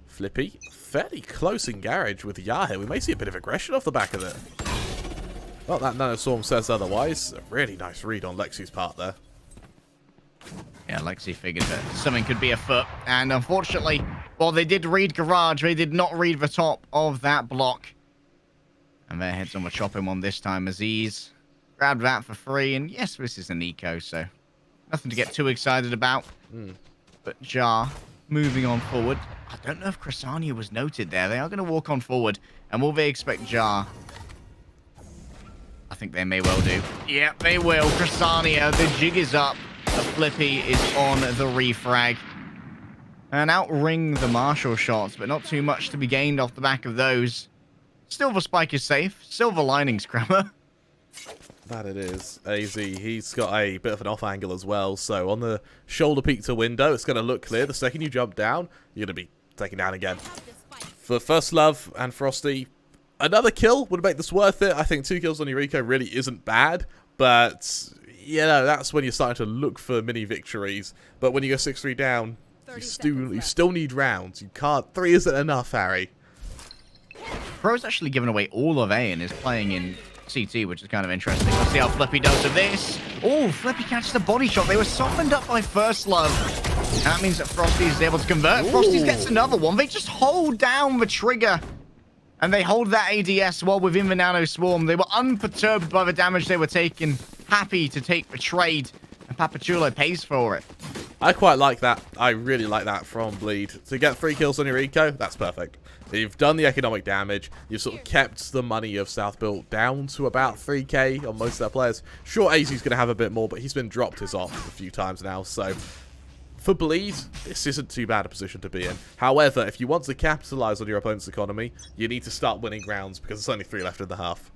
Flippy, fairly close in garage with Yah here. We may see a bit of aggression off the back of it. Well, that Nanoswarm says otherwise. A really nice read on Lexi's part there. Yeah, Lexi figured that something could be afoot. And unfortunately, while they did read garage, they did not read the top of that block. And their heads on the chopping one this time. Aziz grabbed that for free. And yes, this is an eco, so nothing to get too excited about. But Jar moving on forward. I don't know if Chrysania was noted there. They are going to walk on forward. And will they expect Jar? I think they may well do. Yeah, they will. Chrysania, the jig is up. The Flippy is on the refrag. And outring the Marshall shots, but not too much to be gained off the back of those. Silver Spike is safe. Silver linings, Crammer. That it is. AZ, he's got a bit of an off angle as well. So on the shoulder peak to window, it's going to look clear. The second you jump down, you're going to be taken down again. For First Love and Frosty, another kill would make this worth it. I think 2 kills on Eureka really isn't bad. But, you know, that's when you're starting to look for mini victories. But when you go 6-3 down, you still need rounds. You can't. 3 isn't enough, Harry. Pro's actually given away all of A and is playing in CT, which is kind of interesting. Let's see how Flippy does with this. Oh, Flippy catches the body shot. They were softened up by First Love. And that means that Frosty is able to convert. Frosty gets another one. They just hold down the trigger. And they hold that ADS while within the Nano Swarm. They were unperturbed by the damage they were taking. Happy to take the trade. And Papachulo pays for it. I quite like that. I really like that from Bleed. To get 3 kills on your eco, that's perfect. You've done the economic damage. You've sort of kept the money of South Built down to about 3k on most of their players. Sure, AZ's going to have a bit more, but he's been dropped his off a few times now. So, for Bleed, this isn't too bad a position to be in. However, if you want to capitalize on your opponent's economy, you need to start winning rounds because there's only 3 left in the half.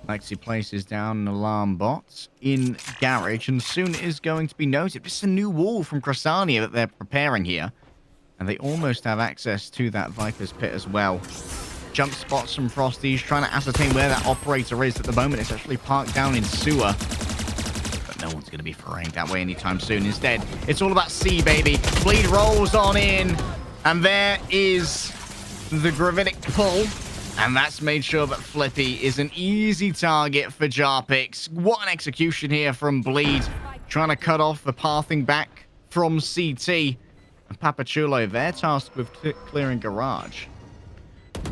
Lexi places down an alarm bot in garage and soon is going to be noted. This is a new wall from Chrysania that they're preparing here. And they almost have access to that Viper's Pit as well. Jump spots from Frosty. He's trying to ascertain where that operator is. At the moment, it's actually parked down in sewer. But no one's going to be foraying that way anytime soon. Instead, it's all about C, baby. Bleed rolls on in. And there is the gravitic pull. And that's made sure that Flippy is an easy target for Jarpix. What an execution here from Bleed. Trying to cut off the pathing back from CT. And Papachulo, they're tasked with clearing garage.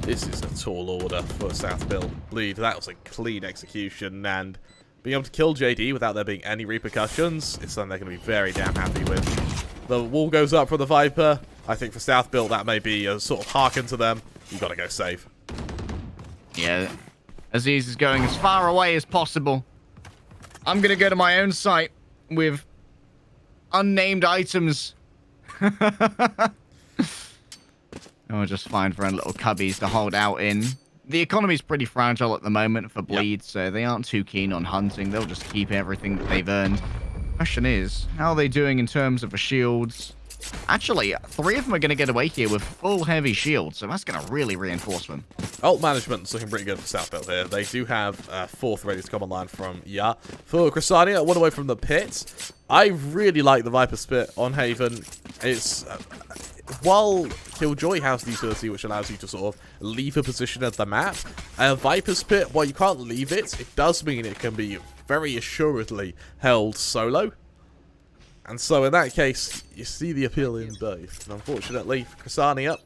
This is a tall order for South Built. Bleed, that was a clean execution, and being able to kill JD without there being any repercussions is something they're going to be very damn happy with. The wall goes up for the Viper. I think for South Built, that may be a sort of hearken to them. You've got to go save. Yeah, Aziz is going as far away as possible. I'm going to go to my own site with unnamed items. I'll just find their own little cubbies to hold out in. The economy's pretty fragile at the moment for Bleed, so they aren't too keen on hunting. They'll just keep everything that they've earned. Question is, how are they doing in terms of the shields? Actually, 3 of them are going to get away here with full heavy shields, so that's going to really reinforce them. Ult management's looking pretty good for South Built here. They do have 4th ready to come online from Ya. For Chrysania, 1 away from the pit. I really like the Viper Spit on Haven. It's while Killjoy has the utility which allows you to sort of leave a position at the map, Viper's Pit, while you can't leave it, it does mean it can be very assuredly held solo. And so in that case, you see the appeal in both. And unfortunately, for Chrysania,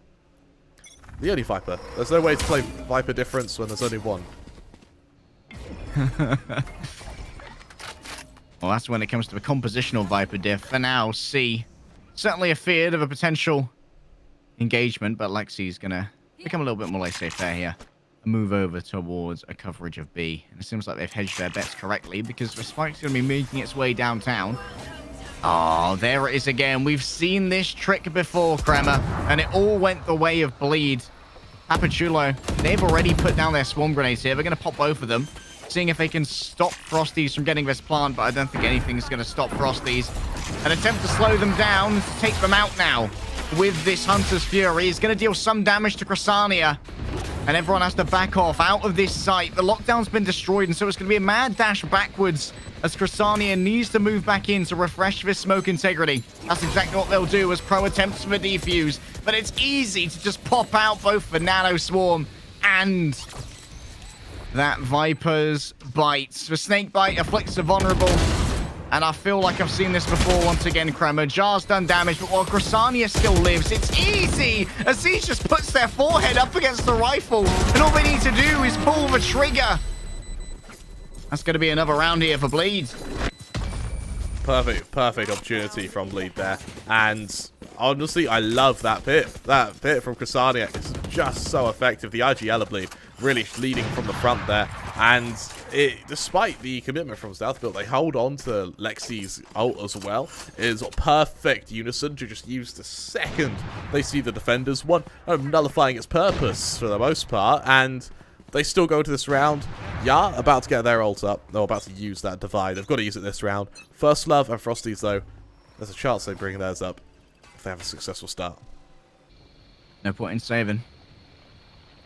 The only Viper. There's no way to play Viper difference when there's only one. Well, that's when it comes to the compositional Viper diff. For now, C. Certainly a fear of a potential engagement, but Lexi's going to become a little bit more laissez-faire here. Move over towards a coverage of B. And it seems like they've hedged their bets correctly because the spike's going to be making its way downtown. Oh, there it is again. We've seen this trick before, Kremer, and it all went the way of Bleed. Papachulo, they've already put down their swarm grenades here. They're going to pop both of them, seeing if they can stop Frosties from getting this plant, but I don't think anything's going to stop Frosties. An attempt to slow them down, to take them out now with this Hunter's Fury is going to deal some damage to Crysania. And everyone has to back off out of this site. The lockdown's been destroyed, and so it's going to be a mad dash backwards as Crysania needs to move back in to refresh this smoke integrity. That's exactly what they'll do as Pro attempts for defuse. But it's easy to just pop out both the Nano Swarm and that Viper's Bite. The Snake Bite afflicts the vulnerable. And I feel like I've seen this before once again, Kremer. Jar's done damage, but while Crysania still lives, it's easy! Aziz just puts their forehead up against the rifle, and all they need to do is pull the trigger. That's going to be another round here for Bleed. Perfect opportunity from Bleed there. And honestly, I love that pit. That pit from Crysania is just so effective. The IGL Bleed really leading from the front there. And despite the commitment from Stealth Build, they hold on to Lexi's ult as well. It is perfect unison to just use the second they see the defenders. One, nullifying its purpose for the most part. And they still go to this round. Yeah, about to get their ult up. They're about to use that divide. They've got to use it this round. First Love and Frosties, though, there's a chance they bring theirs up if they have a successful start. No point in saving.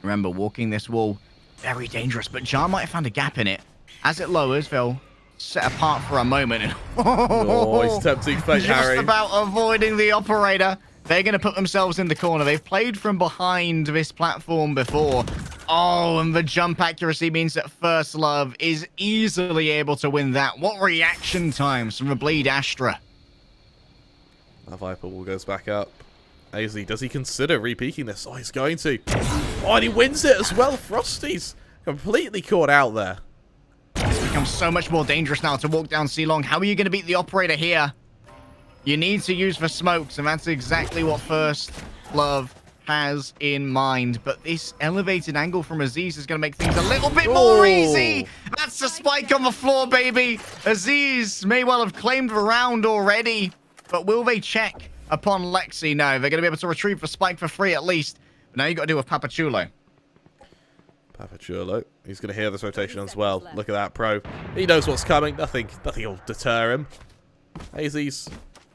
Remember, walking this wall, very dangerous, but Jar might have found a gap in it. As it lowers, they'll set apart for a moment. And oh, he's tempting fate, Harry. Just about avoiding the operator. They're going to put themselves in the corner. They've played from behind this platform before. Oh, and the jump accuracy means that First Love is easily able to win that. What reaction times from the Bleed Astra. That Viper wall goes back up. AZ, does he consider re-peaking this? Oh, he's going to. Oh, and he wins it as well. Frosty's completely caught out there. It's become so much more dangerous now to walk down C-Long. How are you going to beat the operator here? You need to use the smokes, and that's exactly what First Love has in mind. But this elevated angle from Aziz is going to make things a little bit more easy. That's the spike on the floor, baby. Aziz may well have claimed the round already, but will they check upon Lexi? No, they're going to be able to retrieve the spike for free at least. But now you got to deal with Papachulo. Papachulo, he's going to hear this rotation as well. Look at that pro. He knows what's coming. Nothing will deter him. AZ's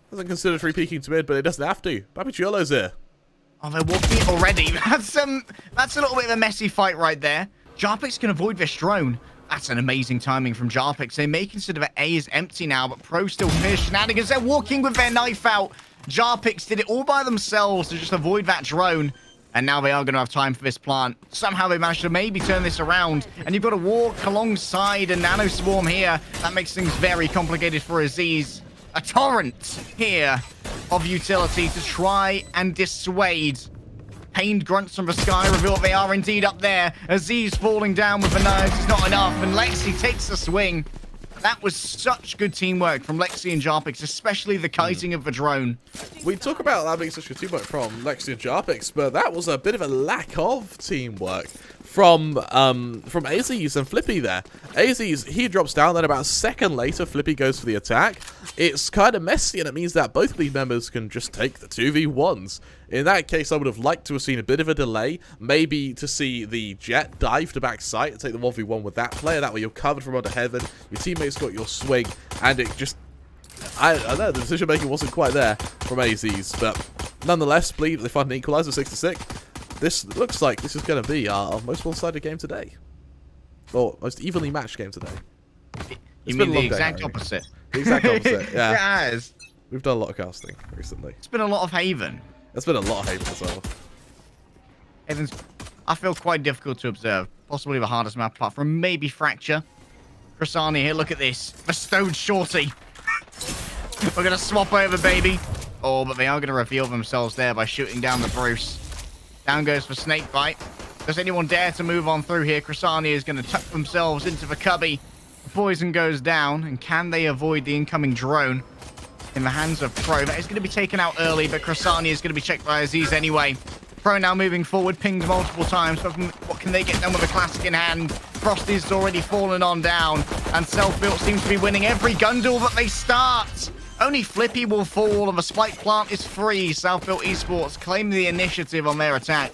hasn't considered free peeking to mid, but it doesn't have to. Papachulo's here. Oh, they're walking already. That's a little bit of a messy fight right there. Jarpix can avoid this drone. That's an amazing timing from Jarpix. They may consider that A is empty now, but Pro still finish shenanigans. They're walking with their knife out. Jarpix did it all by themselves to just avoid that drone. And now they are going to have time for this plant. Somehow they managed to maybe turn this around. And you've got to walk alongside a Nano Swarm here. That makes things very complicated for Aziz. A torrent here of utility to try and dissuade. Pained grunts from the sky reveal they are indeed up there. Aziz falling down with the knives is not enough, and Lexi takes the swing. That was such good teamwork from Lexi and Jarpix, especially the kiting of the drone. We talk about that being such good teamwork from Lexi and Jarpix, but that was a bit of a lack of teamwork from Aziz and Flippy there. Aziz, he drops down, then about a second later, Flippy goes for the attack. It's kind of messy, and it means that both Bleed members can just take the 2v1s. In that case, I would have liked to have seen a bit of a delay, maybe to see the Jet dive to back site and take the 1v1 with that player. That way you're covered from under heaven, your teammates got your swing, and it just... I don't know, the decision making wasn't quite there from AZ's, but nonetheless, Bleed, they find an equalizer 6-6. This looks like this is going to be our most one-sided game today. Or most evenly matched game today. You mean the exact opposite? The exact opposite, yeah. It has. We've done a lot of casting recently. It's been a lot of Haven. It's been a lot of Haven as well. Haven's, I feel, quite difficult to observe. Possibly the hardest map apart from maybe Fracture. Crysania here, look at this. Bestowed Shorty. We're going to swap over, baby. Oh, but they are going to reveal themselves there by shooting down the Bruce. Down goes for Snakebite. Does anyone dare to move on through here? Chrysania is going to tuck themselves into the cubby. The poison goes down, and can they avoid the incoming drone in the hands of Pro? That is going to be taken out early, but Chrysania is going to be checked by Aziz anyway. Pro now moving forward, pinged multiple times, but what can they get done with a classic in hand? Frosty's already fallen on down, and Self-Built seems to be winning every gun duel that they start. Only Flippy will fall, and the spike plant is free. Self-Built Esports claim the initiative on their attack.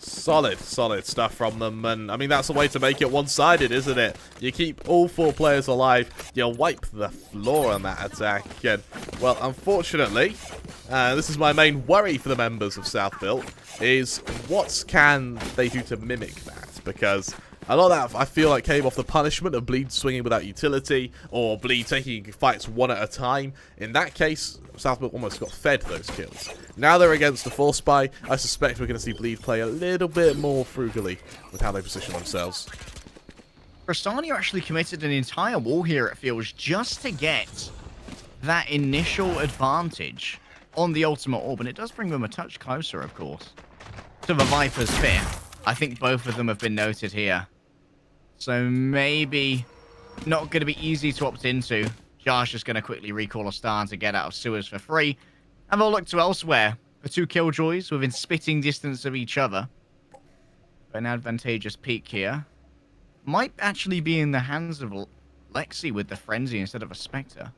Solid stuff from them, and I mean that's the way to make it one-sided, isn't it? You keep all 4 players alive, you wipe the floor on that attack, and well, unfortunately, this is my main worry for the members of South-Built, is what can they do to mimic that? Because a lot of that, I feel like, came off the punishment of Bleed swinging without utility, or Bleed taking fights one at a time. In that case, Southbuilt almost got fed those kills. Now they're against the Force Spy. I suspect we're going to see Bleed play a little bit more frugally with how they position themselves. Chrysania actually committed an entire wall here, it feels, just to get that initial advantage on the ultimate orb, and it does bring them a touch closer, of course, to the Viper's Fear. I think both of them have been noted here. So maybe not going to be easy to opt into. Josh just going to quickly recall a star to get out of sewers for free. And they'll look to elsewhere. The 2 Killjoys within spitting distance of each other. An advantageous peak here. Might actually be in the hands of Lexi with the Frenzy instead of a Spectre.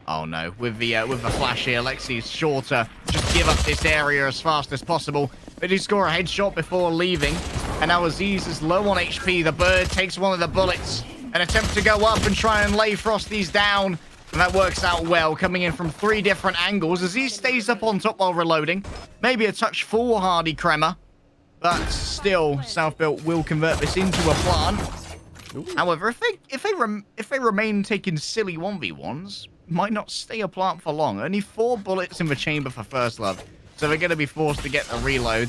Oh no, with the flash here, Lexi's sure to just give up this area as fast as possible. They do score a headshot before leaving. And now Aziz is low on HP. The bird takes one of the bullets. An attempt to go up and try and lay Frosties down. And that works out well, coming in from 3 different angles. Aziz stays up on top while reloading. Maybe a touch foolhardy Crema. But still, South-Built will convert this into a plant. Ooh. However, if they remain taking silly 1v1s, might not stay a plant for long. Only 4 bullets in the chamber for First Love. So they're going to be forced to get the reload.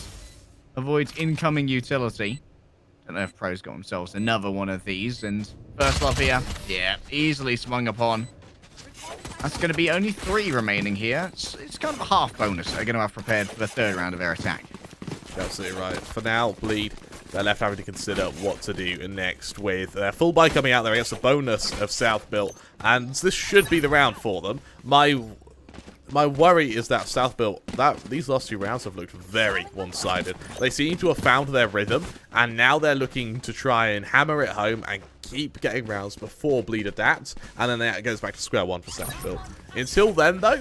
Avoids incoming utility. Don't know if Pro's got themselves another one of these. And First Love here. Yeah, easily swung upon. That's going to be only 3 remaining here. It's kind of a half bonus they're going to have prepared for the 3rd round of their attack. Absolutely right. For now, Bleed, they're left having to consider what to do next with their full buy coming out there against the bonus of South-Built. And this should be the round for them. My worry is that South-Built, these last 2 rounds have looked very one-sided. They seem to have found their rhythm, and now they're looking to try and hammer it home and keep getting rounds before Bleed adapts, and then that goes back to square one for South-Built. Until then, though,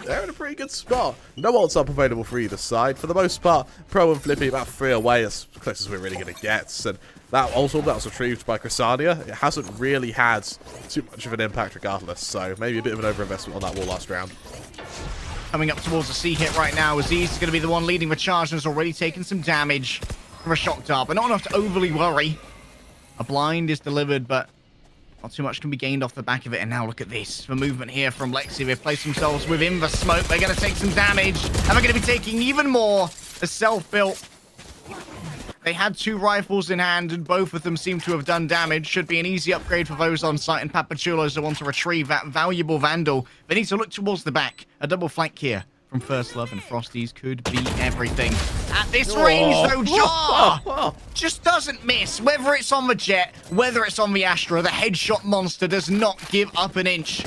they're in a pretty good spot. No ults up available for either side. For the most part, Pro and Flippy about 3 away, as close as we're really going to get. And that ult that was retrieved by Chrysania, it hasn't really had too much of an impact regardless. So maybe a bit of an overinvestment on that wall last round. Coming up towards the C hit right now, Aziz is going to be the one leading the charge and has already taken some damage from a shock dart, but not enough to overly worry. A blind is delivered, but not too much can be gained off the back of it. And now look at this. The movement here from Lexi. They've placed themselves within the smoke. They're going to take some damage. And they're going to be taking even more as Self-Built. They had 2 rifles in hand, and both of them seem to have done damage. Should be an easy upgrade for those on site, and Papachulos that want to retrieve that valuable Vandal. They need to look towards the back. A double flank here from First Love, and Frosties could be everything. At this range, though, Jar just doesn't miss. Whether it's on the Jet, whether it's on the Astra, the headshot monster does not give up an inch.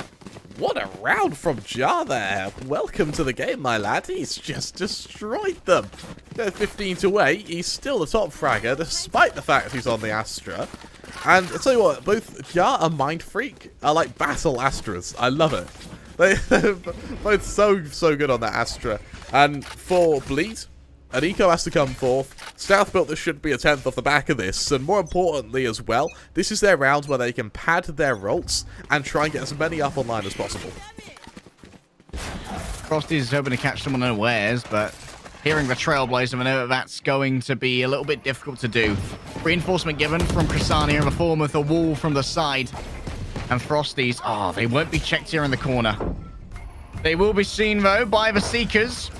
What a round from Jar there. Welcome to the game, my lad. He's just destroyed them. They're 15-8. He's still the top fragger, despite the fact he's on the Astra. And I'll tell you what, both Jar and Mind Freak are like battle Astras. I love it. They're both so good on that Astra. And for Bleed, an eco has to come forth. South-Built, this should be a 10th off the back of this. And more importantly as well, this is their round where they can pad their ults and try and get as many up online as possible. Frosty is hoping to catch someone unawares, but hearing the Trailblazer, I know that that's going to be a little bit difficult to do. Reinforcement given from Chrysania in the form of the wall from the side. And Frosties, they won't be checked here in the corner. They will be seen, though, by the Seekers.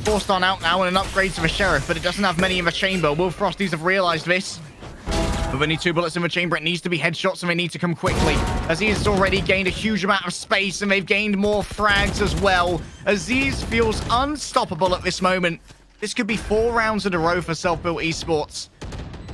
Forced on out now and an upgrade to the Sheriff, but it doesn't have many in the chamber. Will Frosties have realized this? With only 2 bullets in the chamber, it needs to be headshots, and they need to come quickly. Aziz has already gained a huge amount of space, and they've gained more frags as well. Aziz feels unstoppable at this moment. This could be 4 rounds in a row for Self-Built Esports.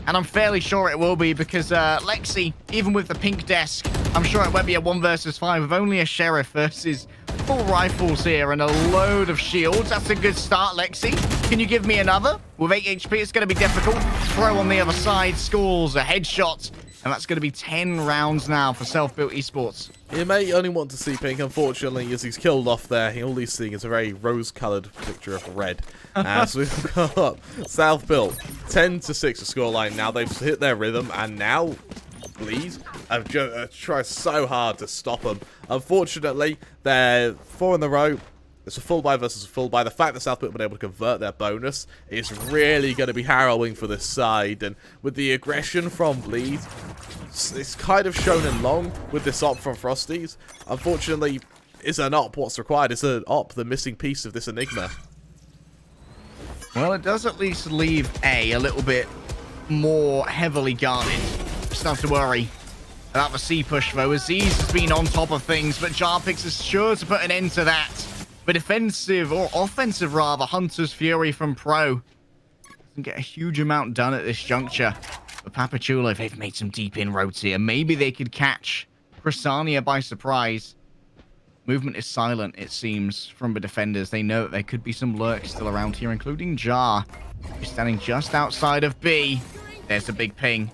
And I'm fairly sure it will be because Lexi, even with the pink desk, I'm sure it won't be a 1 versus 5 with only a Sheriff versus 4 rifles here and a load of shields. That's a good start, Lexi. Can you give me another? With 8 HP, it's going to be difficult. Throw on the other side, scores a headshot. And that's going to be 10 rounds now for Self-Built Esports. He may only want to see pink, unfortunately, as he's killed off there. All he's seeing is a very rose-coloured picture of red. As we've got South-Built, 10-6 the scoreline. Now they've hit their rhythm, and now Bleed have tried so hard to stop them. Unfortunately, they're 4 in a row. It's a full buy versus a full buy. The fact that South-Built have been able to convert their bonus is really going to be harrowing for this side. And with the aggression from Bleed, it's kind of shown in long with this op from Frosties. Unfortunately, is an op what's required? Is an op the missing piece of this enigma? Well, it does at least leave A little bit more heavily guarded. Just not to worry about the C push, though. Aziz has been on top of things, but Jarpix is sure to put an end to that. But defensive, or offensive rather, Hunter's Fury from Pro doesn't get a huge amount done at this juncture. But Papachulo, they've made some deep inroads here. Maybe they could catch Chrysania by surprise. Movement is silent, it seems, from the defenders. They know that there could be some lurks still around here, including Jar, who's standing just outside of B. There's a big ping.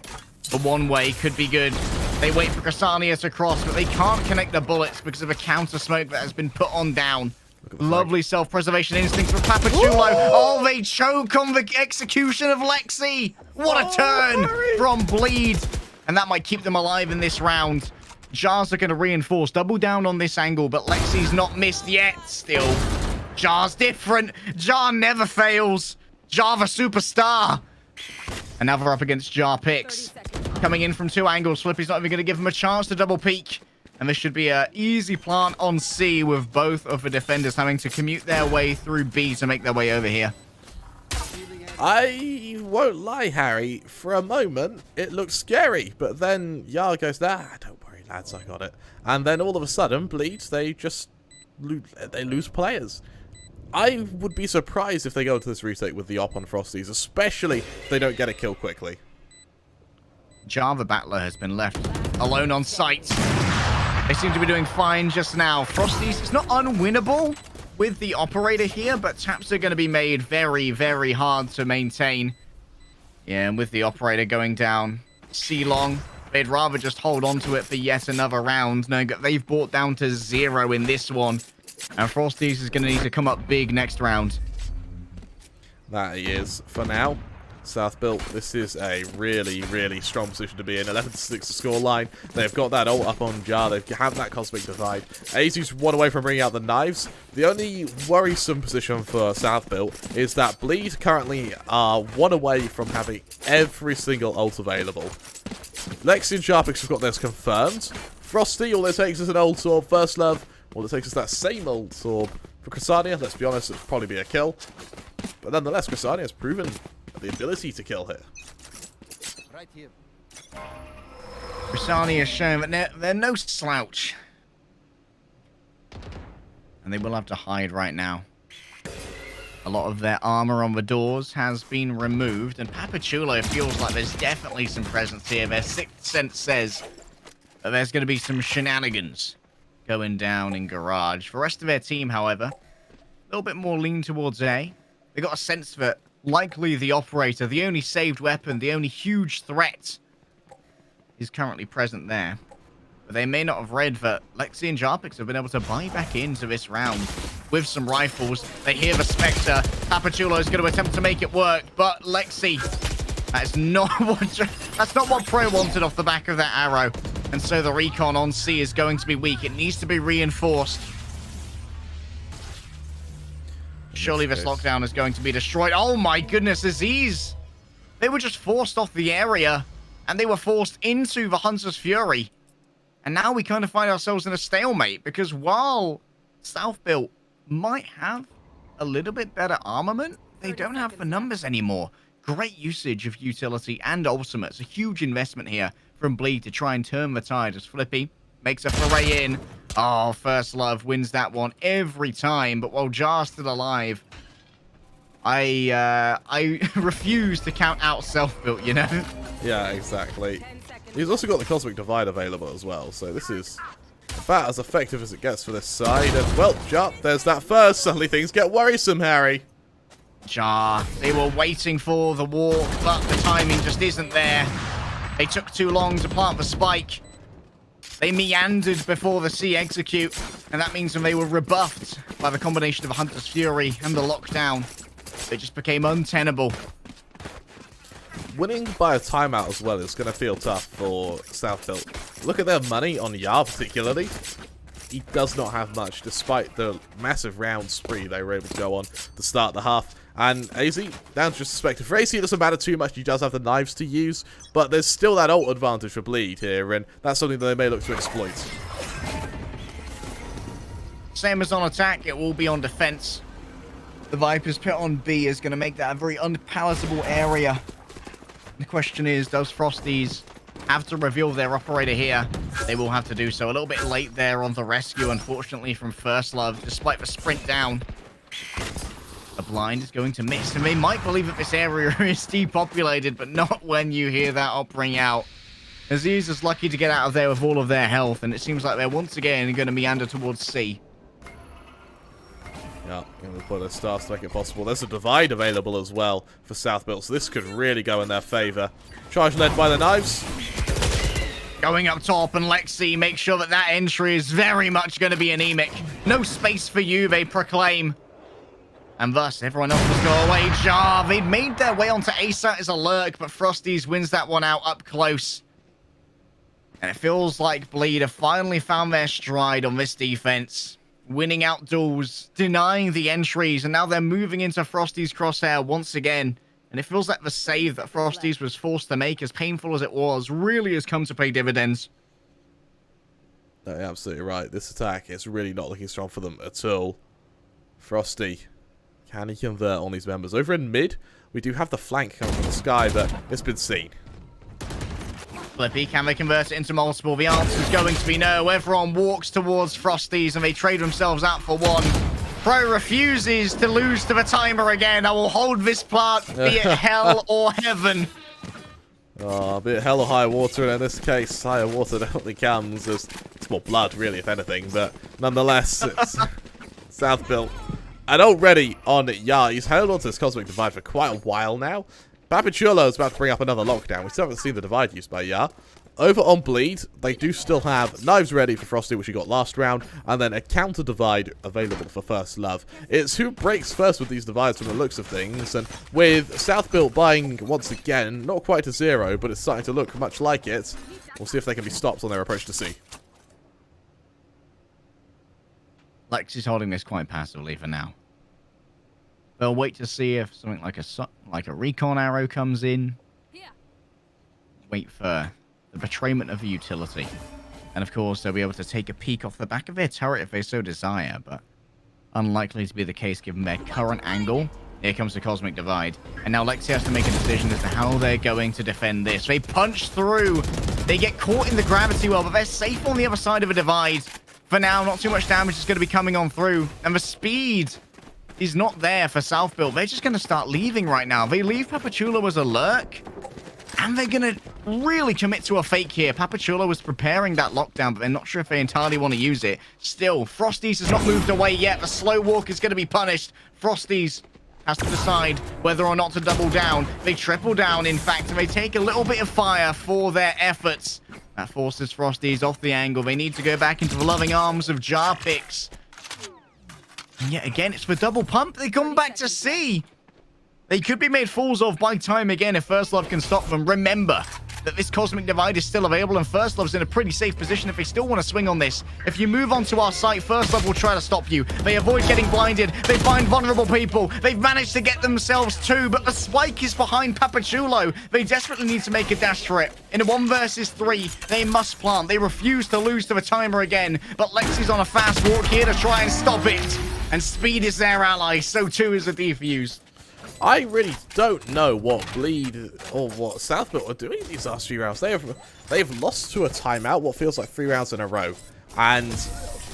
The one way could be good. They wait for Chrysania to cross, but they can't connect the bullets because of a counter smoke that has been put on down. Lovely self-preservation instincts from Papachulo. Oh, they choke on the execution of Lexi. What a turn from Bleed. And that might keep them alive in this round. Jars are going to reinforce, double down on this angle, but Lexi's not missed yet still. Jar's different. Jar never fails. Jar the superstar. And now they're up against Jarpix. Coming in from 2 angles. Flippy's not even going to give him a chance to double peek. And this should be an easy plant on C with both of the defenders having to commute their way through B to make their way over here. I won't lie, Harry. For a moment, it looked scary. But then Yar goes, don't worry, lads, I got it. And then all of a sudden, Bleeds, they just lose players. I would be surprised if they go into this retake with the op on Frosties, especially if they don't get a kill quickly. Java Battler has been left alone on site. They seem to be doing fine just now. Frosties, it's not unwinnable with the operator here, but taps are going to be made very, very hard to maintain. Yeah, and with the operator going down C-long, they'd rather just hold on to it for yet another round, knowing that they've brought down to 0 in this one. And Frosties is going to need to come up big next round. That he is for now. South-Built, this is a really, really strong position to be in. 11-6 the scoreline. They've got that ult up on Jar. They have that Cosmic Divide. Azu's 1 away from bringing out the knives. The only worrisome position for South-Built is that Bleed currently are 1 away from having every single ult available. Lexi and Sharpix have got theirs confirmed. Frosty, all it takes is an ult orb. First Love, all it takes is that same ult orb. For Chrysania, let's be honest, it'll probably be a kill. But nonetheless, Chrysania has proven the ability to kill here. Right here. Chrysania has shown that they're no slouch. And they will have to hide right now. A lot of their armor on the doors has been removed, and Papachulo feels like there's definitely some presence here. Their sixth sense says that there's going to be some shenanigans going down in Garage. The rest of their team, however, a little bit more lean towards A. They got a sense that likely the operator, the only saved weapon, the only huge threat, is currently present there. But they may not have read that Lexi and Jarpix have been able to buy back into this round with some rifles. They hear the Spectre. Papachulo is going to attempt to make it work, but Lexi, that's not what Pro wanted off the back of that arrow. And so the recon on C is going to be weak. It needs to be reinforced. Surely this lockdown is going to be destroyed. Oh my goodness, Aziz! They were just forced off the area, and they were forced into the Hunter's Fury. And now we kind of find ourselves in a stalemate, because while South-Built might have a little bit better armament, they don't have the numbers anymore. Great usage of utility and ultimates. A huge investment here from Bleed to try and turn the tide as Flippy makes a foray in. Oh, First Love wins that one every time, but while Jar's still alive, I refuse to count out self-built, you know? Yeah, exactly. He's also got the Cosmic Divide available as well, so this is about as effective as it gets for this side. And, well, Jar, there's that first. Suddenly things get worrisome, Harry. Jar, they were waiting for the walk, but the timing just isn't there. They took too long to plant the spike. They meandered before the C execute, and that means when they were rebuffed by the combination of Hunter's Fury and the lockdown, they just became untenable. Winning by a timeout as well is going to feel tough for Southfield. Look at their money on Yar particularly. He does not have much, despite the massive round spree they were able to go on to start the half. And AZ, down to just suspected. For AZ, it doesn't matter too much. He does have the knives to use, but there's still that ult advantage for Bleed here, and that's something that they may look to exploit. Same as on attack, it will be on defense. The Viper's pit on B is going to make that a very unpalatable area. The question is, does Frosties have to reveal their operator here? They will have to do so. A little bit late there on the rescue, unfortunately, from First Love, despite the sprint down. The blind is going to miss, and they might believe that this area is depopulated, but not when you hear that op ring out. Aziz is lucky to get out of there with all of their health, and it seems like they're once again going to meander towards C. Yeah, going to put a stars to make it possible. There's a divide available as well for Southbuilt, so this could really go in their favour. Charge led by the knives. Going up top, and Lexi makes sure that that entry is very much going to be anemic. No space for you, they proclaim. And thus, everyone else must go away. Jar, they'd made their way onto ASAT as a lurk, but Frosties wins that one out up close. And it feels like Bleed have finally found their stride on this defense. Winning out duels, denying the entries, and now they're moving into Frosty's crosshair once again. And it feels like the save that Frosties was forced to make, as painful as it was, really has come to pay dividends. No, you're absolutely right. This attack is really not looking strong for them at all. Frosty, can he convert on these members? Over in mid, we do have the flank coming from the sky, but it's been seen. Flippy, can they convert it into multiple? The answer is going to be no. Everyone walks towards Frosties and they trade themselves out for one. Pro refuses to lose to the timer again. I will hold this plant, be it hell or heaven. Oh, a bit hell or high water, and in this case, higher water definitely comes. It's more blood, really, if anything, but nonetheless, it's Southbuilt. And already on Yar, he's held onto this Cosmic Divide for quite a while now. Papichulo is about to bring up another lockdown. We still haven't seen the divide used by Yar. Over on Bleed, they do still have knives ready for Frosty, which he got last round, and then a counter divide available for First Love. It's who breaks first with these divides from the looks of things, and with Southbuilt buying once again, not quite to 0, but it's starting to look much like it. We'll see if they can be stopped on their approach to C. Lex is holding this quite passively for now. They'll wait to see if something like a recon arrow comes in. Wait for the betrayment of the utility. And of course, they'll be able to take a peek off the back of their turret if they so desire, but unlikely to be the case given their current angle. Here comes the Cosmic Divide. And now Lexi has to make a decision as to how they're going to defend this. They punch through. They get caught in the gravity well, but they're safe on the other side of a divide. For now, not too much damage is going to be coming on through. And the speed is not there for Southbuilt. They're just going to start leaving right now. They leave Papachulo as a lurk. And they're going to really commit to a fake here. Papachulo was preparing that lockdown, but they're not sure if they entirely want to use it. Still, Frosties has not moved away yet. The slow walk is going to be punished. Frosties has to decide whether or not to double down. They triple down, in fact, and they take a little bit of fire for their efforts. That forces Frosties off the angle. They need to go back into the loving arms of Jar Picks. And yet again, it's for double pump. They come back to C. They could be made fools of by time again if First Love can stop them. Remember that this Cosmic Divide is still available, and First Love's in a pretty safe position if they still want to swing on this. If you move onto our site, First Love will try to stop you. They avoid getting blinded. They find vulnerable people. They've managed to get themselves two, but the spike is behind Papachulo. They desperately need to make a dash for it. In a 1 versus 3, they must plant. They refuse to lose to the timer again, but Lexi's on a fast walk here to try and stop it. And speed is their ally, so too is the defuse. I really don't know what Bleed or what Southbuilt are doing these last few rounds. They've lost to a timeout, what feels like 3 rounds in a row. And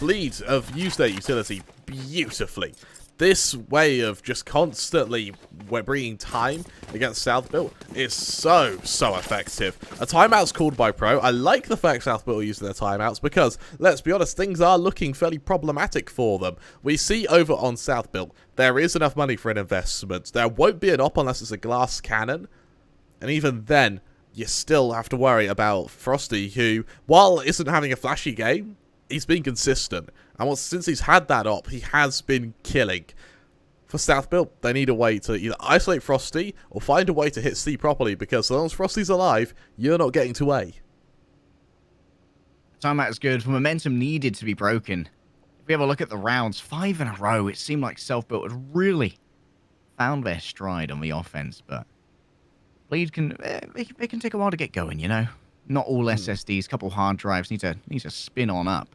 Bleed have used their utility beautifully. This way of just constantly bringing time against South Built is so effective. A timeout's called by Pro. I like the fact South Built are using their timeouts because, let's be honest, things are looking fairly problematic for them. We see over on South Built, there is enough money for an investment. There won't be an op unless it's a glass cannon. And even then, you still have to worry about Frosty, who, while isn't having a flashy game, he's been consistent. And since he's had that op, he has been killing. For South Built, they need a way to either isolate Frosty or find a way to hit C properly, because as long as Frosty's alive, you're not getting to A. Timeout is good. For momentum needed to be broken. If we have a look at the rounds, 5 in a row, it seemed like Self Built had really found their stride on the offense, but Bleed can it can take a while to get going, you know. Not all SSDs, couple hard drives need to spin on up,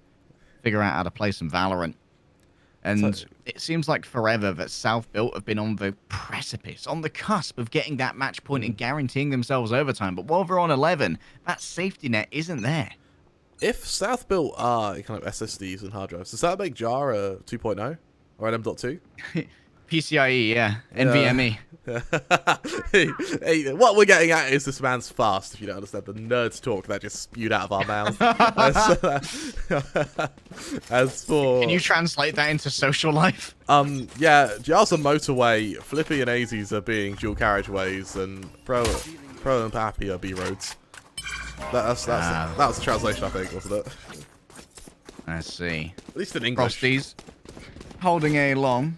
figure out how to play some Valorant. And it seems like forever that South Built have been on the precipice, on the cusp of getting that match point and guaranteeing themselves overtime. But while they're on 11, that safety net isn't there. If South Built are kind of SSDs and hard drives, does that make JAR a 2.0 or an M.2? PCIe, yeah. NVMe. Hey, what we're getting at is this man's fast, if you don't understand the nerds talk that just spewed out of our mouths. As for... Can you translate that into social life? Yeah, JAR's a motorway, Flippy and AZs are being dual carriageways, and Pro and Pappy are B roads. That was the translation, I think, wasn't it? I see. At least in English. Frosties holding A long.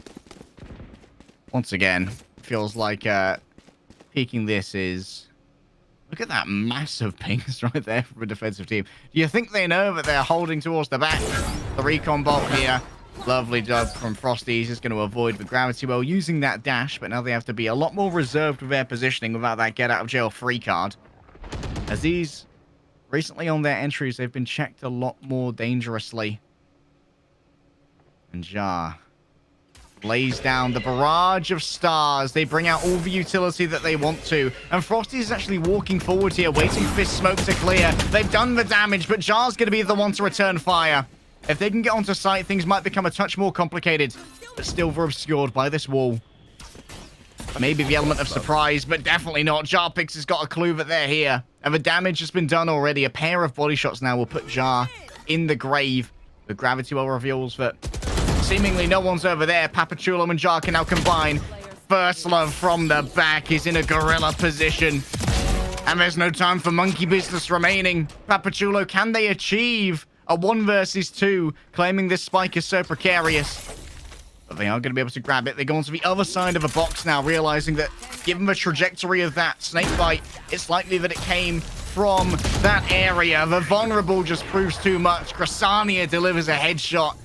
Once again, feels like peaking this is... Look at that massive pings right there for a defensive team. Do you think they know that they're holding towards the back? The recon bolt here. Lovely job from Frosty. He's just going to avoid the gravity well using that dash, but now they have to be a lot more reserved with their positioning without that get out of jail free card. As these, recently on their entries, they've been checked a lot more dangerously. And JAR lays down the barrage of stars. They bring out all the utility that they want to. And Frosty is actually walking forward here, waiting for his smoke to clear. They've done the damage, but JAR's going to be the one to return fire. If they can get onto site, things might become a touch more complicated. But still they're obscured by this wall. Maybe the element of surprise, but definitely not. Jarpix has got a clue that they're here. And the damage has been done already. A pair of body shots now will put JAR in the grave. The gravity well reveals that seemingly no one's over there. Papachulo and JAR can now combine. First Love from the back is in a gorilla position. And there's no time for monkey business remaining. Papachulo, can they achieve a 1 versus 2, claiming this spike is so precarious? But they are going to be able to grab it. They go onto the other side of a box now, realizing that given the trajectory of that snake bite, it's likely that it came from that area. The vulnerable just proves too much. Crasania delivers a headshot.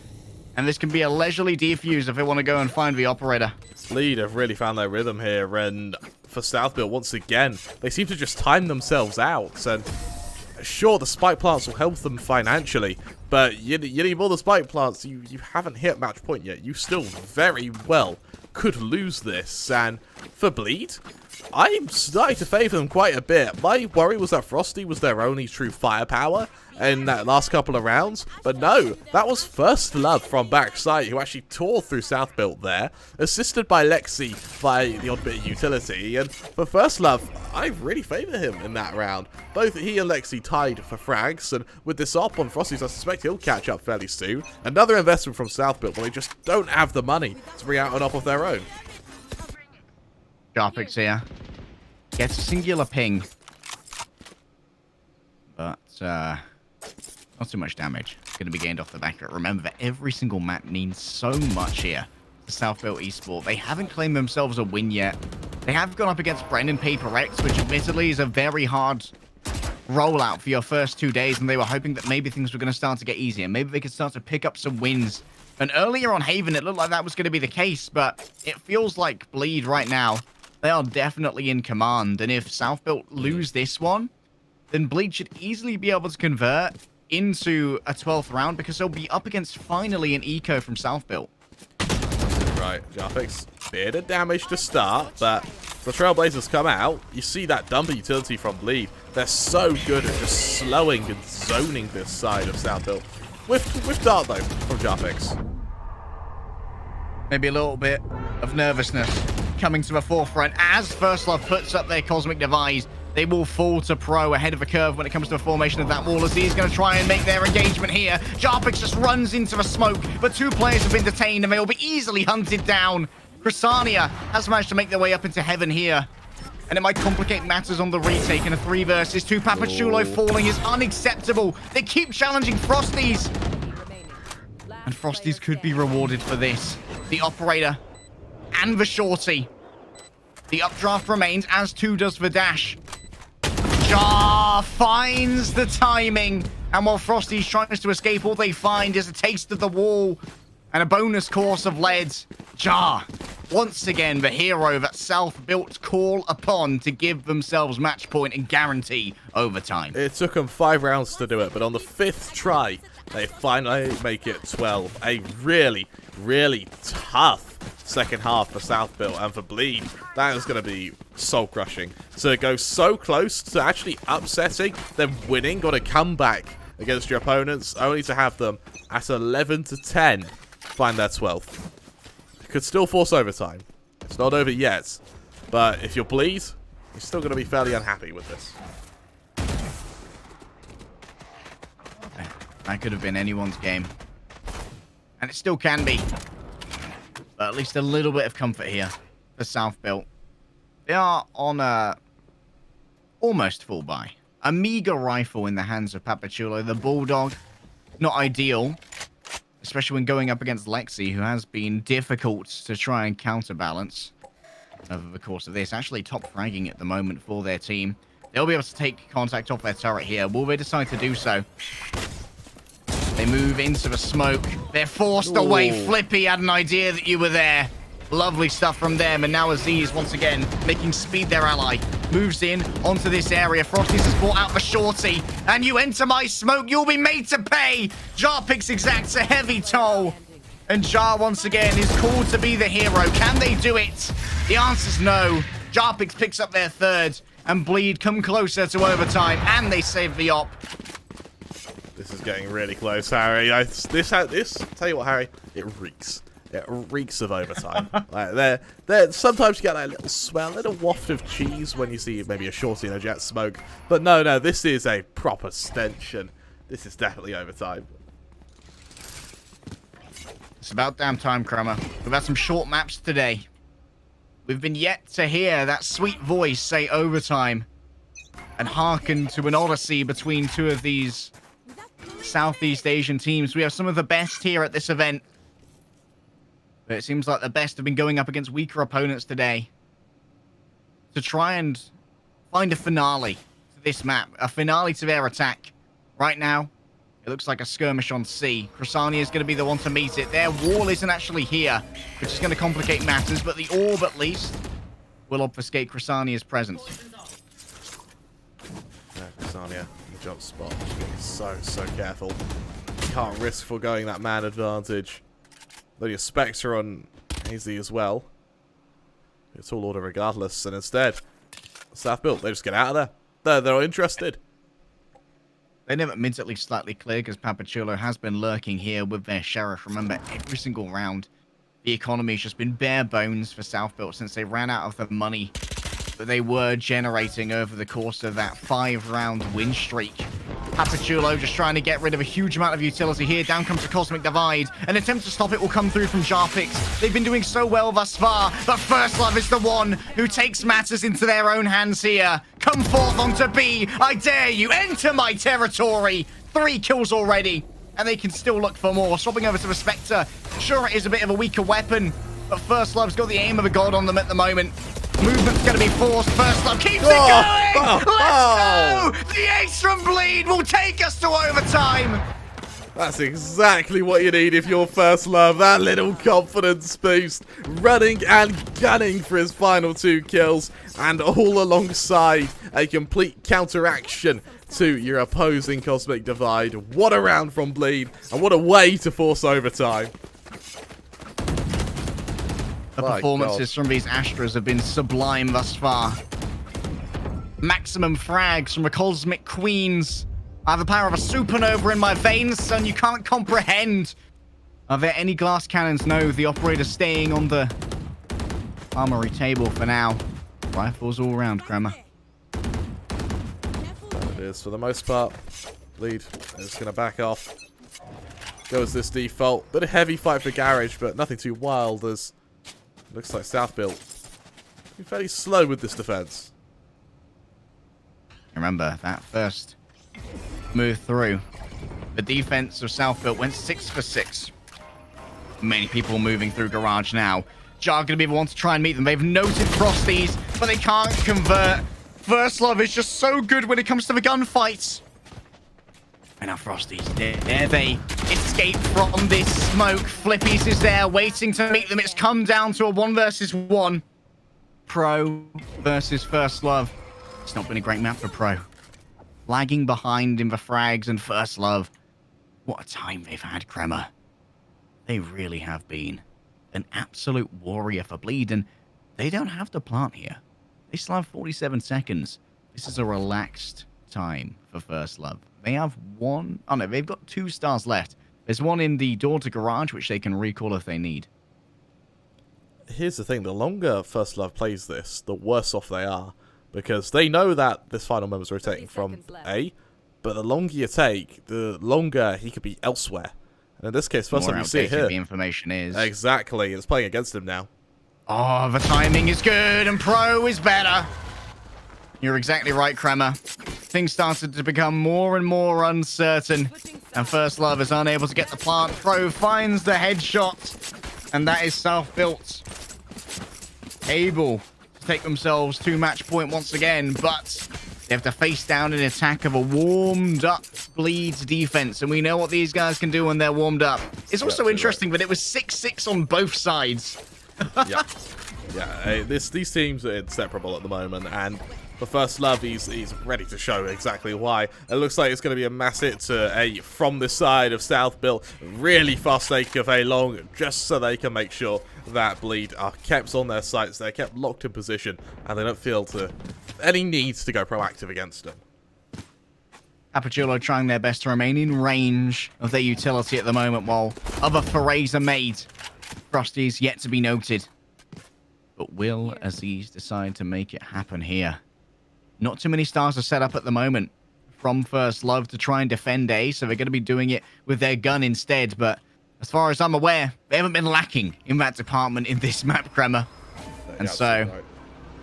And this can be a leisurely defuse if they want to go and find the operator. Lead have really found their rhythm here, and for South Built, once again, they seem to just time themselves out. And sure, the spike plants will help them financially, but you need more than spike plants. You haven't hit match point yet. You still very well could lose this. And for Bleed, I'm starting to favour them quite a bit. My worry was that Frosty was their only true firepower in that last couple of rounds, but no, that was First Love from backside who actually tore through South Built there, assisted by Lexi by the odd bit of utility. And for First Love, I really favour him in that round. Both he and Lexi tied for frags, and with this op on Frosty's, I suspect he'll catch up fairly soon. Another investment from South Built, but they just don't have the money to bring out an op of their own. Jarpix here gets a singular ping, but not too much damage. It's going to be gained off the back of it. Remember that every single map means so much here to South Built Esports. They haven't claimed themselves a win yet. They have gone up against Brendan Paper X, which admittedly is a very hard rollout for your first 2 days, and they were hoping that maybe things were going to start to get easier. Maybe they could start to pick up some wins. And earlier on Haven, it looked like that was going to be the case, but it feels like Bleed right now, they are definitely in command. And if South Built lose this one, then Bleed should easily be able to convert into a 12th round, because they'll be up against finally an eco from South Built. Right, Jarpix, bit of damage to start, but the Trailblazers come out. You see that dumper utility from Bleed. They're so good at just slowing and zoning this side of South Built. With Dart, though, from Jarpix. Maybe a little bit of nervousness coming to the forefront as First Love puts up their Cosmic Divide. They will fall to Pro ahead of the curve when it comes to the formation of that wall, as he's going to try and make their engagement here. Jarpix just runs into the smoke, but 2 players have been detained and they will be easily hunted down. Chrysania has managed to make their way up into heaven here, and it might complicate matters on the retake. In a 3 versus 2, Papachulo falling is unacceptable. They keep challenging Frosties, and Frosties could be rewarded for this. The Operator and the Shorty. The updraft remains, as too does the dash. Jar finds the timing, and while Frosty's tries to escape, all they find is a taste of the wall and a bonus course of lead. Jar, once again, the hero that Self-Built call upon to give themselves match point and guarantee overtime. It took them 5 rounds to do it, but on the 5th try, they finally make it 12. A really, really tough second half for South-Built, and for Bleed, that is going to be soul-crushing. To go so close to actually upsetting, then winning, got to come back against your opponents, only to have them at 11-10 find their 12th. Could still force overtime. It's not over yet, but if you're Bleed, you're still going to be fairly unhappy with this. That could have been anyone's game, and it still can be. But at least a little bit of comfort here for South-Built. They are on a almost full buy. A meager rifle in the hands of Papachulo. The Bulldog, not ideal, especially when going up against Lexi, who has been difficult to try and counterbalance over the course of this. Actually top fragging at the moment for their team. They'll be able to take contact off their turret here. Will they decide to do so? They move into the smoke. They're forced away. Flippy had an idea that you were there. Lovely stuff from them. And now Aziz, once again, making speed their ally. Moves in onto this area. Frosties has brought out the Shorty. And you enter my smoke, you'll be made to pay. Jarpix exacts a heavy toll. And Jar, once again, is called to be the hero. Can they do it? The answer's no. Jarpix picks up their 3rd. And Bleed come closer to overtime. And they save the op. This is getting really close, Harry. Tell you what, Harry, it reeks. It reeks of overtime. Like, sometimes you get that little smell, a little waft of cheese when you see maybe a Shorty and a Jet smoke. But no, this is a proper stench, and this is definitely overtime. It's about damn time, Crummer. We've had some short maps today. We've been yet to hear that sweet voice say overtime and hearken to an odyssey between 2 of these Southeast Asian teams. We have some of the best here at this event, but it seems like the best have been going up against weaker opponents today to try and find a finale to this map, a finale to their attack. Right now, it looks like a skirmish on C. Chrysania is going to be the one to meet it. Their wall isn't actually here, which is going to complicate matters, but the orb at least will obfuscate Chrysania's presence. Chrysania, the jump spot. So careful. Can't risk foregoing that man advantage. Though your Spectre on Hazy as well. It's all order regardless, and instead, South-Built, they just get out of there. They're not interested. They never mid's at least slightly clear, because Papachulo has been lurking here with their Sheriff. Remember, every single round, the economy's just been bare bones for South-Built since they ran out of the money that they were generating over the course of that 5-round win streak. Papachulo just trying to get rid of a huge amount of utility here. Down comes the Cosmic Divide. An attempt to stop it will come through from Jarpix. They've been doing so well thus far, but First Love is the one who takes matters into their own hands here. Come forth onto B. I dare you. Enter my territory. 3 kills already, and they can still look for more. Swapping over to the Spectre. Sure, it is a bit of a weaker weapon, but First Love's got the aim of a god on them at the moment. Movement's going to be forced. First Love keeps it going. Let's go. The ace from Bleed will take us to overtime. That's exactly what you need if you're First Love. That little confidence boost. Running and gunning for his final 2 kills. And all alongside a complete counteraction to your opposing Cosmic Divide. What a round from Bleed. And what a way to force overtime. The performances from these Astras have been sublime thus far. Maximum frags from the Cosmic Queens. I have the power of a supernova in my veins, son. You can't comprehend Are there any glass cannons? No, the operator's staying on the armory table for now. Rifles all around, Kremer. It is for the most part. Bleed is going to back off. Goes this default. Bit of heavy fight for Garage, but nothing too wild as looks like South built. Been fairly slow with this defense. Remember that first move through. The defense of South built went 6 for 6. Many people moving through Garage now. Jar going to be the one to try and meet them. They've noted Frosties, but they can't convert. First Love is just so good when it comes to the gunfights. And now Frosties, there they escape from this smoke. Flippies is there waiting to meet them. It's come down to a 1 versus 1. Pro versus First Love. It's not been a great map for Pro. Lagging behind in the frags and First Love. What a time they've had, Kremer. They really have been an absolute warrior for Bleed, and they don't have to plant here. They still have 47 seconds. This is a relaxed time for First Love. They have one... Oh, no, they've got 2 stars left. There's one in the door to Garage, which they can recall if they need. Here's the thing. The longer First Love plays this, the worse off they are. Because they know that this final member's rotating from A, but the longer you take, the longer he could be elsewhere. And in this case, First Love, you see it here. The information is. Exactly. It's playing against him now. Oh, the timing is good, and Pro is better. You're exactly right, Kremer. Things started to become more and more uncertain, and First Love is unable to get the plant. Pro finds the headshot, and that is South-built. Able to take themselves to match point once again, but they have to face down an attack of a warmed-up Bleeds defense, and we know what these guys can do when they're warmed up. It's also interesting that it was 6-6 on both sides. Yeah, these teams are inseparable at the moment, and for First Love, he's ready to show exactly why. It looks like it's going to be a mass hit to A from the side of South built. Really fast take of A long, just so they can make sure that Bleed are kept on their sights. They're kept locked in position, and they don't feel any need to go proactive against them. Apachullo trying their best to remain in range of their utility at the moment, while other forays are made. Frosty's yet to be noted. But will Aziz decide to make it happen here? Not too many stars are set up at the moment from First Love to try and defend A, so they're going to be doing it with their gun instead. But as far as I'm aware, they haven't been lacking in that department in this map, Kremer. And so,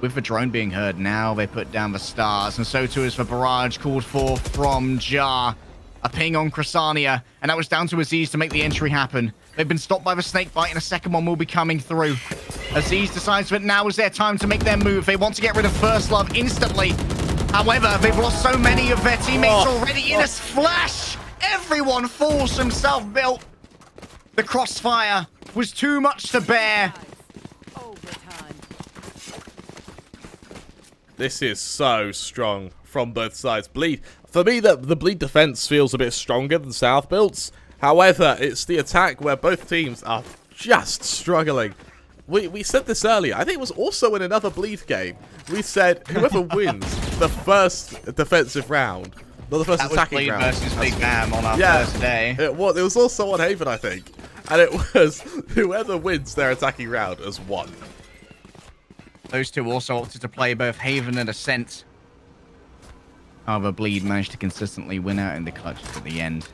with the drone being heard now, they put down the stars. And so too is the barrage called for from Jar. A ping on Crasania, and that was down to Aziz to make the entry happen. They've been stopped by the snake bite, and a second one will be coming through. Aziz decides that now is their time to make their move. They want to get rid of First Love instantly. However, they've lost so many of their teammates already in a flash. Everyone falls from Self-Built. The crossfire was too much to bear. This is so strong from both sides. Bleed. For me, the Bleed defense feels a bit stronger than South builds. However, it's the attack where both teams are just struggling. We said this earlier. I think it was also in another Bleed game. We said whoever wins the first defensive round, not the first attacking round. That was Bleed versus Big Bam on our first day. It was also on Haven, I think. And it was whoever wins their attacking round has won. Those two also opted to play both Haven and Ascent. However, Bleed managed to consistently win out in the clutch at the end.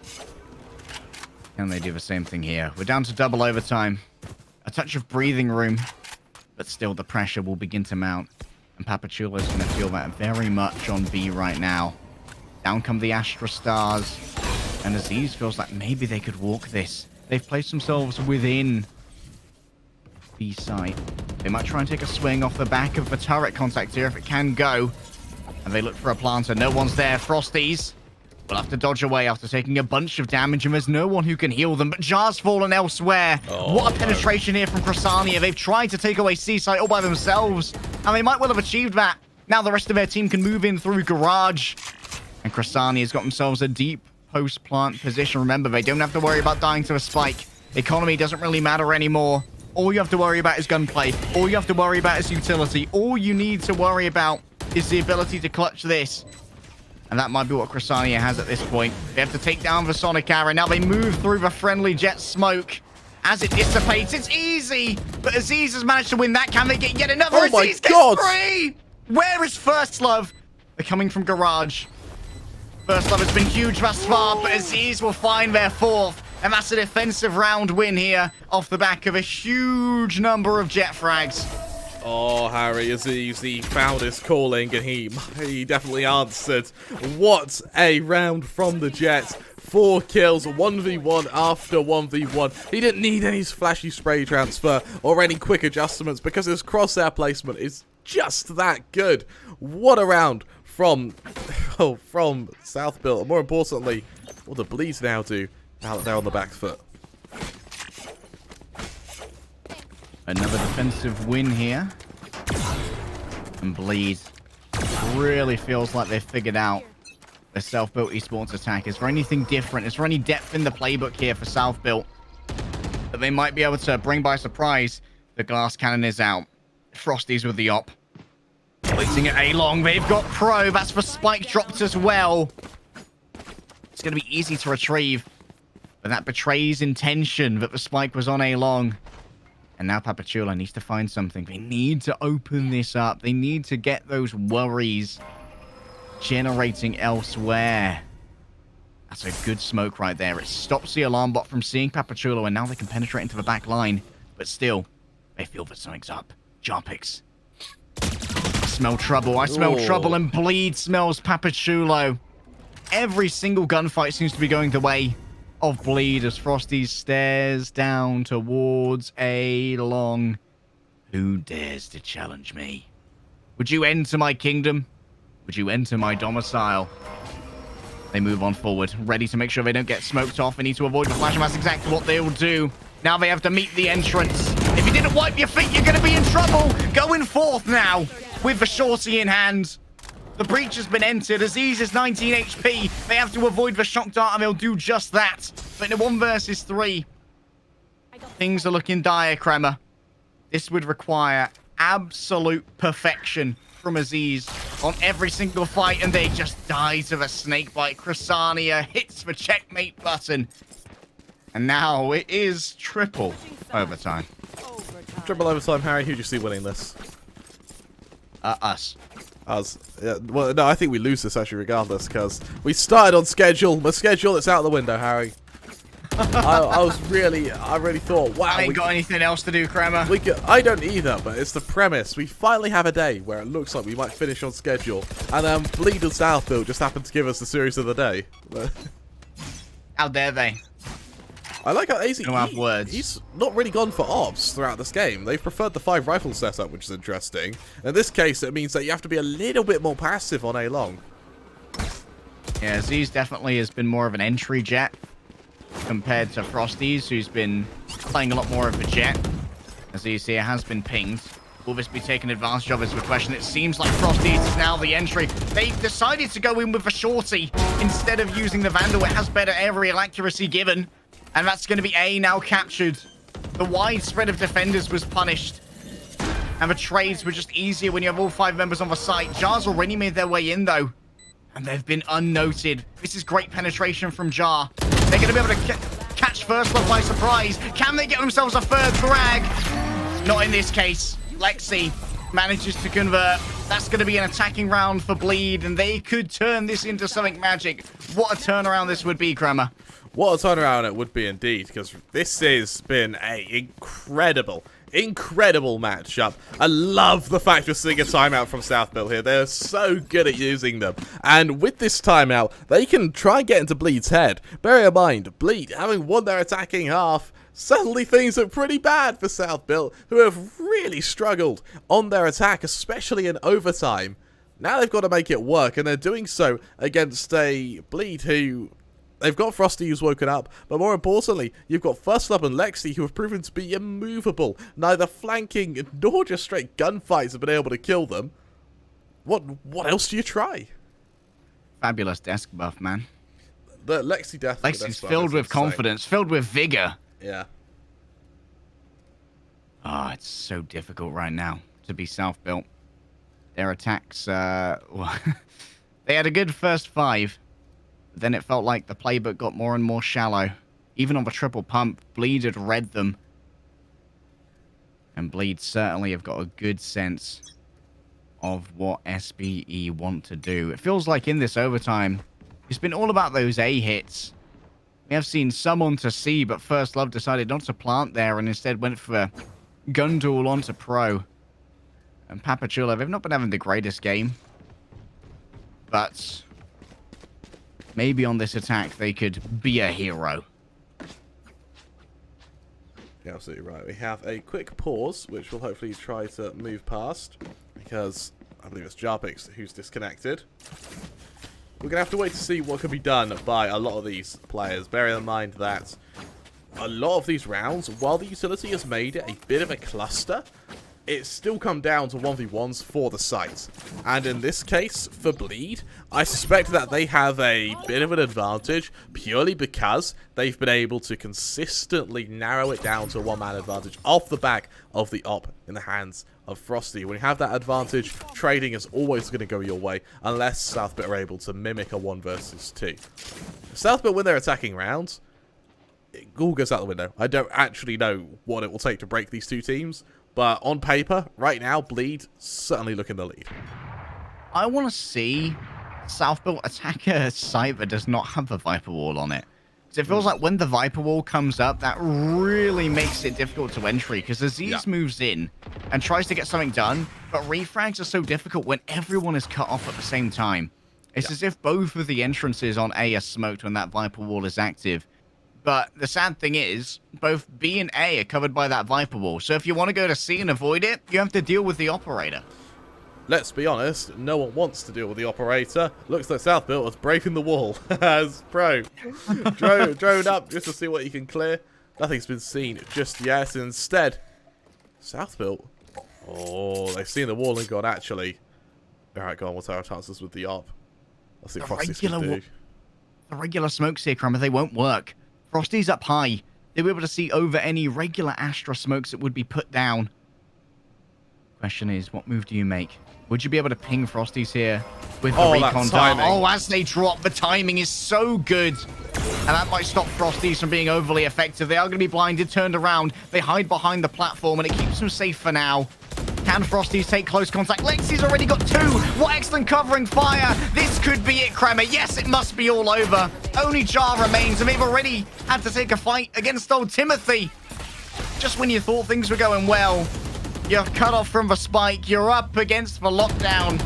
Can they do the same thing here? We're down to double overtime. A touch of breathing room, but still the pressure will begin to mount. And Papachulo's going to feel that very much on B right now. Down come the Astra Stars. And Aziz feels like maybe they could walk this. They've placed themselves within B site. They might try and take a swing off the back of the turret contact here if it can go. And they look for a planter. No one's there. Frosties will have to dodge away after taking a bunch of damage, and there's no one who can heal them. But Jar's fallen elsewhere. What a penetration here from Crasania. They've tried to take away C-Site all by themselves, and they might well have achieved that. Now the rest of their team can move in through Garage. And Crasania's got themselves a deep post-plant position. Remember, they don't have to worry about dying to a spike. Economy doesn't really matter anymore. All you have to worry about is gunplay. All you have to worry about is utility. All you need to worry about is the ability to clutch this. And that might be what Crasania has at this point. They have to take down the Sonic Arrow. Now they move through the friendly jet smoke. As it dissipates, it's easy. But Aziz has managed to win that. Can they get yet another? Oh my Aziz God. gets free. Where is First Love? They're coming from Garage. First Love has been huge thus far, but Aziz will find their fourth. And that's a defensive round win here off the back of a huge number of jet frags. Oh, Harry, Aziz, he found his calling and he definitely answered. What a round from the Jets. 4 kills, 1v1 after 1v1. He didn't need any flashy spray transfer or any quick adjustments because his crosshair placement is just that good. What a round from South Built. More importantly, what the Bleeds now do now that they're on the back foot. Another defensive win here. And Bleed really feels like they've figured out the Self-Built Esports attack. Is there anything different? Is there any depth in the playbook here for Self-Built that they might be able to bring by surprise? The glass cannon is out. Frosty's with the op. Waiting at A-Long. They've got Pro. That's for Spike dropped as well. It's going to be easy to retrieve. But that betrays intention that the Spike was on A-Long. And now Papachula needs to find something. They need to open this up. They need to get those worries generating elsewhere. That's a good smoke right there. It stops the alarm bot from seeing Papachulo, and now they can penetrate into the back line. But still, they feel that something's up. Jarpix. I smell trouble. I smell trouble, and Bleed smells Papachulo. Every single gunfight seems to be going the way of Bleed as Frosty stares down towards A-Long. Who dares to challenge me? Would you enter my kingdom? Would you enter my domicile? They move on forward, ready to make sure they don't get smoked off. They need to avoid the flash, and that's exactly what they will do. Now they have to meet the entrance. If you didn't wipe your feet, you're going to be in trouble. Going forth now with the shorty in hand. The breach has been entered. Aziz is 19 HP. They have to avoid the shock dart, and they'll do just that. But in a 1 versus 3, things are looking dire, Kremer. This would require absolute perfection from Aziz on every single fight, and they just die to the snakebite. Chrysania hits the checkmate button. And now it is triple overtime. Triple overtime, Harry. Who do you see winning this? Us. Us. Yeah, well, no, I think we lose this actually regardless because we started on schedule. The schedule, it's out the window, Harry. I really thought, wow. I ain't got anything else to do, Kremer. I don't either, but it's the premise. We finally have a day where it looks like we might finish on schedule. And Bleed and Southfield just happened to give us the series of the day. How dare they? I like how AZ, words. He's not really gone for ops throughout this game. They've preferred the 5 rifle setup, which is interesting. In this case, it means that you have to be a little bit more passive on A-Long. Yeah, Aziz definitely has been more of an entry jet compared to Frosty's, who's been playing a lot more of a jet. Aziz here has been pinged. Will this be taken advantage of is the question. It seems like Frosty's is now the entry. They've decided to go in with the shorty instead of using the Vandal. It has better aerial accuracy given. And that's going to be A now captured. The widespread of defenders was punished. And the trades were just easier when you have all 5 members on the site. Jar's already made their way in, though. And they've been unnoted. This is great penetration from Jar. They're going to be able to catch First Love by surprise. Can they get themselves a third frag? Not in this case. Lexi manages to convert. That's going to be an attacking round for Bleed, and they could turn this into something magic. What a turnaround this would be, Kremer. What a turnaround it would be indeed, because this has been an incredible matchup. I love the fact we're seeing a timeout from Southbill here. They're so good at using them. And with this timeout, they can try and get into Bleed's head. Bear in mind, Bleed, having won their attacking half, suddenly things look pretty bad for Southbill, who have really struggled on their attack, especially in overtime. Now they've got to make it work, and they're doing so against a Bleed who... They've got Frosty who's woken up, but more importantly, you've got First Love and Lexi who have proven to be immovable. Neither flanking nor just straight gunfights have been able to kill them. What else do you try? Fabulous desk buff, man. The Lexi death. Lexi's filled with confidence, filled with vigor. Yeah. Oh, it's so difficult right now to be self-built. Their attacks, well, they had a good first 5. Then it felt like the playbook got more and more shallow. Even on the triple pump, Bleed had read them. And Bleed certainly have got a good sense of what SBE want to do. It feels like in this overtime, it's been all about those A hits. We have seen some onto C, but First Love decided not to plant there and instead went for gun duel onto Pro. And Papachula, they've not been having the greatest game. But maybe on this attack, they could be a hero. You're absolutely right. We have a quick pause, which we'll hopefully try to move past, because I believe it's Jarpix who's disconnected. We're going to have to wait to see what can be done by a lot of these players, bearing in mind that a lot of these rounds, while the utility has made it a bit of a cluster, it's still come down to 1v1s for the site. And in this case, for Bleed, I suspect that they have a bit of an advantage purely because they've been able to consistently narrow it down to a one-man advantage off the back of the op in the hands of Frosty. When you have that advantage, trading is always going to go your way unless Southbit are able to mimic a 1 versus 2. If Southbit win their attacking rounds, it all goes out the window. I don't actually know what it will take to break these two teams. But on paper, right now, Bleed certainly look in the lead. I want to see Southbuilt attack a site that does not have the Viper Wall on it. Because it feels like when the Viper Wall comes up, that really makes it difficult to entry. Because Aziz moves in and tries to get something done, but refrags are so difficult when everyone is cut off at the same time. It's as if both of the entrances on A are smoked when that Viper Wall is active. But the sad thing is, both B and A are covered by that Viper Wall. So if you want to go to C and avoid it, you have to deal with the operator. Let's be honest, no one wants to deal with the operator. Looks like Southbuilt was breaking the wall as Pro. Drone up just to see what he can clear. Nothing's been seen just yet. Instead, Southbuilt, oh, they've seen the wall and gone, actually. Alright, go on, what's our chances with the op? Let's see what Frosty's can do. The regular smokes here, Kramer, they won't work. Frosty's up high. They'll be able to see over any regular Astra smokes that would be put down. Question is, what move do you make? Would you be able to ping Frosties here with the recon dart? Oh, as they drop, the timing is so good. And that might stop Frosties from being overly effective. They are going to be blinded, turned around. They hide behind the platform, and it keeps them safe for now. Can Frosties take close contact? Lexi's already got 2. What excellent covering fire. This could be it, Kramer. Yes, it must be all over. Only Jar remains, and they've already had to take a fight against old Timothy. Just when you thought things were going well, you're cut off from the spike. You're up against the lockdown.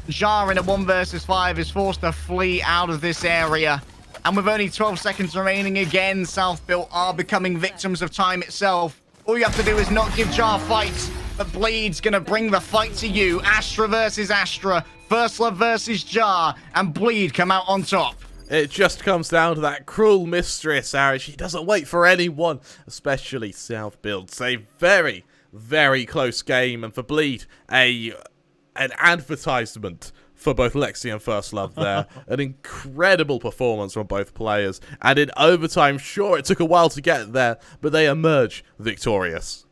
Jar in a 1 versus 5 is forced to flee out of this area. And with only 12 seconds remaining again, Southbuilt are becoming victims of time itself. All you have to do is not give Jar fights. But Bleed's going to bring the fight to you. Astra versus Astra. First Love versus Jar. And Bleed come out on top. It just comes down to that cruel mistress, Harry. She doesn't wait for anyone, especially Southbuilt. It's a very, very close game. And for Bleed, an advertisement for both Lexi and First Love there. An incredible performance from both players. And in overtime, sure, it took a while to get there, but they emerge victorious.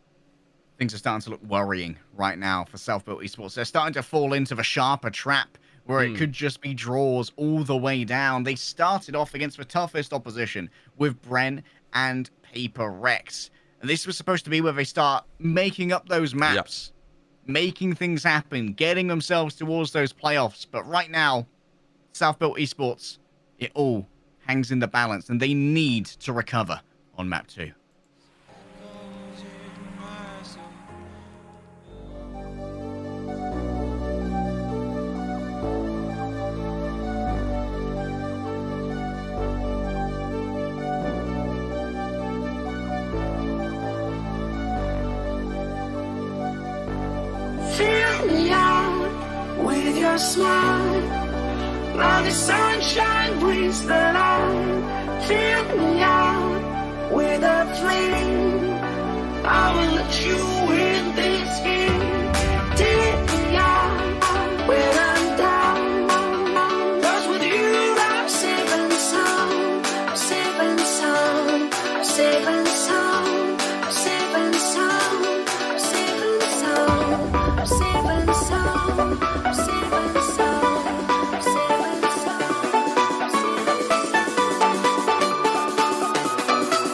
Things are starting to look worrying right now for Self-Built Esports. They're starting to fall into the sharper trap where it could just be draws all the way down. They started off against the toughest opposition with Bren and Paper Rex. And this was supposed to be where they start making up those maps, making things happen, getting themselves towards those playoffs. But right now, Self-Built Esports, it all hangs in the balance, and they need to recover on map 2. Fill me out with your smile. Now the sunshine brings the light. Fill me out with a flame. I will let you in this game. Take me out when I'm down. 'Cause with you I'm safe and sound. I'm safe and sound. I'm safe and sound. I'm safe and sound. I'm safe and sound. I'm safe and sound. I'm safe and sound. I'm safe and sound. I'm safe and sound.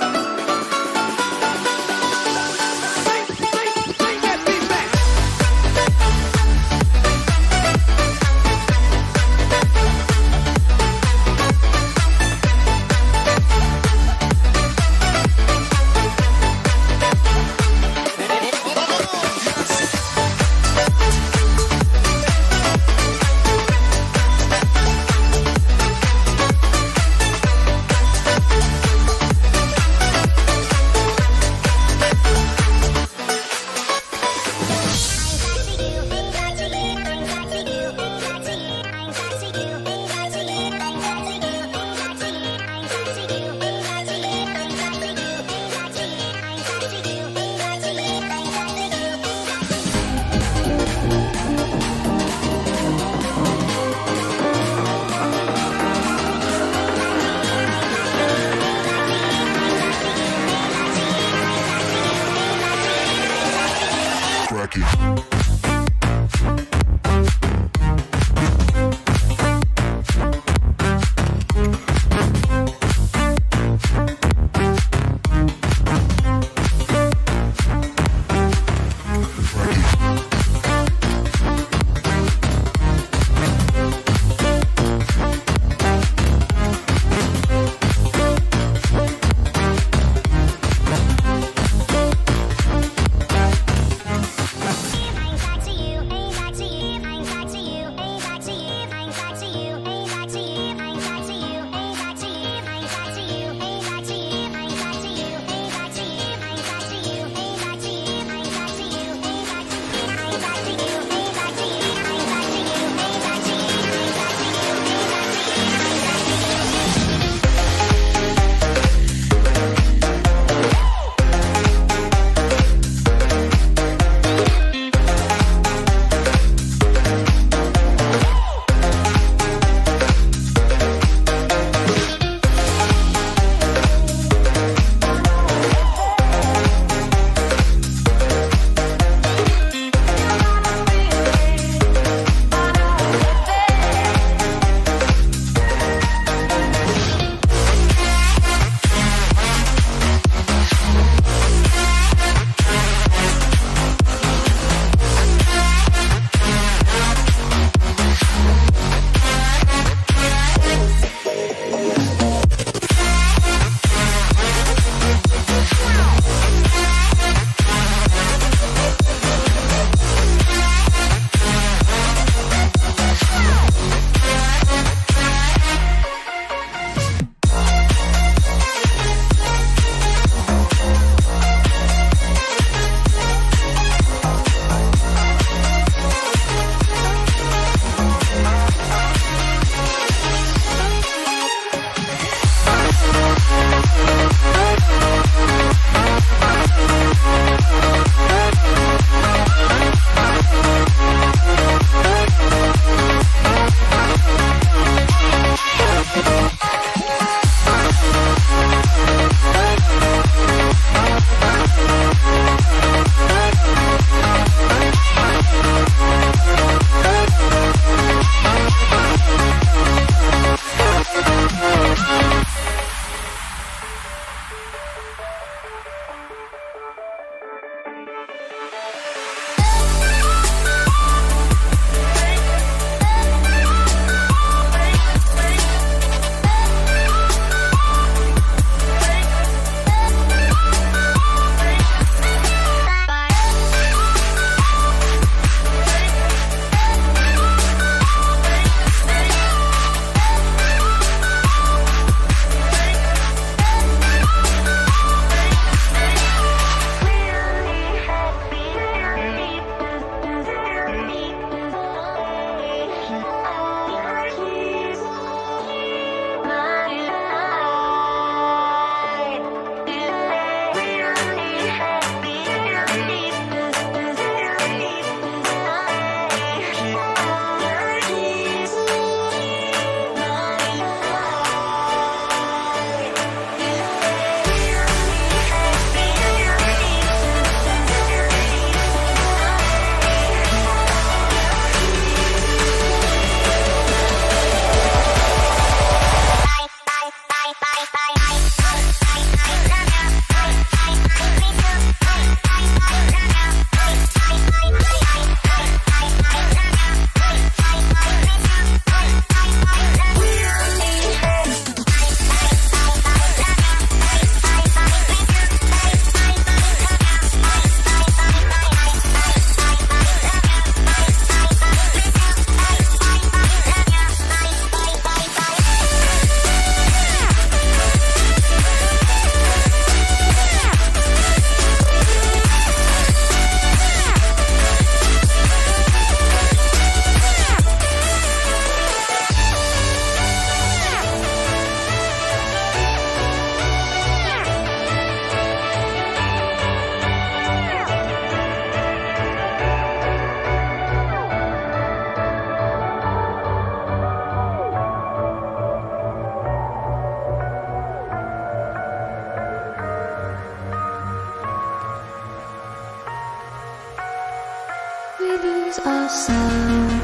lose ourselves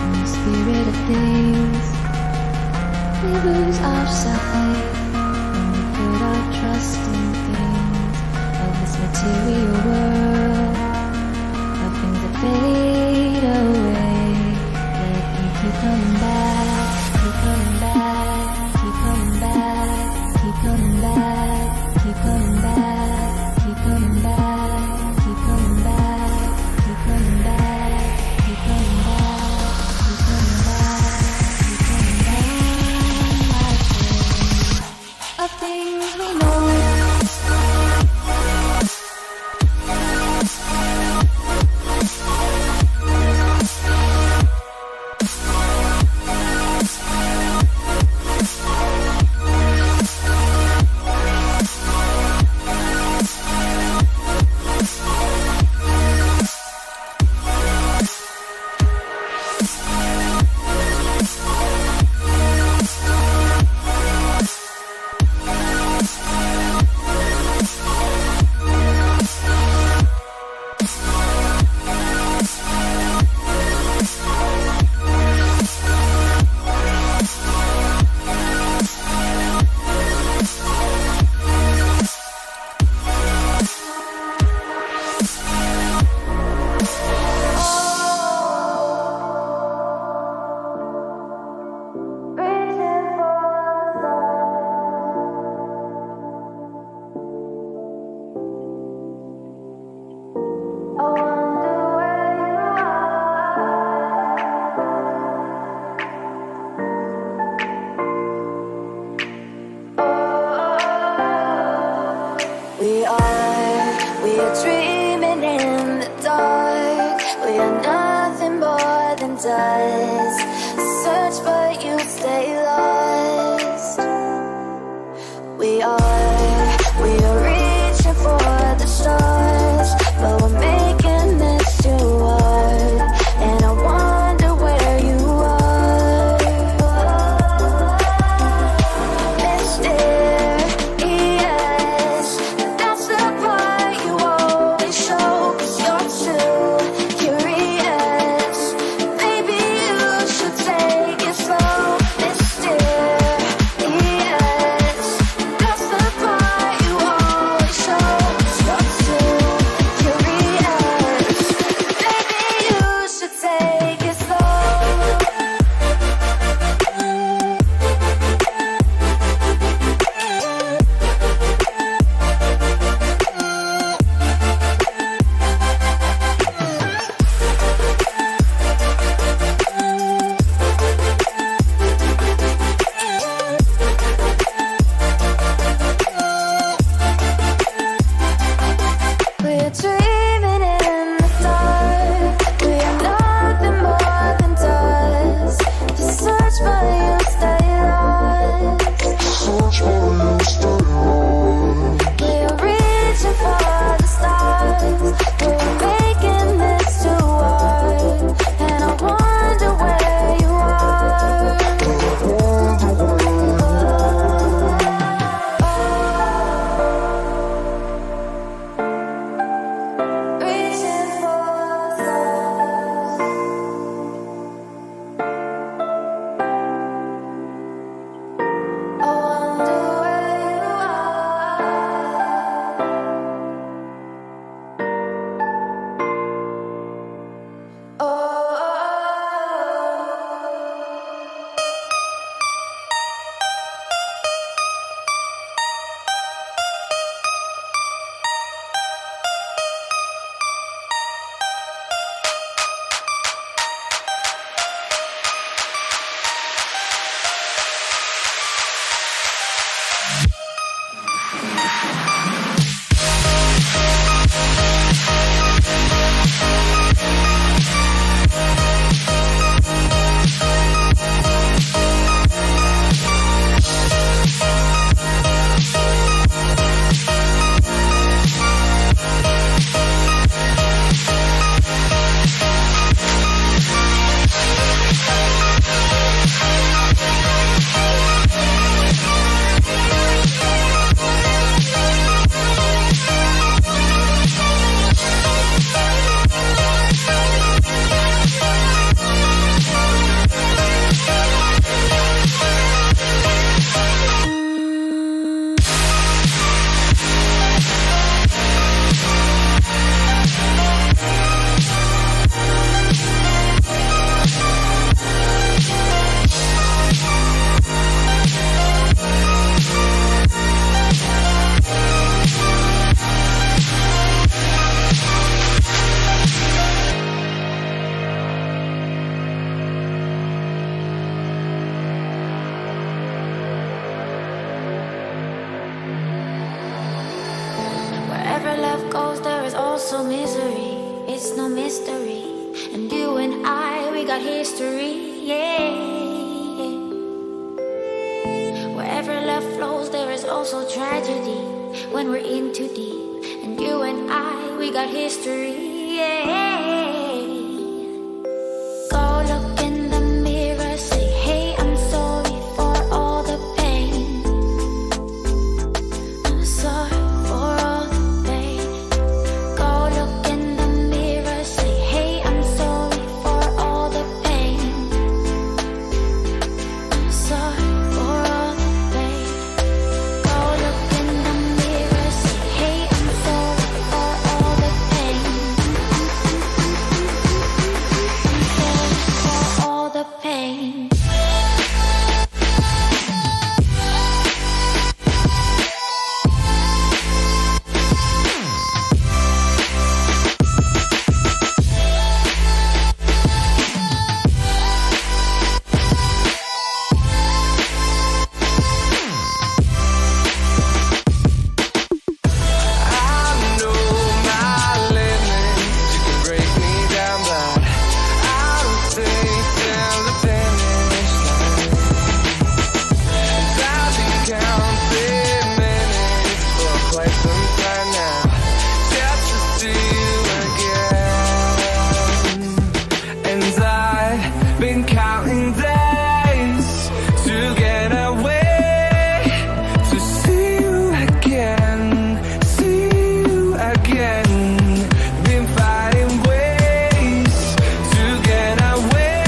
in the spirit of things. We lose our sight when we put our trust in things of this material world, of things that fade away. Let them keep coming back, keep coming back, keep coming back, keep coming back, keep coming back, keep coming back, keep coming back, keep coming back, keep coming back, keep coming back, keep coming back. Of things we know. We are dreaming in the dark. We are nothing more than dust. Search but you stay lost. We are reaching for the stars, but we're making this too hard. And I wonder where you are. Mysterious, that's the part you always show. 'Cause you're too curious. Maybe you should take it slow. Mysterious, that's the part you always show. 'Cause you're too curious. Maybe you should take it slow. We're dreaming in the dark. We are nothing more than dust. Just search but you stay lost. We are reaching for the stars. We're making this too hard. And I wonder where you are. Reaching for the stars. I wonder where you are. Oh. love goes, there is also misery. It's no mystery. And you and I, we got history, yeah. Wherever love flows, there is also tragedy. When we're in too deep. And you and I, we got history, yeah. Go look in the mirror, say, hey, I'm sorry for all the pain. I'm sorry for all the pain. Go look in the mirror, say, hey, I'm sorry for all the pain. I'm sorry for all the pain. Go look in the mirror, say, hey, I'm sorry for all the pain. I'm sorry for all the pain. I know my limits. You can break me down, but I'll take till the finish line. I've been counting minutes for quite some time now, just to see you again. And I've been counting days to get away, to see you again, see you again. Been finding ways to get away,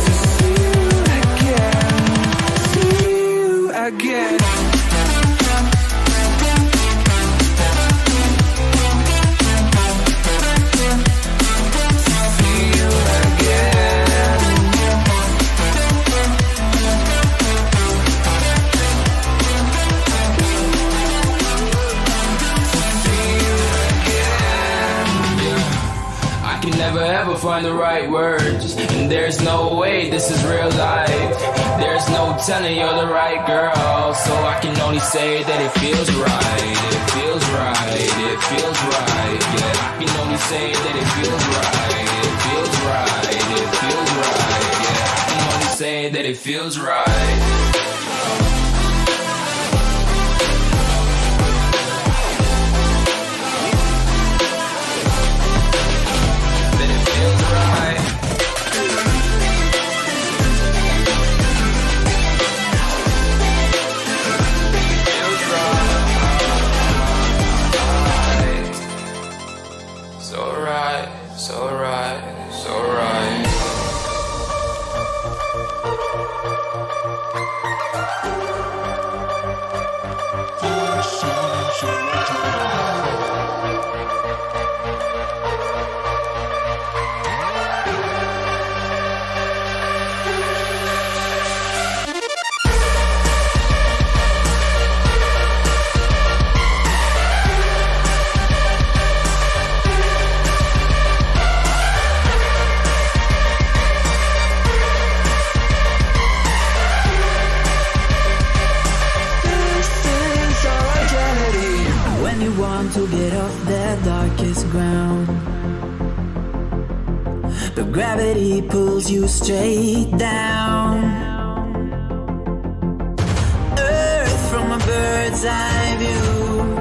to see you again, see you again. See you again. I can never ever find the right words, and there's no way this is real life. There's no telling you're the right girl, so I can only say that it feels right. It feels right. It feels right. Yeah, I can only say that it feels right. It feels right. It feels right. Yeah, I can only say that it feels right. That it feels right. Feels right. So right, so right, so right. When you want to get off the darkest ground, but gravity pulls you straight down. Earth from a bird's eye view.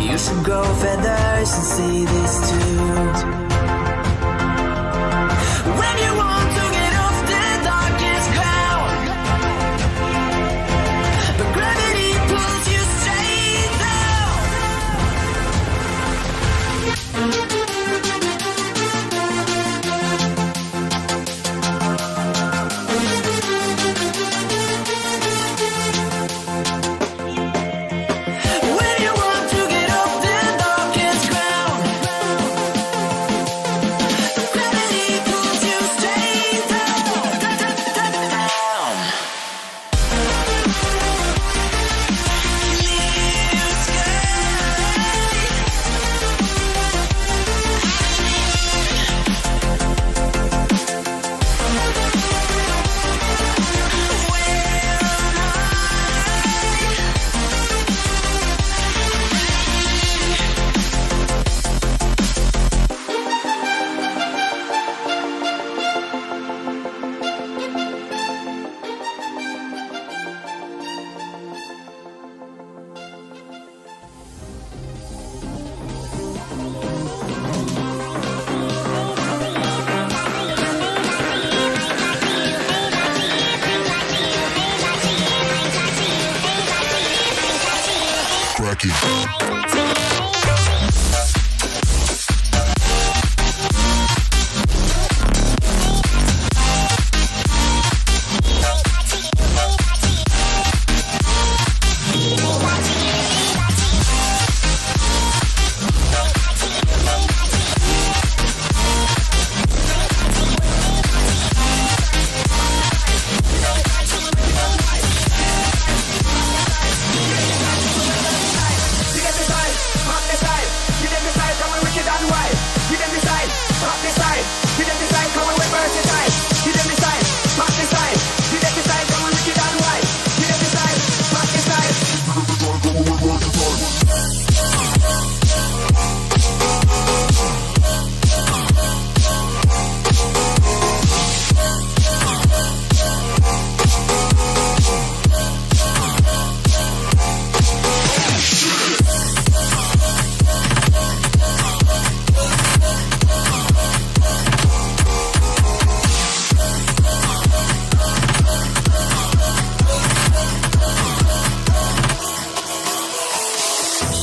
You should grow feathers and see this too. When you want to get off the darkest ground, but gravity pulls you straight down. When you want to get off the darkest ground,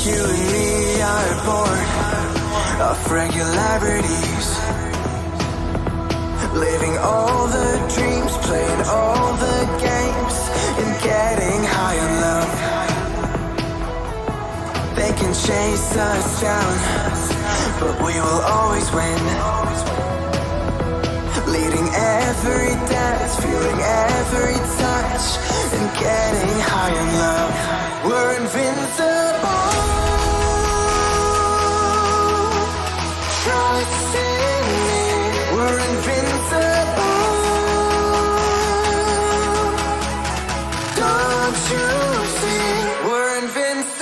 You and me are born of regularities, living all the dreams, playing all the games, and getting high on love. They can chase us down, but we will always win. Leading every dance, feeling every touch, and getting high on love. We're invincible. Trust in me. We're invincible. Don't you see? We're invincible.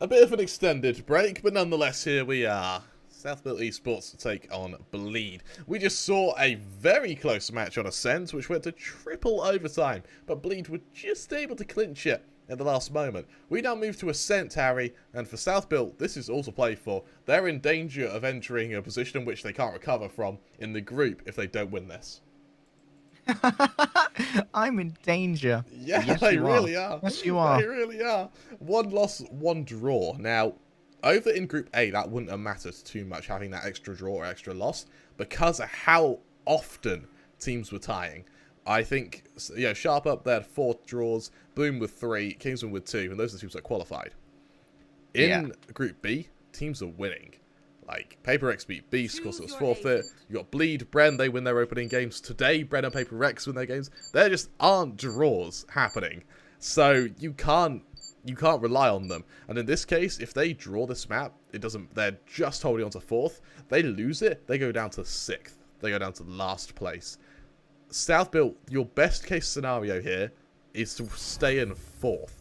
A bit of an extended break, but nonetheless, here we are. South Built Esports to take on Bleed. We just saw a very close match on Ascent, which went to triple overtime, but Bleed were just able to clinch it at the last moment. We now move to Ascent, Harry, and for South Built, this is all to play for. They're in danger of entering a position in which they can't recover from in the group if they don't win this. I'm in danger. Yeah, yes, they really are. Yes, you are. They really are. 1 loss, 1 draw. Now, over in Group A, that wouldn't have mattered too much, having that extra draw or extra loss, because of how often teams were tying. I think, you know, Sharp Up there had 4 draws, Bloom with 3, Kingsman with 2, and those are the teams that qualified. In Group B, teams are winning. Like, Paper X beat Beast, of course it was forfeit. You got Bleed, Bren, they win their opening games. Today, Bren and Paper X win their games. There just aren't draws happening. So you can't rely on them. And in this case, if they draw this map, they're just holding on to 4th. They lose it, they go down to 6th. They go down to last place. South Built, your best case scenario here is to stay in 4th.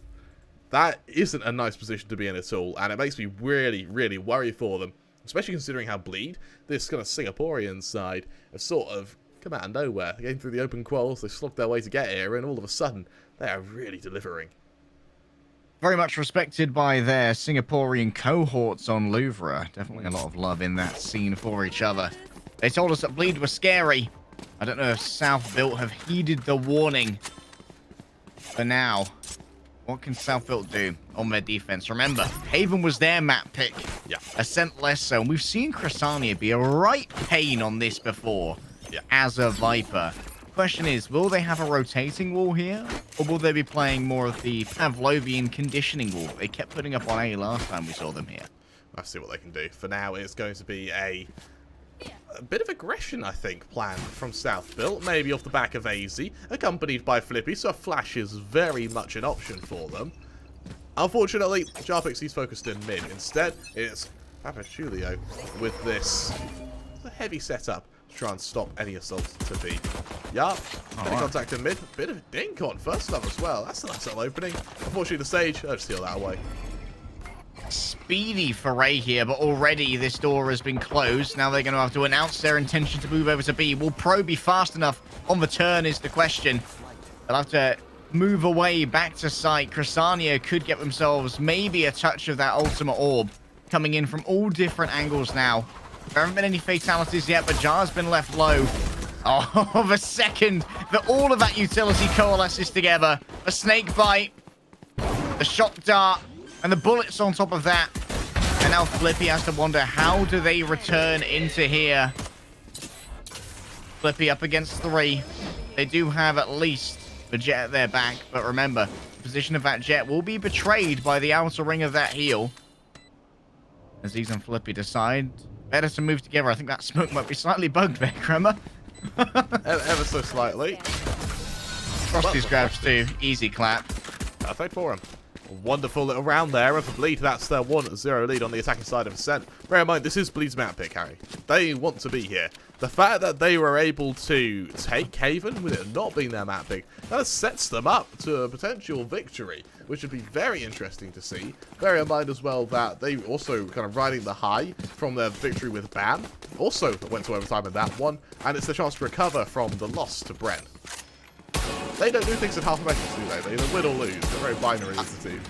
That isn't a nice position to be in at all, and it makes me really, really worry for them. Especially considering how Bleed, this kind of Singaporean side, have sort of come out of nowhere. They came through the open quals, they slogged their way to get here, and all of a sudden, they are really delivering. Very much respected by their Singaporean cohorts on Louvre. Definitely a lot of love in that scene for each other. They told us that Bleed was scary. I don't know if South Built have heeded the warning. For now, what can South Built do on their defense? Remember, Haven was their map pick. Yeah. Ascent less so. And we've seen Chrysania be a right pain on this before as a Viper. Question is, will they have a rotating wall here? Or will they be playing more of the Pavlovian conditioning wall they kept putting up on A last time we saw them here? Let's see what they can do. For now, it's going to be a bit of aggression, I think, planned from South Built, maybe off the back of AZ, accompanied by Flippy, so a flash is very much an option for them. Unfortunately, Jarpix, he's focused in mid. Instead, it's Papachulio with this heavy setup to try and stop any assaults to be. Yeah, bit of contact in mid, bit of dink on first love as well. That's a nice little opening. Unfortunately, the stage, I'll just steal that away. Speedy foray here, but already this door has been closed. Now they're going to have to announce their intention to move over to B. Will Pro be fast enough on the turn is the question. They'll have to move away back to site, Crysania could get themselves maybe a touch of that ultimate orb coming in from all different angles now. There haven't been any fatalities yet, but Jar's been left low. Oh, the second that all of that utility coalesces together, a snake bite, the shock dart, and the bullets on top of that. And now Flippy has to wonder, how do they return into here? Flippy up against 3. They do have at least the jet at their back, but remember, the position of that jet will be betrayed by the outer ring of that heal. As these and Flippy decide better to move together. I think that smoke might be slightly bugged there, Crema. Ever so slightly. Frosty's grabs too. Easy clap. Perfect for him. A wonderful little round there, and for Bleed, that's their 1-0 lead on the attacking side of Ascent. Bear in mind, this is Bleed's map pick, Harry. They want to be here. The fact that they were able to take Haven with it not being their map pick, that sets them up to a potential victory, which would be very interesting to see. Bear in mind as well that they also kind of riding the high from their victory with BAM. Also went to overtime in that one, and it's the chance to recover from the loss to Brent. They don't do things in half measures, do they? They either win or lose. They're very binary as a team.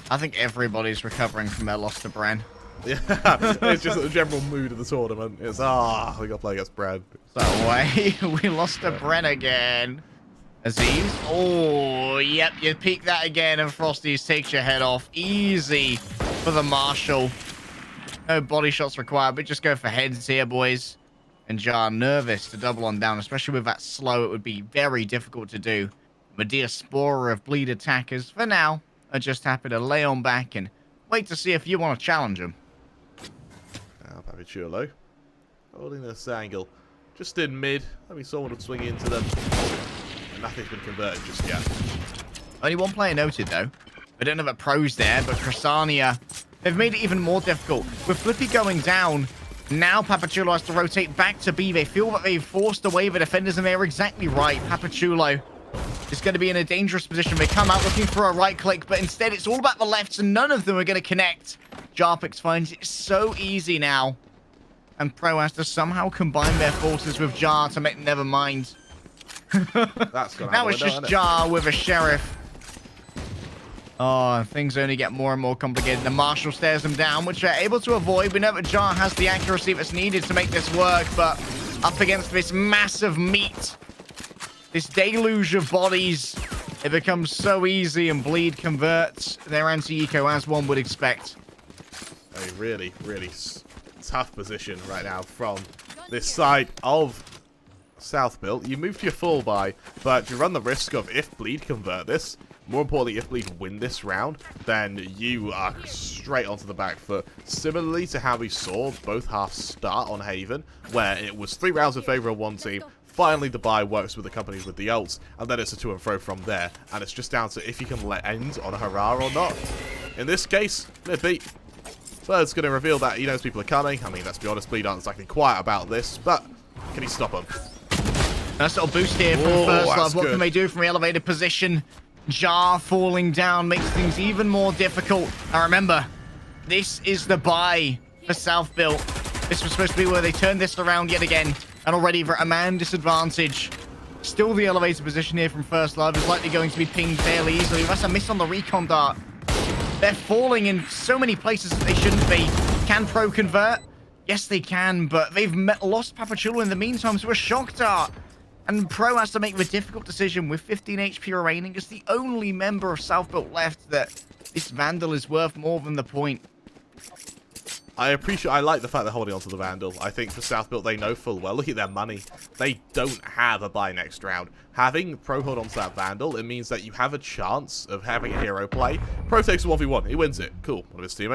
I think everybody's recovering from their loss to Bren. Yeah, it's just the general mood of the tournament. It's, we got to play against Brad. So away, we lost to Bren again. Aziz, oh, yep, you peek that again, and Frosty's takes your head off. Easy for the Marshal. No body shots required, but just go for heads here, boys. And Jar nervous to double on down, especially with that slow. It would be very difficult to do. Medea Spora of Bleed attackers, for now, are just happy to lay on back and wait to see if you want to challenge them. Now, Papichulo holding this angle just in mid. Maybe someone would swing into them. And nothing's been converted just yet. Only one player noted, though. We don't have a pros there, but Crysania, they've made it even more difficult. With Flippy going down, now Papachulo has to rotate back to B. They feel that they've forced away the defenders, and they're exactly right. Papachulo is going to be in a dangerous position. They come out looking for a right click, but instead it's all about the lefts, and none of them are going to connect. Jarpix finds it so easy now. And Pro has to somehow combine their forces with Jar to make never mind. That's gonna now it's just Jar with a Sheriff. Oh, things only get more and more complicated. The Marshal stares them down, which they're able to avoid. We know that Jar has the accuracy that's needed to make this work, but up against this massive meat, this deluge of bodies, it becomes so easy, and Bleed converts their anti-eco as one would expect. A really, really tough position right now from this side of South Built. You move to your full buy, but you run the risk of, if Bleed convert this, more importantly, if Bleed win this round, then you are straight onto the back foot. Similarly to how we saw both halves start on Haven, where it was 3 rounds in favour of one team. Finally, the buy works with the companies with the ults, and then it's a to and fro from there. And it's just down to if you can let end on a hurrah or not. In this case, Lippy, Bird's going to reveal that he knows people are coming. I mean, let's be honest, Bleed aren't exactly quiet about this, but can he stop them? Nice little boost here from First Love. What can they do from the elevated position? Jar falling down makes things even more difficult. Now remember, this is the buy for South Built. This was supposed to be where they turned this around yet again. And already for a man disadvantage. Still the elevated position here from First Love is likely going to be pinged fairly easily. That's a miss on the recon dart. They're falling in so many places that they shouldn't be. Can Pro convert? Yes, they can, but they've lost Papachulo in the meantime to a shock dart. And Pro has to make the difficult decision with 15 HP remaining as the only member of South Built left that this Vandal is worth more than the point. I like the fact they're holding on to the Vandal. I think for South Built, they know full well. Look at their money. They don't have a buy next round. Having Pro hold on to that Vandal, it means that you have a chance of having a hero play. Pro takes a 1v1. He wins it. Cool. One of his teammates